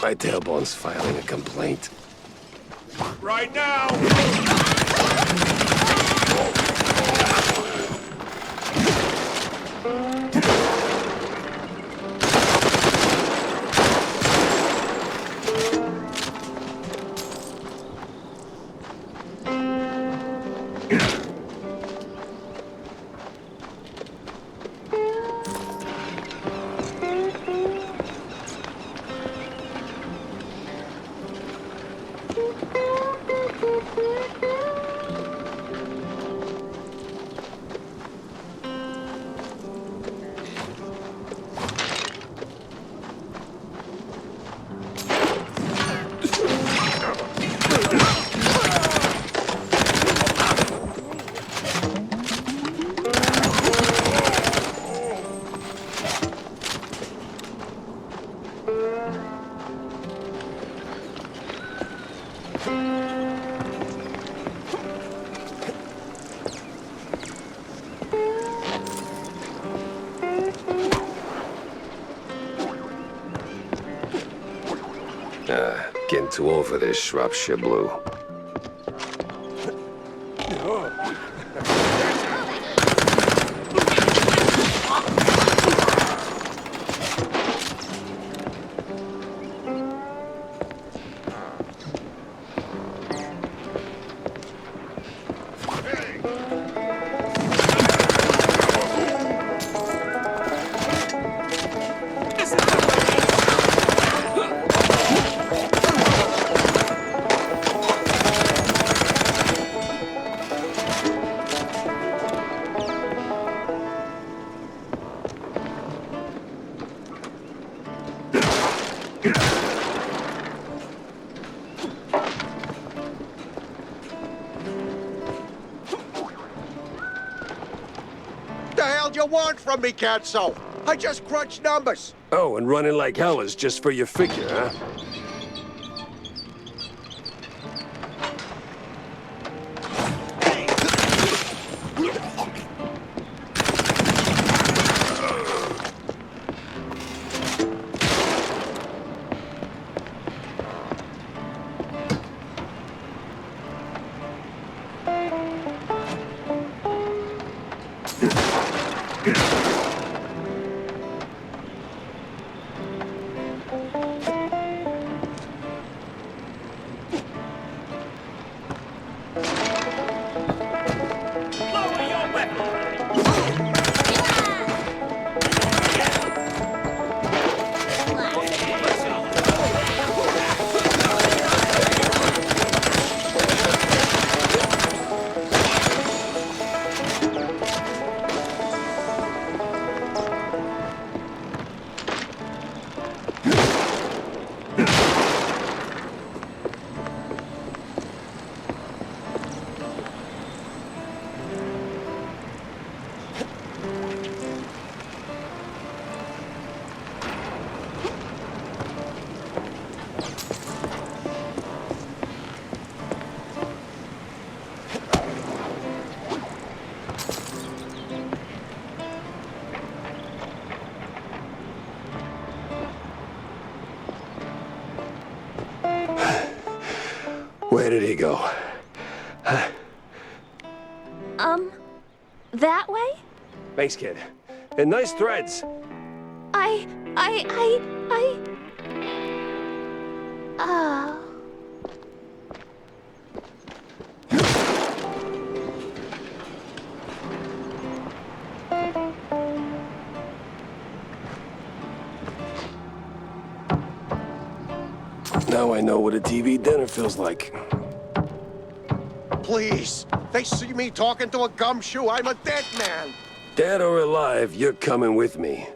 My tailbone's filing a complaint. Right now! Getting too old for this Shropshire Blue. The hell do you want from me, Catso? I just crunched numbers. Oh, and running like hell is just for your figure, huh? Where did he go? Huh? That way? Thanks, kid. And nice threads. I Oh. Now I know what a TV dinner feels like. Please, they see me talking to a gumshoe. I'm a dead man. Dead or alive, you're coming with me.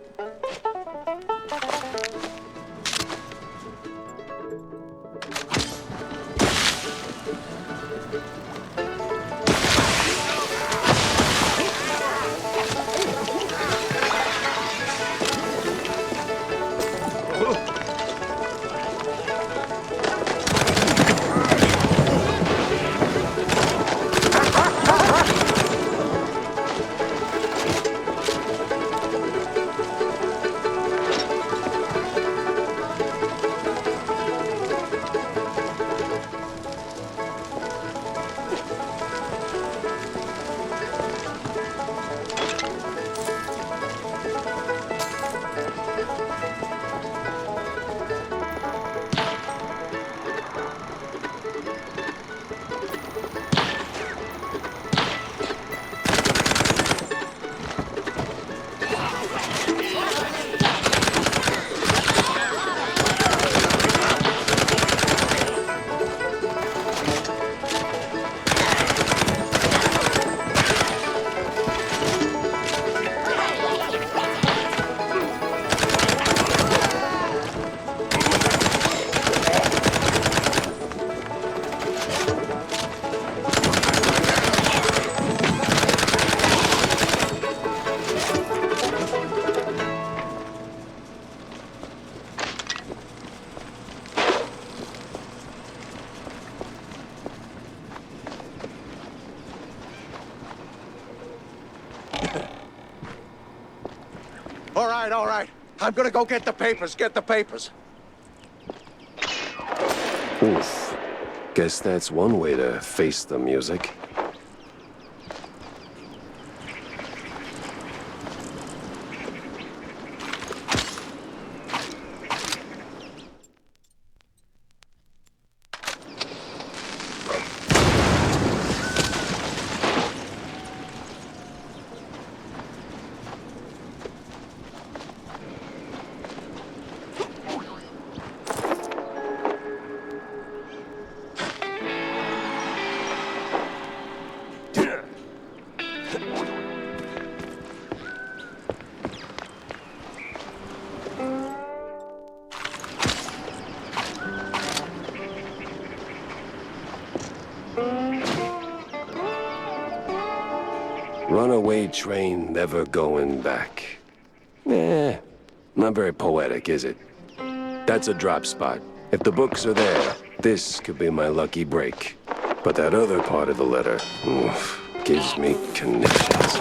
All right. I'm gonna go get the papers, Oof. Guess that's one way to face the music. Runaway train never going back. Not very poetic, is it? That's a drop spot. If the books are there, this could be my lucky break. But that other part of the letter, gives me connections.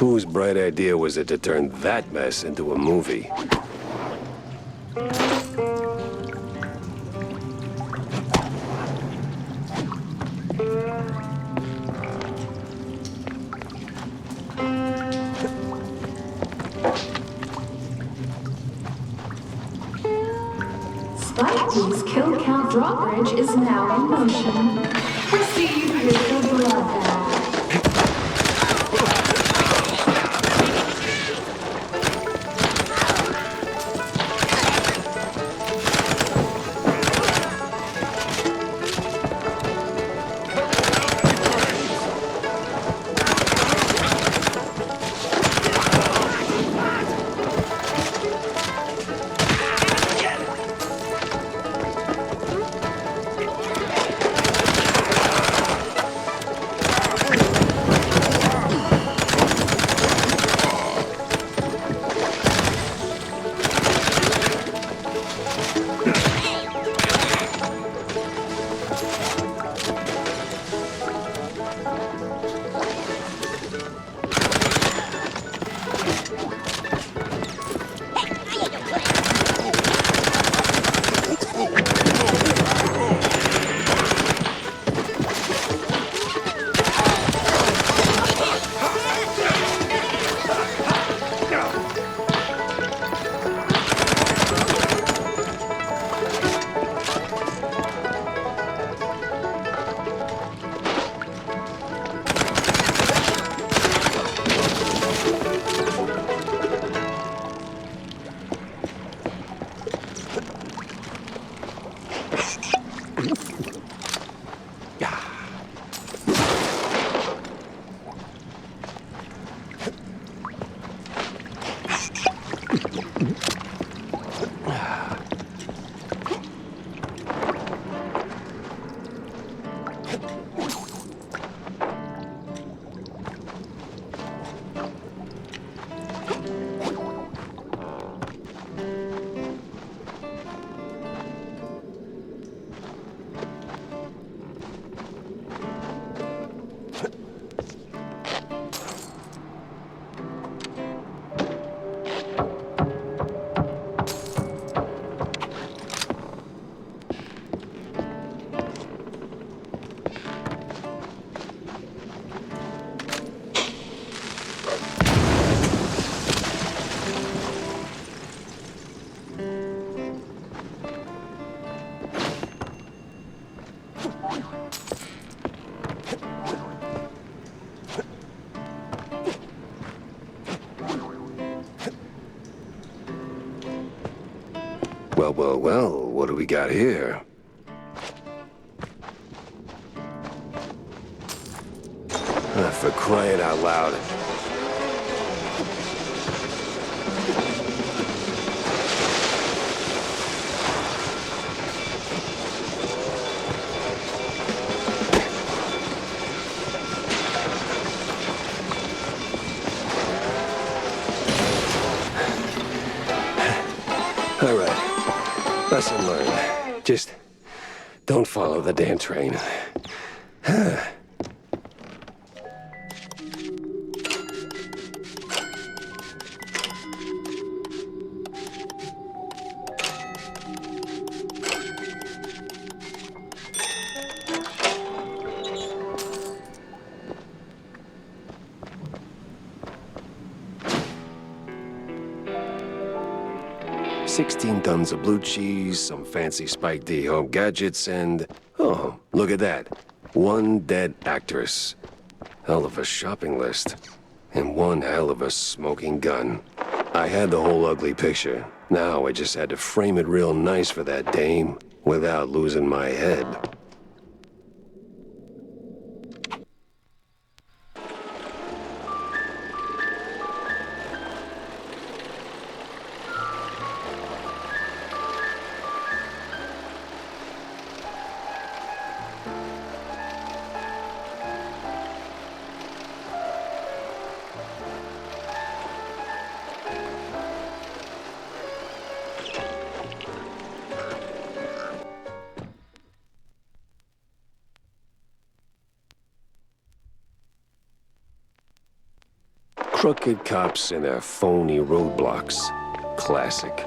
Whose bright idea was it to turn that mess into a movie? Spike Lee's kill count drawbridge is now in motion. Proceed with the bloodbath. Well, what do we got here? For crying out loud. Lesson learned. Just don't follow the damn train. 16 tons of blue cheese, some fancy Spike D home gadgets, and... oh, look at that. One dead actress. Hell of a shopping list. And one hell of a smoking gun. I had the whole ugly picture. Now I just had to frame it real nice for that dame, without losing my head. Crooked cops and their phony roadblocks. Classic.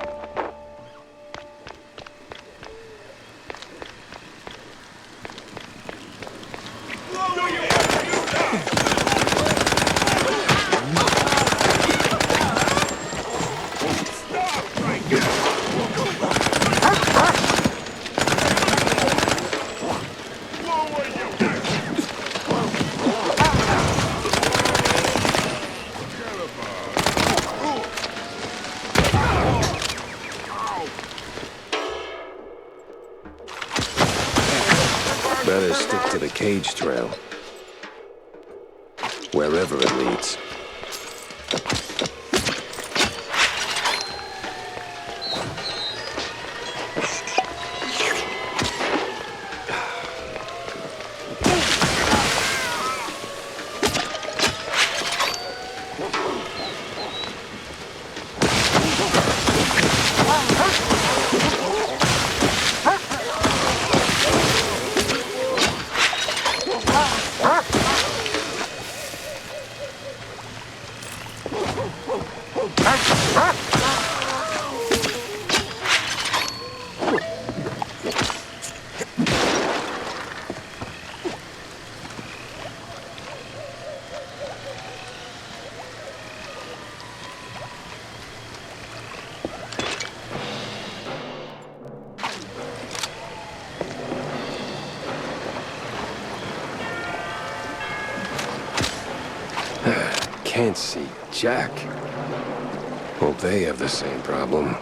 Better stick to the cage trail. Wherever it leads. Can't see Jack. Hope they have the same problem.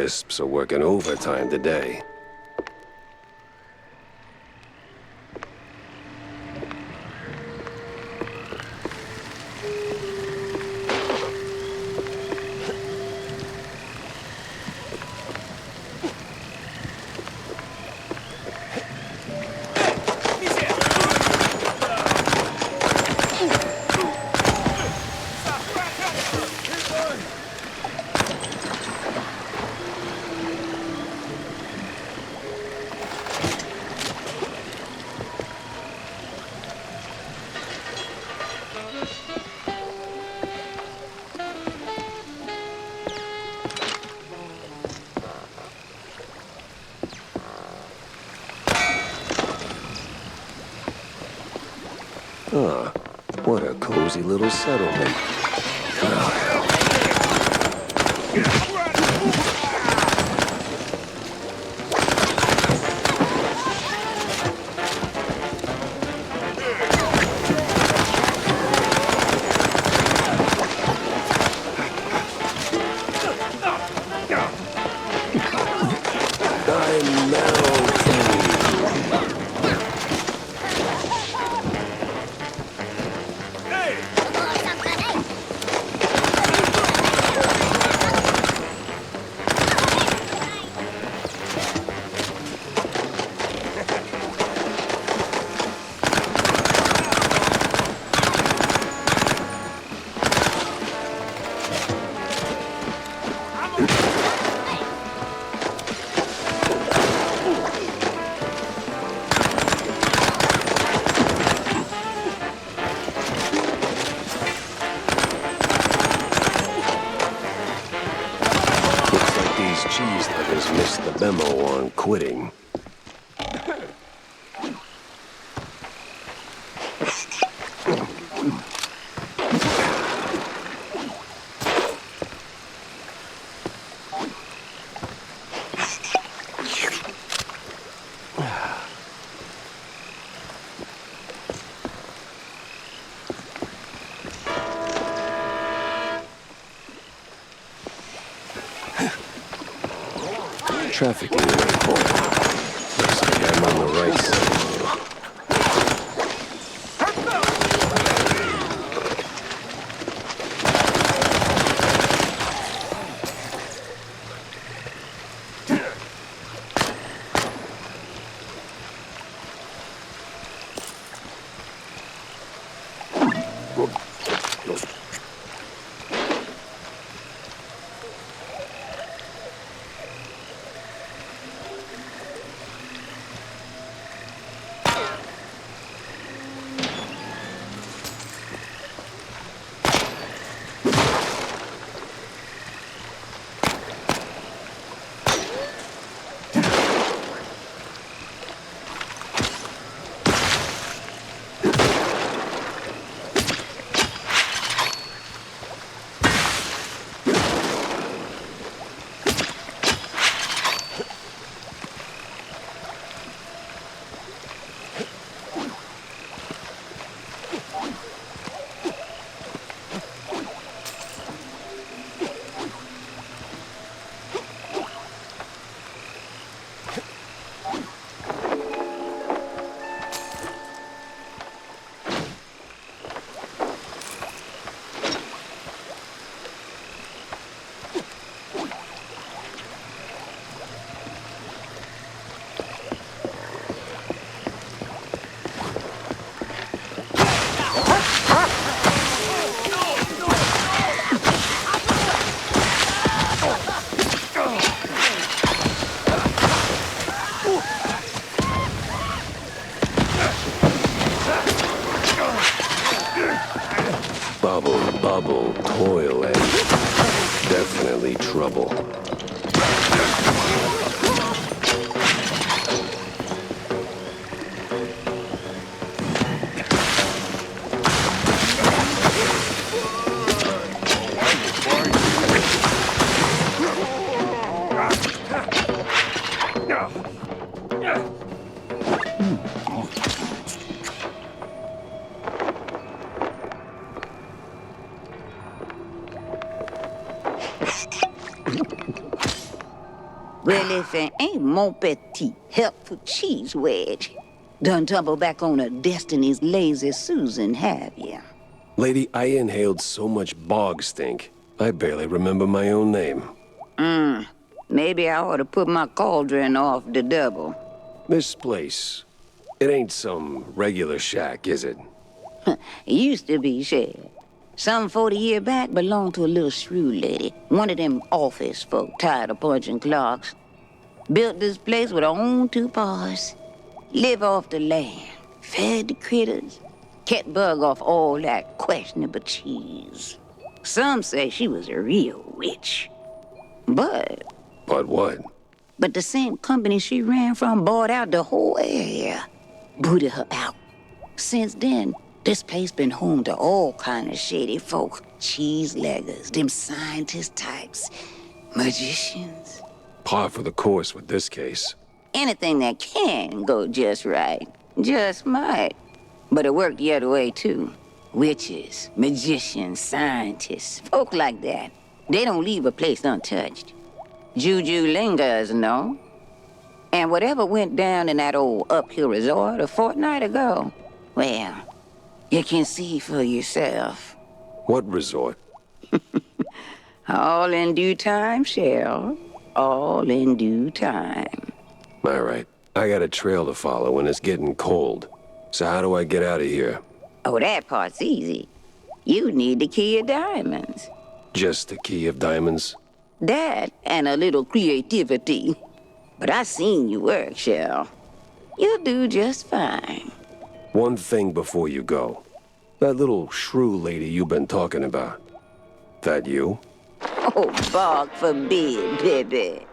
wisps are working overtime today. Ah, what a cozy little settlement. I'm cheese lovers missed the memo on quitting. Trafficking waypoint. Looks like I'm on the right side. Bubble, toil, and definitely trouble. Well, if it ain't mon petit helpful cheese wedge, done tumble back on a Destiny's lazy Susan, have ya? Lady, I inhaled so much bog stink, I barely remember my own name. Maybe I ought to put my cauldron off the double. This place, it ain't some regular shack, is it? It used to be, Shed. Some 40 years back belonged to a little shrew lady, one of them office folk tired of punching clocks. Built this place with her own two paws. Live off the land, fed the critters, kept bug off all that questionable cheese. Some say she was a real witch. But what? But the same company she ran from bought out the whole area. Booted her out. Since then, this place been home to all kind of shady folk. Cheese-leggers, them scientist types, magicians. Par for the course with this case. Anything that can go just right, just might. But it worked the other way, too. Witches, magicians, scientists, folk like that. They don't leave a place untouched. Juju lingers, no? And whatever went down in that old uphill resort a fortnight ago, well, you can see for yourself. What resort? All in due time, Cheryl. All in due time. All right. I got a trail to follow and it's getting cold. So how do I get out of here? Oh, that part's easy. You need the key of diamonds. Just the key of diamonds? That and a little creativity. But I seen you work, Cheryl. You'll do just fine. One thing before you go. That little shrew lady you've been talking about. That you? Oh, bog forbid, baby.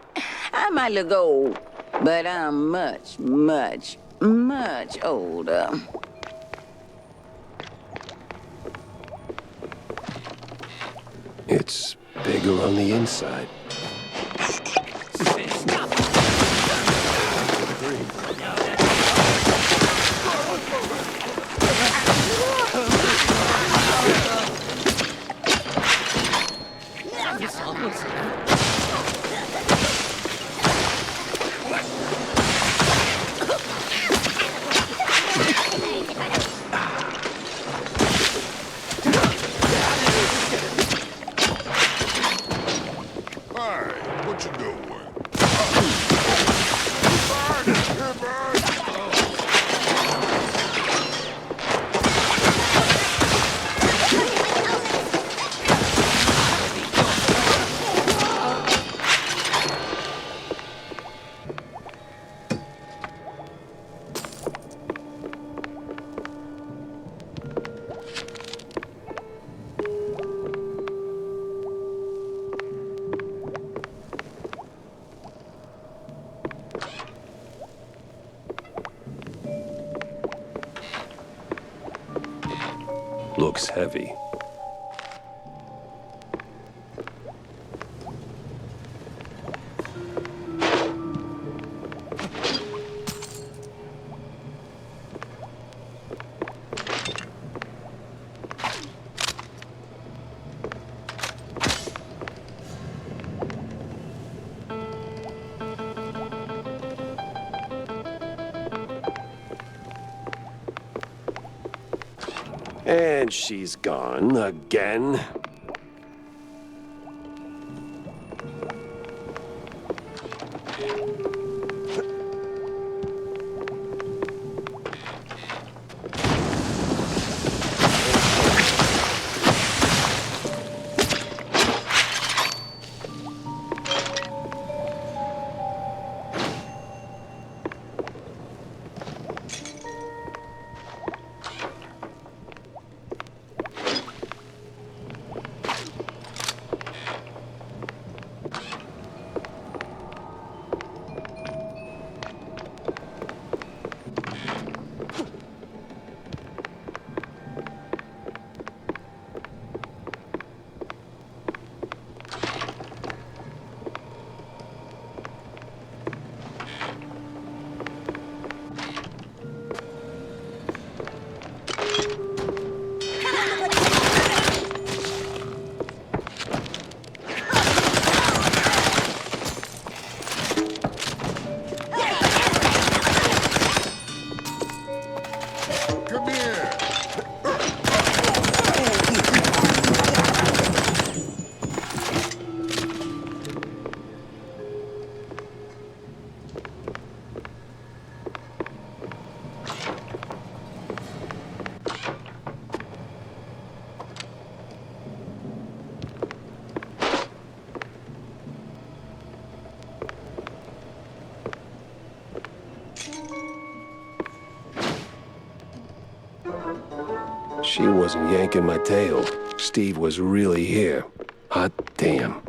I might look old, but I'm much, much, much older. It's bigger on the inside. Looks heavy. And she's gone again. Come here. She wasn't yanking my tail. Steve was really here. Hot damn.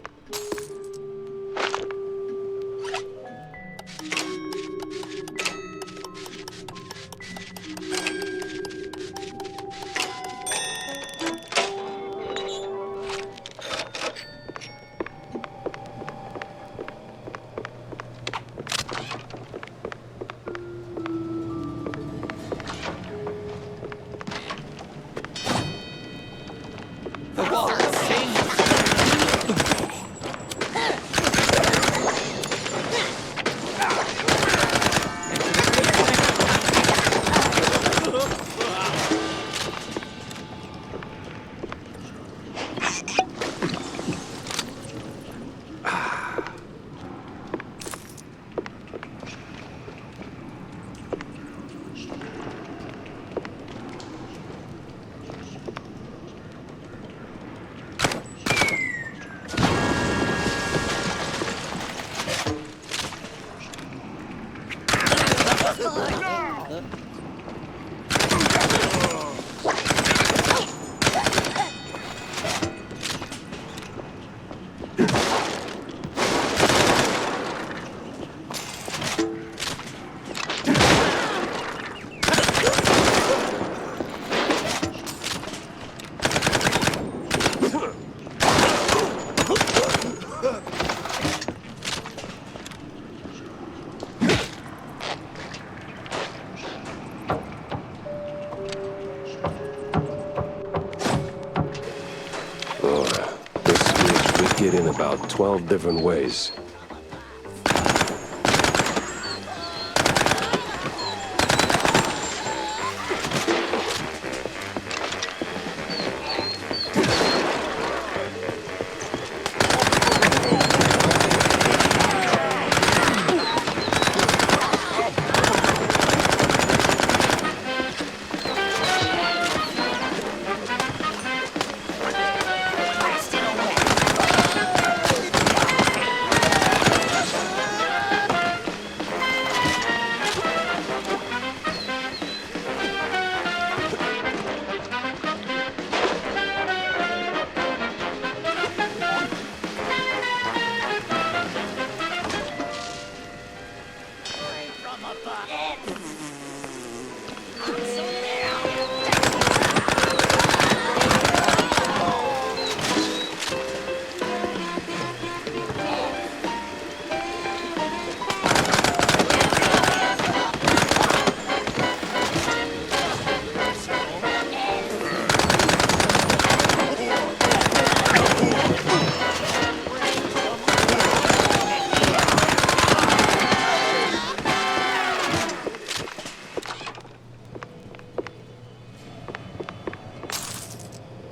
Get in about 12 different ways.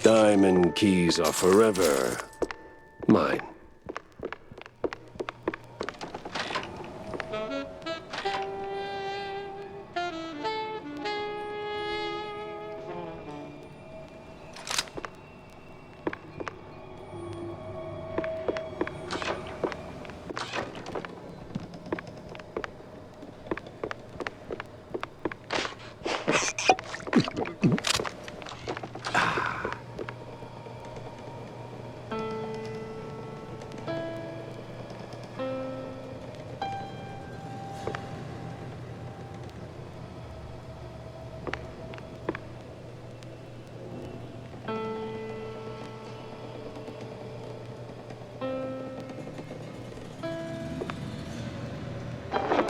Diamond keys are forever mine.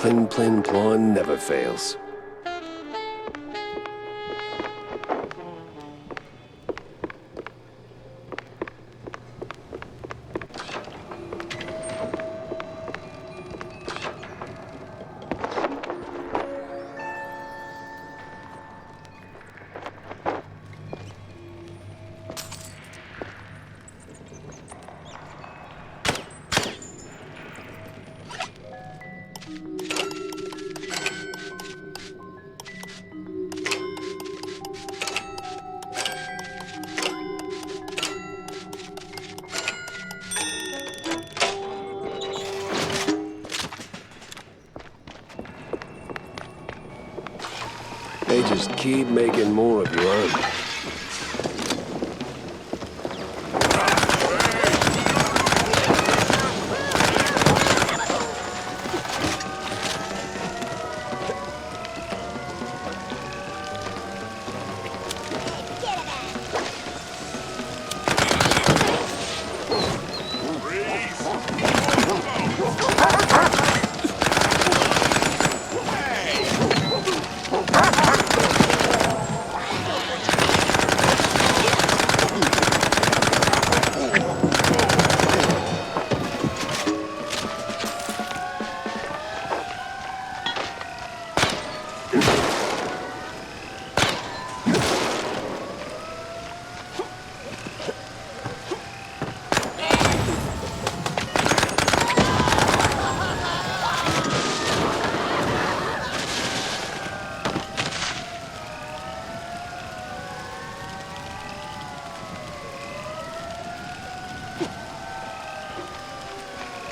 Plin, plin, plon never fails. just keep making more of your own.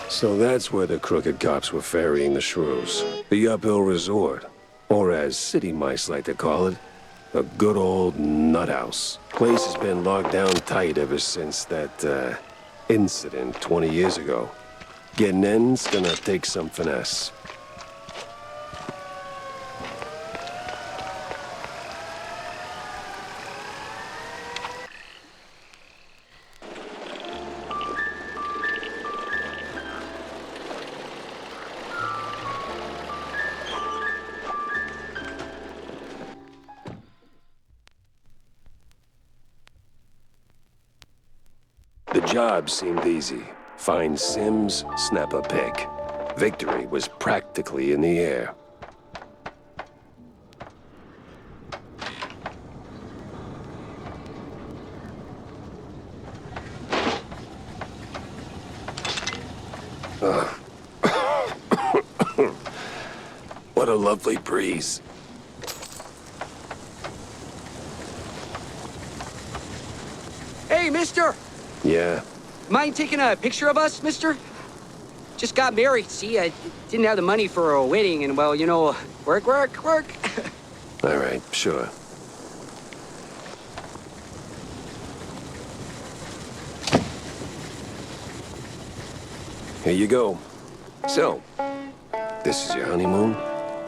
So that's where the crooked cops were ferrying the shrews. The uphill resort. Or as city mice like to call it, a good old nut house. Place has been locked down tight ever since that, incident 20 years ago. Getting in's gonna take some finesse. The job seemed easy. Find Sims, snap a pic. Victory was practically in the air. What a lovely breeze. Hey, mister! Yeah? Mind taking a picture of us, mister? Just got married, see? I didn't have the money for a wedding, and, well, you know, work. All right, sure. Here you go. So, this is your honeymoon?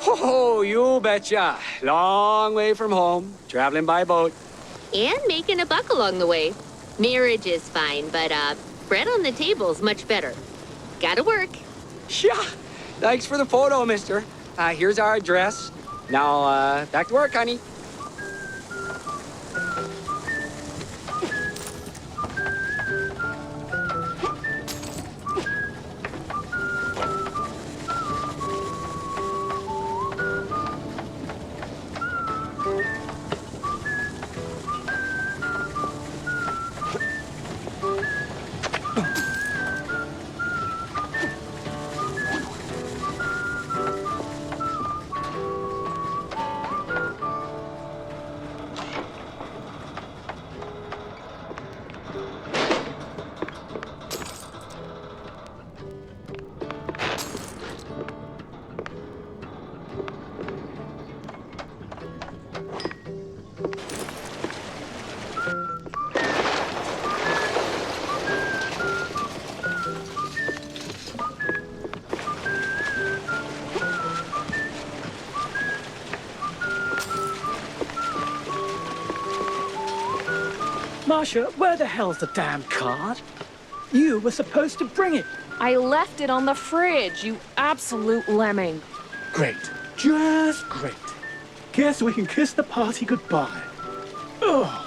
Oh, you betcha. Long way from home, traveling by boat. And making a buck along the way. Marriage is fine, but, bread on the table's much better. Gotta work. Yeah, thanks for the photo, mister. Here's our address. Now, back to work, honey. Marsha, where the hell's the damn card? You were supposed to bring it. I left it on the fridge, you absolute lemming. Great. Just great. Guess we can kiss the party goodbye. Oh.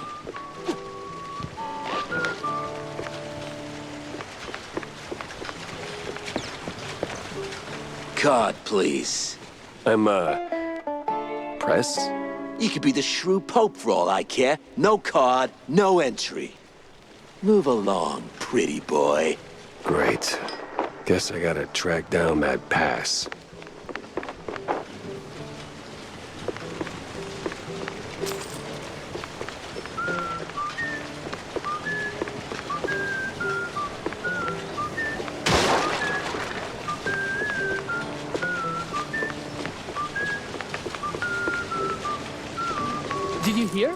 Card, please. I'm, press? You could be the Shrew Pope for all I care. No card, no entry. Move along, pretty boy. Great. Guess I gotta track down that pass. Did you hear?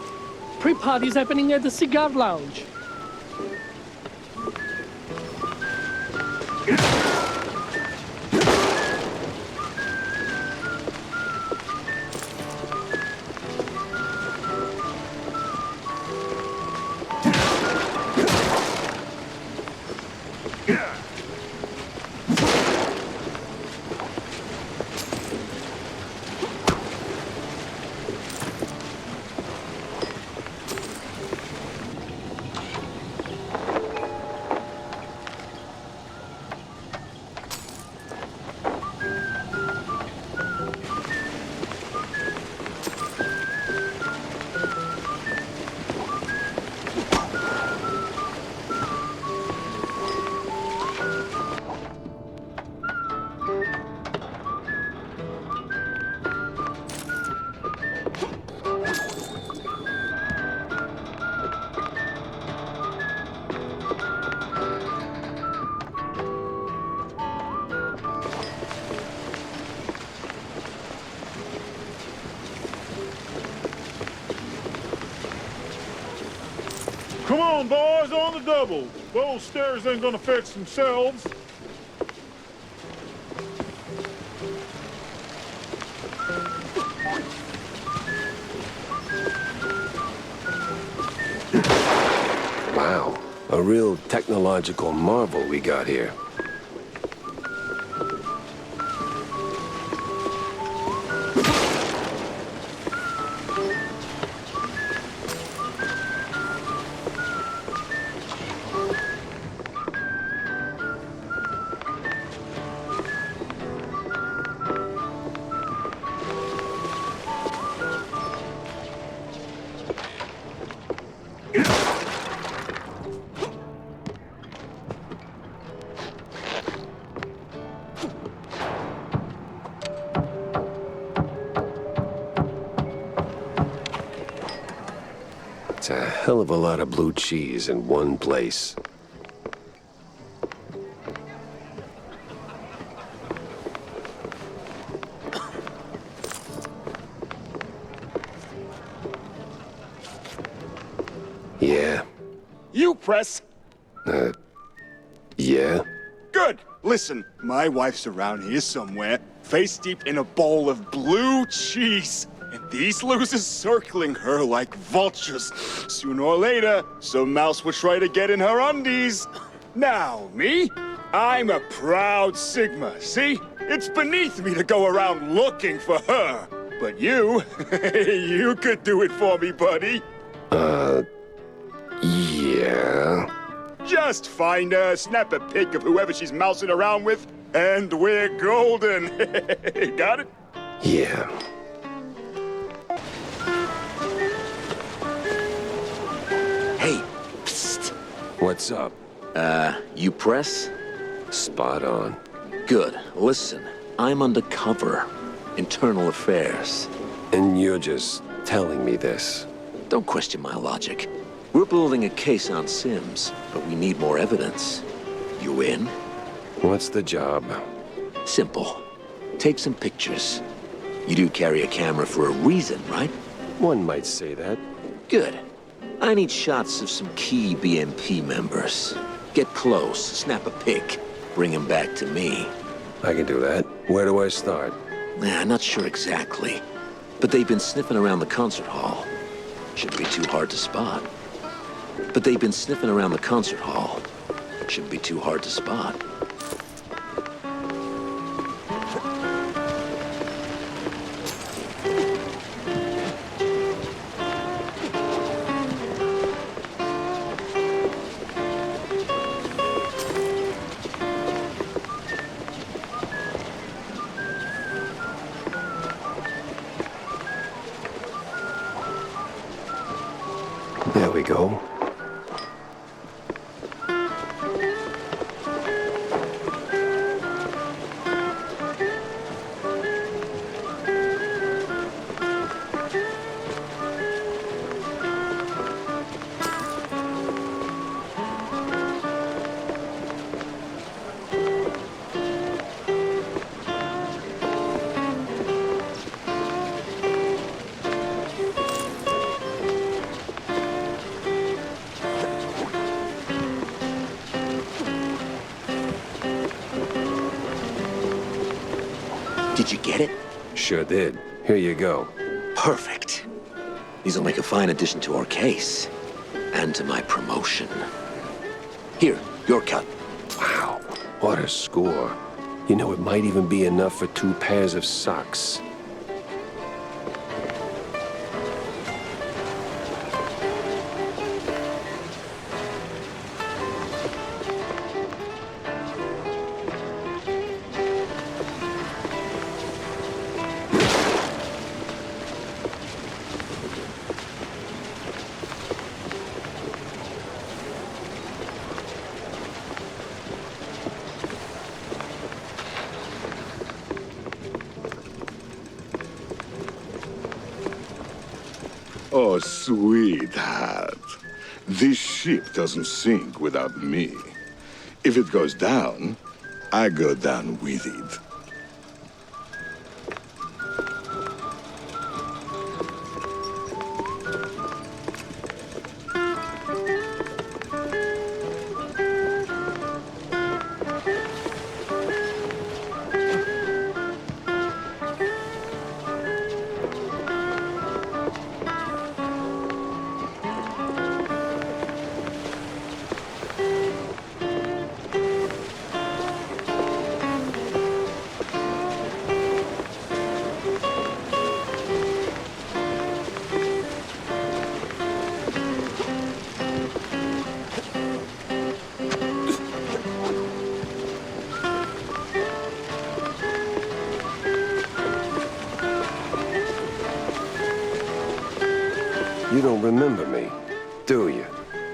Pre-party's happening at the cigar lounge. Come on, boys, on the double. Those stairs ain't gonna fix themselves. Wow, a real technological marvel we got here. It's a hell of a lot of blue cheese in one place. Yeah? You press. Yeah? Good. Listen, my wife's around here somewhere, face deep in a bowl of blue cheese. And these losers circling her like vultures. Sooner or later, some mouse will try to get in her undies. Now, me? I'm a proud Sigma, see? It's beneath me to go around looking for her. But you, you could do it for me, buddy. Yeah? Just find her, snap a pic of whoever she's mousing around with, and we're golden. Got it? Yeah. Hey, psst. What's up? You press? Spot on. Good. Listen, I'm undercover. Internal affairs. And you're just telling me this? Don't question my logic. We're building a case on Sims, but we need more evidence. You in? What's the job? Simple. Take some pictures. You do carry a camera for a reason, right? One might say that. Good. I need shots of some key BMP members. Get close, snap a pic, bring them back to me. I can do that. Where do I start? Nah, not sure exactly. But they've been sniffing around the concert hall. Shouldn't be too hard to spot. Shouldn't be too hard to spot. There we go. Did you get it? Sure did. Here you go. Perfect. These will make a fine addition to our case. And to my promotion. Here, your cut. Wow, what a score. You know, it might even be enough for 2 pairs of socks. Oh, sweetheart. This ship doesn't sink without me. If it goes down, I go down with it. You don't remember me, do you?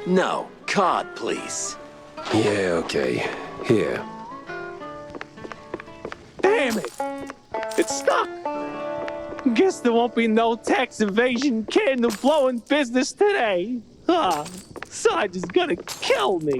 No, card, please. Yeah, okay. Here. Damn it! It's stuck! Guess there won't be no tax evasion candle blowing business today. Sarge is gonna kill me.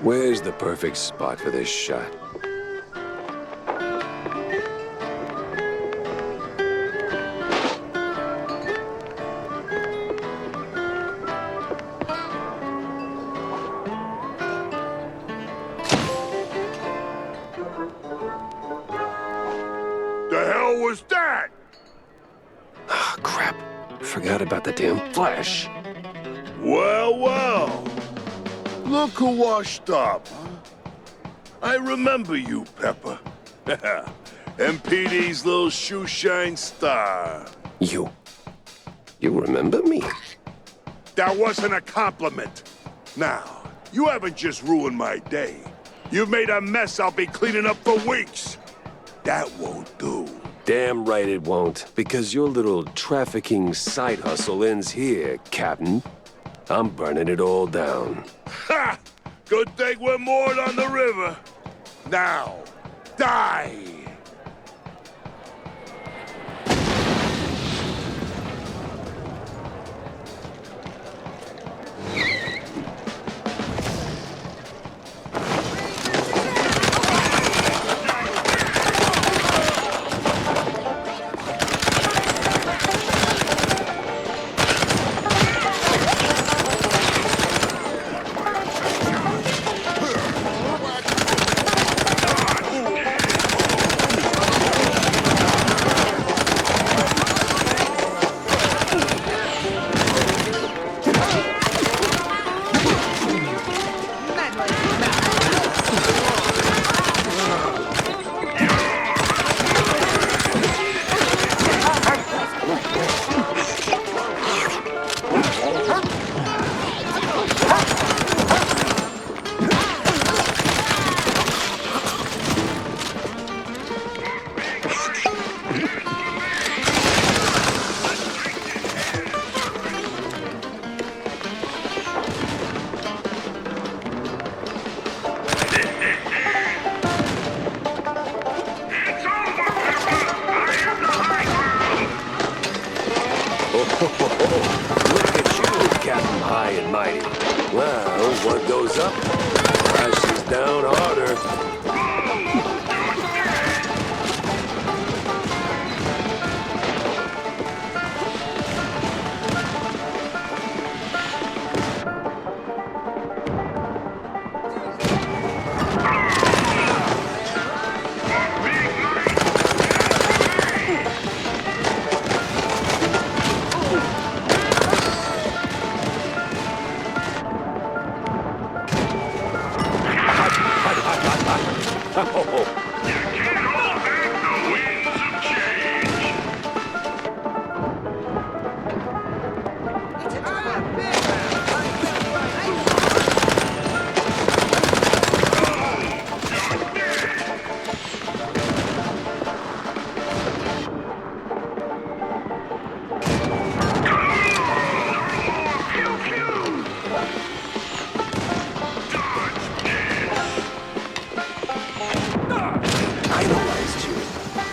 Where's the perfect spot for this shot? The hell was that? Ah, crap. Forgot about the damn flash. Well, well. Look who washed up, huh? I remember you, Pepper. MPD's little shoeshine star. You remember me? That wasn't a compliment. Now, you haven't just ruined my day. You've made a mess I'll be cleaning up for weeks. That won't do. Damn right it won't, because your little trafficking side hustle ends here, Captain. I'm burning it all down. Ha! Good thing we're moored on the river. Now, die! Look at you, Captain High and Mighty. Well, what goes up crashes down harder.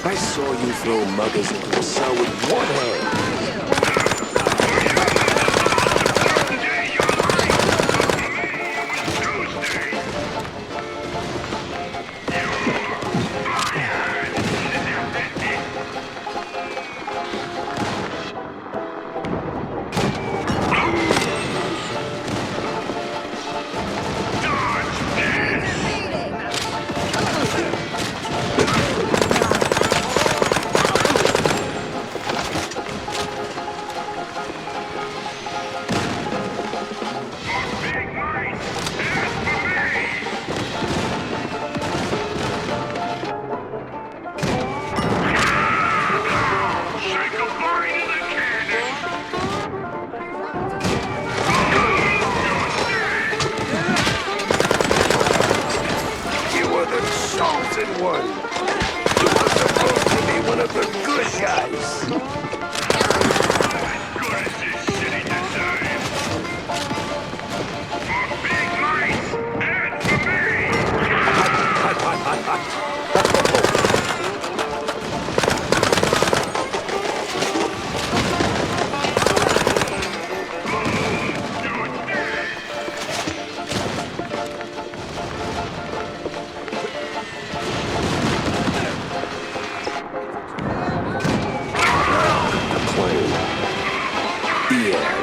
I saw you throw muggers into the cell with one hand.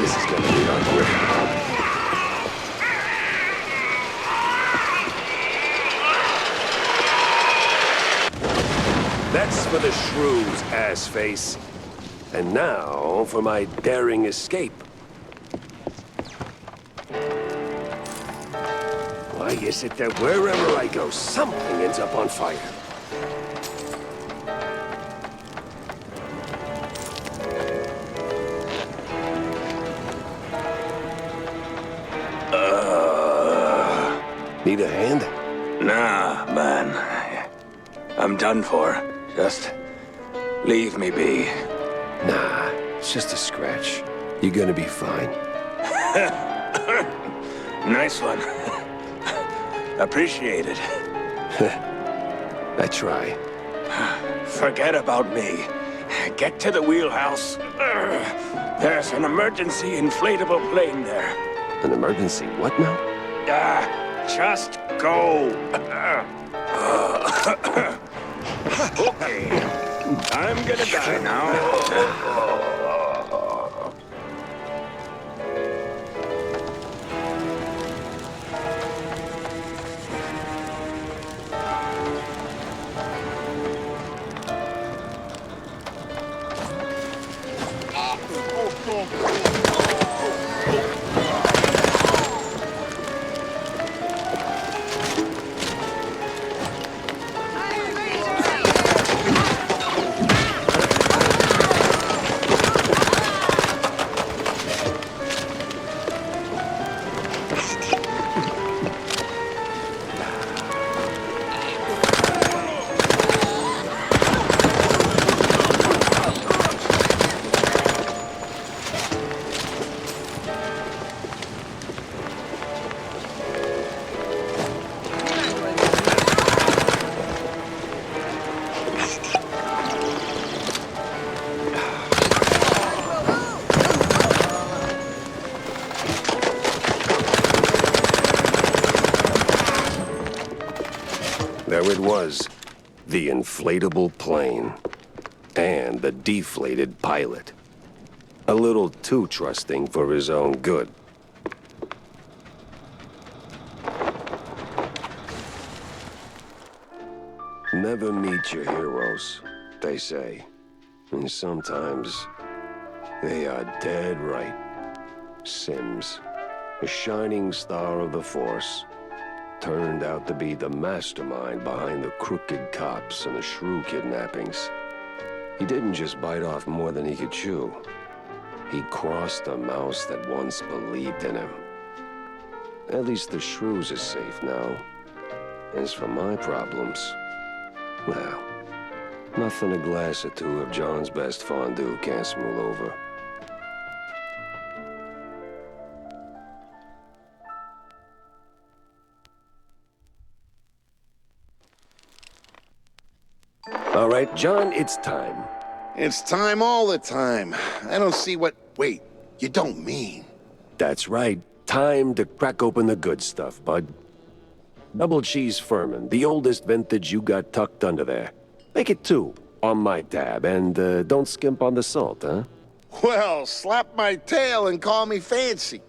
This is gonna be ugly. That's for the shrews, ass-face. And now for my daring escape. Why is it that wherever I go, something ends up on fire? Need a hand? Nah, man. I'm done for. Just leave me be. Nah, it's just a scratch. You're gonna be fine. Nice one. Appreciate it. I try. Forget about me. Get to the wheelhouse. There's an emergency inflatable plane there. An emergency what now? Just go. Okay. I'm gonna die now. There it was. The inflatable plane. And the deflated pilot. A little too trusting for his own good. Never meet your heroes, they say. And sometimes they are dead right. Sims, a shining star of the Force, turned out to be the mastermind behind the crooked cops and the shrew kidnappings. He didn't just bite off more than he could chew. He crossed a mouse that once believed in him. At least the shrews are safe now. As for my problems, well, nothing a glass or two of John's best fondue can't smooth over. All right, John, it's time. It's time all the time. I don't see what... Wait, you don't mean... That's right. Time to crack open the good stuff, bud. Double cheese Furman, the oldest vintage you got tucked under there. Make it 2, on my tab, and don't skimp on the salt, huh? Well, slap my tail and call me fancy.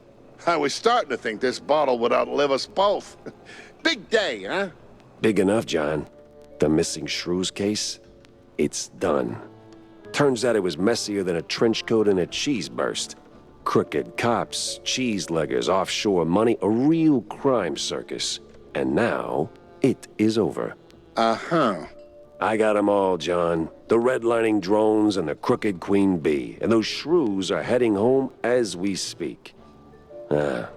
I was starting to think this bottle would outlive us both. Big day, huh? Big enough, John. The missing shrews case? It's done. Turns out it was messier than a trench coat and a cheese burst. Crooked cops, cheese-leggers, offshore money, a real crime circus. And now, it is over. Uh-huh. I got 'em all, John. The redlining drones and the crooked queen bee. And those shrews are heading home as we speak.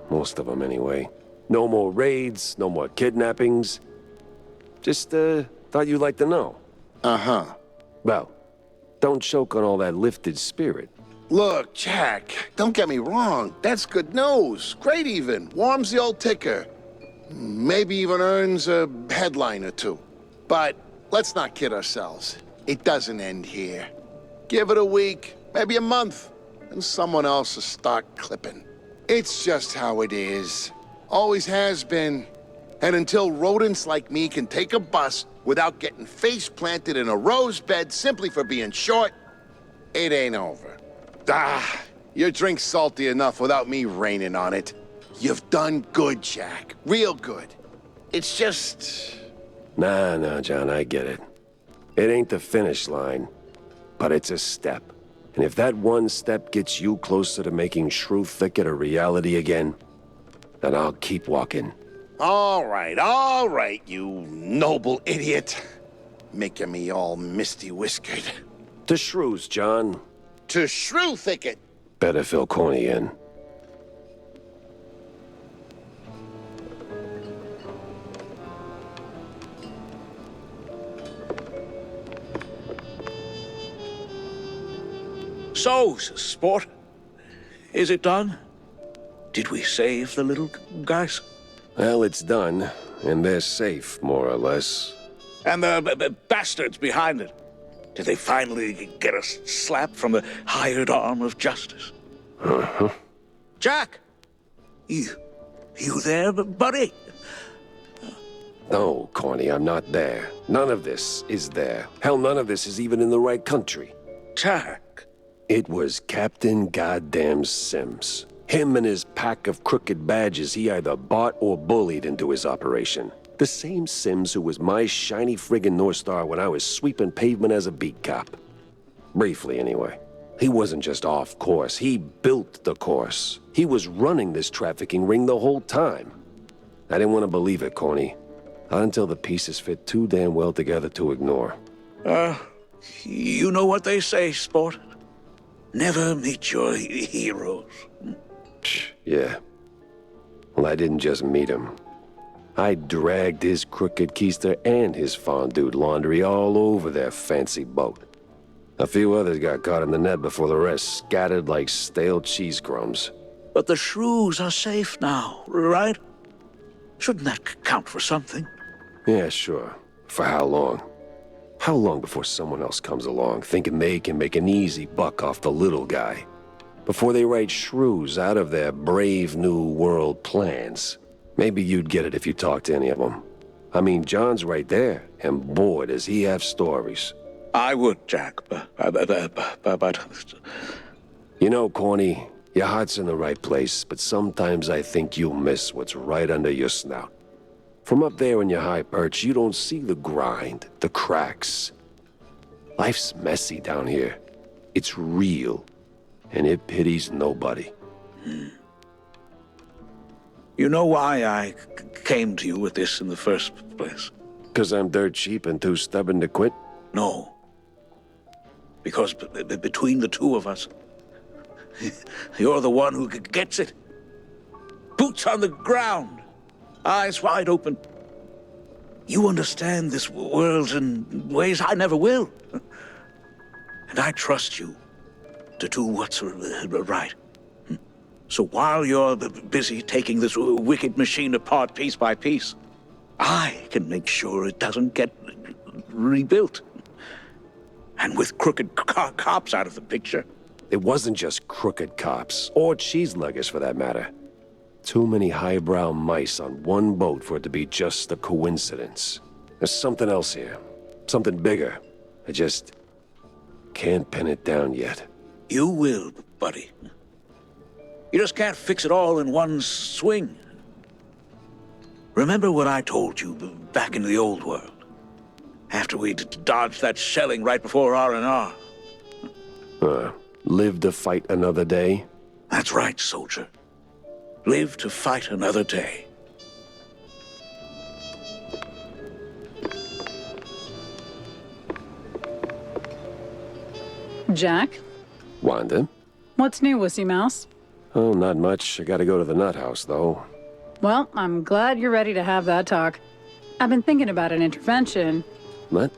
Most of them anyway. No more raids, no more kidnappings. Just, thought you'd like to know. Uh-huh. Well, don't choke on all that lifted spirit. Look, Jack, don't get me wrong. That's good news. Great even. Warms the old ticker. Maybe even earns a headline or two. But let's not kid ourselves. It doesn't end here. Give it a week, maybe a month, and someone else will start clipping. It's just how it is. Always has been. And until rodents like me can take a bus without getting face planted in a rose bed simply for being short, it ain't over. Your drink's salty enough without me raining on it. You've done good, Jack. Real good. It's just... Nah, John, I get it. It ain't the finish line, but it's a step. And if that one step gets you closer to making Shrew Thicket a reality again, then I'll keep walking. All right, you noble idiot. Making me all misty-whiskered. To Shrews, John. To Shrew Thicket. Better fill Corny in. So, sport, is it done? Did we save the little guys? Well, it's done, and they're safe, more or less. And the bastards behind it? Did they finally get a slap from the hired arm of justice? Uh-huh. Jack! You there, buddy? No, Corny, I'm not there. None of this is there. Hell, none of this is even in the right country. Jack! It was Captain Goddamn Sims. Him and his pack of crooked badges he either bought or bullied into his operation. The same Sims who was my shiny friggin' North Star when I was sweeping pavement as a beat cop. Briefly, anyway. He wasn't just off course, he built the course. He was running this trafficking ring the whole time. I didn't want to believe it, Corny. Not until the pieces fit too damn well together to ignore. You know what they say, sport. Never meet your heroes. Yeah. Well, I didn't just meet him. I dragged his crooked keister and his fondue laundry all over their fancy boat. A few others got caught in the net before the rest scattered like stale cheese crumbs. But the shrews are safe now, right? Shouldn't that count for something? Yeah, sure. For how long? How long before someone else comes along, thinking they can make an easy buck off the little guy? Before they write shrews out of their brave new world plans? Maybe you'd get it if you talked to any of them. I mean, John's right there, and boy, does he have stories. I would, Jack, but... You know, Corny, your heart's in the right place, but sometimes I think you miss what's right under your snout. From up there in your high perch, you don't see the grind, the cracks. Life's messy down here. It's real, and it pities nobody. You know why I came to you with this in the first place? 'Cause I'm dirt cheap and too stubborn to quit? No. Because between the two of us, you're the one who gets it. Boots on the ground, eyes wide open. You understand this world in ways I never will. And I trust you to do what's right. So while you're busy taking this wicked machine apart piece by piece, I can make sure it doesn't get rebuilt. And with crooked cops out of the picture. It wasn't just crooked cops, or cheeseluggers for that matter. Too many highbrow mice on one boat for it to be just a coincidence. There's something else here. Something bigger. I just can't pin it down yet. You will, buddy. You just can't fix it all in one swing. Remember what I told you back in the old world? After we dodged that shelling right before R&R. Live to fight another day? That's right, soldier. Live to fight another day. Jack? Wanda? What's new, Wussy Mouse? Oh, not much. I gotta go to the nut house, though. Well, I'm glad you're ready to have that talk. I've been thinking about an intervention. What?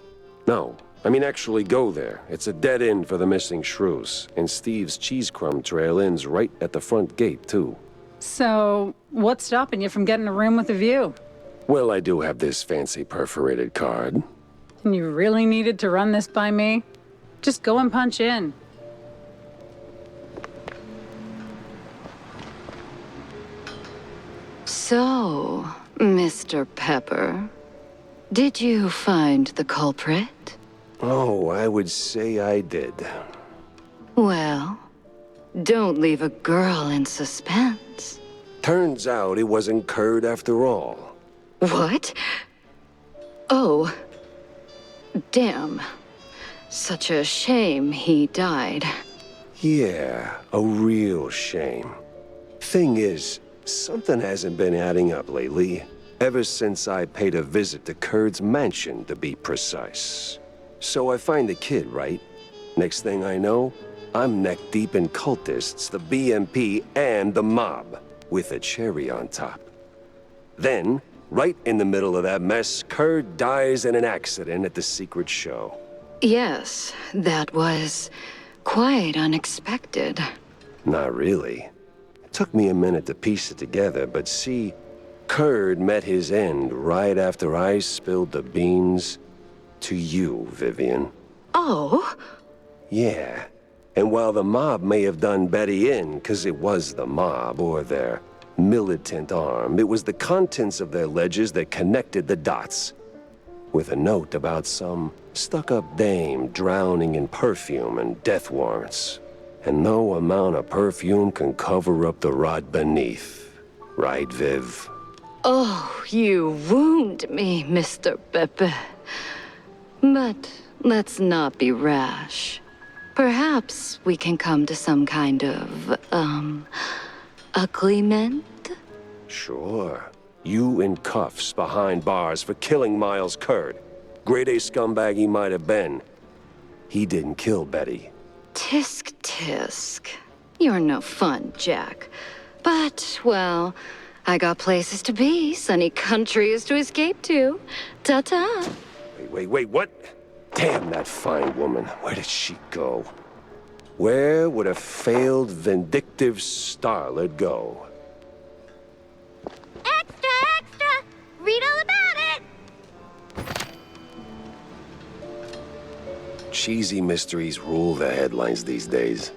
No. I mean, actually go there. It's a dead end for the missing shrews. And Steve's cheese crumb trail ends right at the front gate, too. So, what's stopping you from getting a room with a view? Well, I do have this fancy perforated card. And you really needed to run this by me? Just go and punch in. So, Mr. Pepper, did you find the culprit? Oh, I would say I did. Well, Don't leave a girl in suspense. Turns out it wasn't Curd after all. What? Oh. Damn. Such a shame he died. Yeah, a real shame. Thing is, something hasn't been adding up lately. Ever since I paid a visit to Curd's mansion, to be precise. So I find the kid, right? Next thing I know, I'm neck-deep in cultists, the BMP, and the mob, with a cherry on top. Then, right in the middle of that mess, Curd dies in an accident at the secret show. Yes, that was quite unexpected. Not really. It took me a minute to piece it together, but see, Curd met his end right after I spilled the beans to you, Vivian. Oh? Yeah. And while the mob may have done Betty in, 'cause it was the mob, or their militant arm, it was the contents of their ledgers that connected the dots. With a note about some stuck-up dame drowning in perfume and death warrants. And no amount of perfume can cover up the rot beneath. Right, Viv? Oh, you wound me, Mr. Pepe. But let's not be rash. Perhaps we can come to some kind of, agreement? Sure. You in cuffs behind bars for killing Miles Curd. Grade A scumbag he might have been. He didn't kill Betty. Tisk tisk. You're no fun, Jack. But, well, I got places to be, sunny countries to escape to. Ta-ta. Wait, what? Damn that fine woman. Where did she go? Where would a failed, vindictive starlet go? Extra, extra! Read all about it! Cheesy mysteries rule the headlines these days.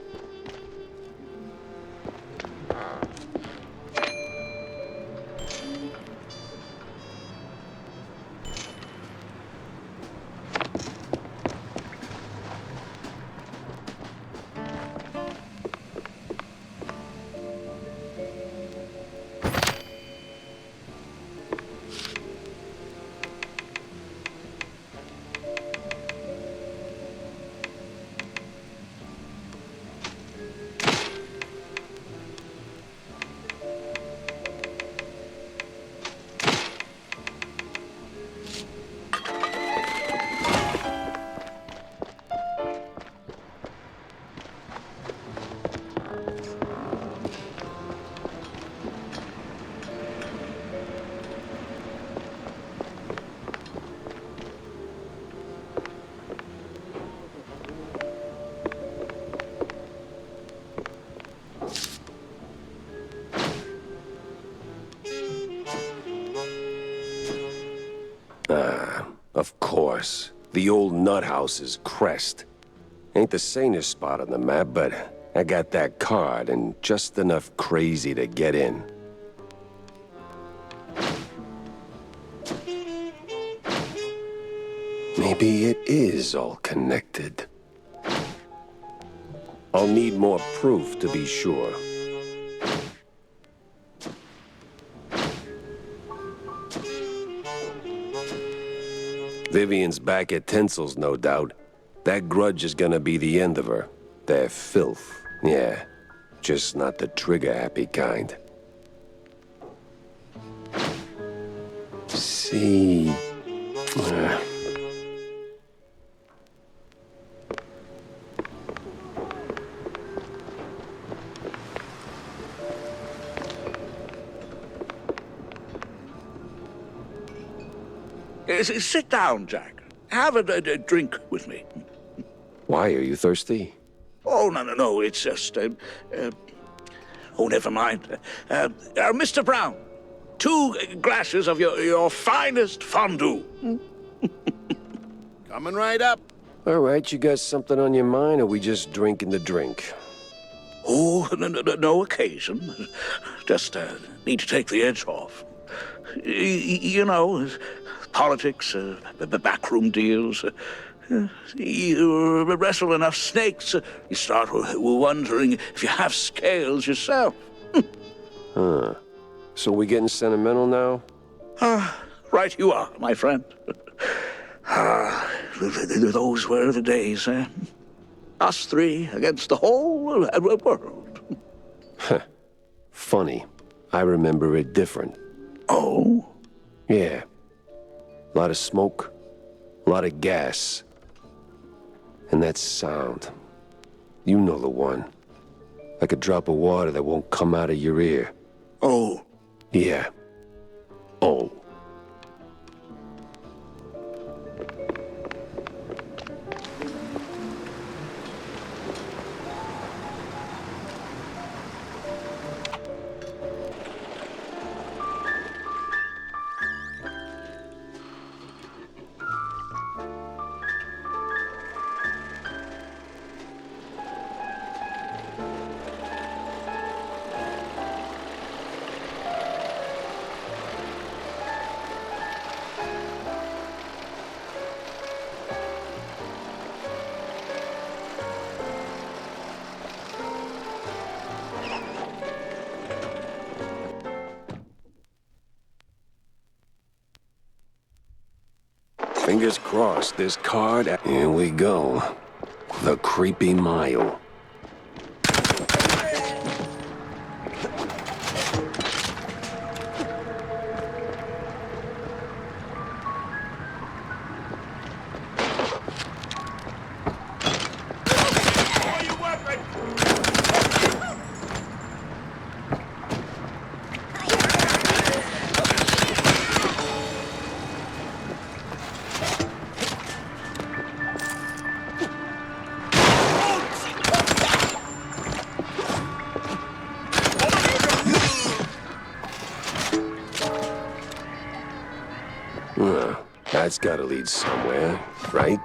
Of course. The old nut house's crest. Ain't the sanest spot on the map, but I got that card and just enough crazy to get in. Maybe it is all connected. I'll need more proof to be sure. Vivian's back at Tinsel's, no doubt. That grudge is gonna be the end of her. They're filth. Yeah, just not the trigger-happy kind. See... Sit down, Jack. Have a drink with me. Why, are you thirsty? Oh, no, it's just... oh, never mind. Mr. Brown, 2 glasses of your finest fondue. Coming right up. All right, you got something on your mind, or we just drinking the drink? Oh, no occasion. Just need to take the edge off. You know, politics, backroom deals. You wrestle enough snakes, you start wondering if you have scales yourself. Huh. So we getting sentimental now? Right you are, my friend. Those were the days, eh? Us three against the whole world. Funny. I remember it different. Oh? Yeah. A lot of smoke, a lot of gas. And that sound. You know the one. Like a drop of water that won't come out of your ear. Oh. Yeah. Oh. Fingers crossed, this card... Here we go. The Creepy Mile. That's gotta lead somewhere, right?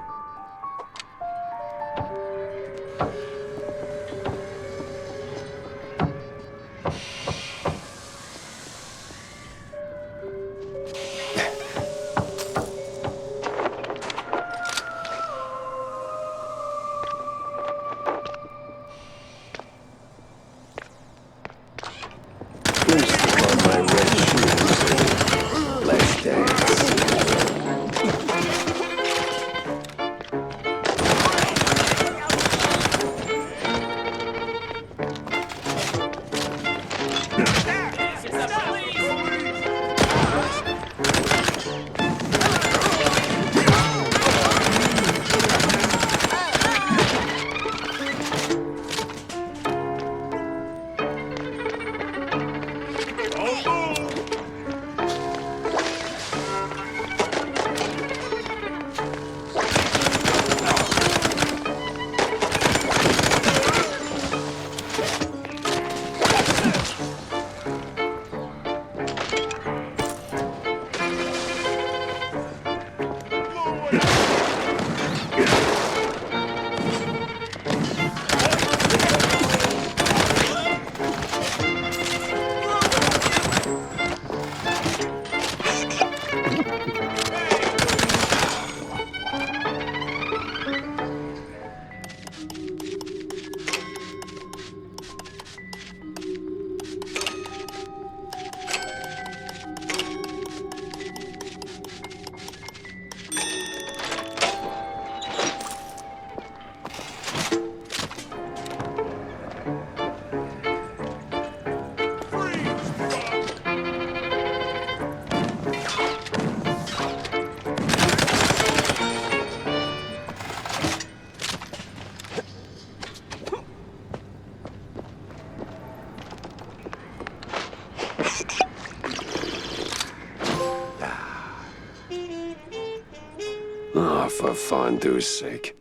Oh, for fondue's sake.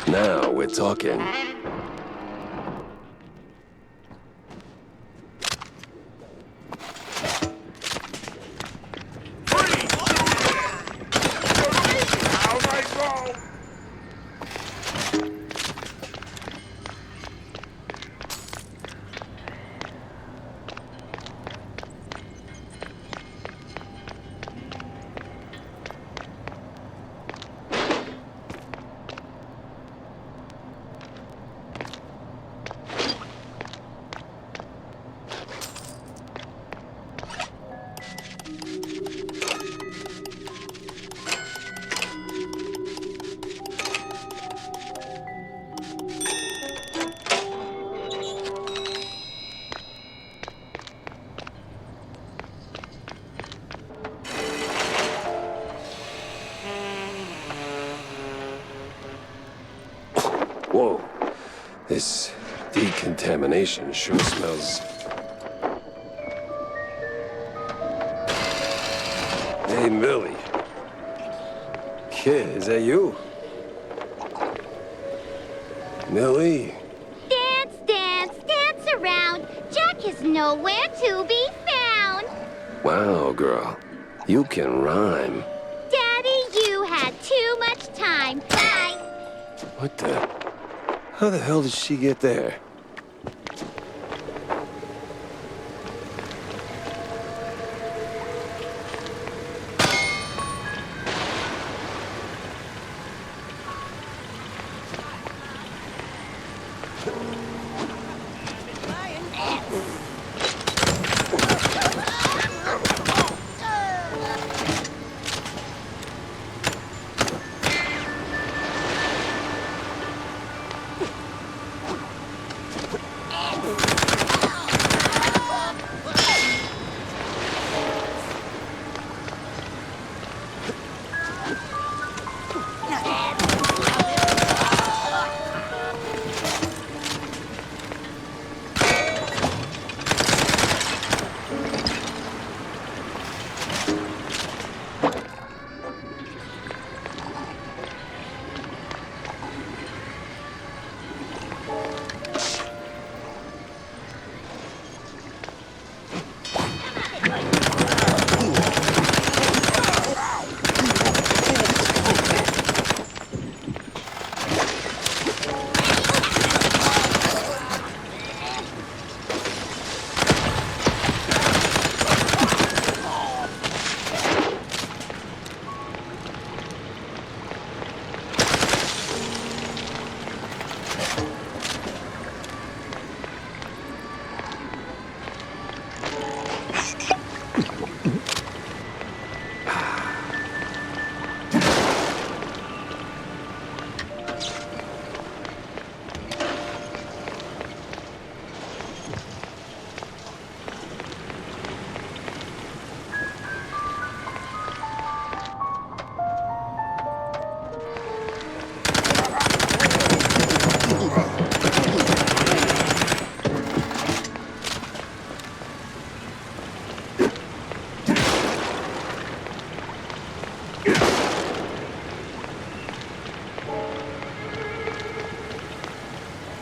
Now we're talking. This decontamination sure smells. Hey, Millie. Kid, is that you? Millie? Dance, dance, dance around. Jack is nowhere to be found. Wow, girl. You can rhyme. Daddy, you had too much time. Bye. What the? How the hell did she get there?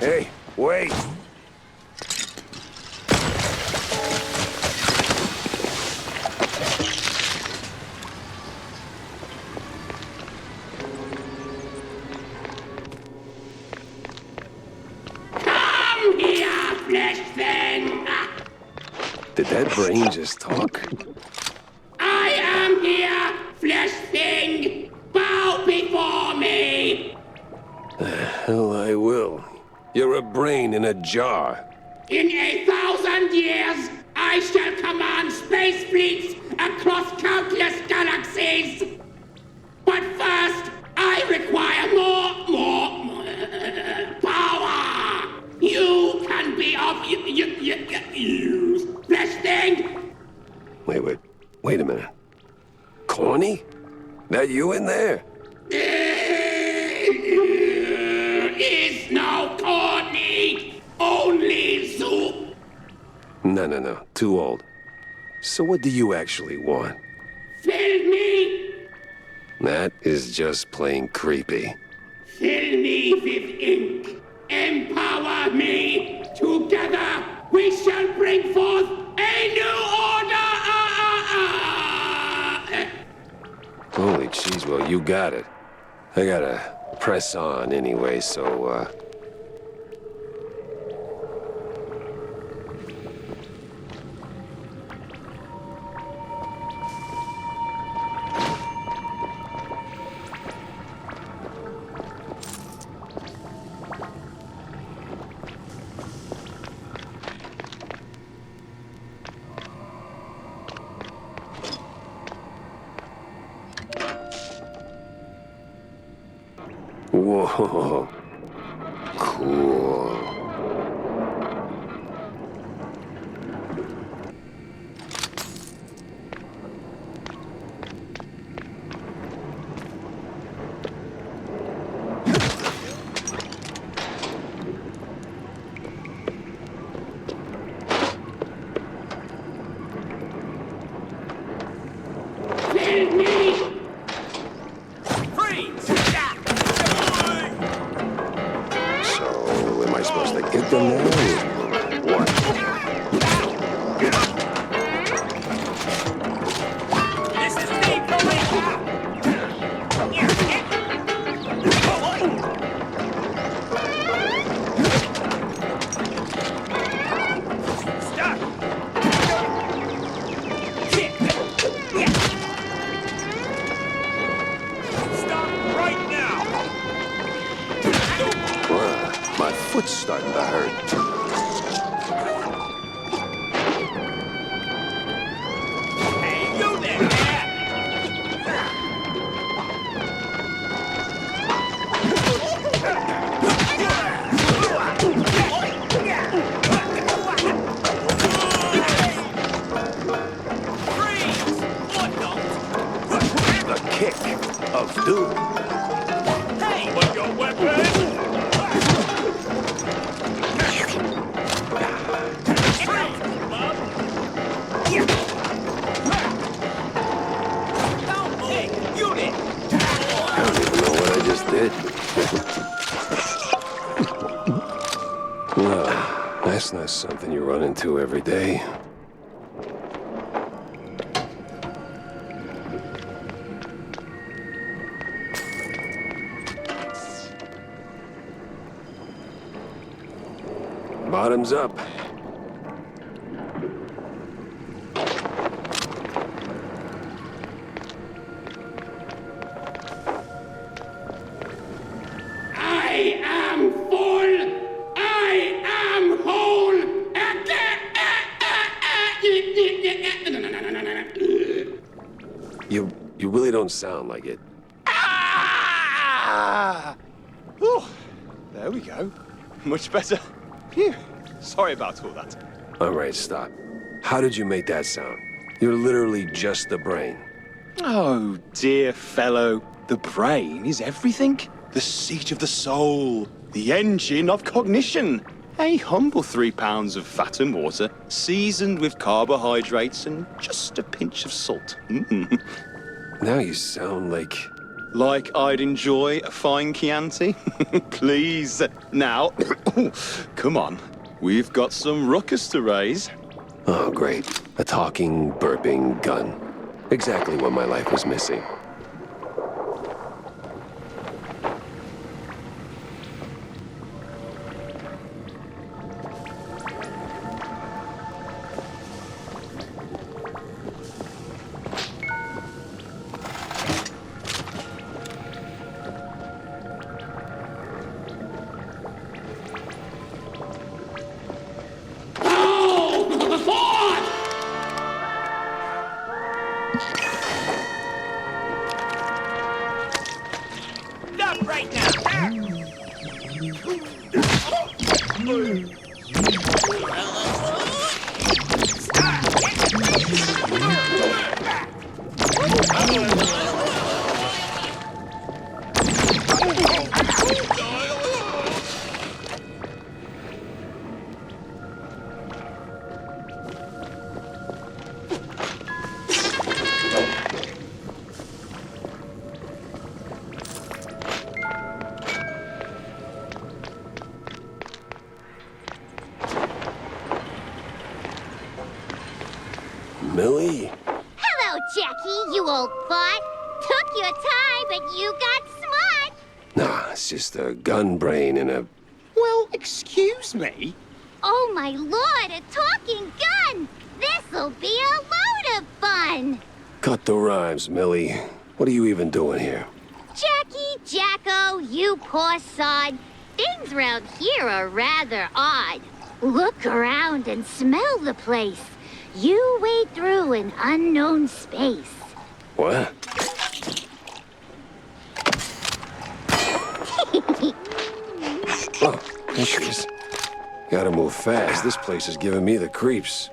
Hey, wait! Come here, flesh thing! Did that brain just talk? I am here, flesh thing! Bow before me! The hell I will. You're a brain in a jar. In 1,000 years, I shall command space fleets across countless galaxies. But first, I require more power. You can be of use, flesh thing. Wait a minute. Corny? That you in there? Is no corny, only soup. No. Too old. So what do you actually want? Fill me, That is just plain creepy. fill me with ink. Empower me. Together we shall bring forth a new order. Holy cheese, well, you got it. I gotta press on anyway, so, Whoa. Cool. them all. What? This is the police! Stop! Stop right now! My foot's starting to hurt. Hey, you there! The kick of doom. Hey! Put your weapon! I don't even know what I just did. Well, that's not something you run into every day. Bottoms up. I am full! I am whole! You really don't sound like it. Ah! Oh, there we go. Much better. Phew. Sorry about all that. All right, stop. How did you make that sound? You're literally just the brain. Oh, dear fellow, the brain is everything. The seat of the soul, the engine of cognition. A humble 3 pounds of fat and water, seasoned with carbohydrates and just a pinch of salt. Now you sound like... Like I'd enjoy a fine Chianti? Please. Now, come on. We've got some ruckus to raise. Oh, great. A talking, burping gun. Exactly what my life was missing. Stop right now! Millie? Hello, Jackie, you old fart. Took your time, but you got smart. Nah, it's just a gun brain and a... Well, excuse me. Oh, my lord, a talking gun! This'll be a load of fun! Cut the rhymes, Millie. What are you even doing here? Jackie, Jacko, you poor sod. Things round here are rather odd. Look around and smell the place. You wade through an unknown space. What? Oh, there she is. Gotta move fast. This place is giving me the creeps.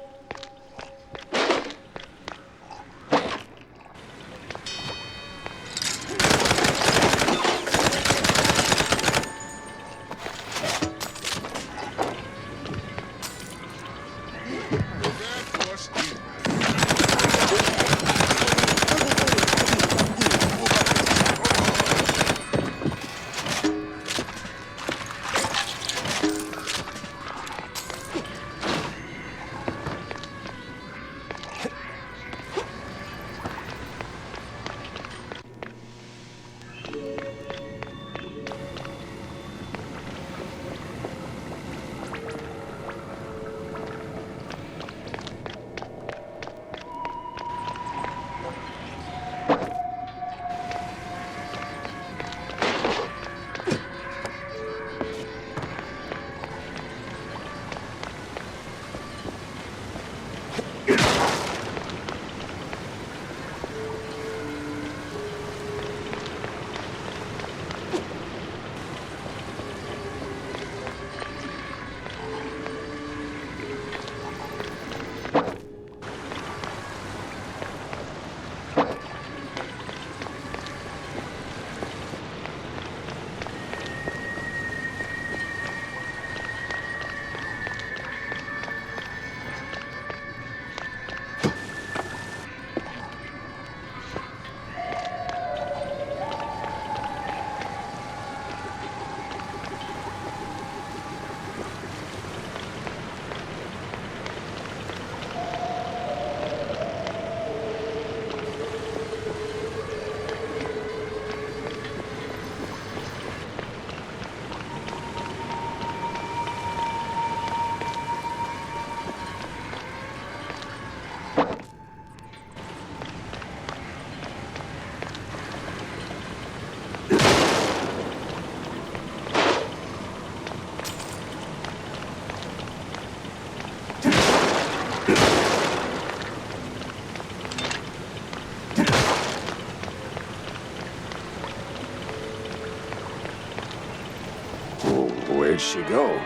Where'd she go?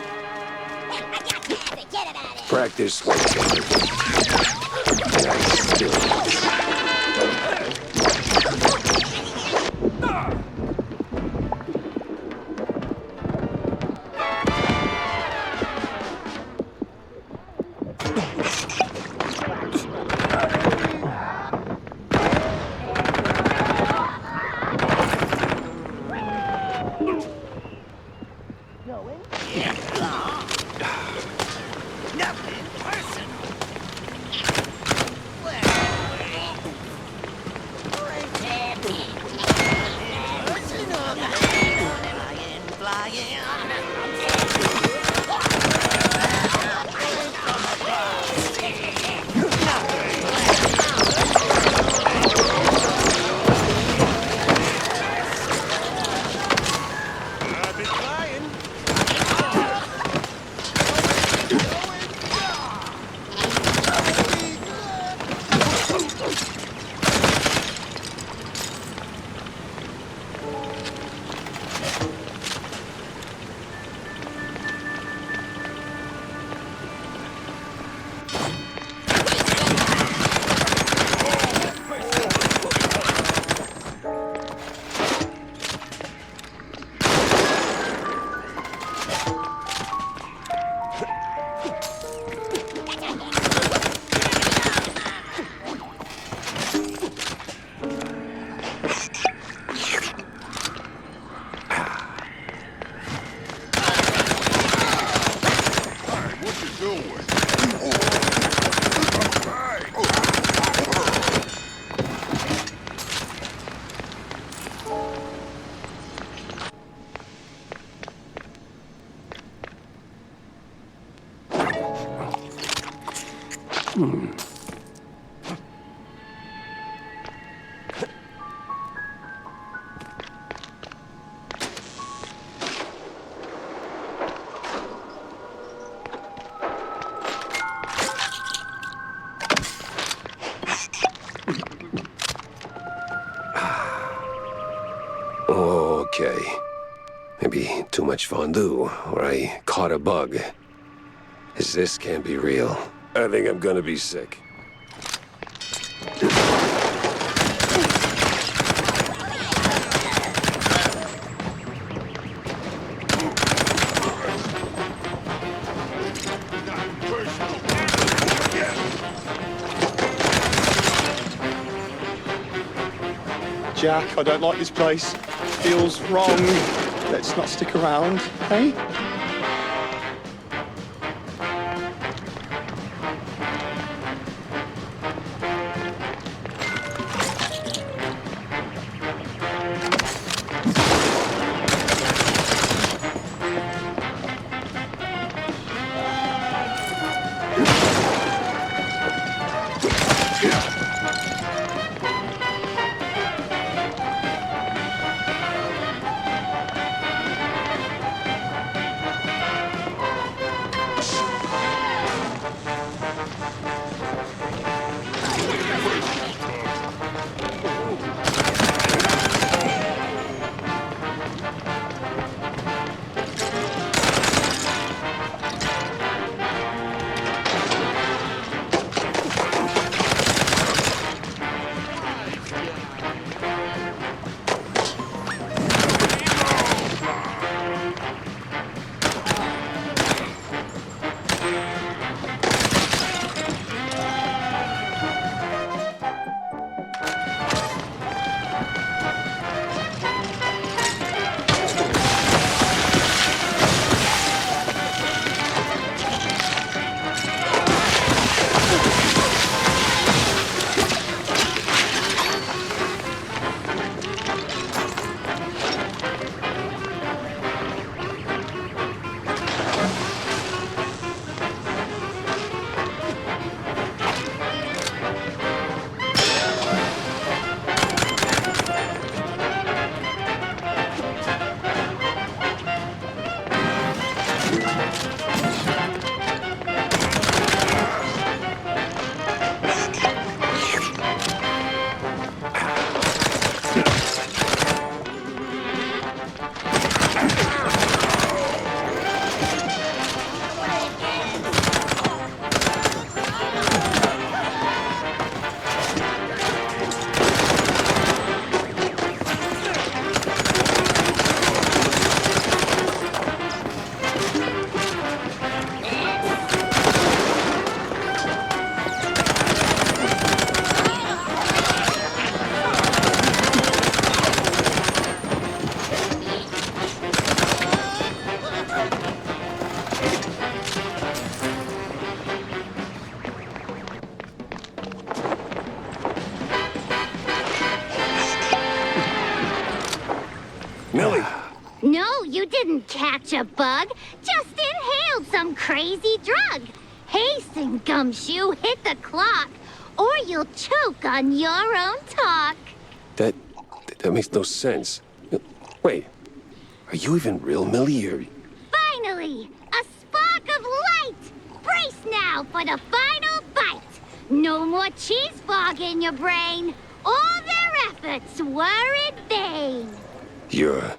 Practice what's nice skills. Okay. Maybe too much fondue, or I caught a bug. This can't be real. I think I'm gonna be sick. Jack, I don't like this place. Feels wrong. Let's not stick around, hey? catch a bug. Just inhaled some crazy drug. Hasten, Gumshoe, hit the clock, or you'll choke on your own talk. That makes no sense. Wait, are you even real, Millie, or... Finally, a spark of light! Brace now for the final bite. No more cheese fog in your brain. All their efforts were in vain. You're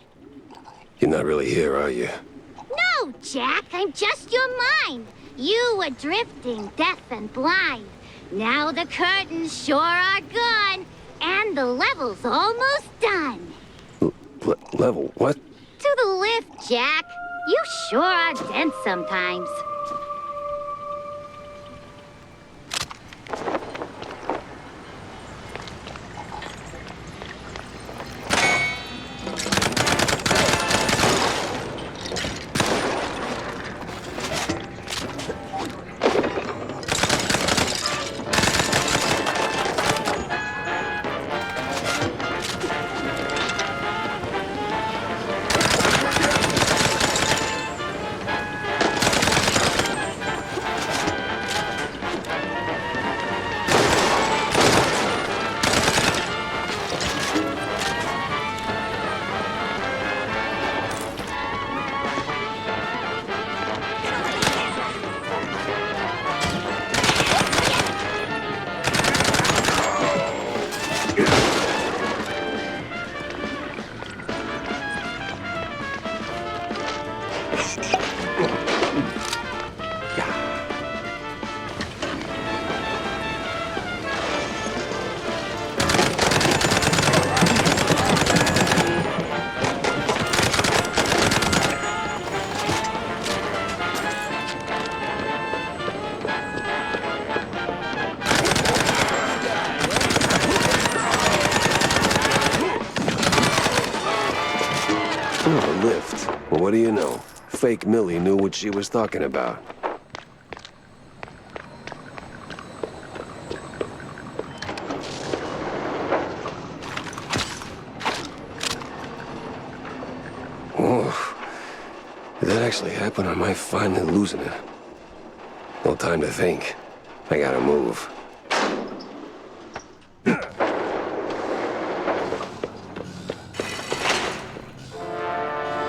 not really here, are you? No, Jack, I'm just your mind. You were drifting, deaf and blind. Now the curtains sure are gone, and the level's almost done. Level? What? To the lift, Jack. You sure are dense sometimes. Oh, a lift. Well, what do you know? Fake Millie knew what she was talking about. Oh, if that actually happened, I might finally losing it. No time to think. I gotta move.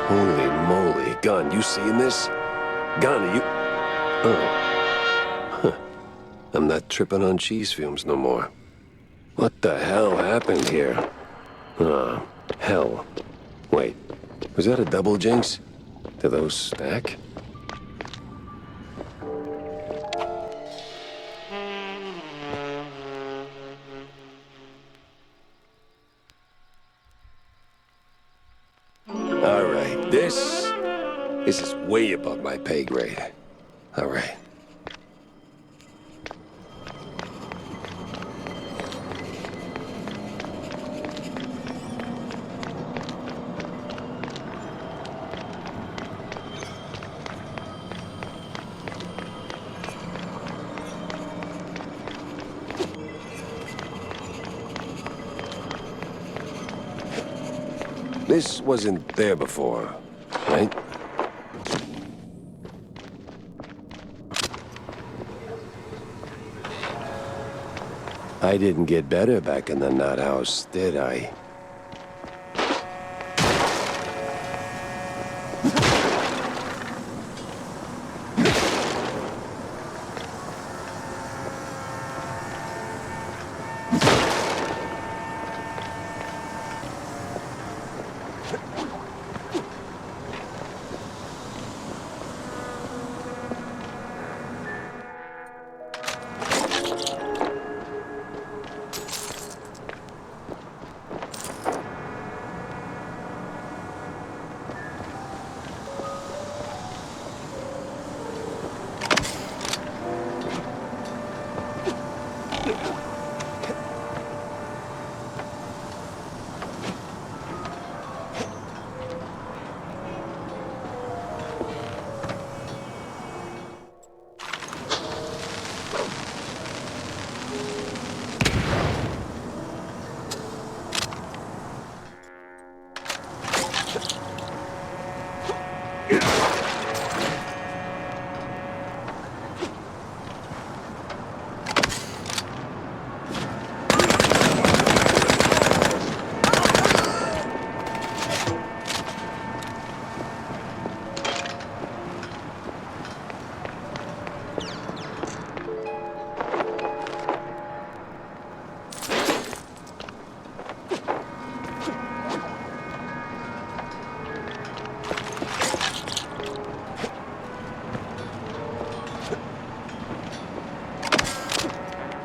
Holy moly, Gun, you seeing this? Gun, are you... Oh. Huh. I'm not tripping on cheese fumes no more. What the hell happened here? Oh, hell. Wait, was that a double jinx? Do those stack? All right, this is way above my pay grade. All right. This wasn't there before, right? I didn't get better back in the nut house, did I?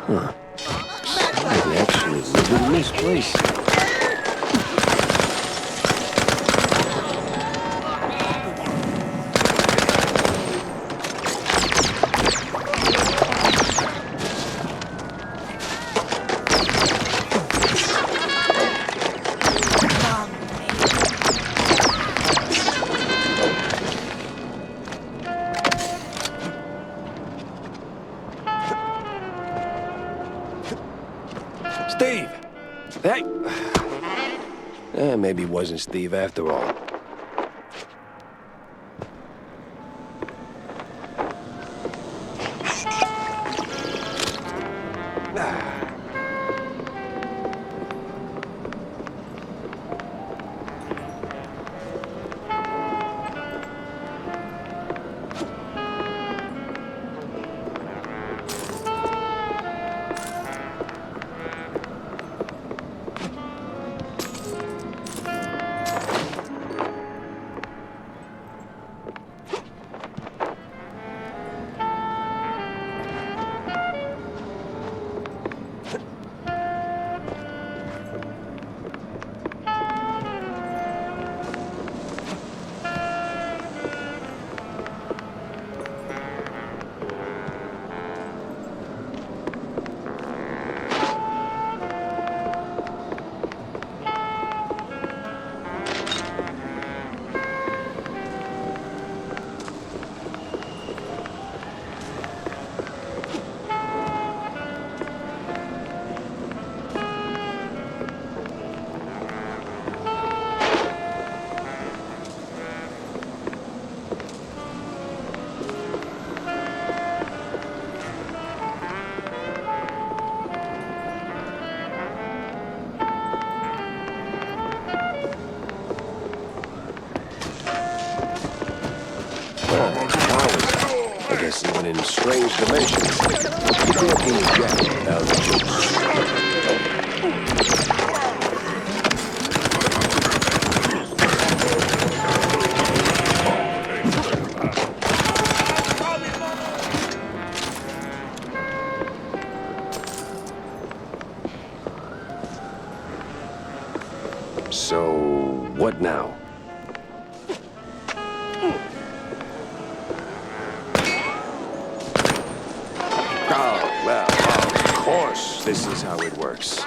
Huh. Somebody actually lived in this place. Steve! Hey! Maybe it wasn't Steve after all. I guess even in strange dimensions, you can't be Jack without the juice. So, what now? Oh, well, of course, this is how it works.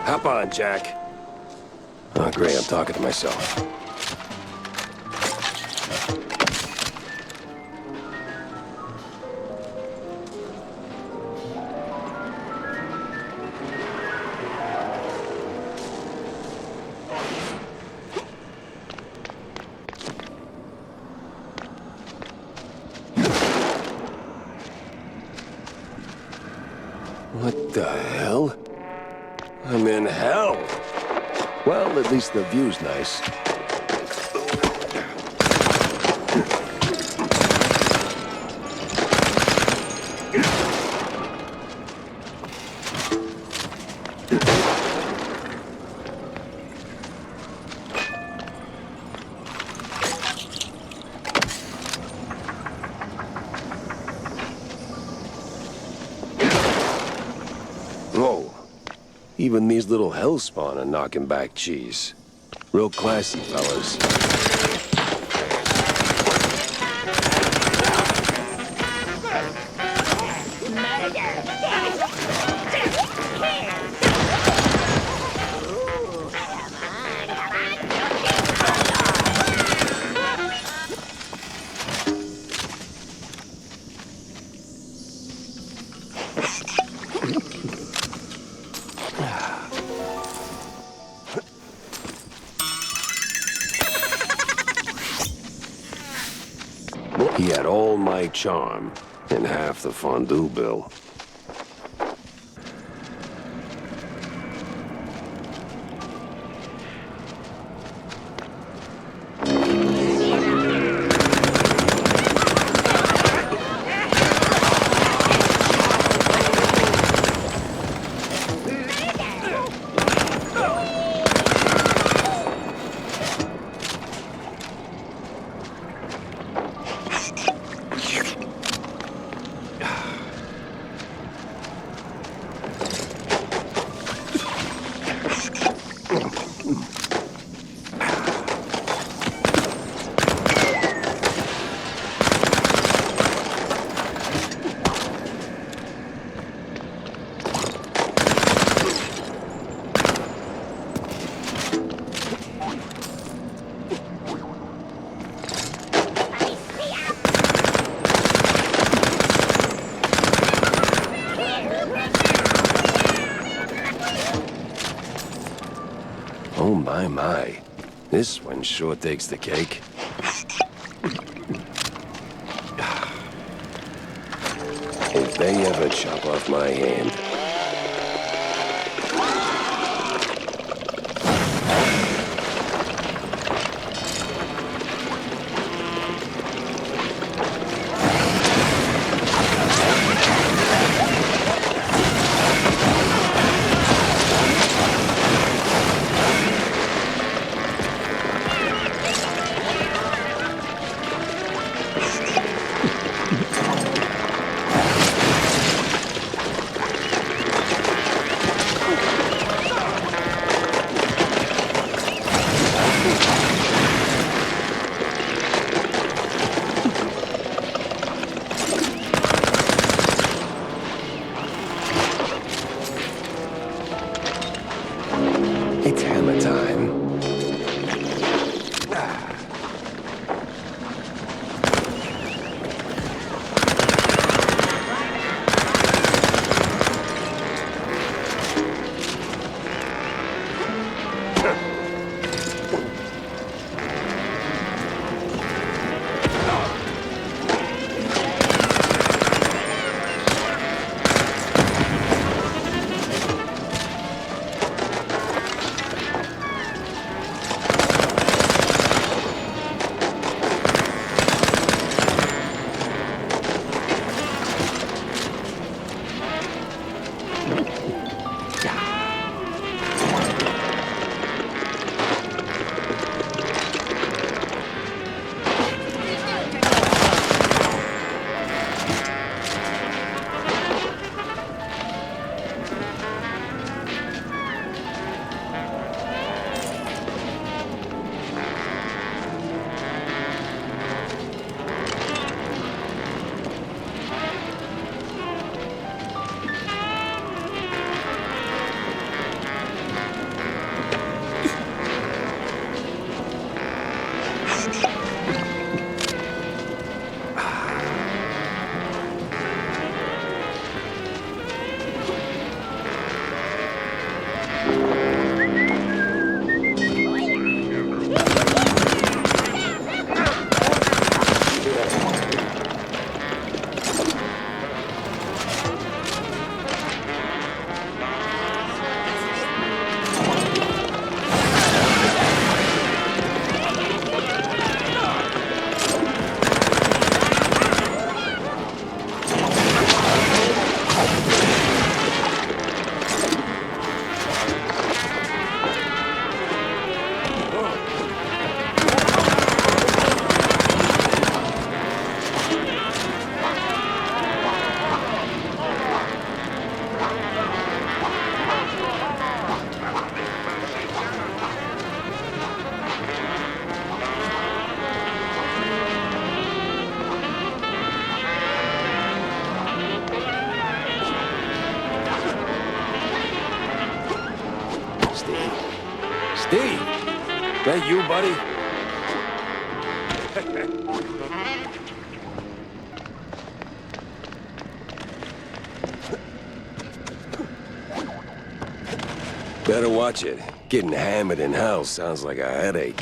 Hop on, Jack. Oh, great, I'm talking to myself. What the hell? I'm in hell. Well, at least the view's nice. Whoa. Even these little hellspawn are knocking back cheese. Real classy, fellas. He had all my charm and half the fondue bill. Oh, my. This one sure takes the cake. If they ever chop off my hand... It's hammer time. Steve! That you, buddy? Better watch it. Getting hammered in hell sounds like a headache.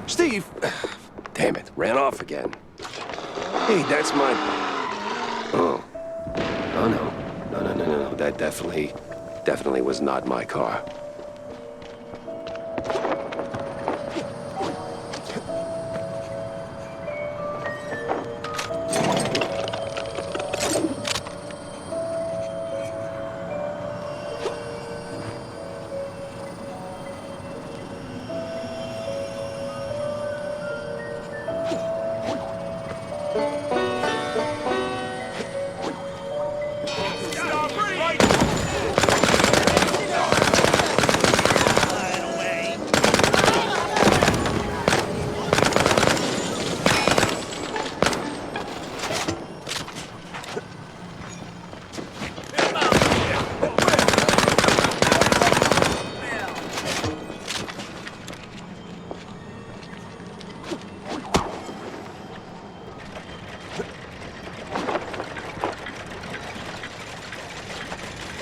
Steve! Damn it, ran off again. Hey, that's my... Oh. Oh, no. No. That definitely was not my car.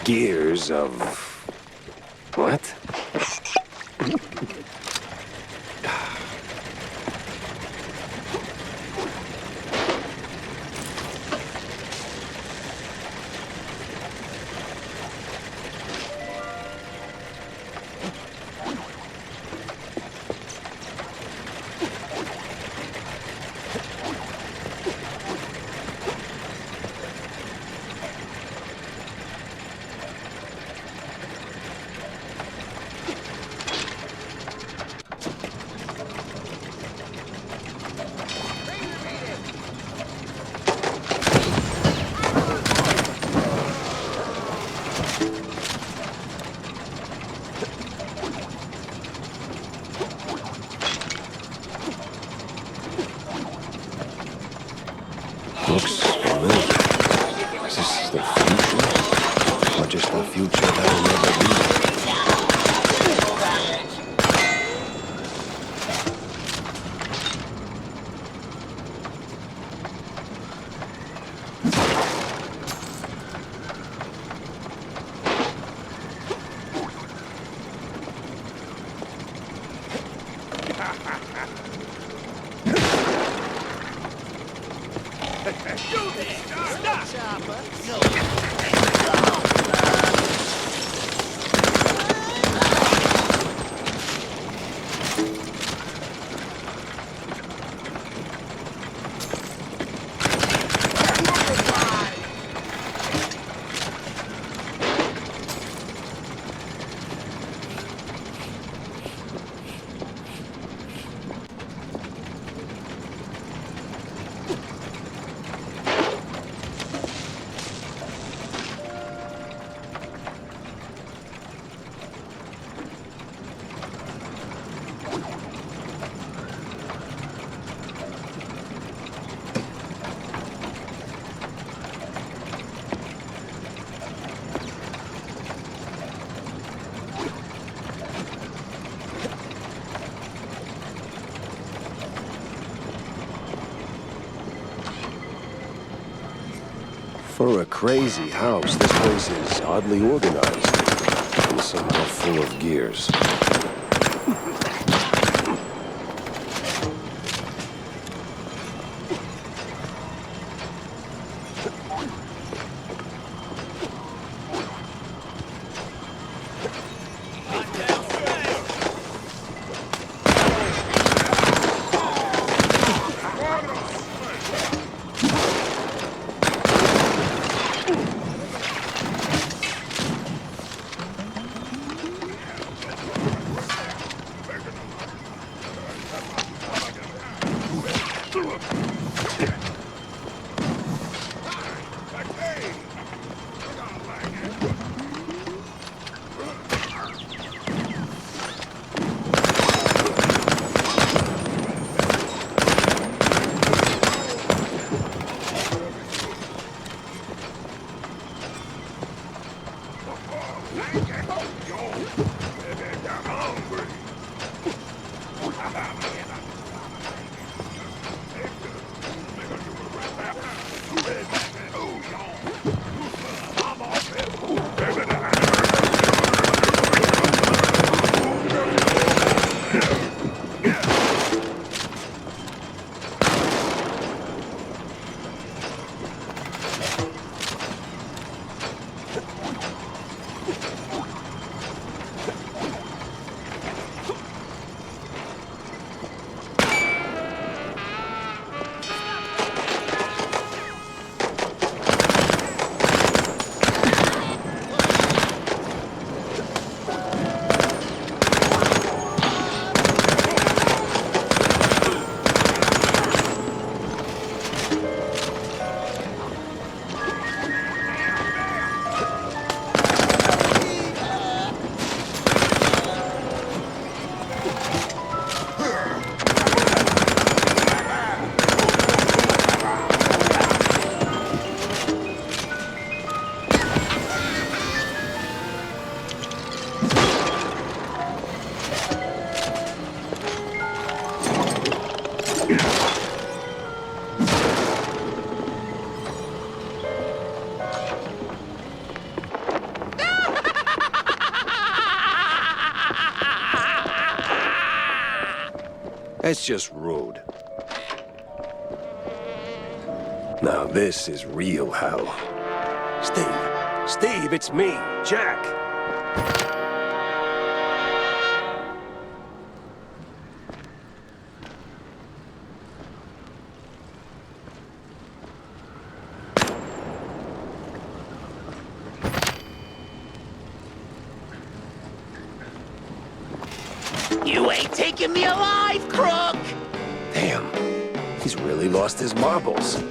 gears of... what? Looks familiar. Is this the future? Or just the future that'll never be? For a crazy house, this place is oddly organized and somehow full of gears. That's just rude. Now this is real hell. Steve, it's me, Jack. You ain't taking me alive, crook! Damn, he's really lost his marbles.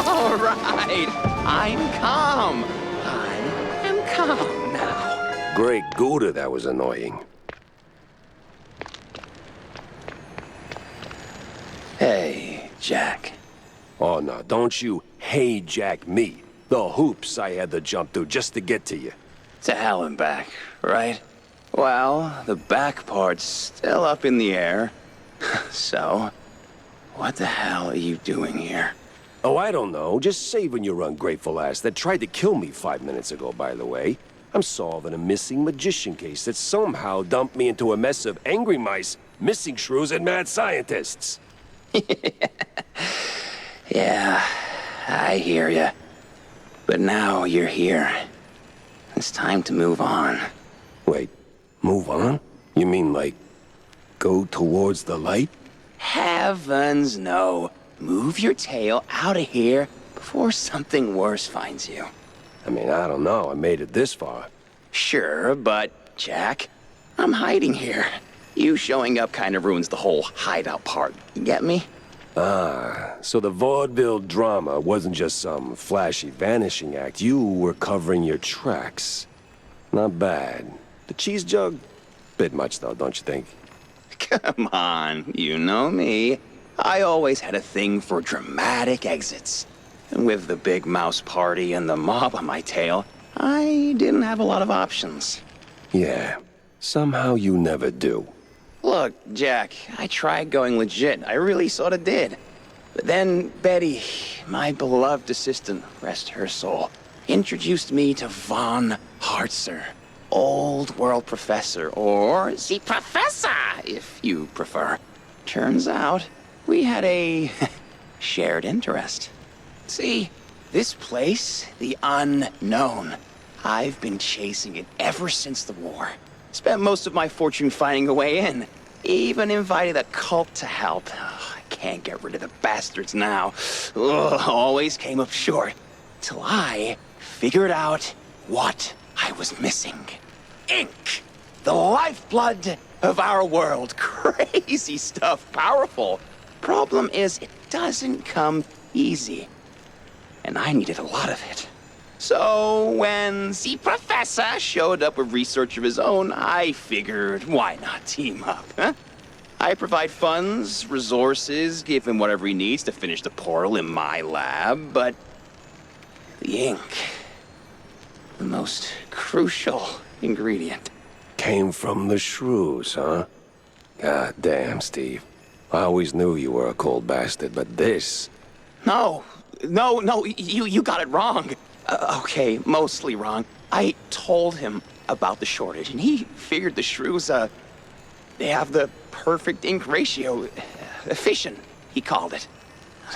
All right, I'm calm. I am calm now. Great Gouda, that was annoying. Hey, Jack. Oh, no, don't you hey Jack me. The hoops I had to jump through just to get to you. To hell and back, right? Well, the back part's still up in the air. So, what the hell are you doing here? Oh, I don't know. Just saving your ungrateful ass that tried to kill me 5 minutes ago, by the way. I'm solving a missing magician case that somehow dumped me into a mess of angry mice, missing shrews, and mad scientists. Yeah, I hear ya. But now you're here. It's time to move on. Wait, move on? You mean like, go towards the light? Heavens no. Move your tail out of here before something worse finds you. I mean, I don't know. I made it this far. Sure, but, Jack, I'm hiding here. You showing up kind of ruins the whole hideout part. You get me? Ah, so the vaudeville drama wasn't just some flashy vanishing act. You were covering your tracks. Not bad. The cheese jug? Bit much, though, don't you think? Come on, you know me. I always had a thing for dramatic exits. And with the big mouse party and the mob on my tail, I didn't have a lot of options. Yeah, somehow you never do. Look, Jack, I tried going legit. I really sort of did. But then Betty, my beloved assistant, rest her soul, introduced me to Von Hartzer, old world professor, or the professor, if you prefer. Turns out, we had a shared interest. See, This place, the unknown. I've been chasing it ever since the war. Spent most of my fortune finding a way in. Even invited a cult to help. I can't get rid of the bastards now. Always came up short. Till I figured out what I was missing. Ink! The lifeblood of our world. Crazy stuff, powerful. Problem is, it doesn't come easy. And I needed a lot of it. So when the professor showed up with research of his own, I figured, why not team up, huh? I provide funds, resources, give him whatever he needs to finish the portal in my lab, but the ink, the most crucial ingredient. Came from the shrews, huh? God damn, Steve. I always knew you were a cold bastard, but this... No, you got it wrong. Okay, mostly wrong. I told him about the shortage, and he figured the shrews, they have the perfect ink ratio. Efficient, he called it.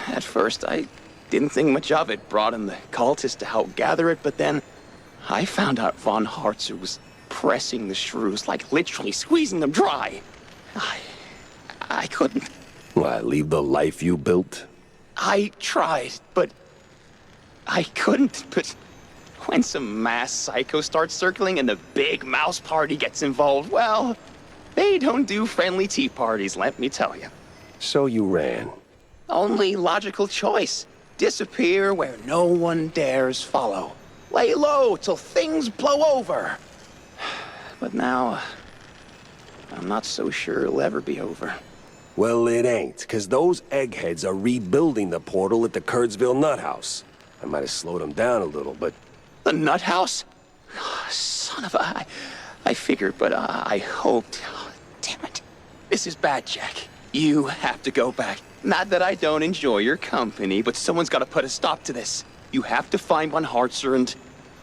At first, I didn't think much of it. Brought in the cultists to help gather it, but then I found out von Hartzer was pressing the shrews, like literally squeezing them dry. I couldn't. What, leave the life you built? I tried, but I couldn't. But when some mass psycho starts circling and the big mouse party gets involved, well, they don't do friendly tea parties, let me tell you. So you ran. Only logical choice. Disappear where no one dares follow. Lay low till things blow over. But now, I'm not so sure it'll ever be over. Well, it ain't, because those eggheads are rebuilding the portal at the Kurtzville Nut House. I might have slowed them down a little, but... The Nut House? Son of a... I figured, but I hoped... Damn it. This is bad, Jack. You have to go back. Not that I don't enjoy your company, but someone's got to put a stop to this. You have to find von Hartzer and...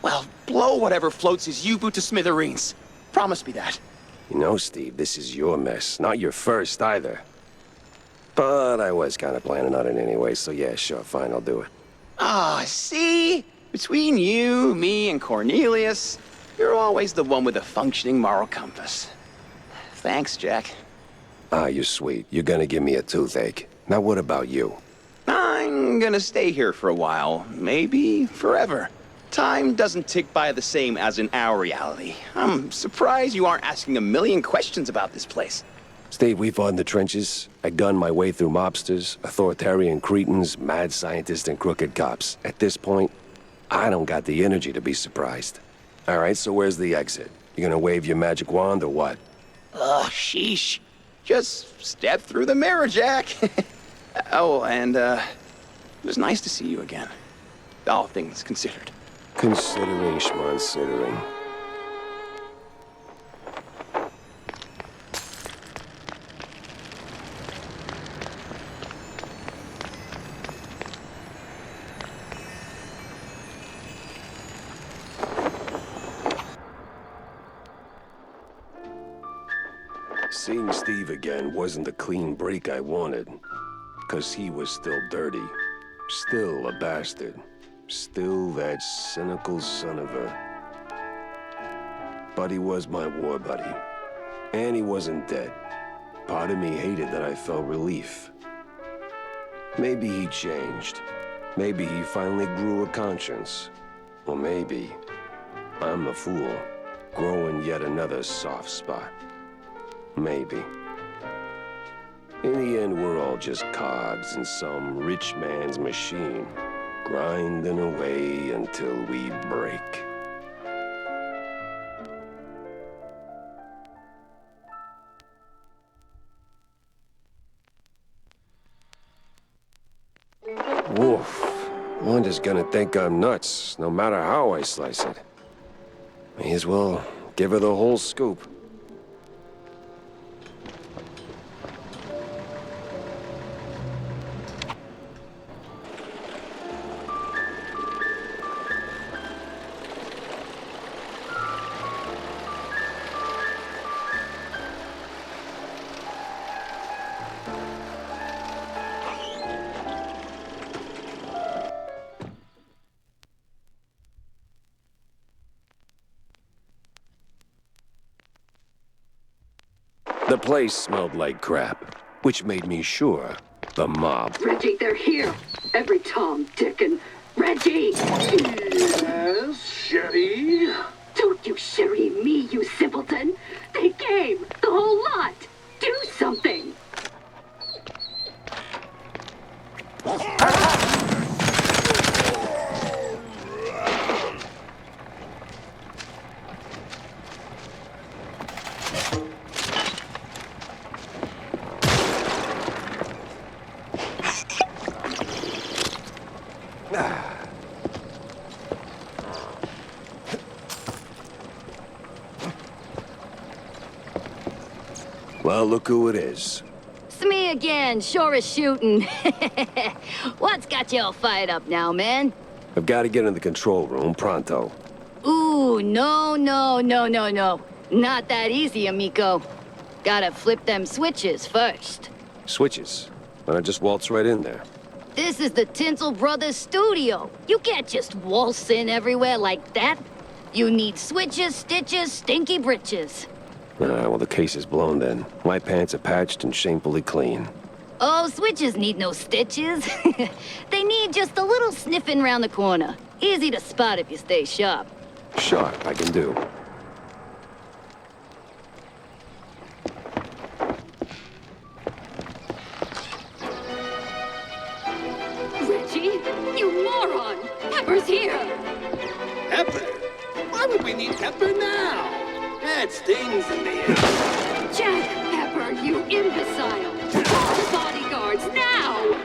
well, blow whatever floats his U-boot to smithereens. Promise me that. You know, Steve, this is your mess, not your first either. But I was kind of planning on it anyway, so yeah, sure, fine, I'll do it. See? Between you, me, and Cornelius, you're always the one with a functioning moral compass. Thanks, Jack. You're sweet. You're gonna give me a toothache. Now what about you? I'm gonna stay here for a while, maybe forever. Time doesn't tick by the same as in our reality. I'm surprised you aren't asking a million questions about this place. Steve, we fought in the trenches. I gunned my way through mobsters, authoritarian cretins, mad scientists, and crooked cops. At this point, I don't got the energy to be surprised. All right, so where's the exit? You gonna wave your magic wand or what? Sheesh. Just step through the mirror, Jack. Oh, and, it was nice to see you again. All things considered. Considering schmonsidering. Seeing Steve again wasn't the clean break I wanted. 'Cause he was still dirty. Still a bastard. Still that cynical son of a... But he was my war buddy. And he wasn't dead. Part of me hated that I felt relief. Maybe he changed. Maybe he finally grew a conscience. Or maybe I'm the fool, growing yet another soft spot. Maybe. In the end, we're all just cogs in some rich man's machine, grinding away until we break. Woof. Wanda's gonna think I'm nuts, no matter how I slice it. May as well give her the whole scoop. The place smelled like crap, which made me sure the mob. Reggie, they're here. Every Tom, Dick, and Reggie! Yes, Sherry? Don't you Sherry me, you simpleton! They came! The whole lot! Do something! Well, look who it is. It's me again, sure as shooting. What's got you all fired up now, man? I've got to get in the control room pronto. Ooh, no. Not that easy, amigo. Gotta flip them switches first. Switches. Why not just waltz right in there? This is the Tinsel Brothers studio. You can't just waltz in everywhere like that. You need switches, stitches, stinky britches. Well, the case is blown then. My pants are patched and shamefully clean. Oh, switches need no stitches. They need just a little sniffing round the corner. Easy to spot if you stay sharp. Sharp, I can do. Reggie, you moron! Pepper's here! Pepper? Why would we need Pepper now? That stings in the air. Jack Pepper, you imbecile! Call the bodyguards now!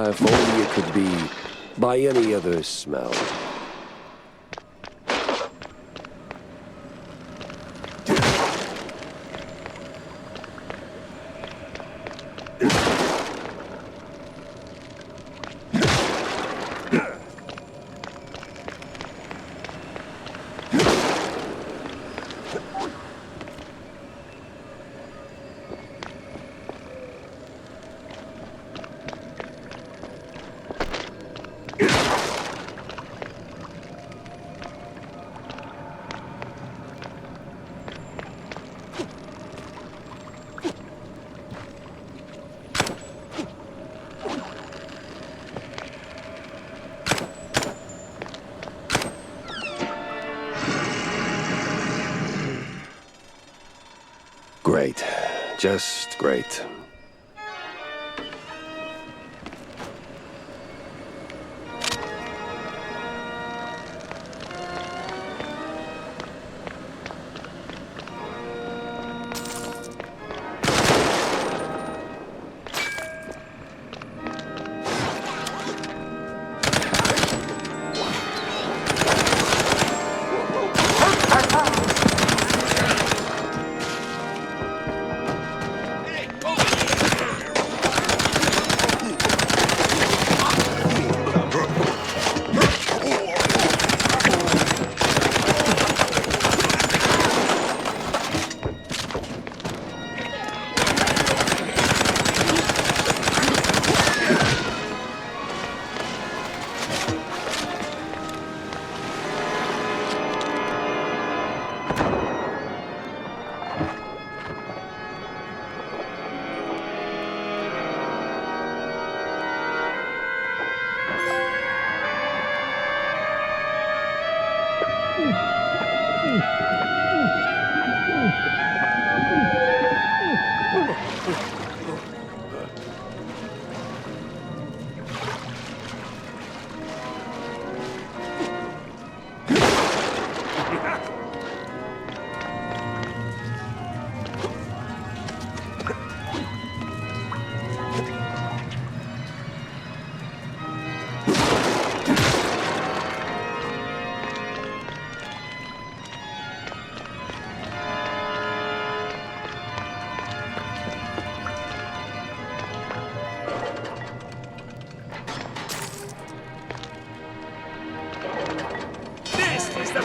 If only it could be by any other smell. Great. Just great.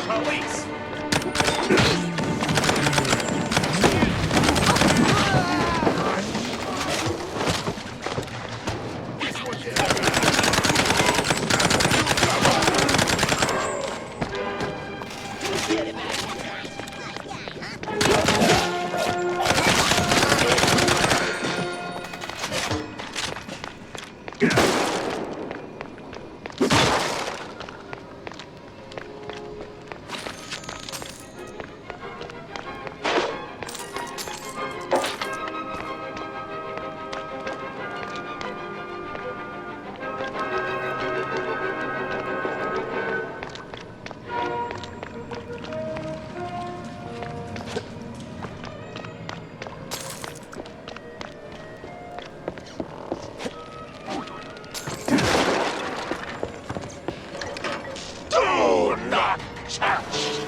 Police! Do not touch!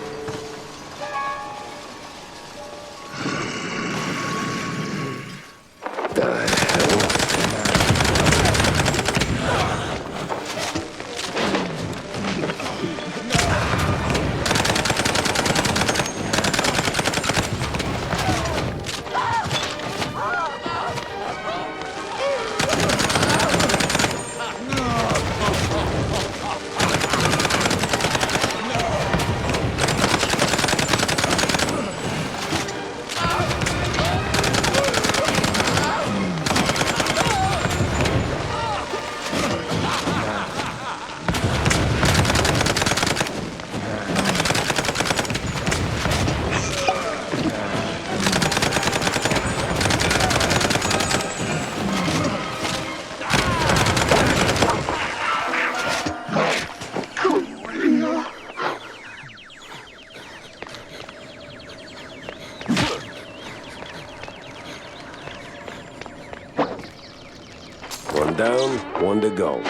One down, one to go.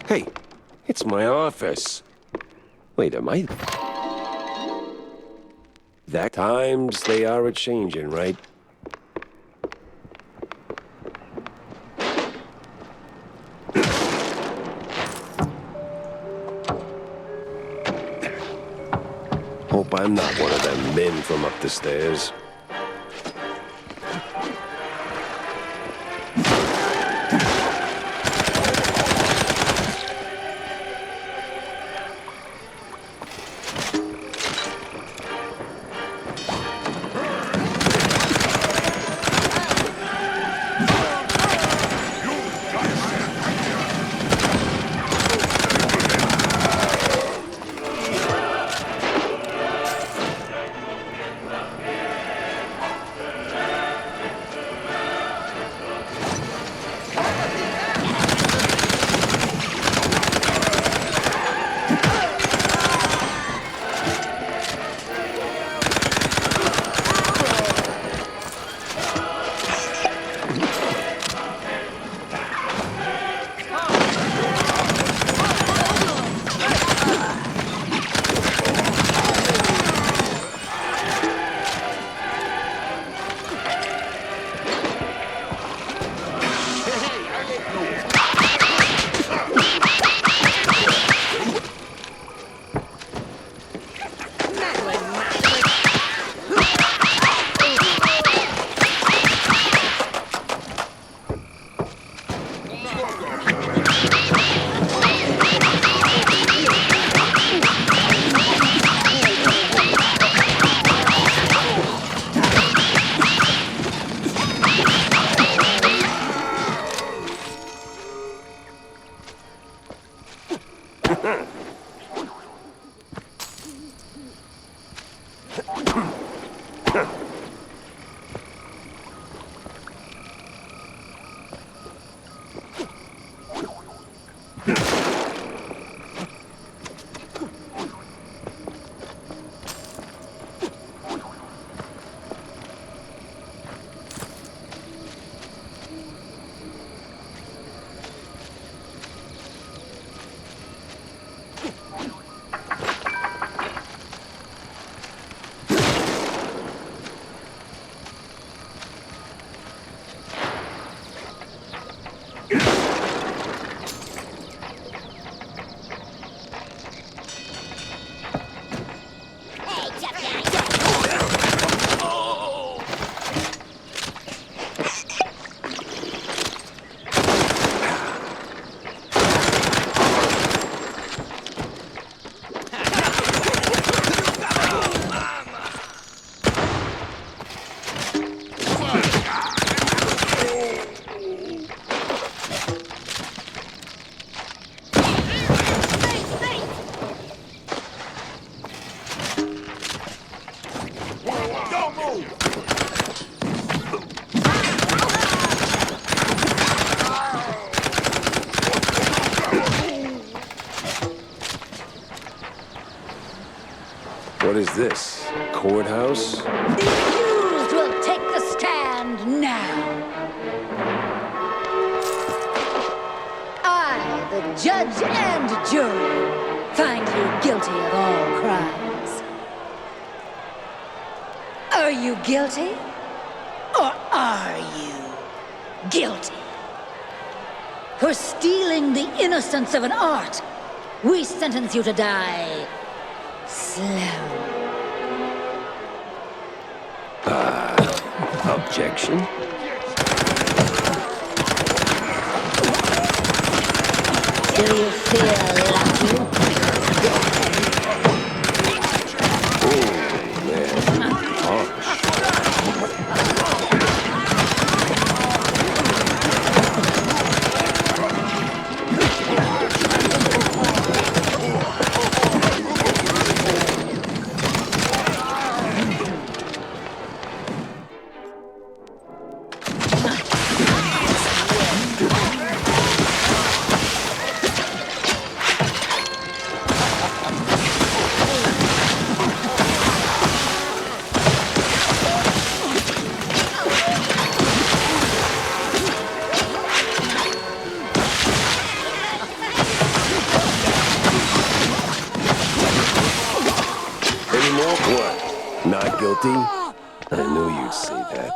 Hey, it's my office. Wait, am I... That times they are a-changin', right? Hope I'm not one of them men from up the stairs. What is this? Courthouse? The accused will take the stand now. I, the judge and jury, find you guilty of all crimes. Are you guilty? Or are you guilty? For stealing the innocence of an art, we sentence you to die slow. Objection? Do you feel lucky? Oh, man. Harsh. Any more? What? Not guilty? I knew you'd say that.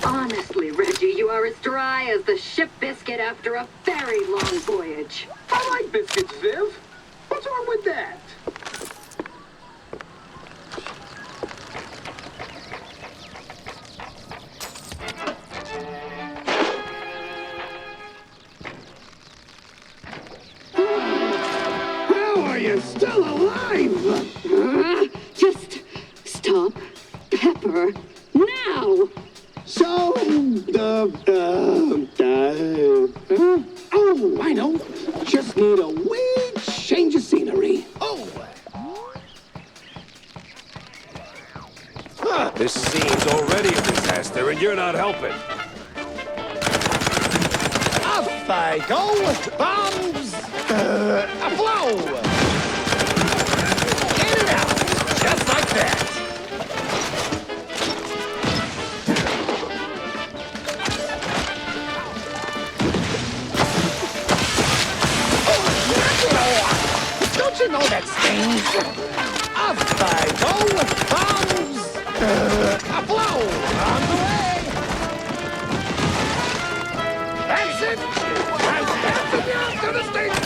Honestly, Reggie, you are as dry as the ship biscuit after a very long voyage. I like biscuits, Viv. What's wrong with that? How are you still alive? Just stop Pepper now! So, oh, I know. Just need a wee change of scenery. Oh! This scene's already a disaster, and you're not helping. Off I go! Bombs! Blow! In and out! Just like that! Don't you know that stings? Off I go! Bombs! Blow! On the way! That's it! Transporting you to the stage!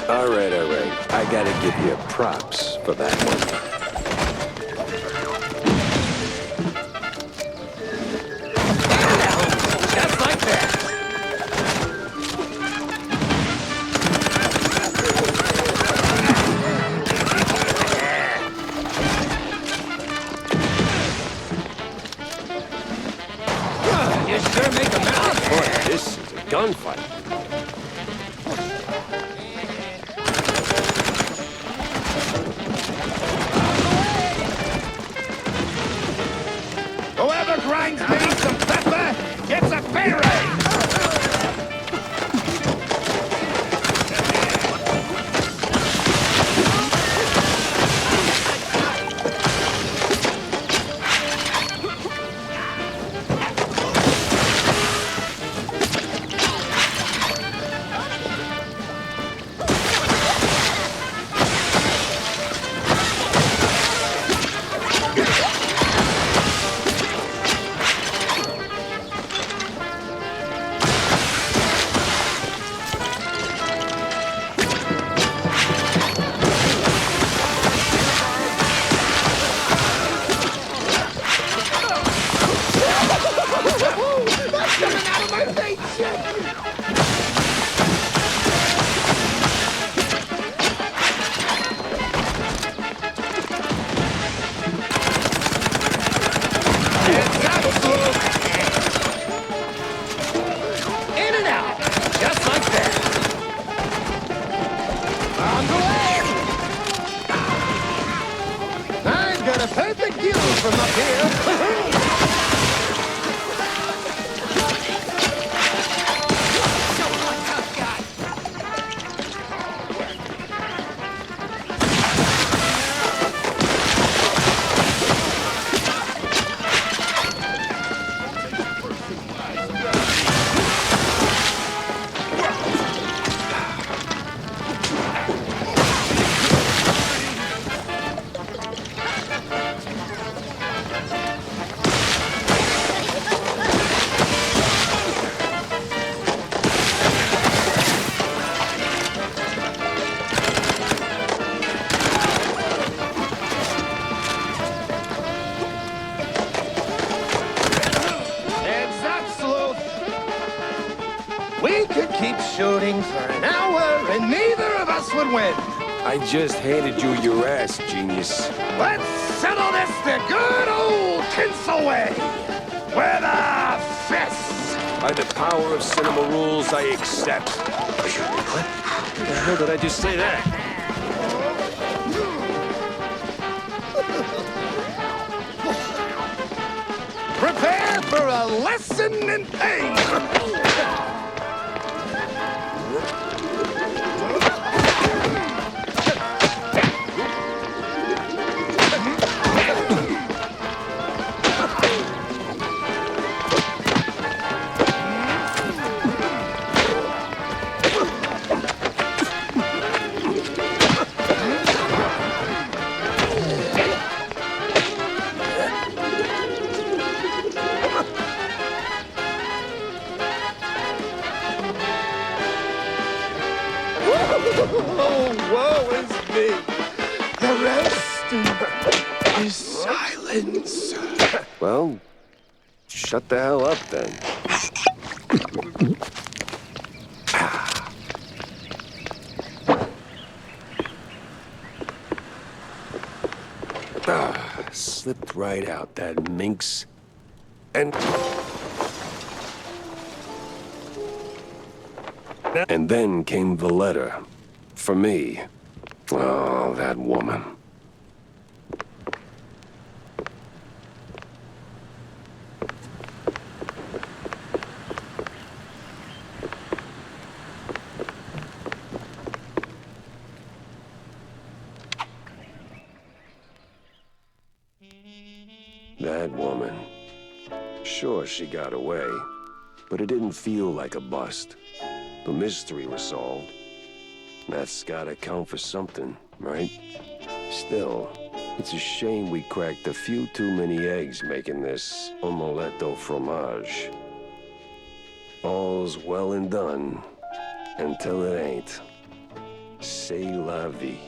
All right. I gotta give you props for that one. Just like that! You sure make a mess. Boy, this is a gunfight. Whoever grinds me some pepper gets a pay raise! We could keep shooting for an hour and neither of us would win. I just handed you your ass, genius. Let's settle this the good old tinsel way. With a fist. By the power of cinema rules, I accept. What the hell did I just say that? Prepare for a lesson in pain. Oh, woe is me. The rest is silence. Well, shut the hell up then. Slipped right out, that minx. And then came the letter. For me. Oh, that woman. That woman. Sure, she got away, but it didn't feel like a bust. The mystery was solved. That's gotta count for something, right? Still, it's a shame we cracked a few too many eggs making this omelette au fromage. All's well and done, until it ain't. C'est la vie.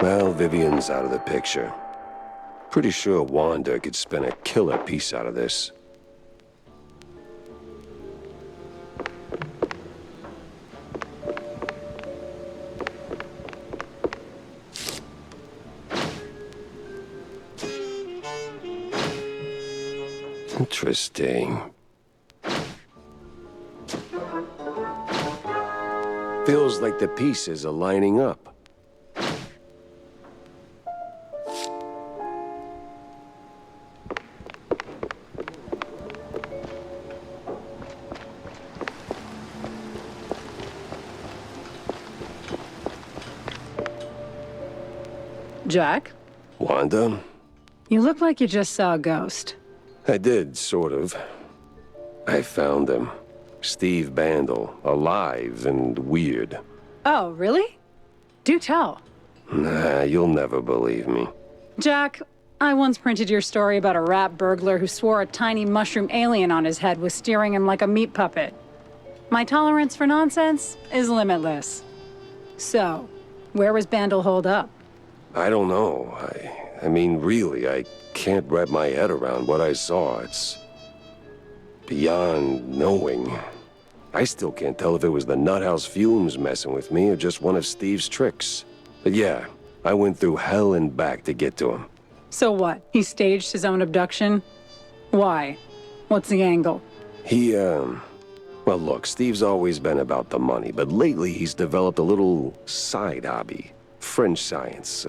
Well, Vivian's out of the picture. Pretty sure Wanda could spin a killer piece out of this. Interesting. Feels like the pieces are lining up. Jack? Wanda? You look like you just saw a ghost. I did, sort of. I found him. Steve Bandel, alive and weird. Oh, really? Do tell. Nah, you'll never believe me. Jack, I once printed your story about a rat burglar who swore a tiny mushroom alien on his head was steering him like a meat puppet. My tolerance for nonsense is limitless. So, where was Bandel holed up? I don't know. I mean, really, I can't wrap my head around what I saw. It's beyond knowing. I still can't tell if it was the nuthouse fumes messing with me or just one of Steve's tricks. But yeah, I went through hell and back to get to him. So what? He staged his own abduction? Why? What's the angle? Well, look, Steve's always been about the money, but lately he's developed a little side hobby. French science,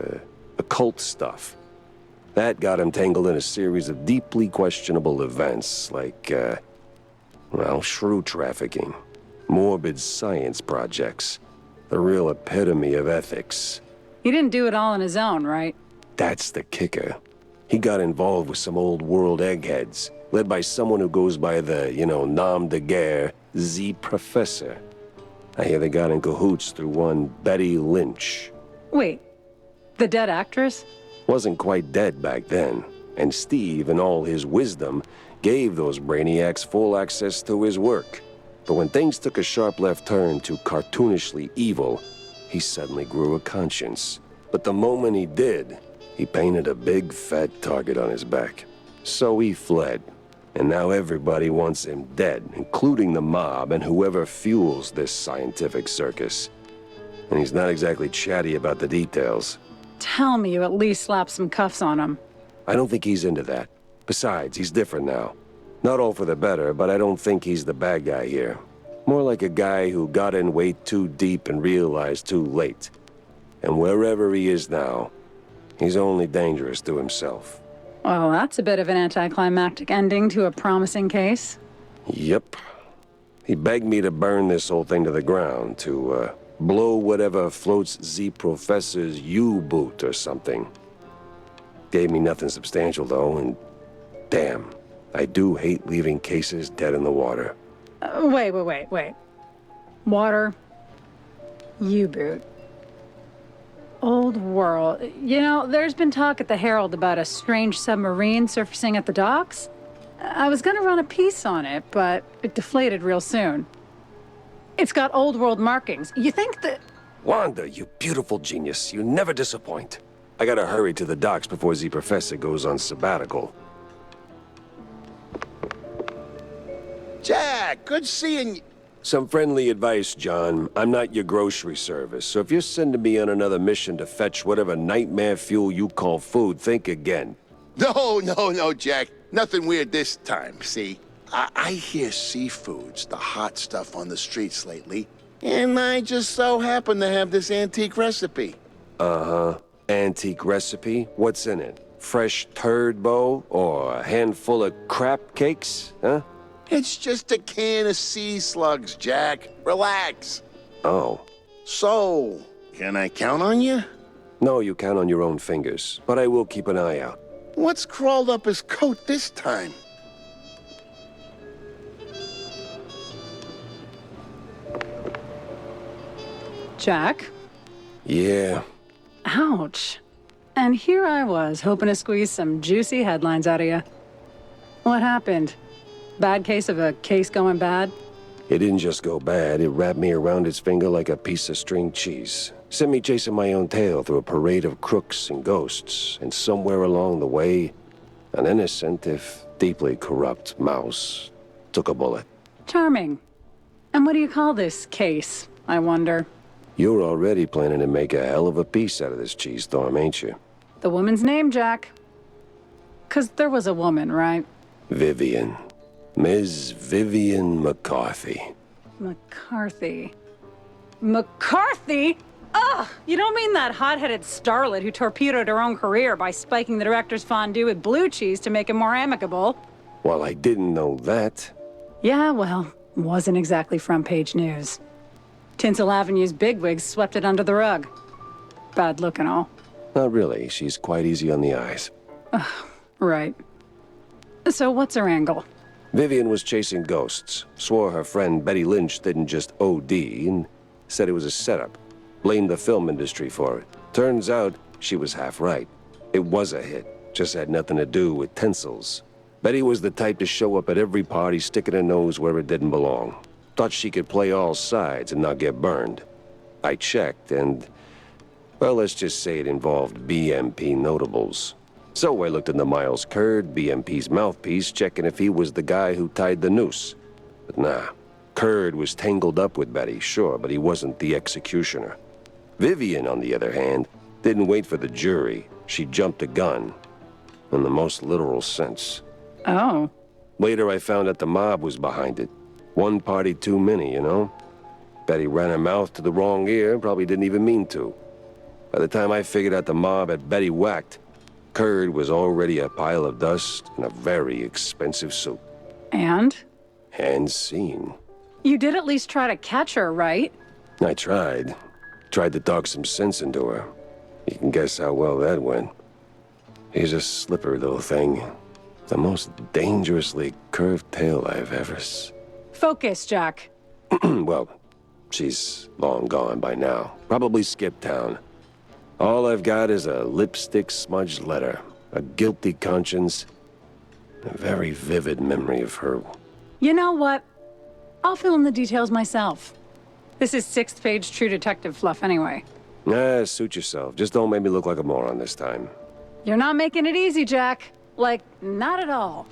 occult stuff. That got him tangled in a series of deeply questionable events, like, well, shrew trafficking, morbid science projects, the real epitome of ethics. He didn't do it all on his own, right? That's the kicker. He got involved with some old world eggheads, led by someone who goes by the, nom de guerre, Z Professor. I hear they got in cahoots through one Betty Lynch. Wait, the dead actress? Wasn't quite dead back then, and Steve, in all his wisdom, gave those brainiacs full access to his work. But when things took a sharp left turn to cartoonishly evil, he suddenly grew a conscience. But the moment he did, He painted a big, fat target on his back. So he fled. And now everybody wants him dead, including the mob and whoever fuels this scientific circus. And he's not exactly chatty about the details. Tell me you at least slapped some cuffs on him. I don't think he's into that. Besides, he's different now. Not all for the better, but I don't think he's the bad guy here. More like a guy who got in way too deep and realized too late. And wherever he is now, he's only dangerous to himself. Well, that's a bit of an anticlimactic ending to a promising case. Yep. He begged me to burn this whole thing to the ground, to, blow whatever floats Z Professor's U-boot or something. Gave me nothing substantial, though, and damn, I do hate leaving cases dead in the water. Wait. Water. U-boot. Old world. You know, there's been talk at the Herald about a strange submarine surfacing at the docks. I was gonna run a piece on it, but it deflated real soon. It's got old world markings. You think that... Wanda, you beautiful genius. You never disappoint. I gotta hurry to the docks before Z Professor goes on sabbatical. Jack, good seeing you. Some friendly advice, John. I'm not your grocery service, so if you're sending me on another mission to fetch whatever nightmare fuel you call food, think again. No, Jack. Nothing weird this time, see? I hear seafood's the hot stuff on the streets lately, and I just so happen to have this antique recipe. Uh-huh. Antique recipe? What's in it? Fresh turd bow or a handful of crap cakes, huh? It's just a can of sea slugs, Jack. Relax. Oh. So, can I count on you? No, you count on your own fingers, but I will keep an eye out. What's crawled up his coat this time? Jack? Yeah. Ouch. And here I was, hoping to squeeze some juicy headlines out of you. What happened? Bad case of a case going bad? It didn't just go bad, it wrapped me around its finger like a piece of string cheese. Sent me chasing my own tail through a parade of crooks and ghosts, and somewhere along the way, an innocent, if deeply corrupt, mouse took a bullet. Charming. And what do you call this case, I wonder? You're already planning to make a hell of a piece out of this cheese storm, ain't you? The woman's name, Jack. 'Cause there was a woman, right? Vivian. Ms. Vivian McCarthy. McCarthy? McCarthy? Ugh! You don't mean that hot-headed starlet who torpedoed her own career by spiking the director's fondue with blue cheese to make him more amicable? Well, I didn't know that. Yeah, well, wasn't exactly front-page news. Tinsel Avenue's bigwigs swept it under the rug. Bad look and all. Not really. She's quite easy on the eyes. Right. So what's her angle? Vivian was chasing ghosts. Swore her friend Betty Lynch didn't just OD and said it was a setup. Blamed the film industry for it. Turns out she was half right. It was a hit. Just had nothing to do with Tinsel's. Betty was the type to show up at every party sticking her nose where it didn't belong. Thought she could play all sides and not get burned. I checked and, well, let's just say it involved BMP notables. So I looked into Miles Curd, BMP's mouthpiece, checking if he was the guy who tied the noose. But nah, Curd was tangled up with Betty, sure, but he wasn't the executioner. Vivian, on the other hand, didn't wait for the jury. She jumped the gun, in the most literal sense. Oh. Later I found out the mob was behind it. One party too many, you know? Betty ran her mouth to the wrong ear, probably didn't even mean to. By the time I figured out the mob had Betty whacked, Curd was already a pile of dust in a very expensive suit. And? And seen. You did at least try to catch her, right? I tried. Tried to talk some sense into her. You can guess how well that went. She's a slippery little thing. The most dangerously curved tail I've ever Focus, Jack. Well, she's long gone by now. Probably skipped town. All I've got is a lipstick-smudged letter, a guilty conscience, a very vivid memory of her. You know what? I'll fill in the details myself. This is 6th-page True Detective fluff anyway. Suit yourself. Just don't make me look like a moron this time. You're not making it easy, Jack. Like, not at all.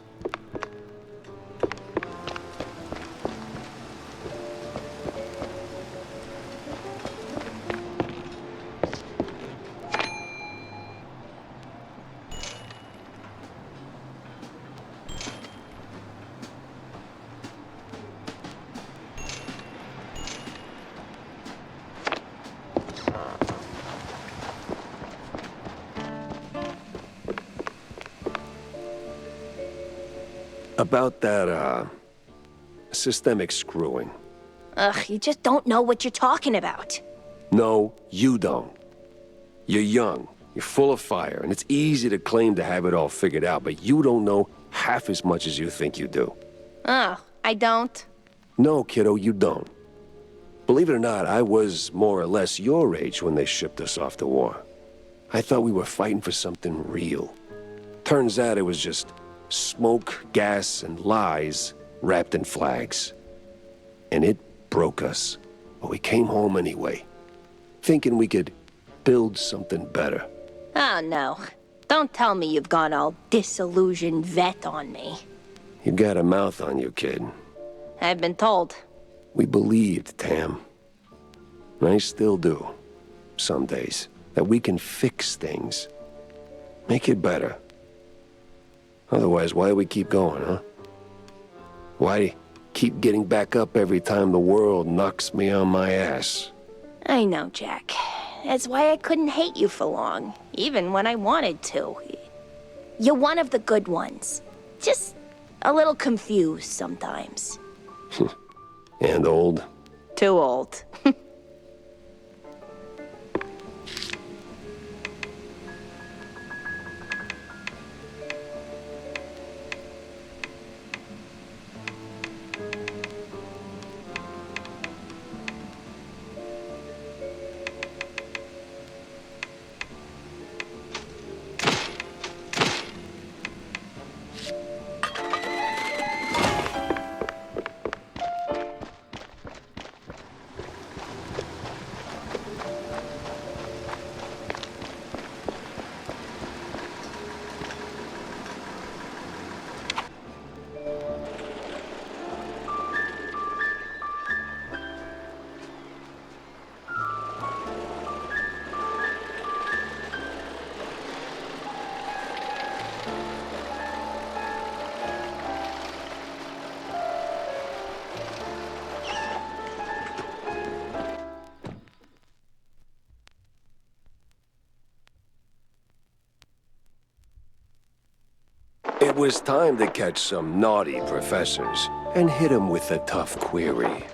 About that, systemic screwing. Ugh, you just don't know what you're talking about. No, you don't. You're young, you're full of fire, and it's easy to claim to have it all figured out, but you don't know half as much as you think you do. Oh, I don't? No, kiddo, you don't. Believe it or not, I was more or less your age when they shipped us off to war. I thought we were fighting for something real. Turns out it was just smoke, gas, and lies wrapped in flags. And it broke us. But we came home anyway, thinking we could build something better. Oh, no. Don't tell me you've gone all disillusioned vet on me. You got a mouth on you, kid. I've been told. We believed, Tam. And I still do, some days, that we can fix things. Make it better. Otherwise, why do we keep going, huh? Why keep getting back up every time the world knocks me on my ass? I know, Jack. That's why I couldn't hate you for long, even when I wanted to. You're one of the good ones. Just a little confused sometimes. And old? Too old. It was time to catch some naughty professors and hit them with a tough query.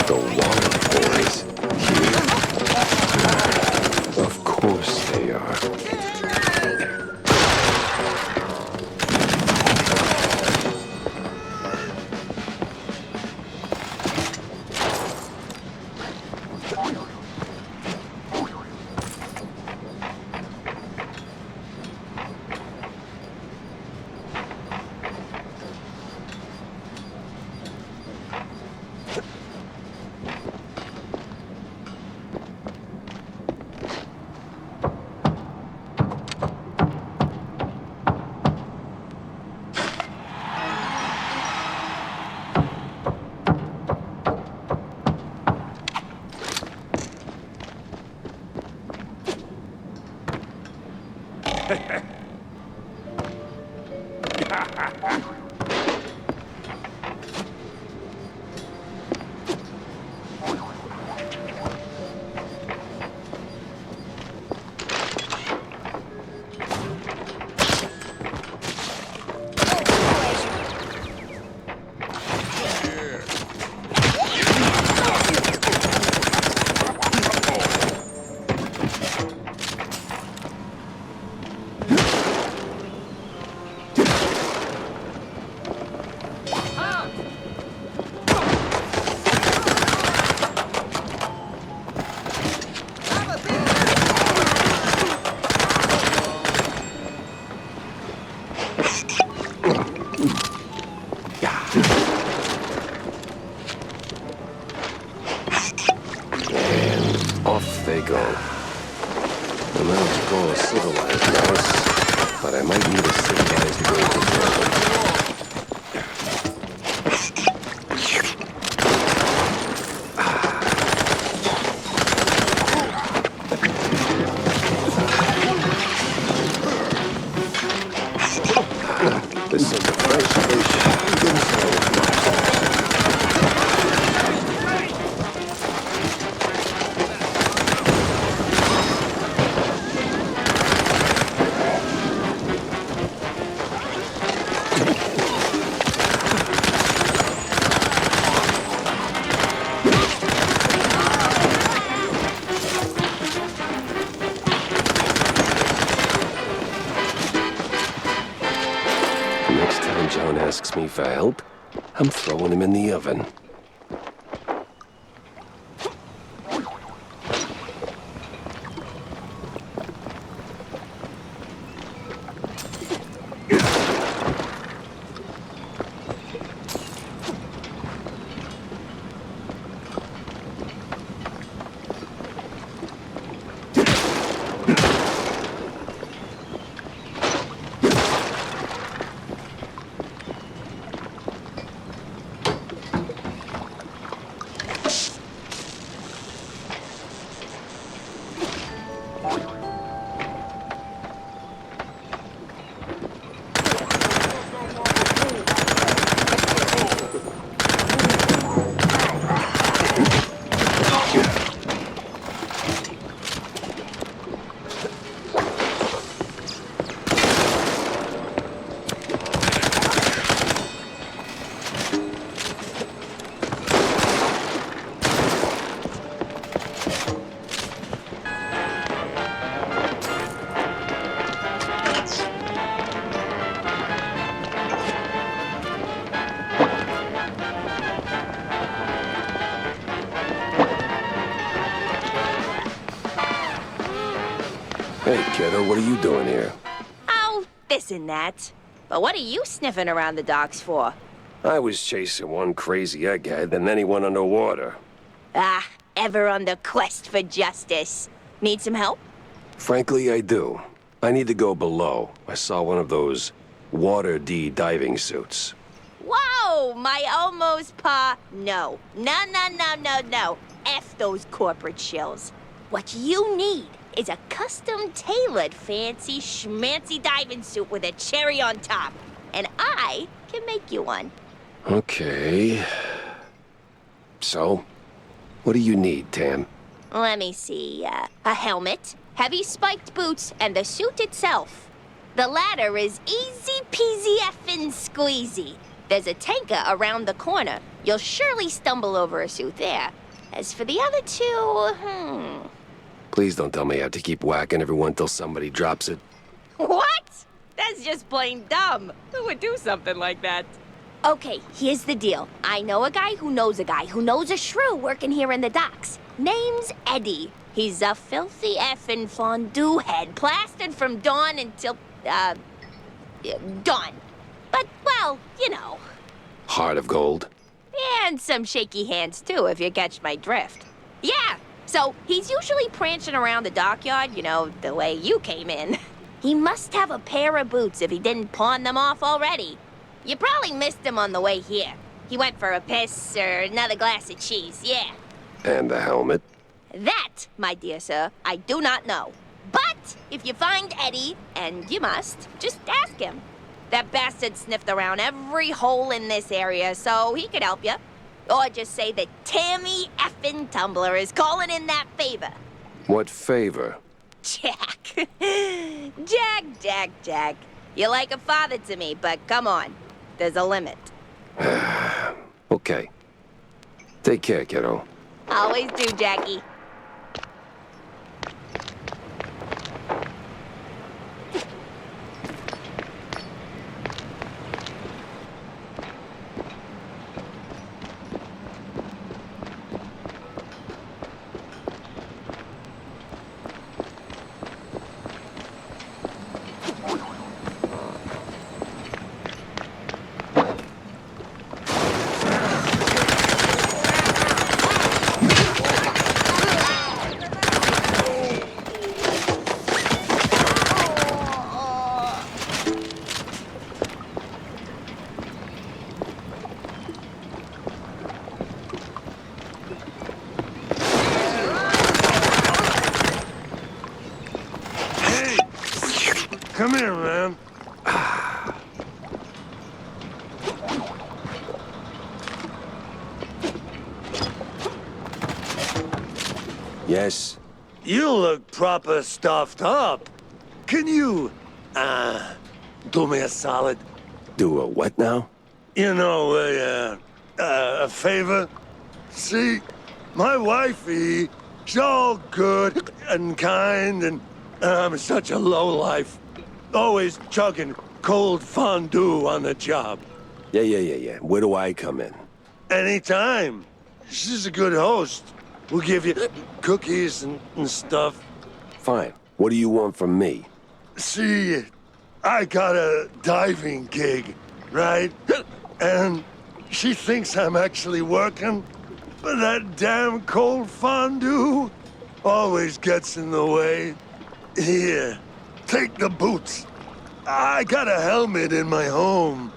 The Water Boys here? Of course they are. And off they go. I'm not to call a civilized mouse, but I might need a civilized bird to trail them. This is a fresh fish. Good soul. Next time John asks me for help, I'm throwing him in the oven. Hey, kiddo, what are you doing here? Oh, this and that. But what are you sniffing around the docks for? I was chasing one crazy egghead, and then he went underwater. Ah, ever on the quest for justice. Need some help? Frankly, I do. I need to go below. I saw one of those Water D diving suits. Whoa, my almost No. No. F those corporate shills. What you need is a custom-tailored fancy schmancy diving suit with a cherry on top. And I can make you one. Okay. So, what do you need, Tam? Let me see, a helmet, heavy spiked boots, and the suit itself. The latter is easy peasy effing squeezy. There's a tanker around the corner. You'll surely stumble over a suit there. As for the other two, Please don't tell me I have to keep whacking everyone till somebody drops it. What? That's just plain dumb. Who would do something like that? Okay, here's the deal. I know a guy who knows a guy who knows a shrew working here in the docks. Name's Eddie. He's a filthy effing fondue head, plastered from dawn until, dawn. But, well, you know. Heart of gold. And some shaky hands, too, if you catch my drift. Yeah, so he's usually prancing around the dockyard, you know, the way you came in. He must have a pair of boots if he didn't pawn them off already. You probably missed him on the way here. He went for a piss or another glass of cheese, yeah. And the helmet? That, my dear sir, I do not know. But if you find Eddie, and you must, just ask him. That bastard sniffed around every hole in this area, so he could help you. Or just say that Tammy effing Tumbler is calling in that favor. What favor? Jack. Jack. You're like a father to me, but come on. There's a limit. Okay. Take care, kiddo. Always do, Jackie. Yes? You look proper stuffed up. Can you, do me a solid? Do a what now? You know, a favor? See, my wifey, she's all good and kind, and I'm such a lowlife. Always chugging cold fondue on the job. Yeah. Where do I come in? Anytime. She's a good host. We'll give you cookies and stuff. Fine. What do you want from me? See, I got a diving gig, right? And she thinks I'm actually working, but that damn cold fondue always gets in the way. Here, take the boots. I got a helmet in my home.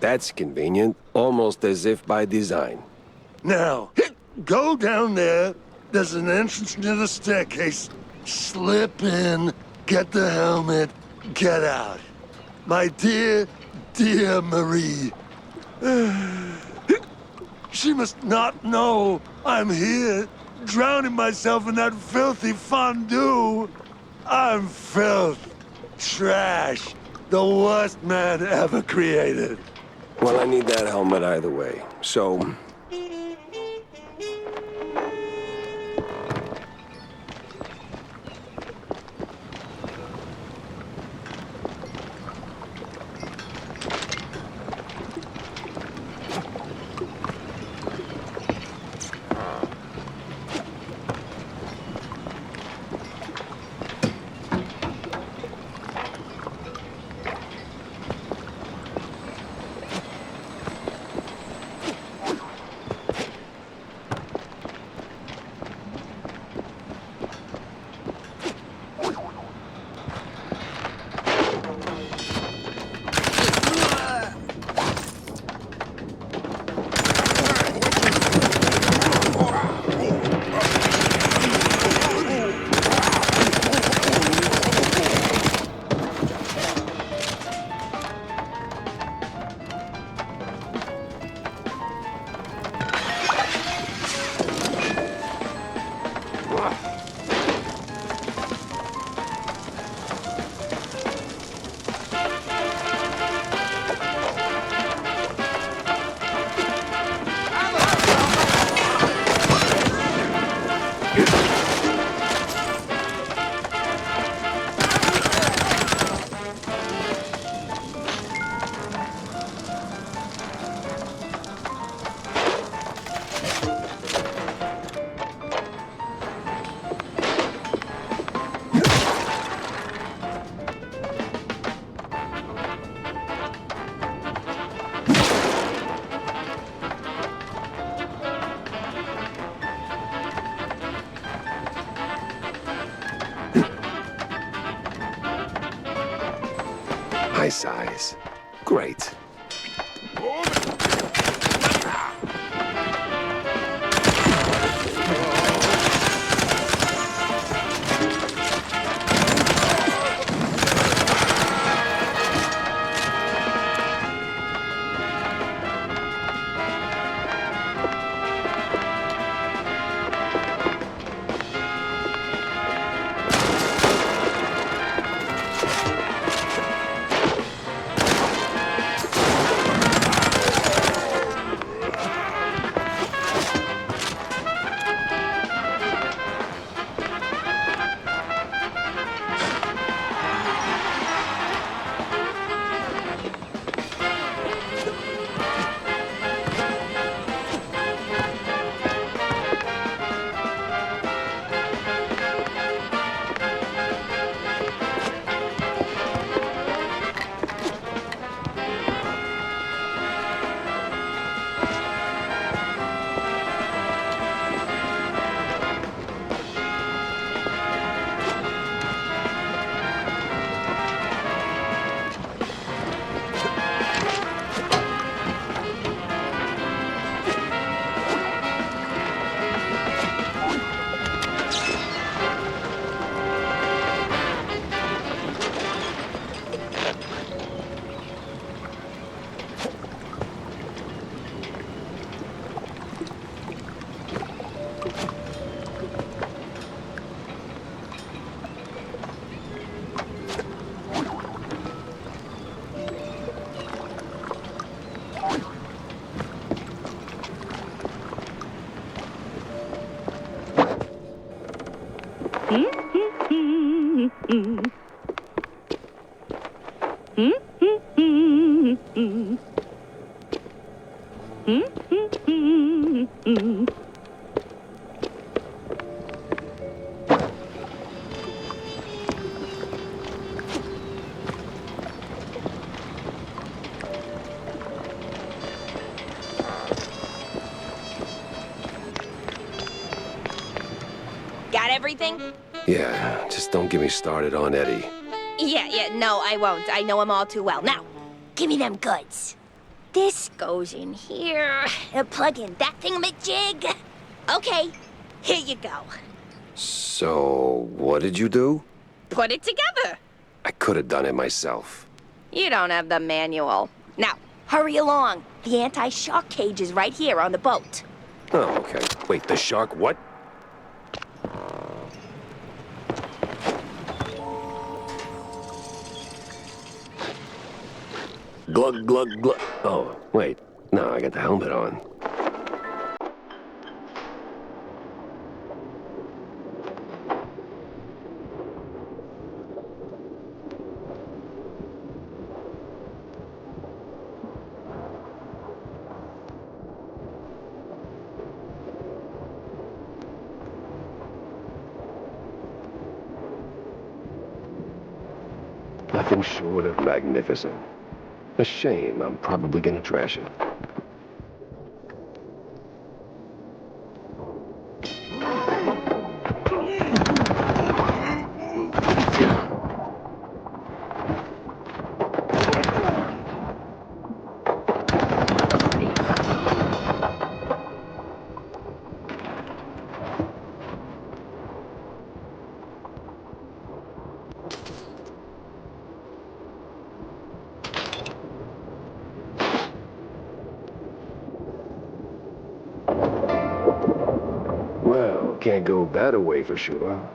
That's convenient, almost as if by design. Now, go down there. There's an entrance near the staircase. Slip in, get the helmet, get out. My dear, dear Marie. She must not know I'm here, drowning myself in that filthy fondue. I'm filth, trash, the worst man ever created. Well, I need that helmet either way, so... My size. Great. Got everything? Yeah, just don't get me started on Eddie. Yeah, no, I won't. I know him all too well. Now, give me them goods. This goes in here. Plug in that thingamajig. Okay, here you go. So, what did you do? Put it together. I could have done it myself. You don't have the manual. Now, hurry along. The anti-shock cage is right here on the boat. Oh, okay. Wait, the shark what? Glug, glug, glug. Oh, wait. No, I got the helmet on. Nothing short of magnificent. A shame. I'm probably gonna trash it. Well, can't go that away for sure.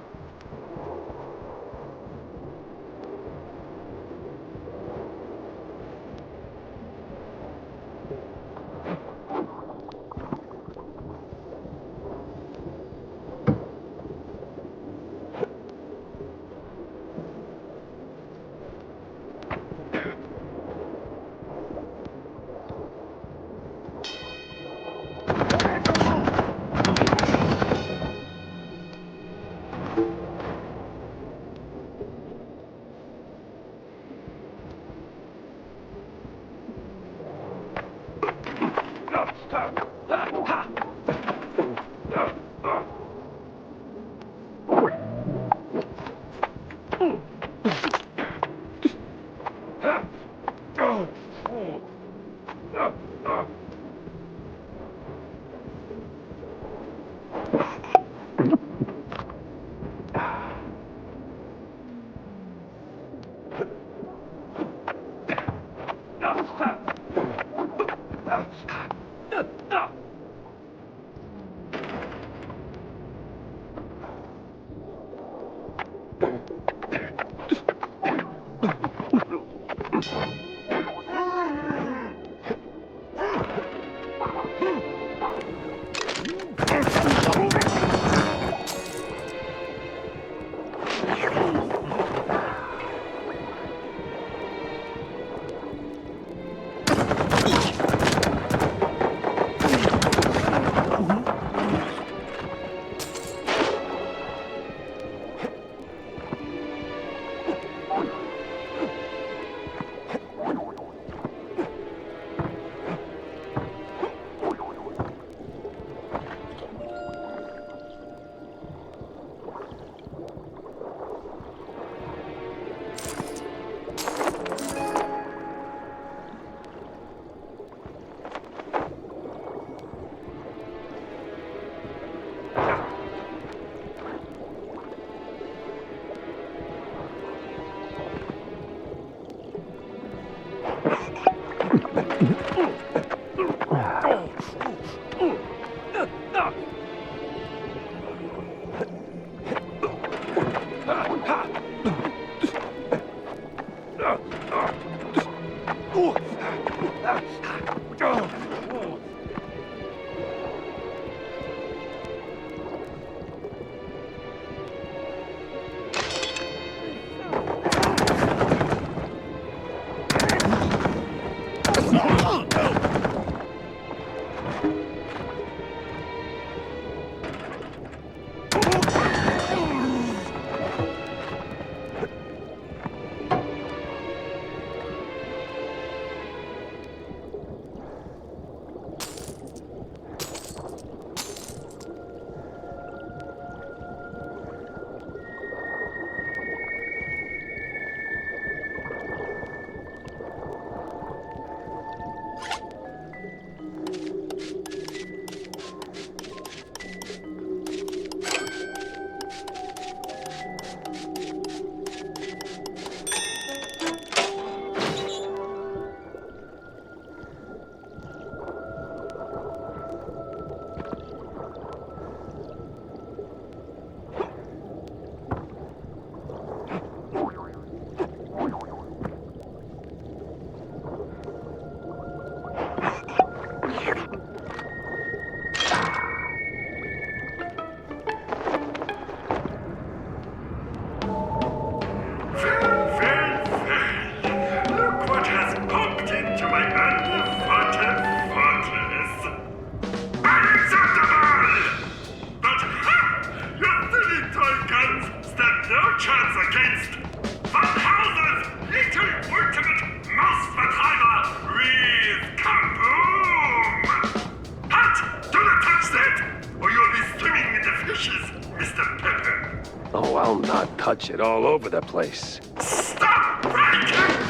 Oh, I'll not touch it all over the place. Stop breaking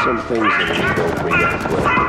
Some things that don't bring out pleasure.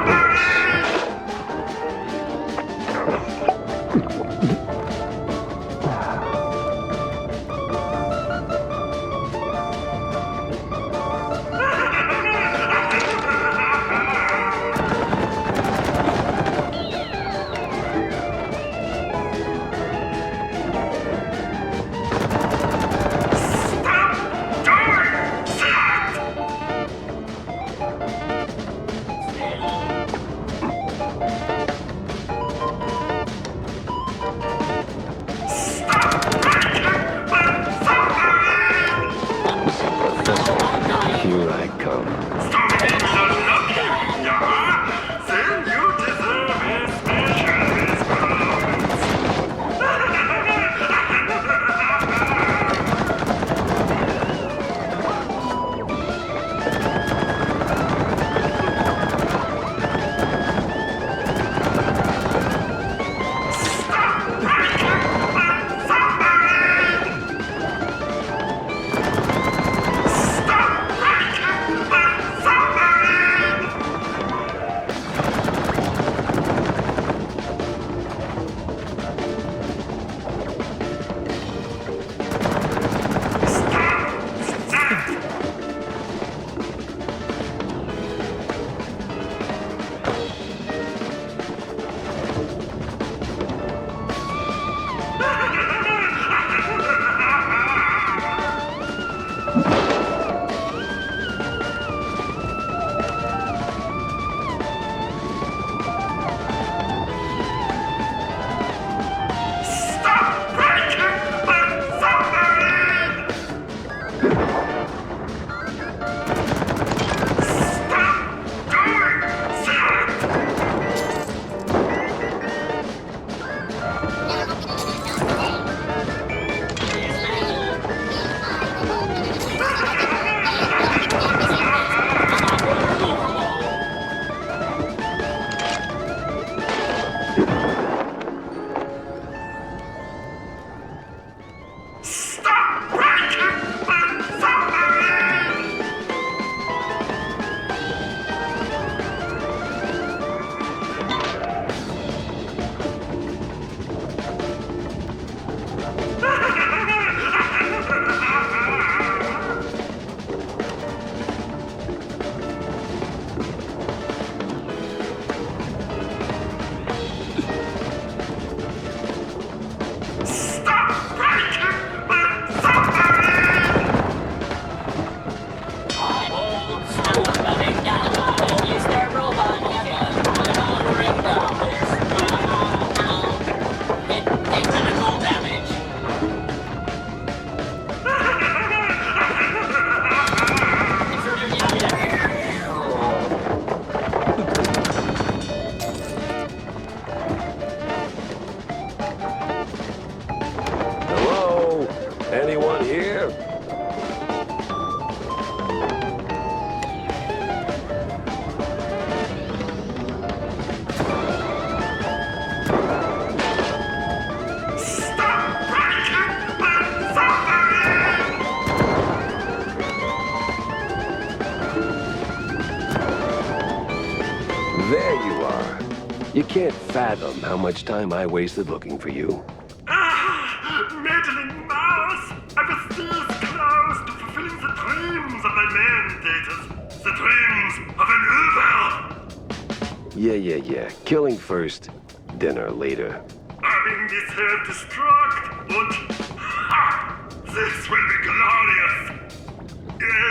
can't fathom how much time I wasted looking for you. Meddling mouse! I was this close to fulfilling the dreams of my mandators. The dreams of an Uber! Yeah. Killing first, dinner later. Having this self-destruct und... Ha! This will be glorious!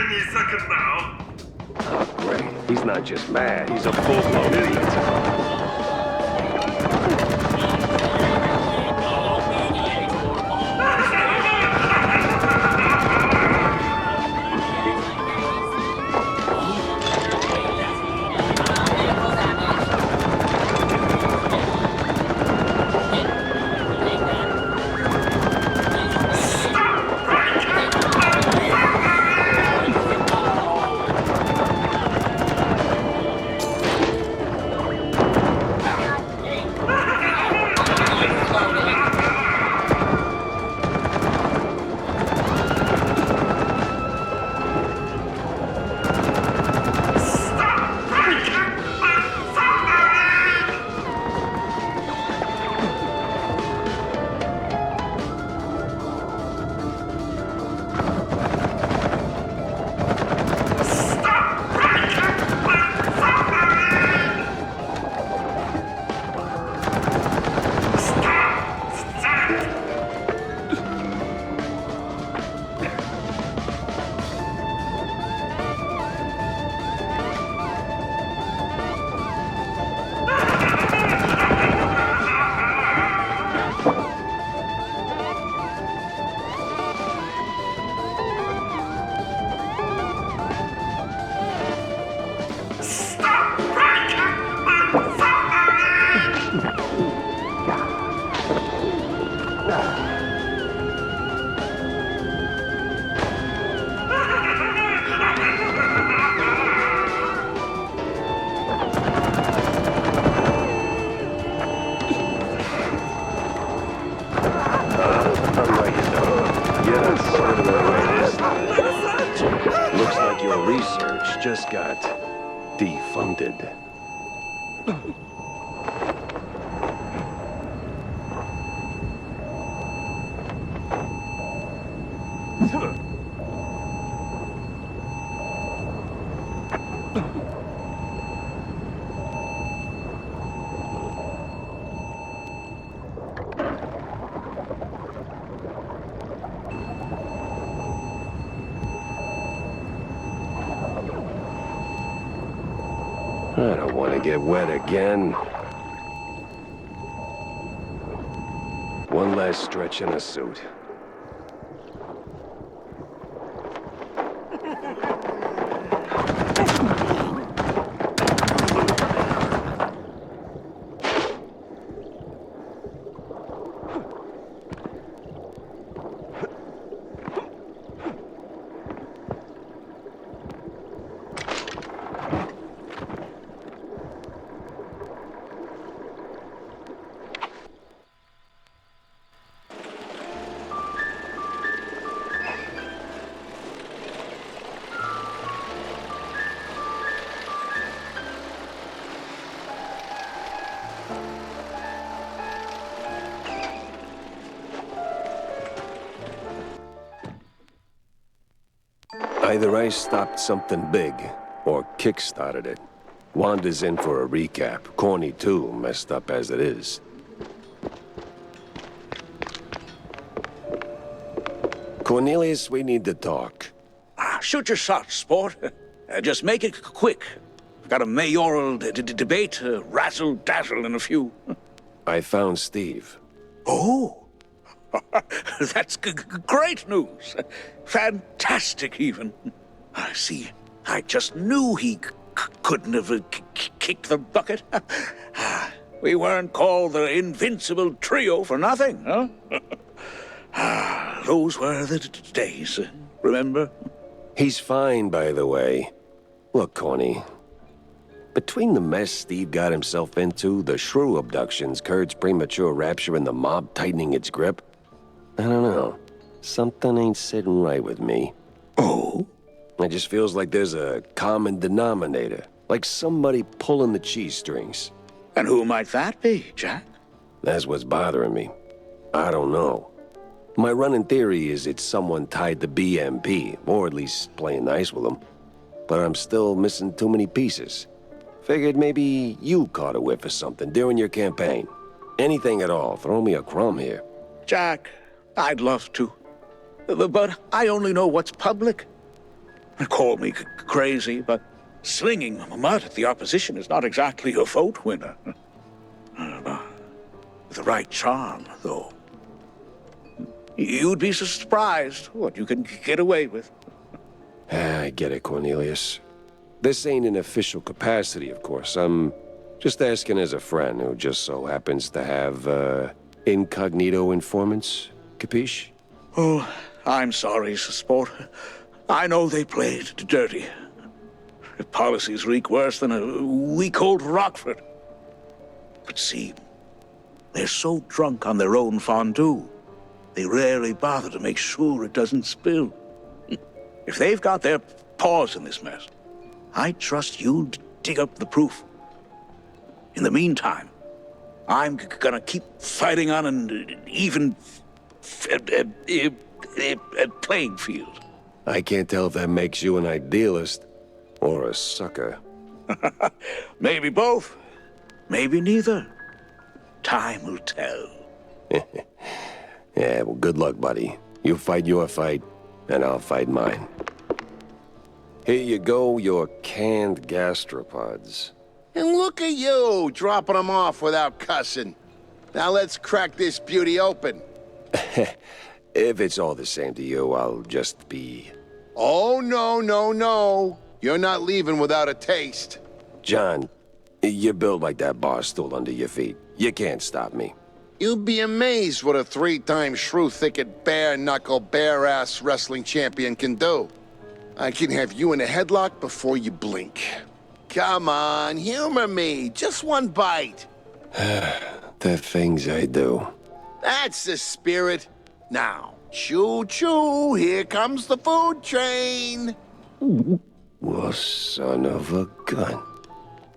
Any second now. Oh, great. He's not just mad, he's a full-blown idiot. Looks like your research just got defunded. I don't want to get wet again. One last stretch in a suit. Either I stopped something big, or kick-started it. Wanda's in for a recap. Corny too, messed up as it is. Cornelius, we need to talk. Shoot your shot, sport. Just make it quick. Got a mayoral debate, razzle-dazzle in a few. I found Steve. Oh! That's great news. Fantastic, even. I see. I just knew he couldn't have kicked the bucket. We weren't called the Invincible Trio for nothing, huh? Those were the days, remember? He's fine, by the way. Look, Corny. Between the mess Steve got himself into, the shrew abductions, Kurt's premature rapture, and the mob tightening its grip, I don't know. Something ain't sitting right with me. Oh? It just feels like there's a common denominator. Like somebody pulling the cheese strings. And who might that be, Jack? That's what's bothering me. I don't know. My running theory is it's someone tied to BMP, or at least playing nice with them. But I'm still missing too many pieces. Figured maybe you caught a whiff of something during your campaign. Anything at all, throw me a crumb here. Jack, I'd love to. But I only know what's public. Call me crazy, but slinging mud at the opposition is not exactly a vote winner. With the right charm, though. You'd be surprised what you can get away with. I get it, Cornelius. This ain't an official capacity, of course. I'm just asking as a friend who just so happens to have, incognito informants. Capiche? Oh, I'm sorry, sport. I know they played dirty. Their policies reek worse than a week-old Rockford. But see, they're so drunk on their own fondue, they rarely bother to make sure it doesn't spill. If they've got their paws in this mess, I trust you to dig up the proof. In the meantime, I'm gonna keep fighting on an even playing field. I can't tell if that makes you an idealist or a sucker. Maybe both. Maybe neither. Time will tell. Yeah, well, good luck, buddy. You fight your fight, and I'll fight mine. Here you go, your canned gastropods. And look at you, dropping them off without cussing. Now let's crack this beauty open. If it's all the same to you, I'll just be... Oh, no. You're not leaving without a taste. John, you're built like that bar stool under your feet. You can't stop me. You'd be amazed what a 3-time shrew-thicket, bare-knuckle, bare-ass wrestling champion can do. I can have you in a headlock before you blink. Come on, humor me. Just one bite. The things I do. That's the spirit. Now, choo-choo, here comes the food train. Well, son of a gun.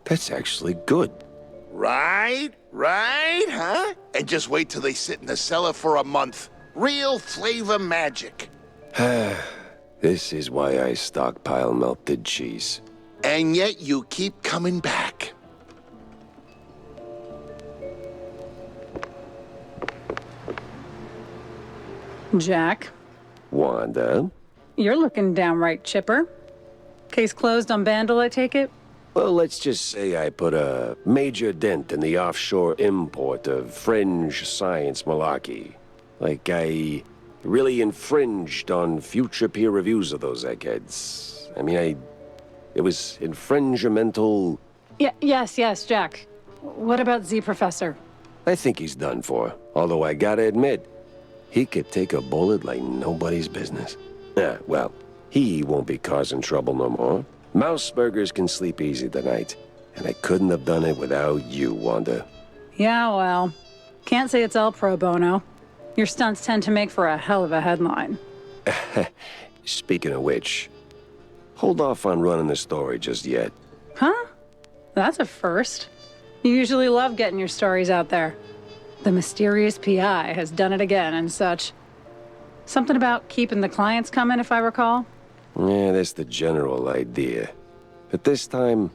That's actually good. Right, huh? And just wait till they sit in the cellar for a month. Real flavor magic. This is why I stockpile melted cheese. And yet you keep coming back. Jack, Wanda? you're looking downright chipper. Case closed on Vandal, I take it? Well, let's just say I put a major dent in the offshore import of fringe science malarkey. Like I really infringed on future peer reviews of those eggheads. I mean, it was infringimental. Yes, Jack. What about Z Professor? I think he's done for. Although I gotta admit, he could take a bullet like nobody's business. Well, he won't be causing trouble no more. Mouse burgers can sleep easy tonight. And I couldn't have done it without you, Wanda. Yeah, well, can't say it's all pro bono. Your stunts tend to make for a hell of a headline. Speaking of which, hold off on running the story just yet. Huh? That's a first. You usually love getting your stories out there. The mysterious PI has done it again and such. Something about keeping the clients coming, if I recall? Yeah, that's the general idea. But this time,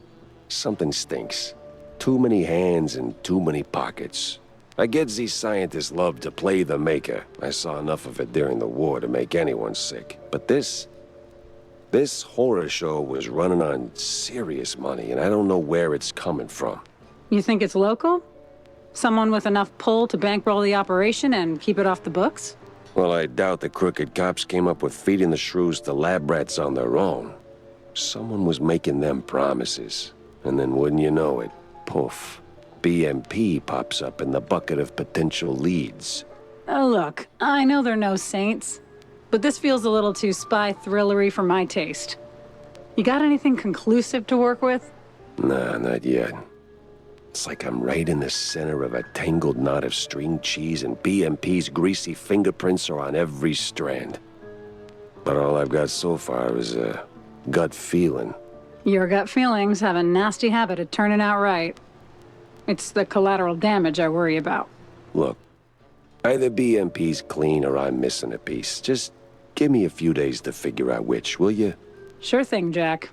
something stinks. Too many hands and too many pockets. I get these scientists love to play the maker. I saw enough of it during the war to make anyone sick. But this horror show was running on serious money, and I don't know where it's coming from. You think it's local? Someone with enough pull to bankroll the operation and keep it off the books? Well, I doubt the crooked cops came up with feeding the shrews to lab rats on their own. Someone was making them promises. And then wouldn't you know it, poof, BMP pops up in the bucket of potential leads. Oh, look, I know they're no saints, but this feels a little too spy thrillery for my taste. You got anything conclusive to work with? Nah, not yet. It's like I'm right in the center of a tangled knot of string cheese, and BMP's greasy fingerprints are on every strand. But all I've got so far is a gut feeling. Your gut feelings have a nasty habit of turning out right. It's the collateral damage I worry about. Look, either BMP's clean or I'm missing a piece. Just give me a few days to figure out which, will you? Sure thing, Jack.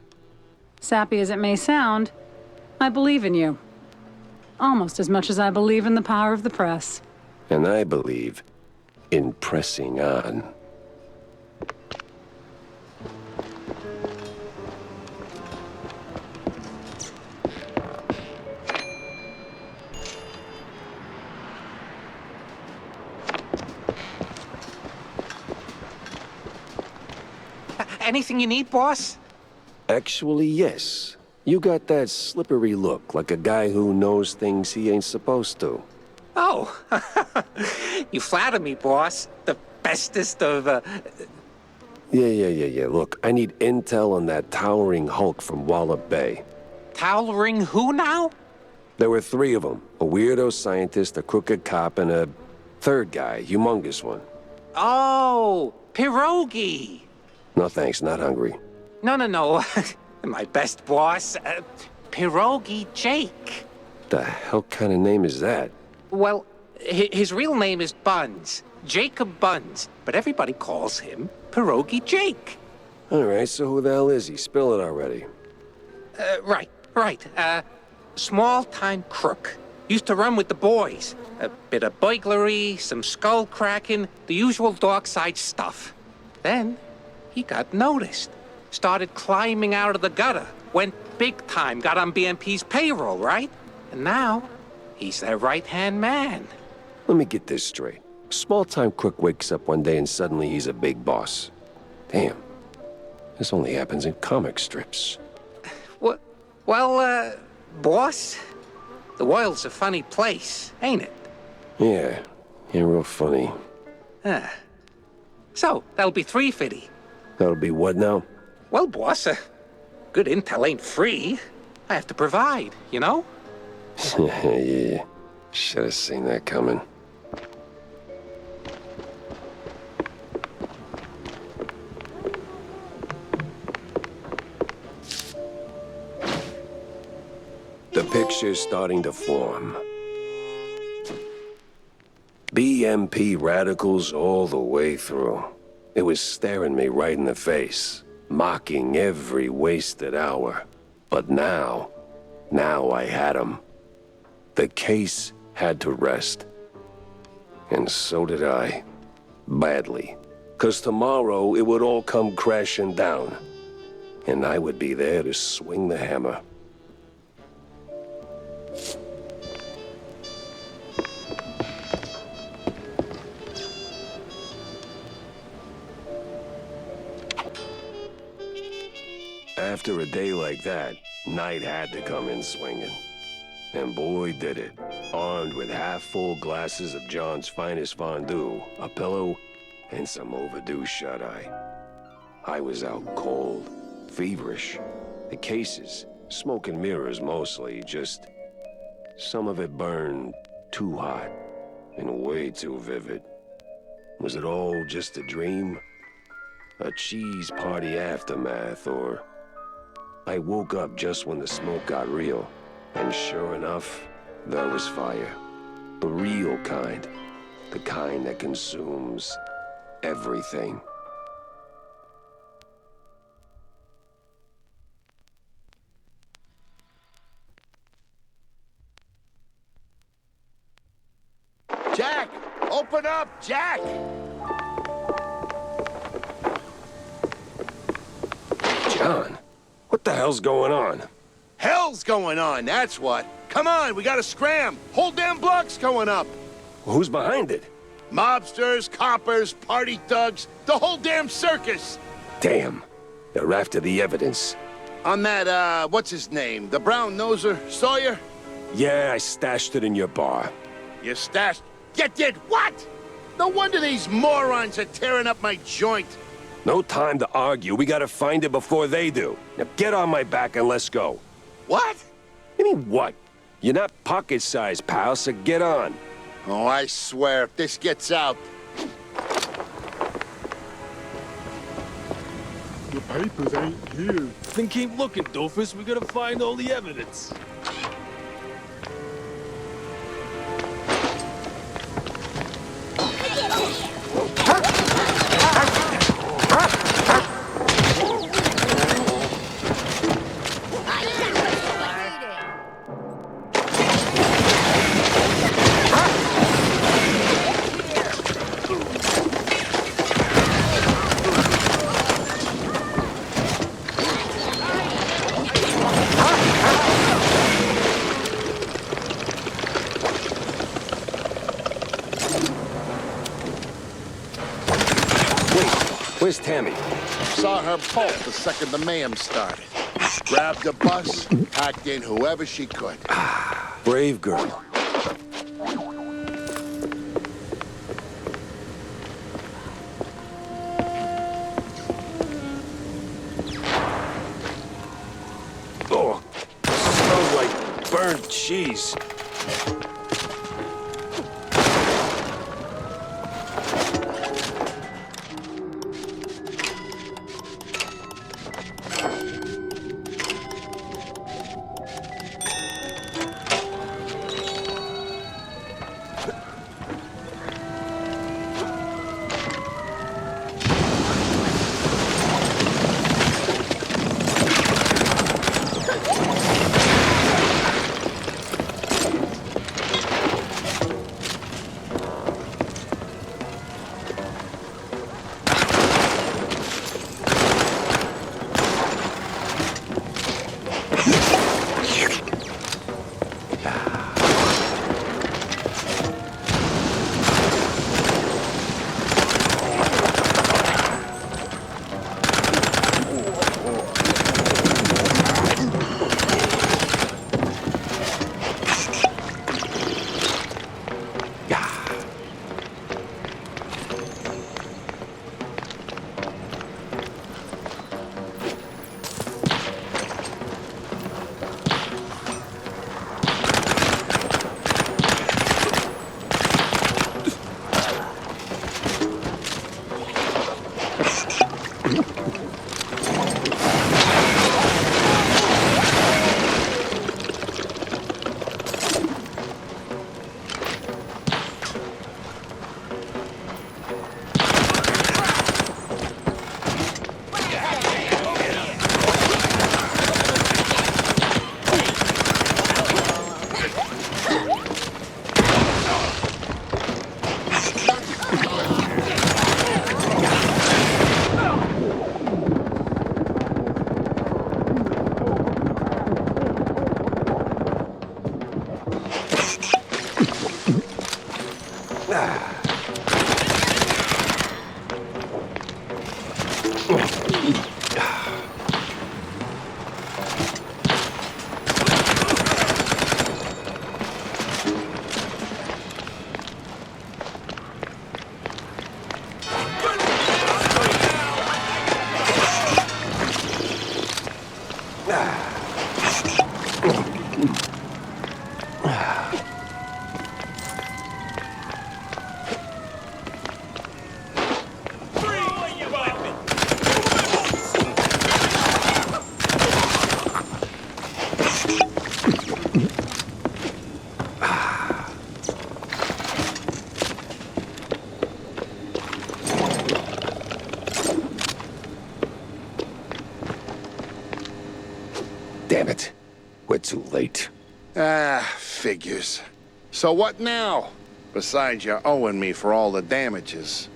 Sappy as it may sound, I believe in you. Almost as much as I believe in the power of the press. And I believe in pressing on. Anything you need, boss? Actually, yes. You got that slippery look, like a guy who knows things he ain't supposed to. Oh, you flatter me, boss. The bestest of, Yeah. Look, I need intel on that towering hulk from Wallop Bay. Towering who now? There were 3 of them. A weirdo scientist, a crooked cop, and a third guy, humongous one. Oh, pierogi. No thanks, not hungry. No. My best boss, Pierogi Jake. The hell kind of name is that? Well, his real name is Buns. Jacob Buns. But everybody calls him Pierogi Jake. Alright, so who the hell is he? Spill it already. Right. Small-time crook. Used to run with the boys. A bit of burglary, some skull cracking, the usual dark side stuff. Then he got noticed. Started climbing out of the gutter. Went big time, got on BMP's payroll, right? And now, he's their right-hand man. Let me get this straight. A small-time crook wakes up one day and suddenly he's a big boss. Damn. This only happens in comic strips. Well, boss, the world's a funny place, ain't it? Yeah, real funny. So, that'll be 350. That'll be what now? Well, boss, good intel ain't free. I have to provide, you know? Yeah. Should have seen that coming. The picture's starting to form. BMP radicals all the way through. It was staring me right in the face, mocking every wasted hour. But now I had him. The case had to rest. And so did I. Badly. 'Cause tomorrow it would all come crashing down. And I would be there to swing the hammer. After a day like that, night had to come in swinging. And boy did it, armed with half-full glasses of John's finest fondue, a pillow, and some overdue shut-eye. I was out cold, feverish. The cases, smoke and mirrors mostly, just... some of it burned too hot and way too vivid. Was it all just a dream? A cheese party aftermath, or... I woke up just when the smoke got real, and sure enough, there was fire. The real kind. The kind that consumes everything. Jack! Open up, Jack! John, what the hell's going on? Hell's going on, that's what. Come on, we gotta scram. Whole damn block's going up. Who's behind it? Mobsters, coppers, party thugs, the whole damn circus. Damn, they're after the evidence. On that, what's his name? The brown noser, Sawyer? Yeah, I stashed it in your bar. You stashed... You did what? No wonder these morons are tearing up my joint. No time to argue. We gotta find it before they do. Now get on my back and let's go. What? You mean what? You're not pocket-sized, pal, so get on. Oh, I swear, if this gets out... The papers ain't here. Then keep looking, doofus. We gotta find all the evidence. Where's Tammy? Saw her bolt the second the mayhem started. Grabbed a bus, packed in whoever she could. Brave girl. Oh, smells like burnt cheese. Damn it. We're too late. Figures. So what now? Besides, you're owing me for all the damages.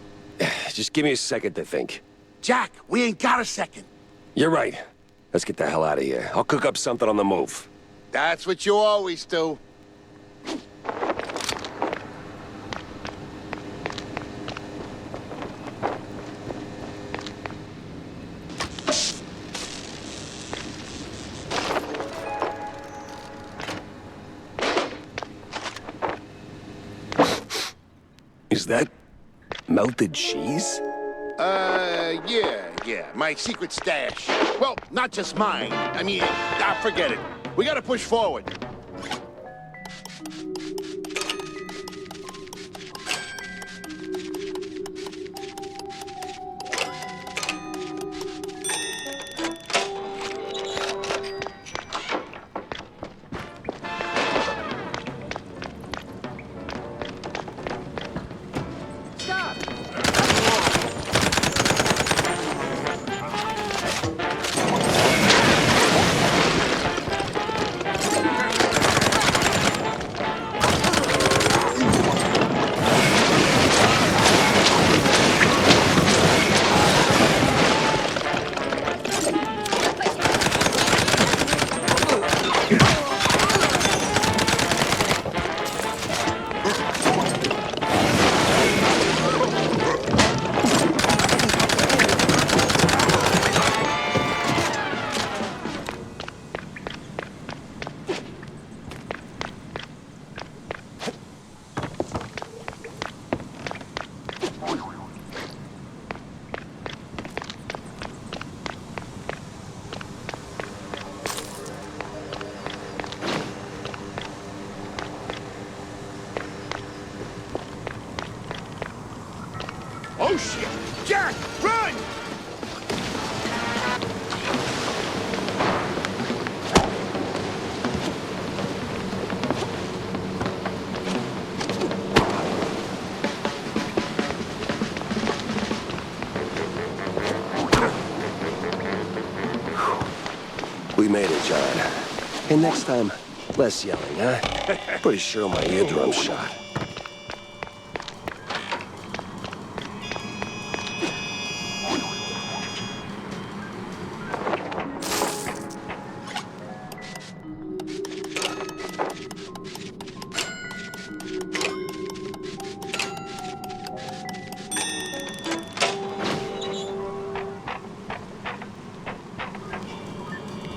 Just give me a second to think. Jack, we ain't got a second. You're right. Let's get the hell out of here. I'll cook up something on the move. That's what you always do. Is that melted cheese? Yeah. My secret stash. Well, not just mine. I mean, forget it. We gotta push forward. Jack, run! We made it, John. Hey, next time, less yelling, huh? Pretty sure my eardrum's shot.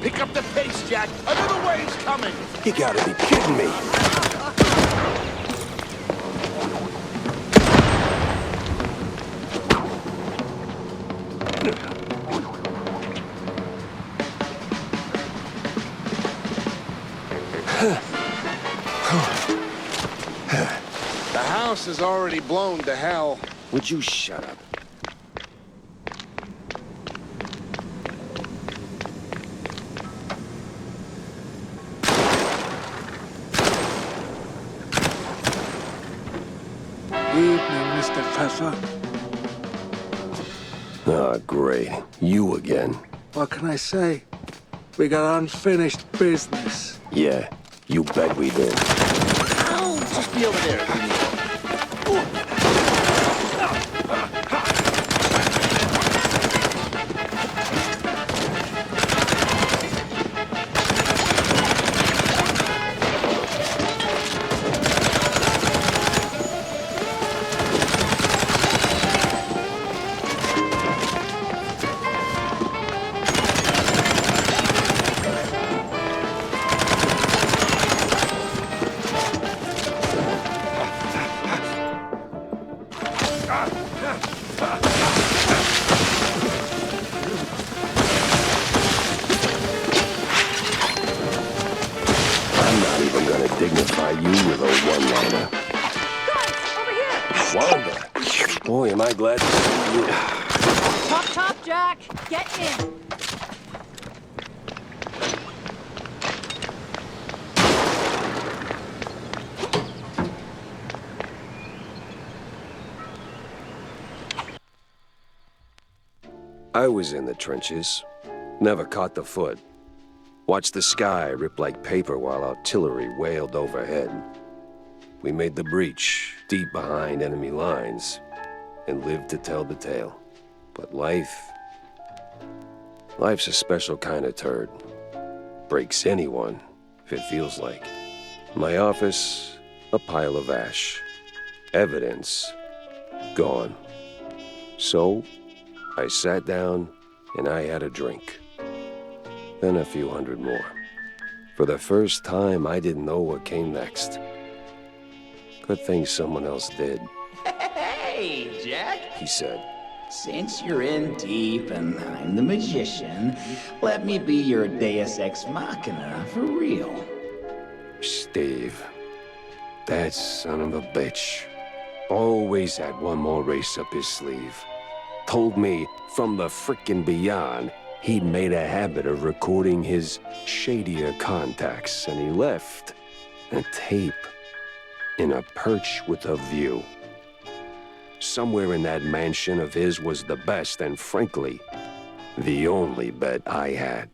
Pick up the pace, Jack. Another wave's coming. You gotta be kidding me. The house is already blown to hell. Would you shut up? Evening, Mr. Fessa. Ah, great. You again. What can I say? We got unfinished business. Yeah, you bet we did. Oh, just be over there. I'm not even gonna dignify you with a one-liner. Wanda! Boy, am I glad to see you. Chop, chop, Jack! Get in! I was in the trenches. Never caught the foot. Watched the sky rip like paper while artillery wailed overhead. We made the breach, deep behind enemy lines, and lived to tell the tale. But life's a special kind of turd. Breaks anyone, if it feels like. My office, a pile of ash. Evidence, gone. So, I sat down and I had a drink. Then a few hundred more. For the first time, I didn't know what came next. Good thing someone else did, Hey, Jack. he said. Since you're in deep and I'm the magician, let me be your deus ex machina for real. Steve, that son of a bitch, always had one more race up his sleeve. Told me from the frickin' beyond, he'd made a habit of recording his shadier contacts, and he left a tape in a perch with a view. Somewhere in that mansion of his was the best and, frankly, the only bet I had.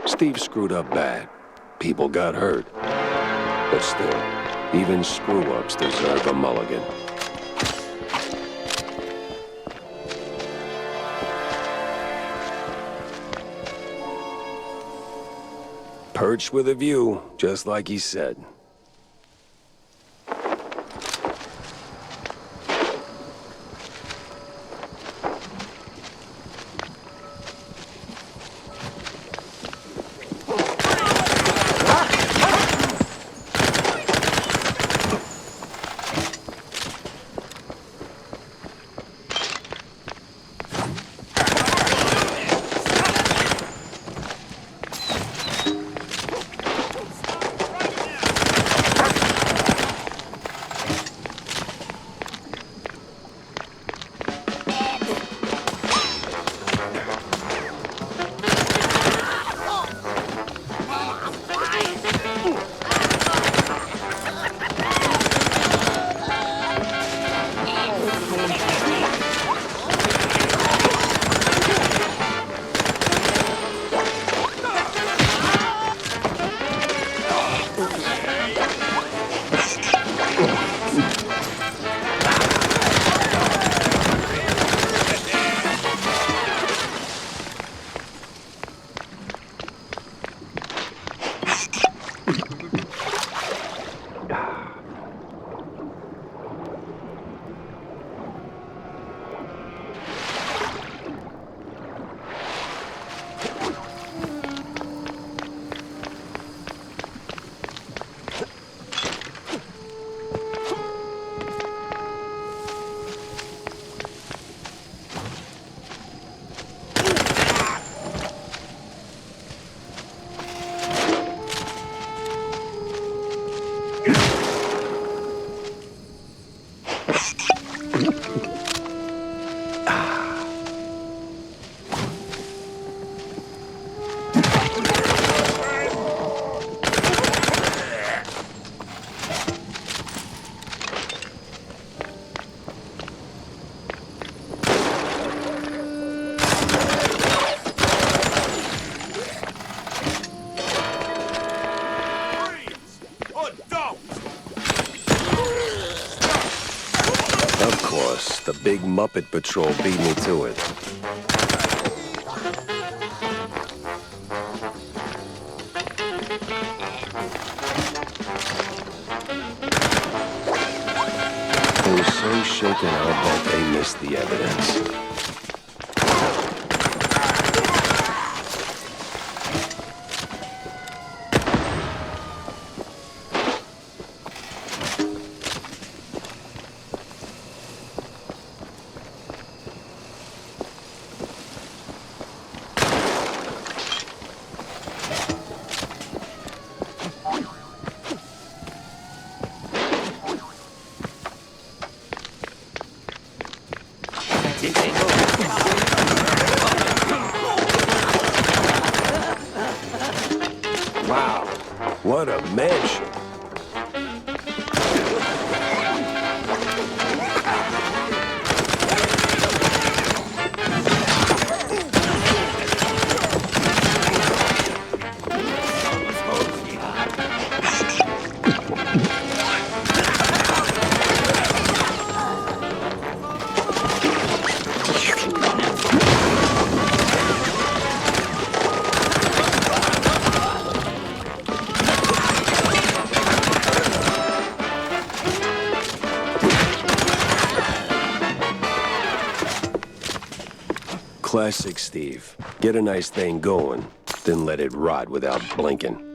Steve screwed up bad. People got hurt. But still, even screw-ups deserve a mulligan. Perch with a view, just like he said. Of course, the big Muppet Patrol beat me to it. They were so shaken out that they missed the evidence. Wow, what a mansion. Classic Steve. Get a nice thing going, then let it rot without blinking.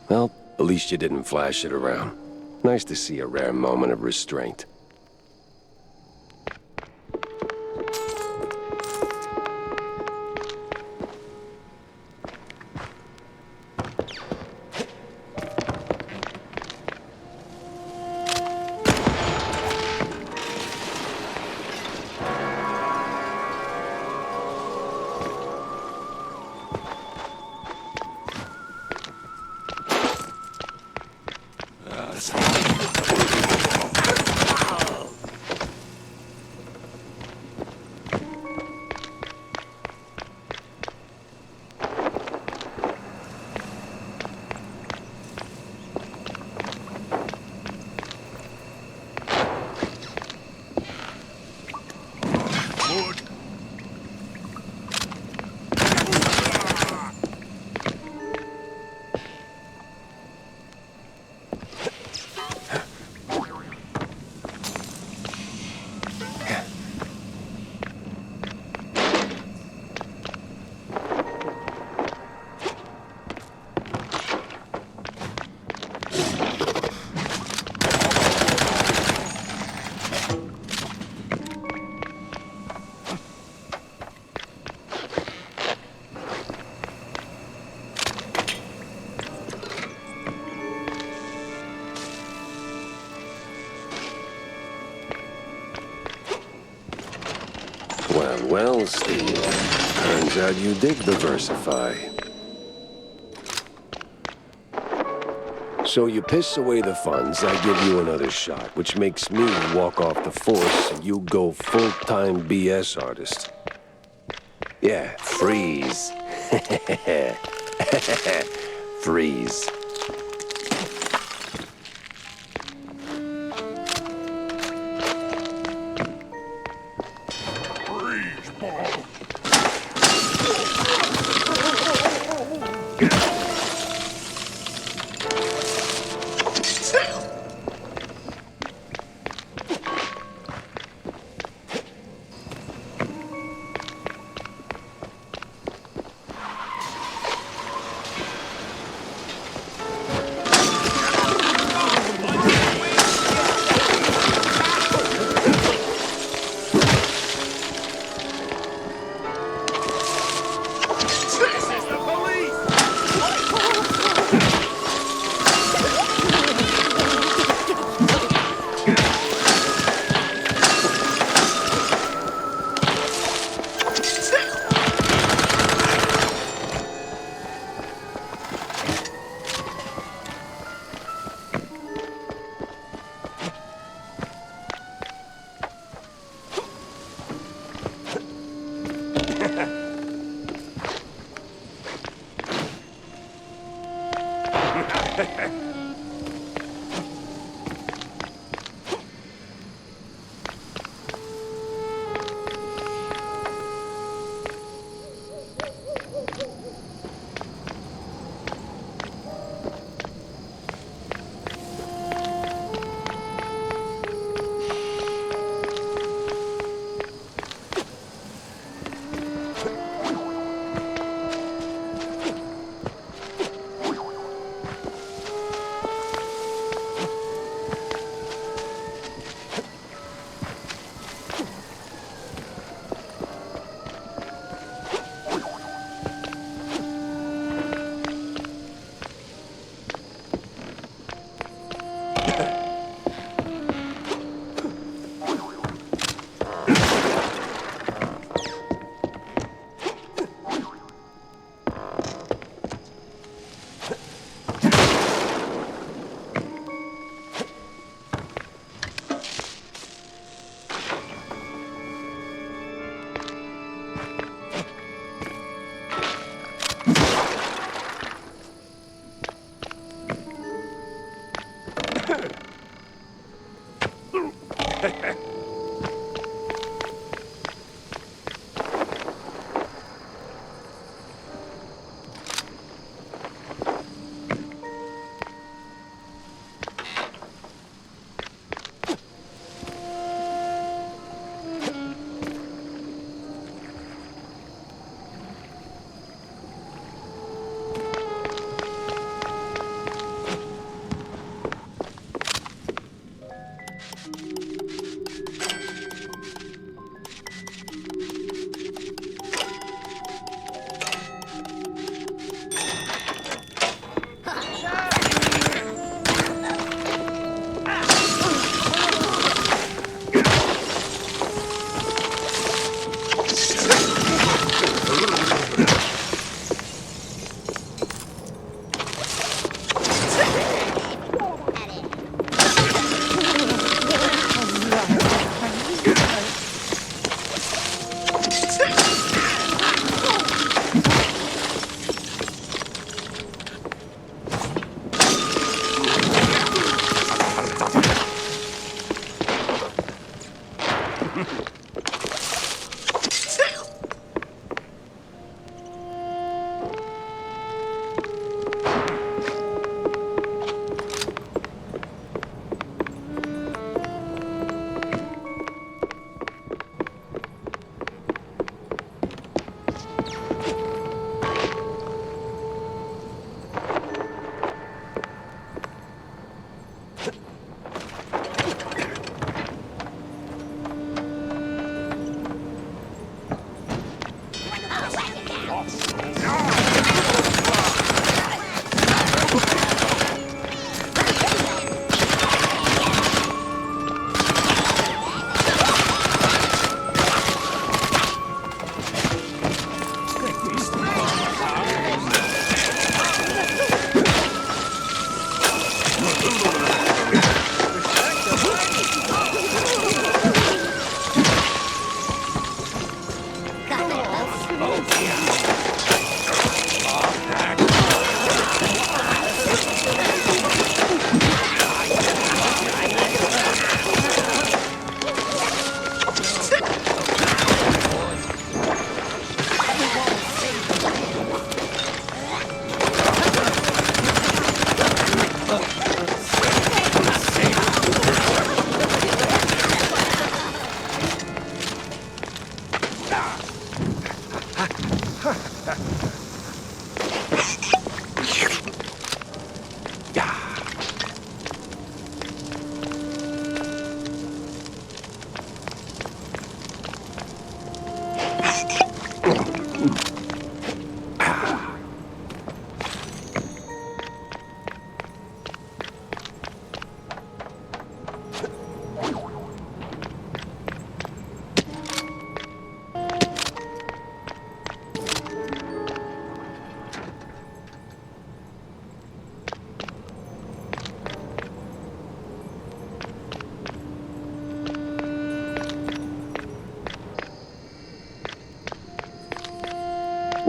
Well, at least you didn't flash it around. Nice to see a rare moment of restraint. Well, Steve, turns out you did diversify. So you piss away the funds, I give you another shot, which makes me walk off the force and you go full-time BS artist. Yeah, freeze. Freeze.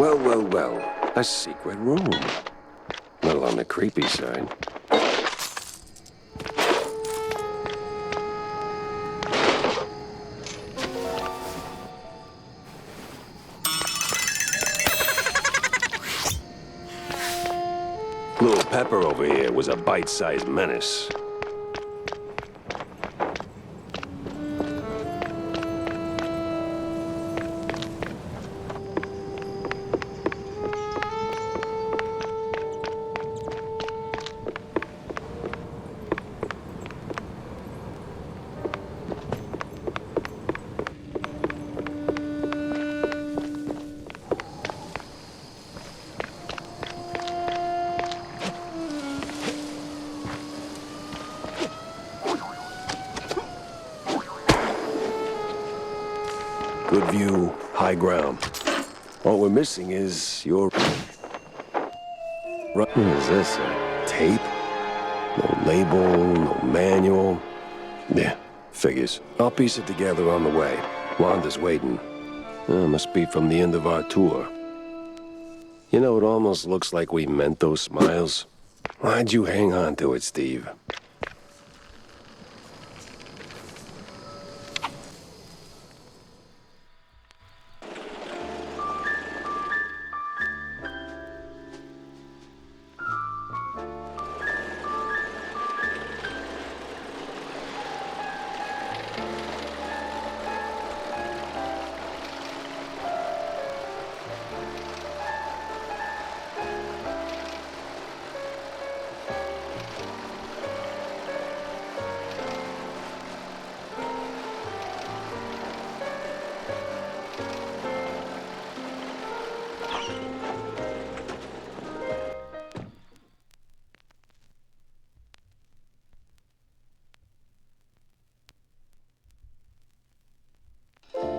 Well, well, well. A secret room. Little on the creepy side. Little Pepper over here was a bite-sized menace. Good view, high ground. All we're missing is your... What is this, a tape? No label, no manual. Yeah, figures. I'll piece it together on the way. Wanda's waiting. Must be from the end of our tour. You know, it almost looks like we meant those smiles. Why'd you hang on to it, Steve?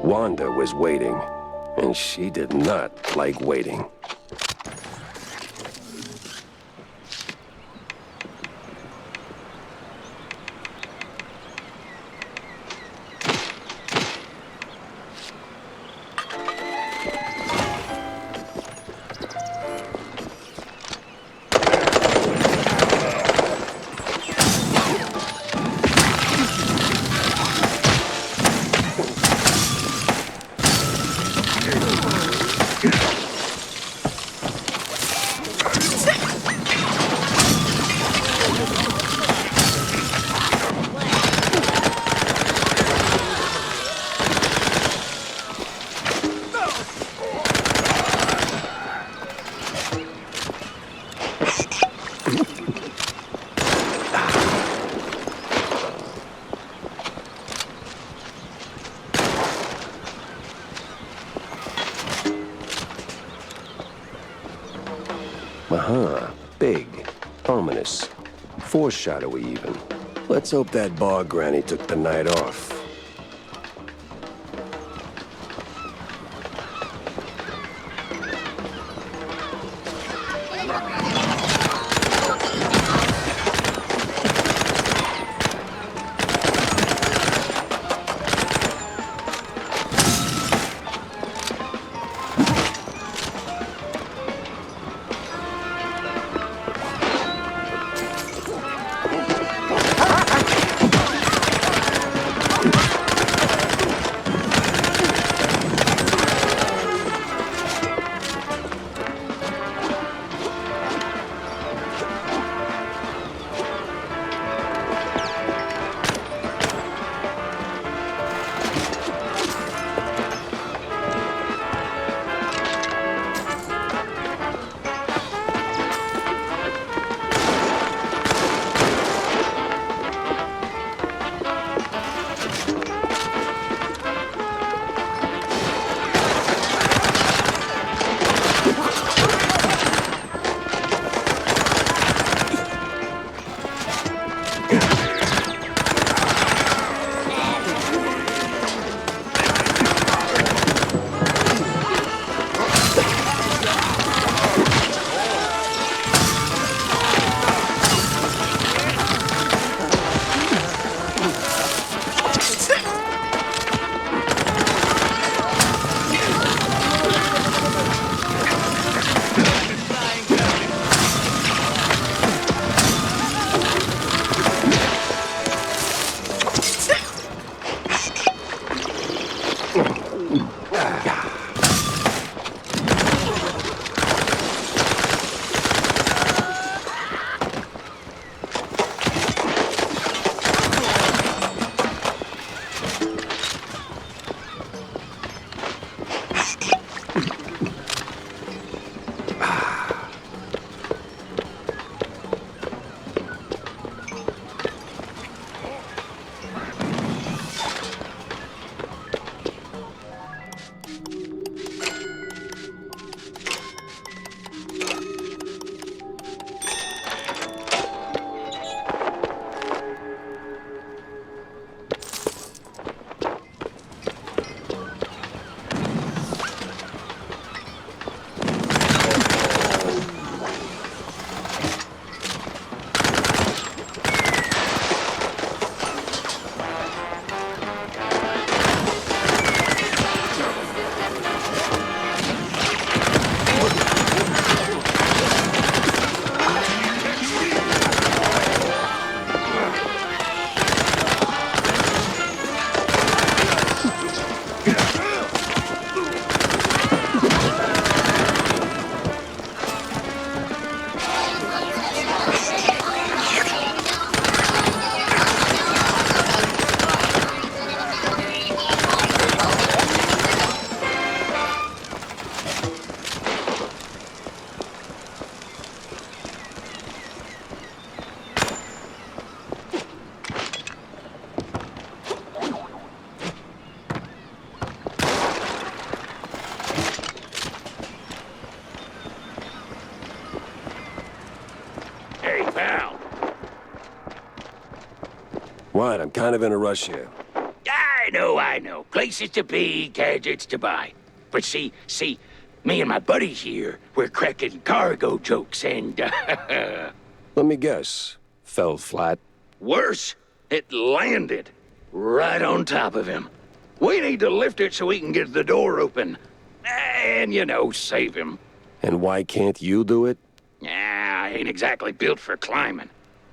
Wanda was waiting, and she did not like waiting. Big, ominous, foreshadowy even. Let's hope that bar granny took the night off. What? I'm kind of in a rush here. I know. Places to be, gadgets to buy. But see, me and my buddies here, we're cracking cargo jokes and, Let me guess. Fell flat. Worse, it landed right on top of him. We need to lift it so we can get the door open. And, save him. And why can't you do it? I ain't exactly built for climbing.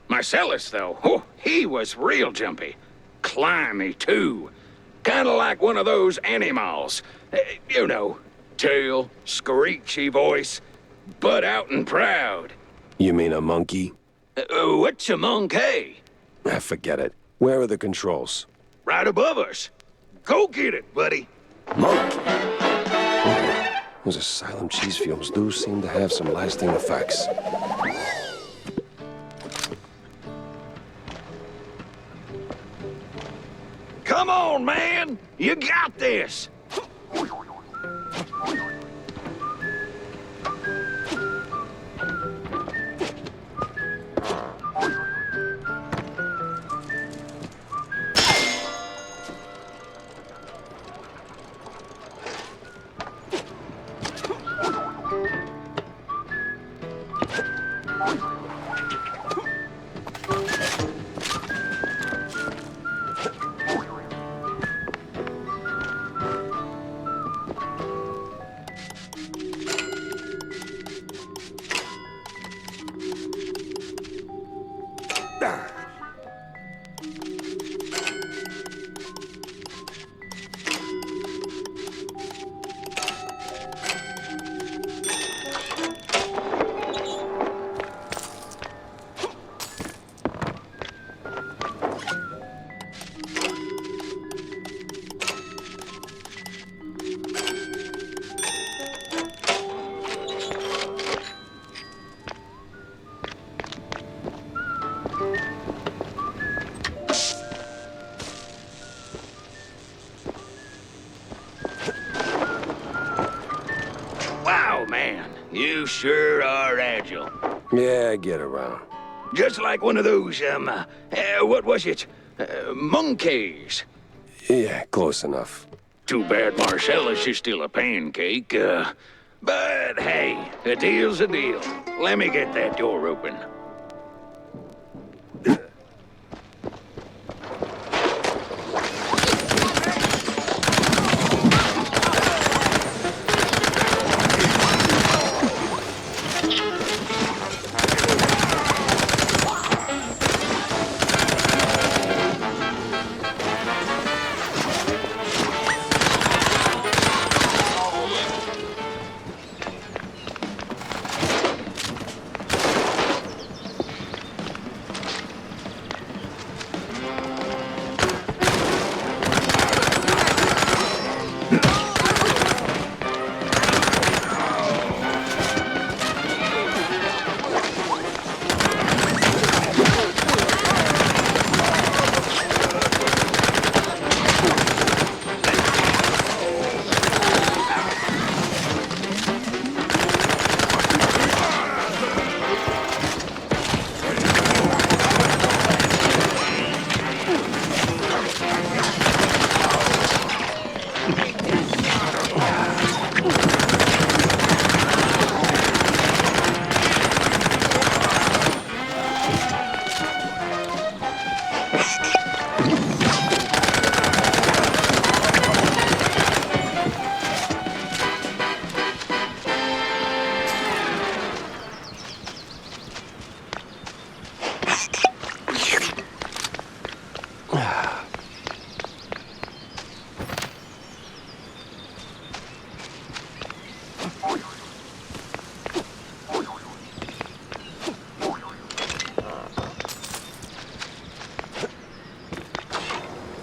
Marcellus, though, he was real jumpy. Climby, too. Kinda like one of those animals. Tail, screechy voice, butt out and proud. You mean a monkey? What's a monkey? Forget it. Where are the controls? Right above us. Go get it, buddy. Monkey? Those asylum cheese fumes do seem to have some lasting effects. Come on, man! You got this! You sure are agile. Yeah, I get around. Just like one of those, what was it? Monkeys. Yeah, close enough. Too bad Marcellus is still a pancake, but hey, a deal's a deal. Let me get that door open.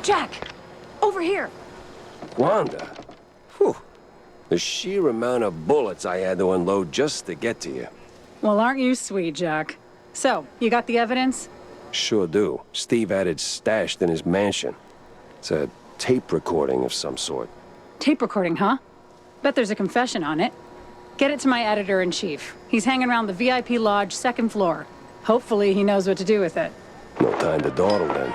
Jack! Over here! Wanda? Whew. The sheer amount of bullets I had to unload just to get to you. Well, aren't you sweet, Jack? So, you got the evidence? Sure do. Steve had it stashed in his mansion. It's a tape recording of some sort. Tape recording, huh? Bet there's a confession on it. Get it to my editor-in-chief. He's hanging around the VIP lodge, second floor. Hopefully he knows what to do with it. No time to dawdle then.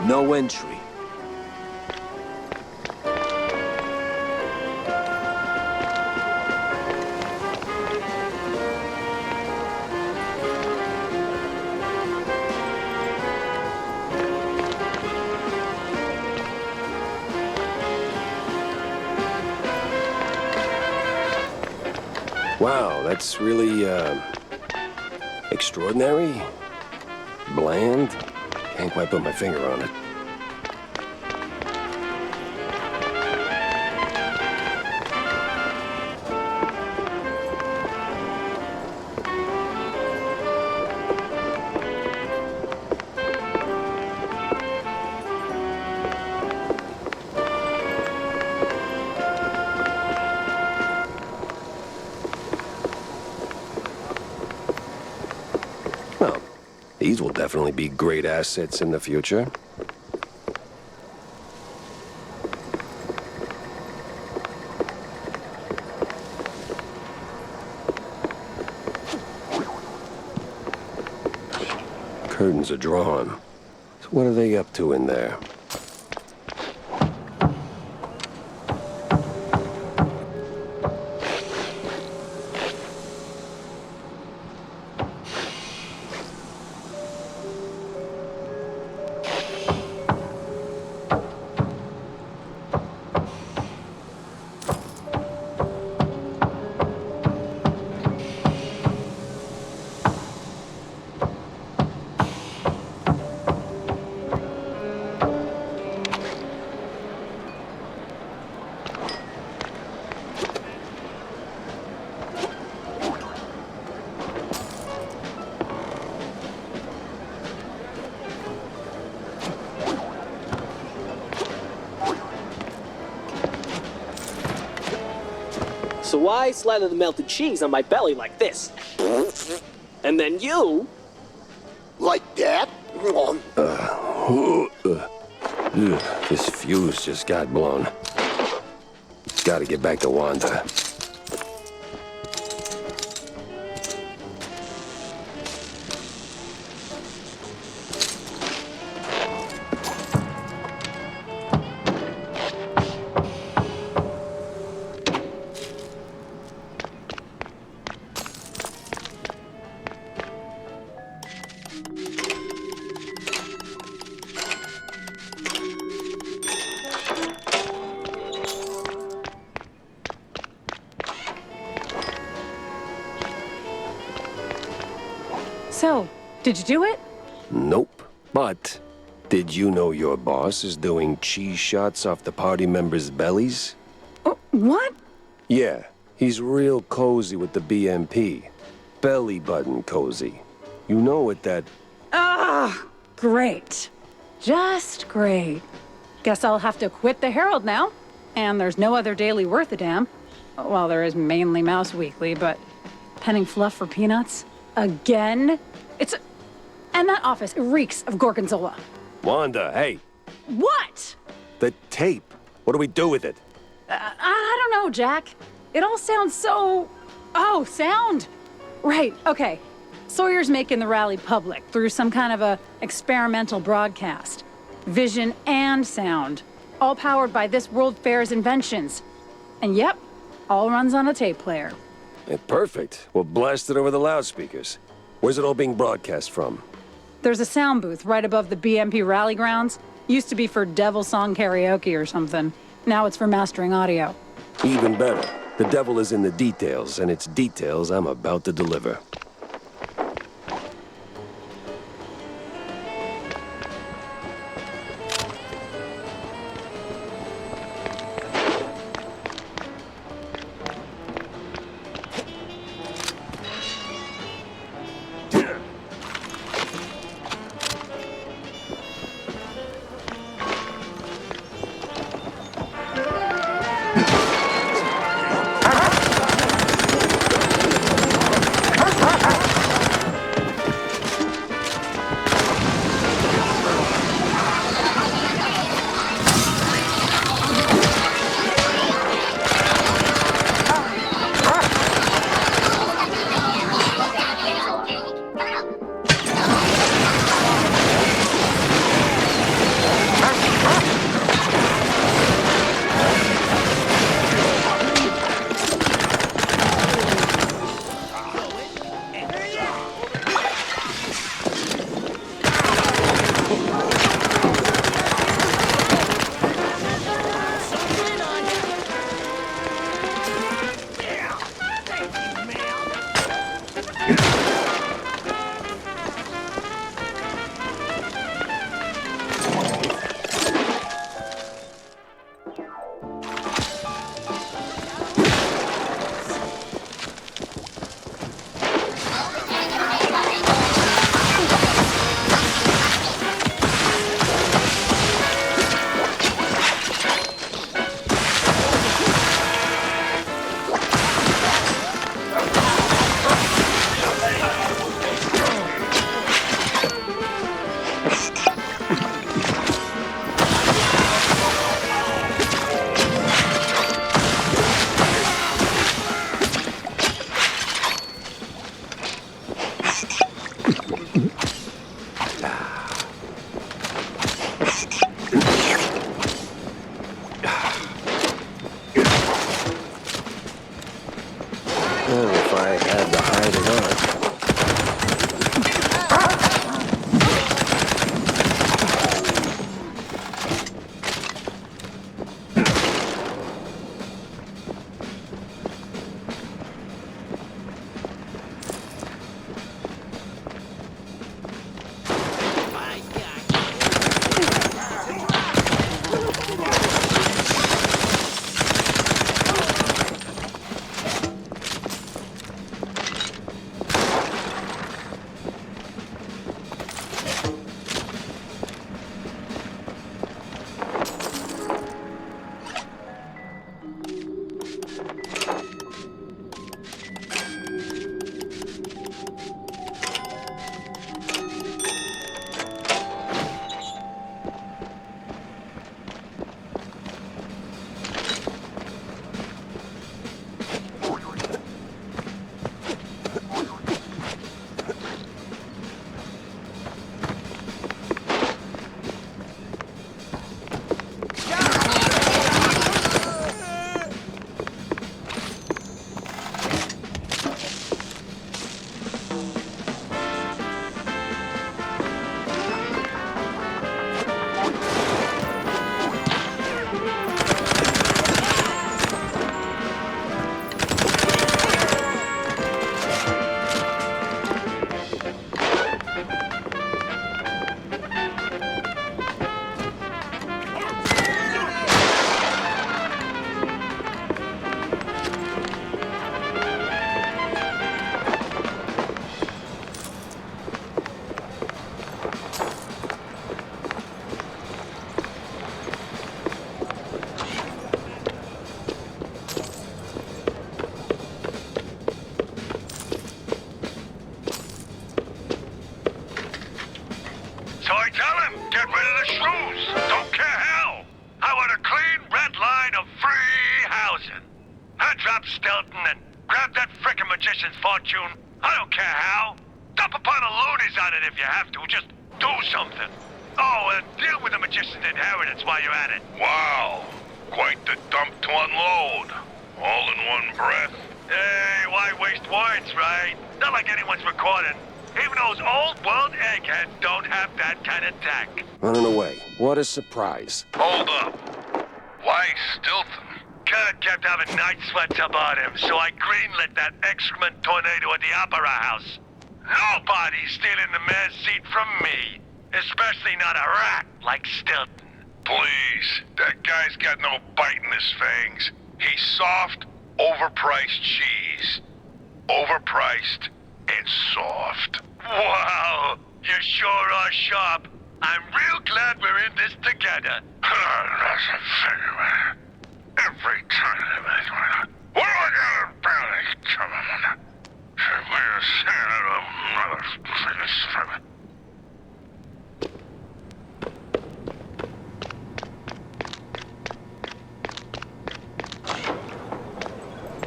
No entry. Wow, that's really, extraordinary? Bland? Can't quite put my finger on it. Well, these will definitely be great assets in the future. Curtains are drawn. So what are they up to in there? So I slather the melted cheese on my belly like this. And then you... Like that? This fuse just got blown. Gotta get back to Wanda. So, did you do it? Nope. But, did you know your boss is doing cheese shots off the party members' bellies? What? Yeah, he's real cozy with the BMP. Belly button cozy. You know what that... Ah, great. Just great. Guess I'll have to quit the Herald now. And there's no other daily worth a damn. Well, there is mainly Mouse Weekly, but penning fluff for peanuts? Again? And that office, it reeks of gorgonzola. Wanda, hey, What? the tape. What do we do with it? I don't know, Jack. It all sounds so... Oh, sound? Right, okay. Sawyer's making the rally public through some kind of a experimental broadcast. Vision and sound. All powered by this World Fair's inventions. And yep, all runs on a tape player. Perfect. We'll blast it over the loudspeakers. Where's it all being broadcast from? There's a sound booth right above the BMP rally grounds. Used to be for Devil Song karaoke or something. Now it's for mastering audio. Even better. The devil is in the details, and it's details I'm about to deliver. $1,000. I drop Stilton and grab that frickin' magician's fortune. I don't care how. Dump a pile of loonies on it if you have to. Just do something. Oh, and deal with the magician's inheritance while you're at it. Wow. Quite the dump to unload. All in one breath. Hey, why waste words, right? Not like anyone's recording. Even those old world eggheads don't have that kind of tact. Running away. What a surprise. Hold up. Why Stilton? Kurt kept having night sweats about him, so I greenlit that excrement tornado at the Opera House. Nobody's stealing the mayor's seat from me. Especially not a rat like Stilton. Please, that guy's got no bite in his fangs. He's soft, overpriced cheese. Overpriced and soft. Wow, you sure are sharp. I'm real glad we're in this together. Every time. What do I got to barely come on? We're Santa,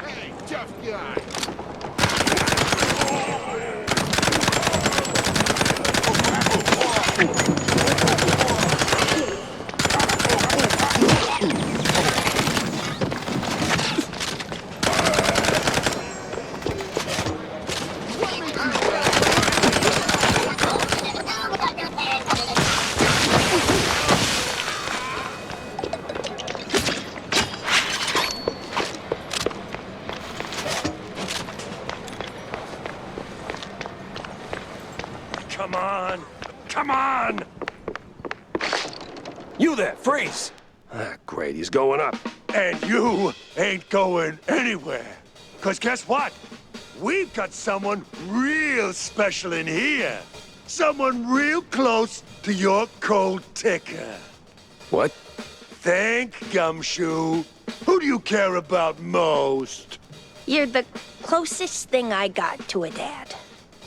Hey, tough guy. Come on! Come on! You there, freeze! Ah, great, he's going up. And you ain't going anywhere. 'Cause guess what? We've got someone real special in here. Someone real close to your cold ticker. What? Think, Gumshoe. Who do you care about most? You're the closest thing I got to a dad.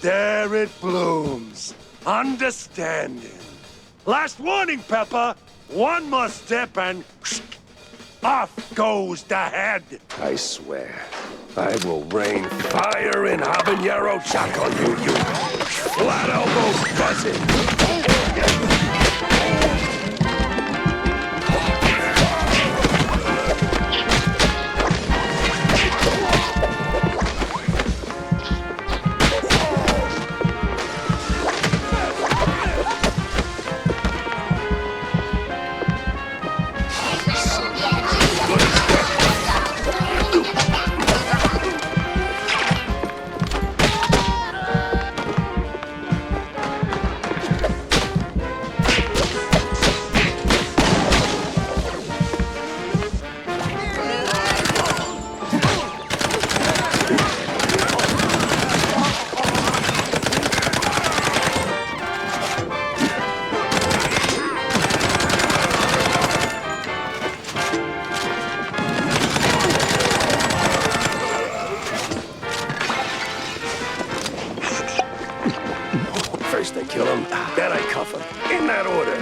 There it blooms. Understanding. Last warning, Pepper. One more step and off goes the head. I swear, I will rain fire and habanero jack on you, you flat elbow buzzard. First I kill him, then I cuff him. In that order.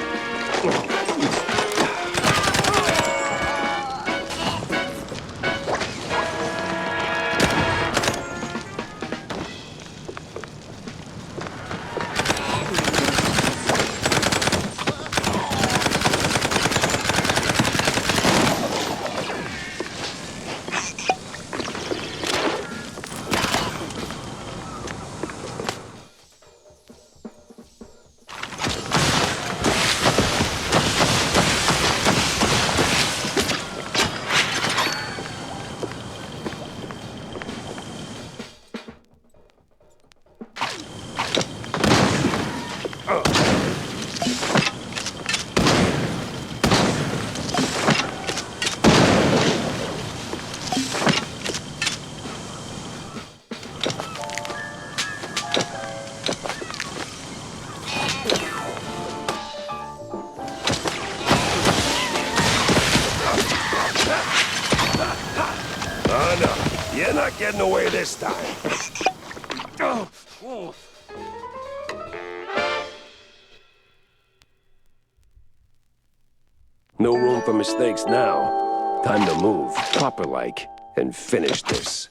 Oh, no. You're not getting away this time. Oh. No room for mistakes now. Time to move, proper-like, and finish this.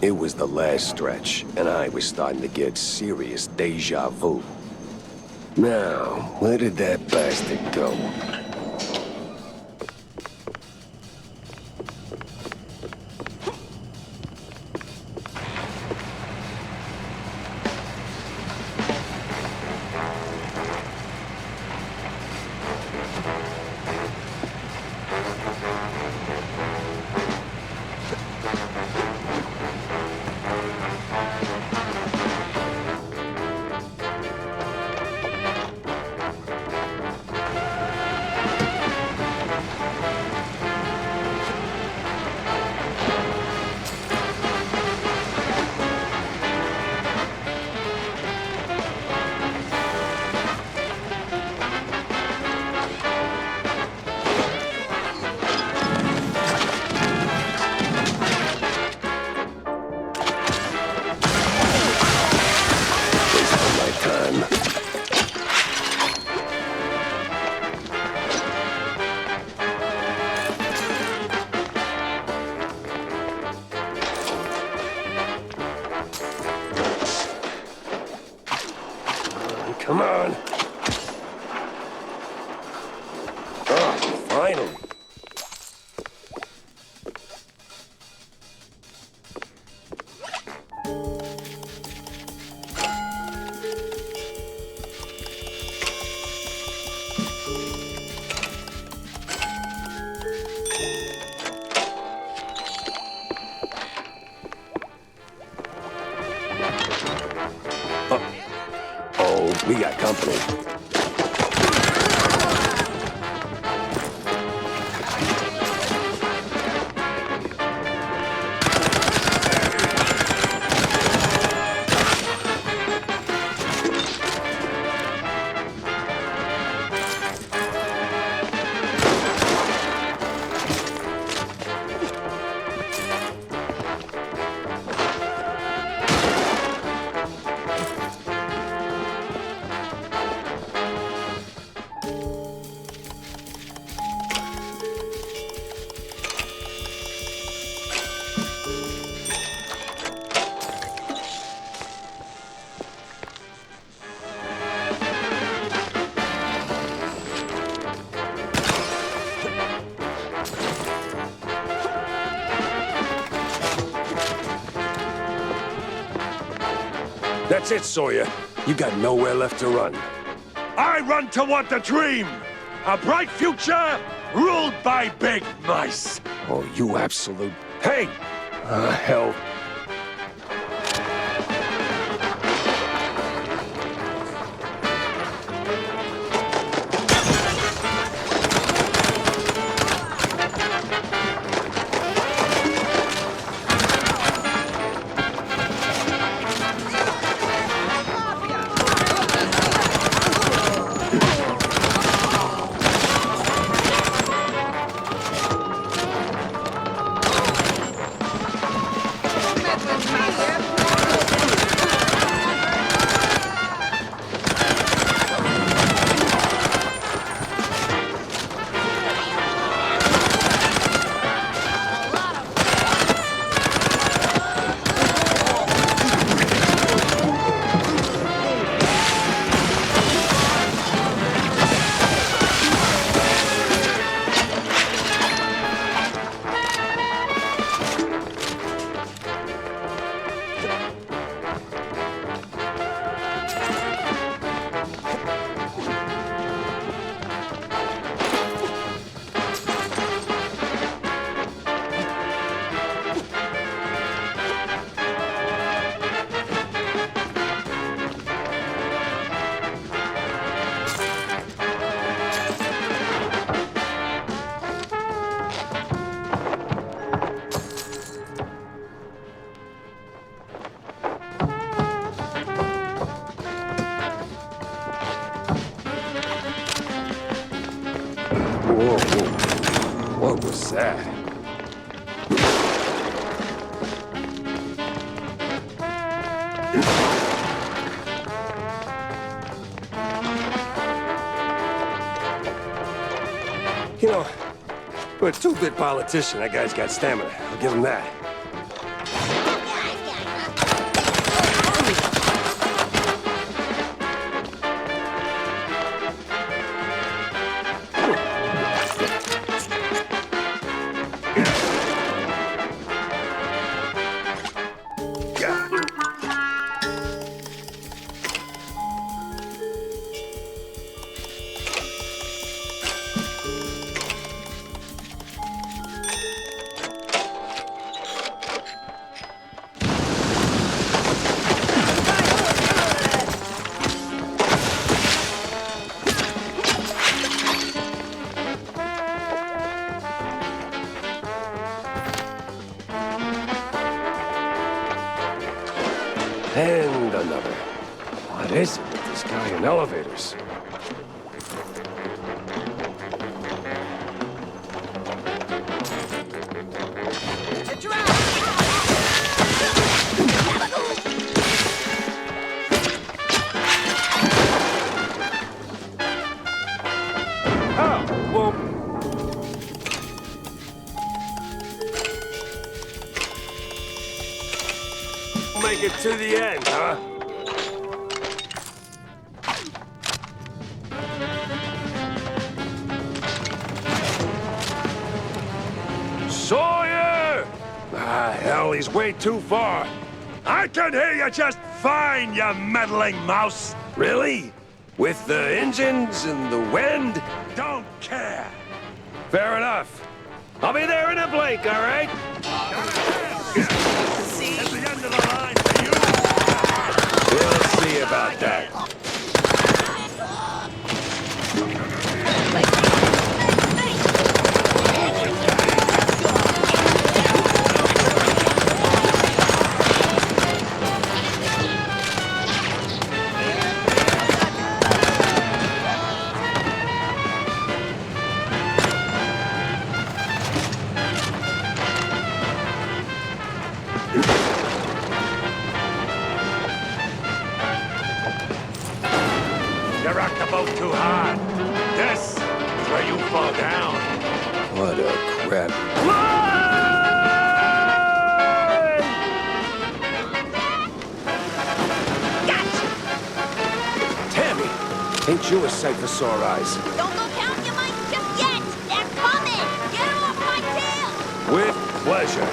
It was the last stretch, and I was starting to get serious deja vu. Now, where did that bastard go? Come on. Oh, finally. Oh, we got company. That's it, Sawyer. You got nowhere left to run. I run toward the dream! A bright future ruled by big mice! Oh, you absolute... Hey! Hell. What's that? You know, for a two-bit politician, that guy's got stamina. I'll give him that. And another. What is it with this guy in elevators? Oh, well... Make it to the end, huh? Sawyer! Ah, hell, he's way too far. I can hear you just fine, you meddling mouse. Really? With the engines and the wind? Don't care. Fair enough. I'll be there in a blink, all right? See? At the end of the line for you. We'll see about that. You rocked the boat too hard. This is where you fall down. What a crap. Tammy, ain't you a sight for sore eyes? Don't go counting your mice just yet. They're coming. Get 'em off my tail. With pleasure.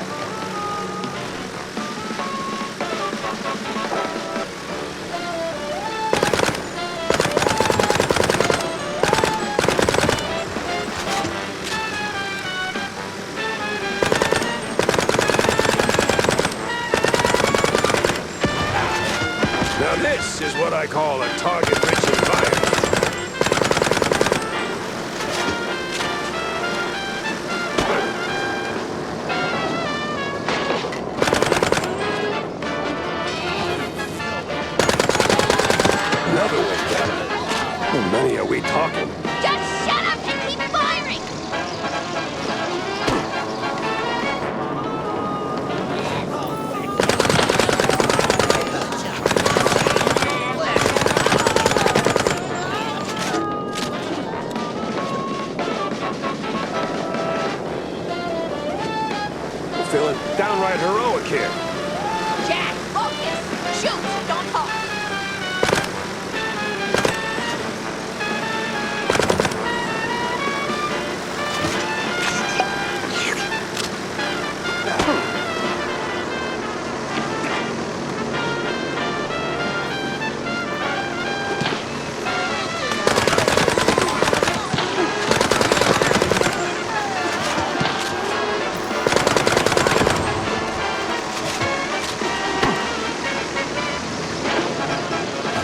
Now this is what I call a target-rich environment. Another one down. How many are we talking? Just shut up and keep firing. Feeling downright heroic here. Jack, focus. Shoot, don't talk.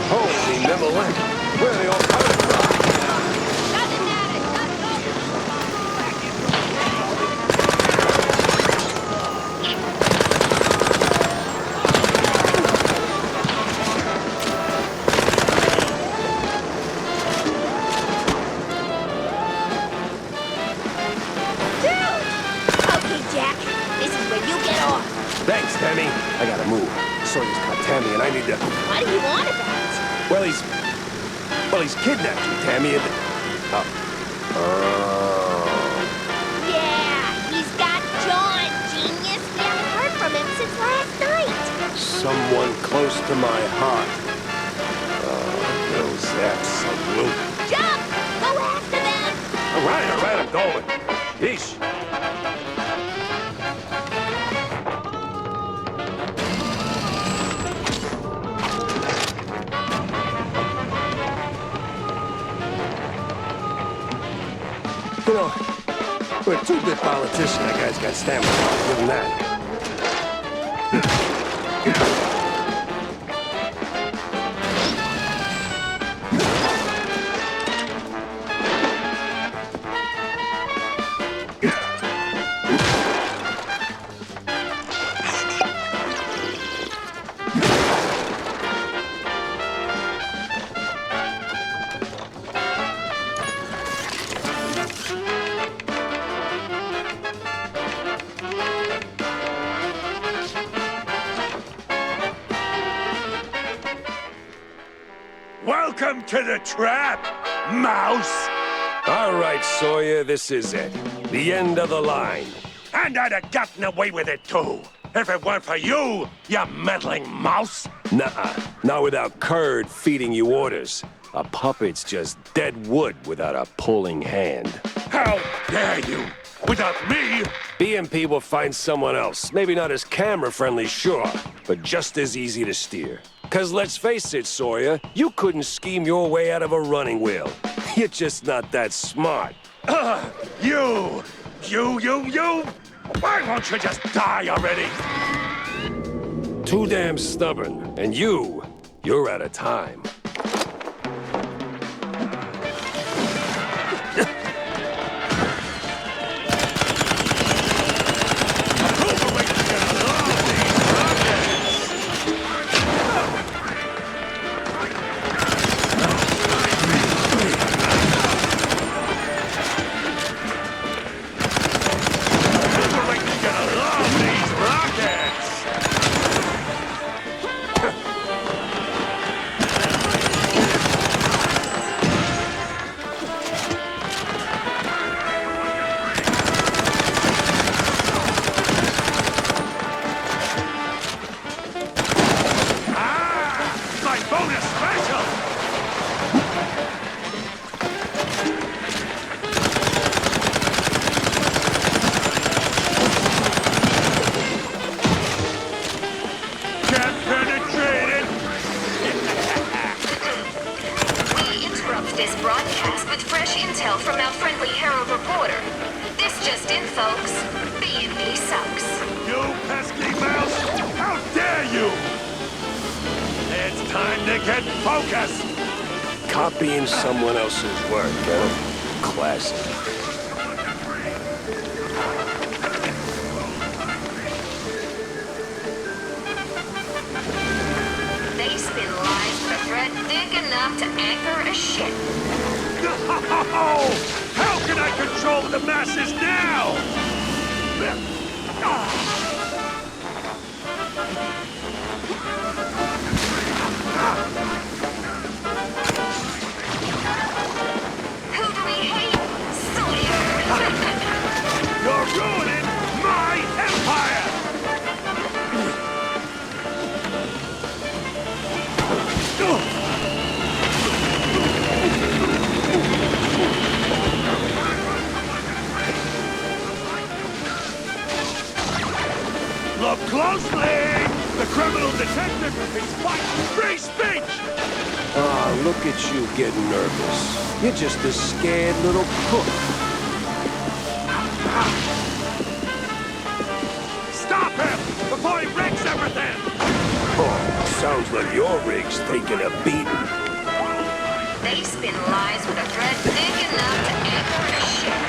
Holy Nimble-Link. Where are they all coming from? Tammy, I gotta move. Sawyer's caught Tammy, and I need to... What do you want about? Well, he's kidnapped you, Tammy, and... Yeah, he's got John, genius. We haven't heard from him since last night. Someone close to my heart. Those absolute... Jump! Go after them! All right, I'm going. Yeesh. You know, we're a two-bit politician. That guy's got stamina. Give him that. Welcome to the trap, mouse! All right, Sawyer, this is it. The end of the line. And I'd have gotten away with it, too. If it weren't for you, you meddling mouse. Nuh-uh. Not without Curd feeding you orders. A puppet's just dead wood without a pulling hand. How dare you? Without me? BMP will find someone else. Maybe not as camera-friendly, sure, but just as easy to steer. 'Cause let's face it, Sawyer, you couldn't scheme your way out of a running wheel. You're just not that smart. You! Why won't you just die already? Too damn stubborn. And you're out of time. This broadcast with fresh intel from our friendly Herald reporter. This just in, folks. B&B sucks. You pesky mouse! How dare you! It's time to get focused! Copying someone else's work, huh? Classic. They spin lies with a thread thick enough to anchor a ship. How can I control the masses now? Who do we hate? Sawyer! You're ruining my empire! Look closely! The criminal detective is fighting free speech! Ah, look at you getting nervous. You're just a scared little crook. Stop him! Before he wrecks everything! Oh, sounds like your rig's taking a beating. They spin lies with a thread thick enough to anchor a ship.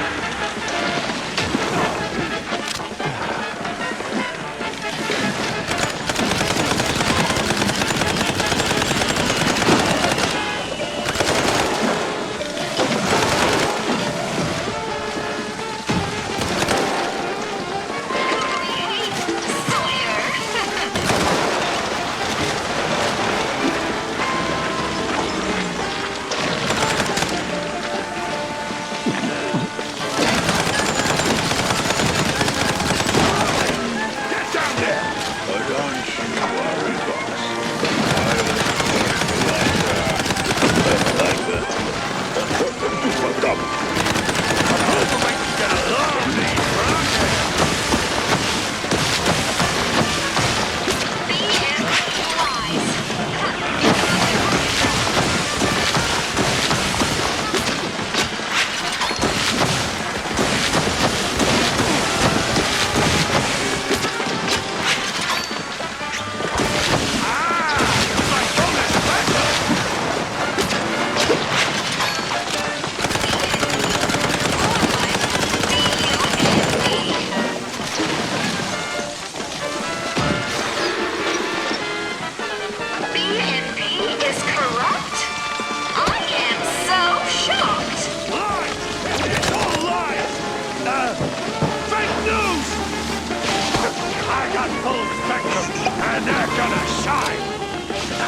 full spectrum, and they're gonna shine.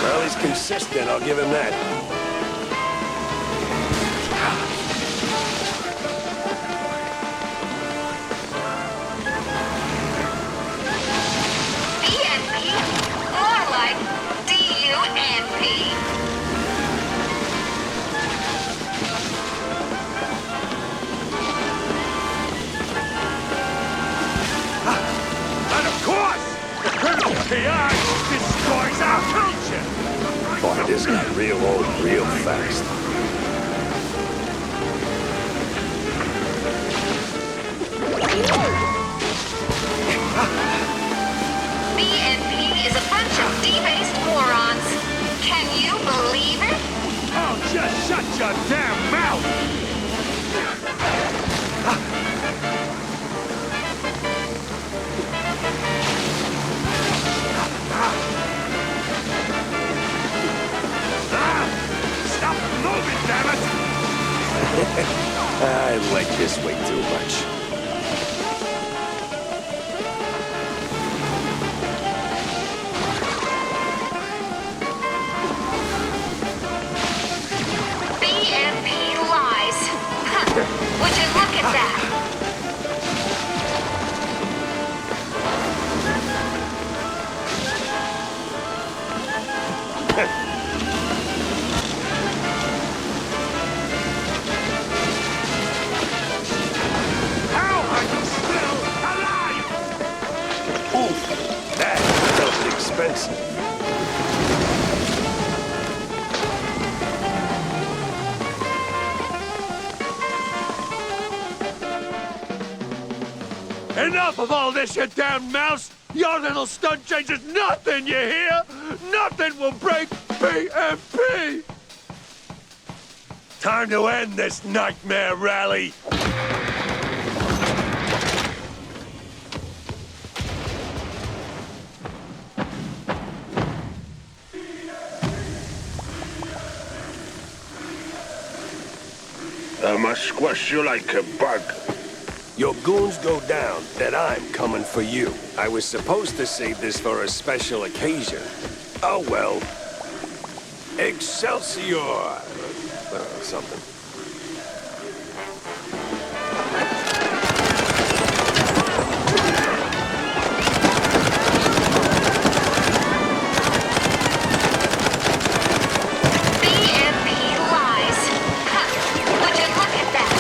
Well, he's consistent, I'll give him that. DNP? More like DUNP. And of course, the criminal PI destroys our culture. Boy, this got real old real fast. BNP is a bunch of debased morons. Can you believe it? Oh, just shut your damn mouth! Stop moving, damn it! I like this way too much. BNP lies. Huh. Would you look at that? How are you still alive? Ooh, that felt expensive. Enough of all this, you damn mouse! Your little stunt changes nothing, you hear? Nothing will break BFP! Time to end this nightmare rally! I must squash you like a bug. Your goons go down, then I'm coming for you. I was supposed to save this for a special occasion. Oh well. Excelsior! Something. BNP lies. Huh. Would you look at that?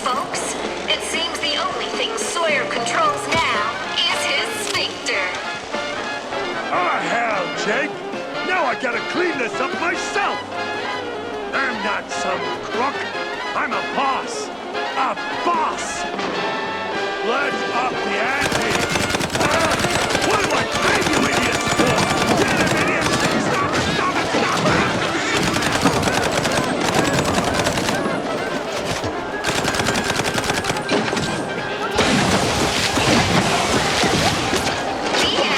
Folks, it seems the only thing Sawyer controls now is his sphincter. Oh, hell, Jake! Now I gotta clean this up myself! I'm not some crook. I'm a boss. A boss! Let's up the ante! What do I pay you idiots for? Get him, idiots! Stop it, stop it, stop it! BNP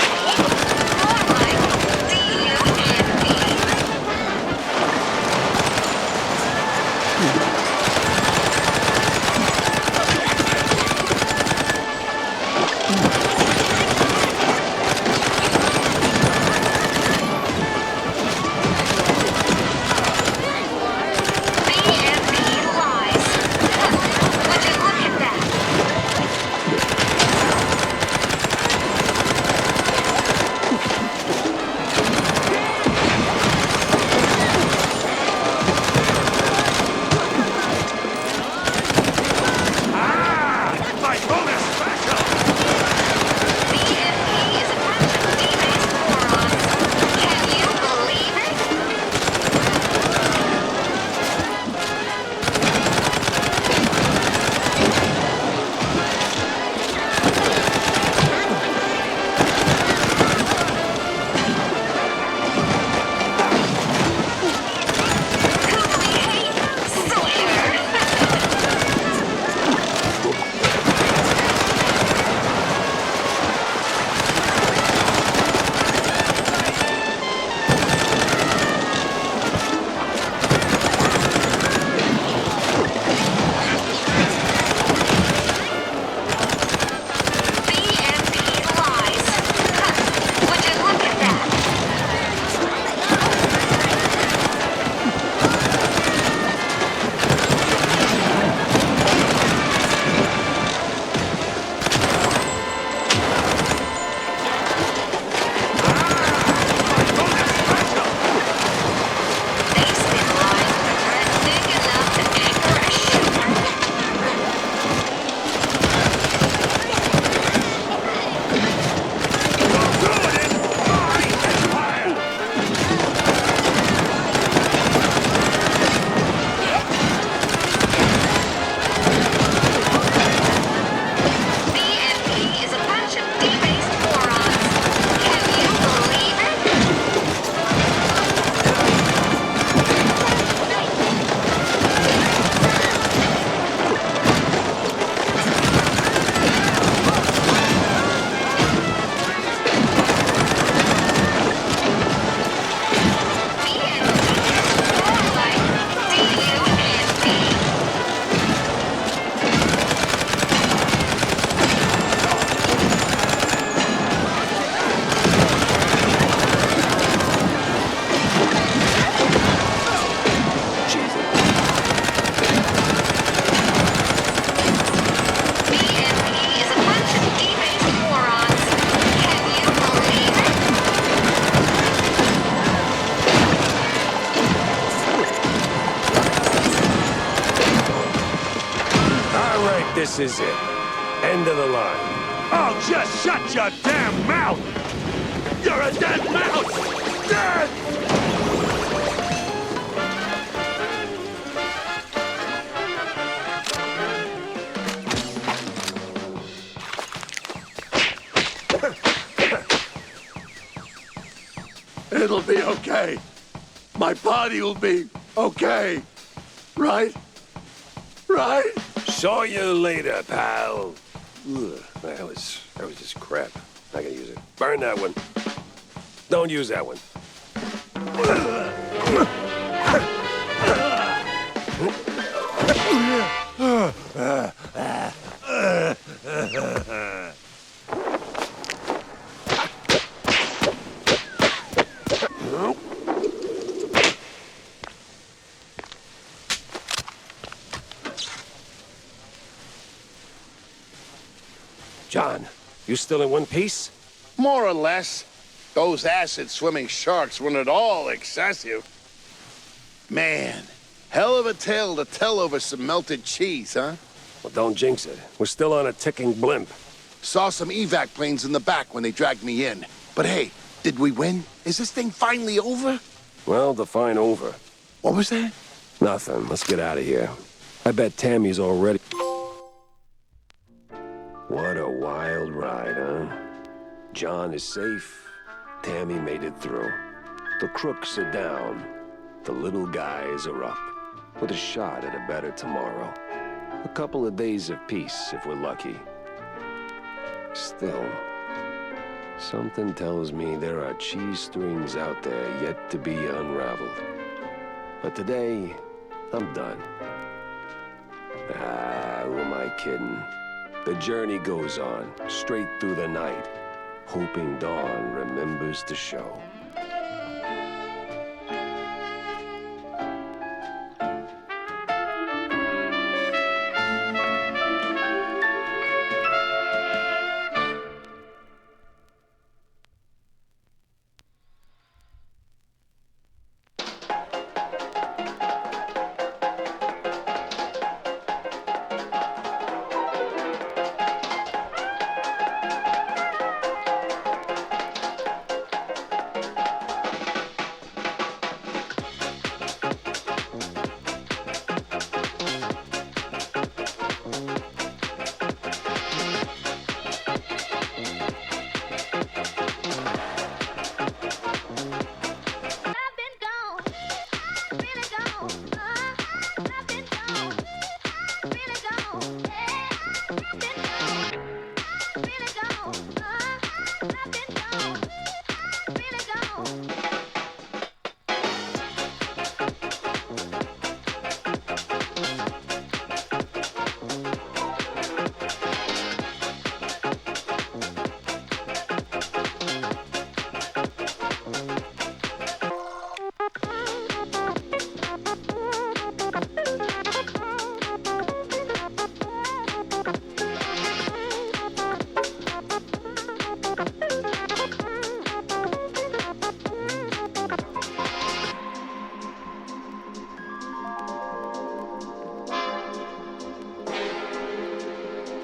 is it. End of the line. Oh, just shut your damn mouth! You're a dead mouse! Dead! It'll be okay. My body will be okay. Right? Right? Saw you later, pal. Ugh, that was just crap. I can use it. Burn that one. Don't use that one. John, you still in one piece? More or less. Those acid-swimming sharks weren't at all excessive. Man, hell of a tale to tell over some melted cheese, huh? Well, don't jinx it. We're still on a ticking blimp. Saw some evac planes in the back when they dragged me in. But hey, did we win? Is this thing finally over? Well, define over. What was that? Nothing. Let's get out of here. I bet Tammy's already... What a wild ride, huh? John is safe. Tammy made it through. The crooks are down. The little guys are up. With a shot at a better tomorrow. A couple of days of peace, if we're lucky. Still, something tells me there are cheese strings out there yet to be unraveled. But today, I'm done. Ah, who am I kidding? The journey goes on, straight through the night, hoping dawn remembers to show.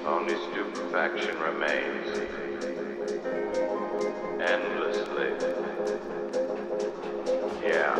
Only stupefaction remains. Endlessly. Yeah.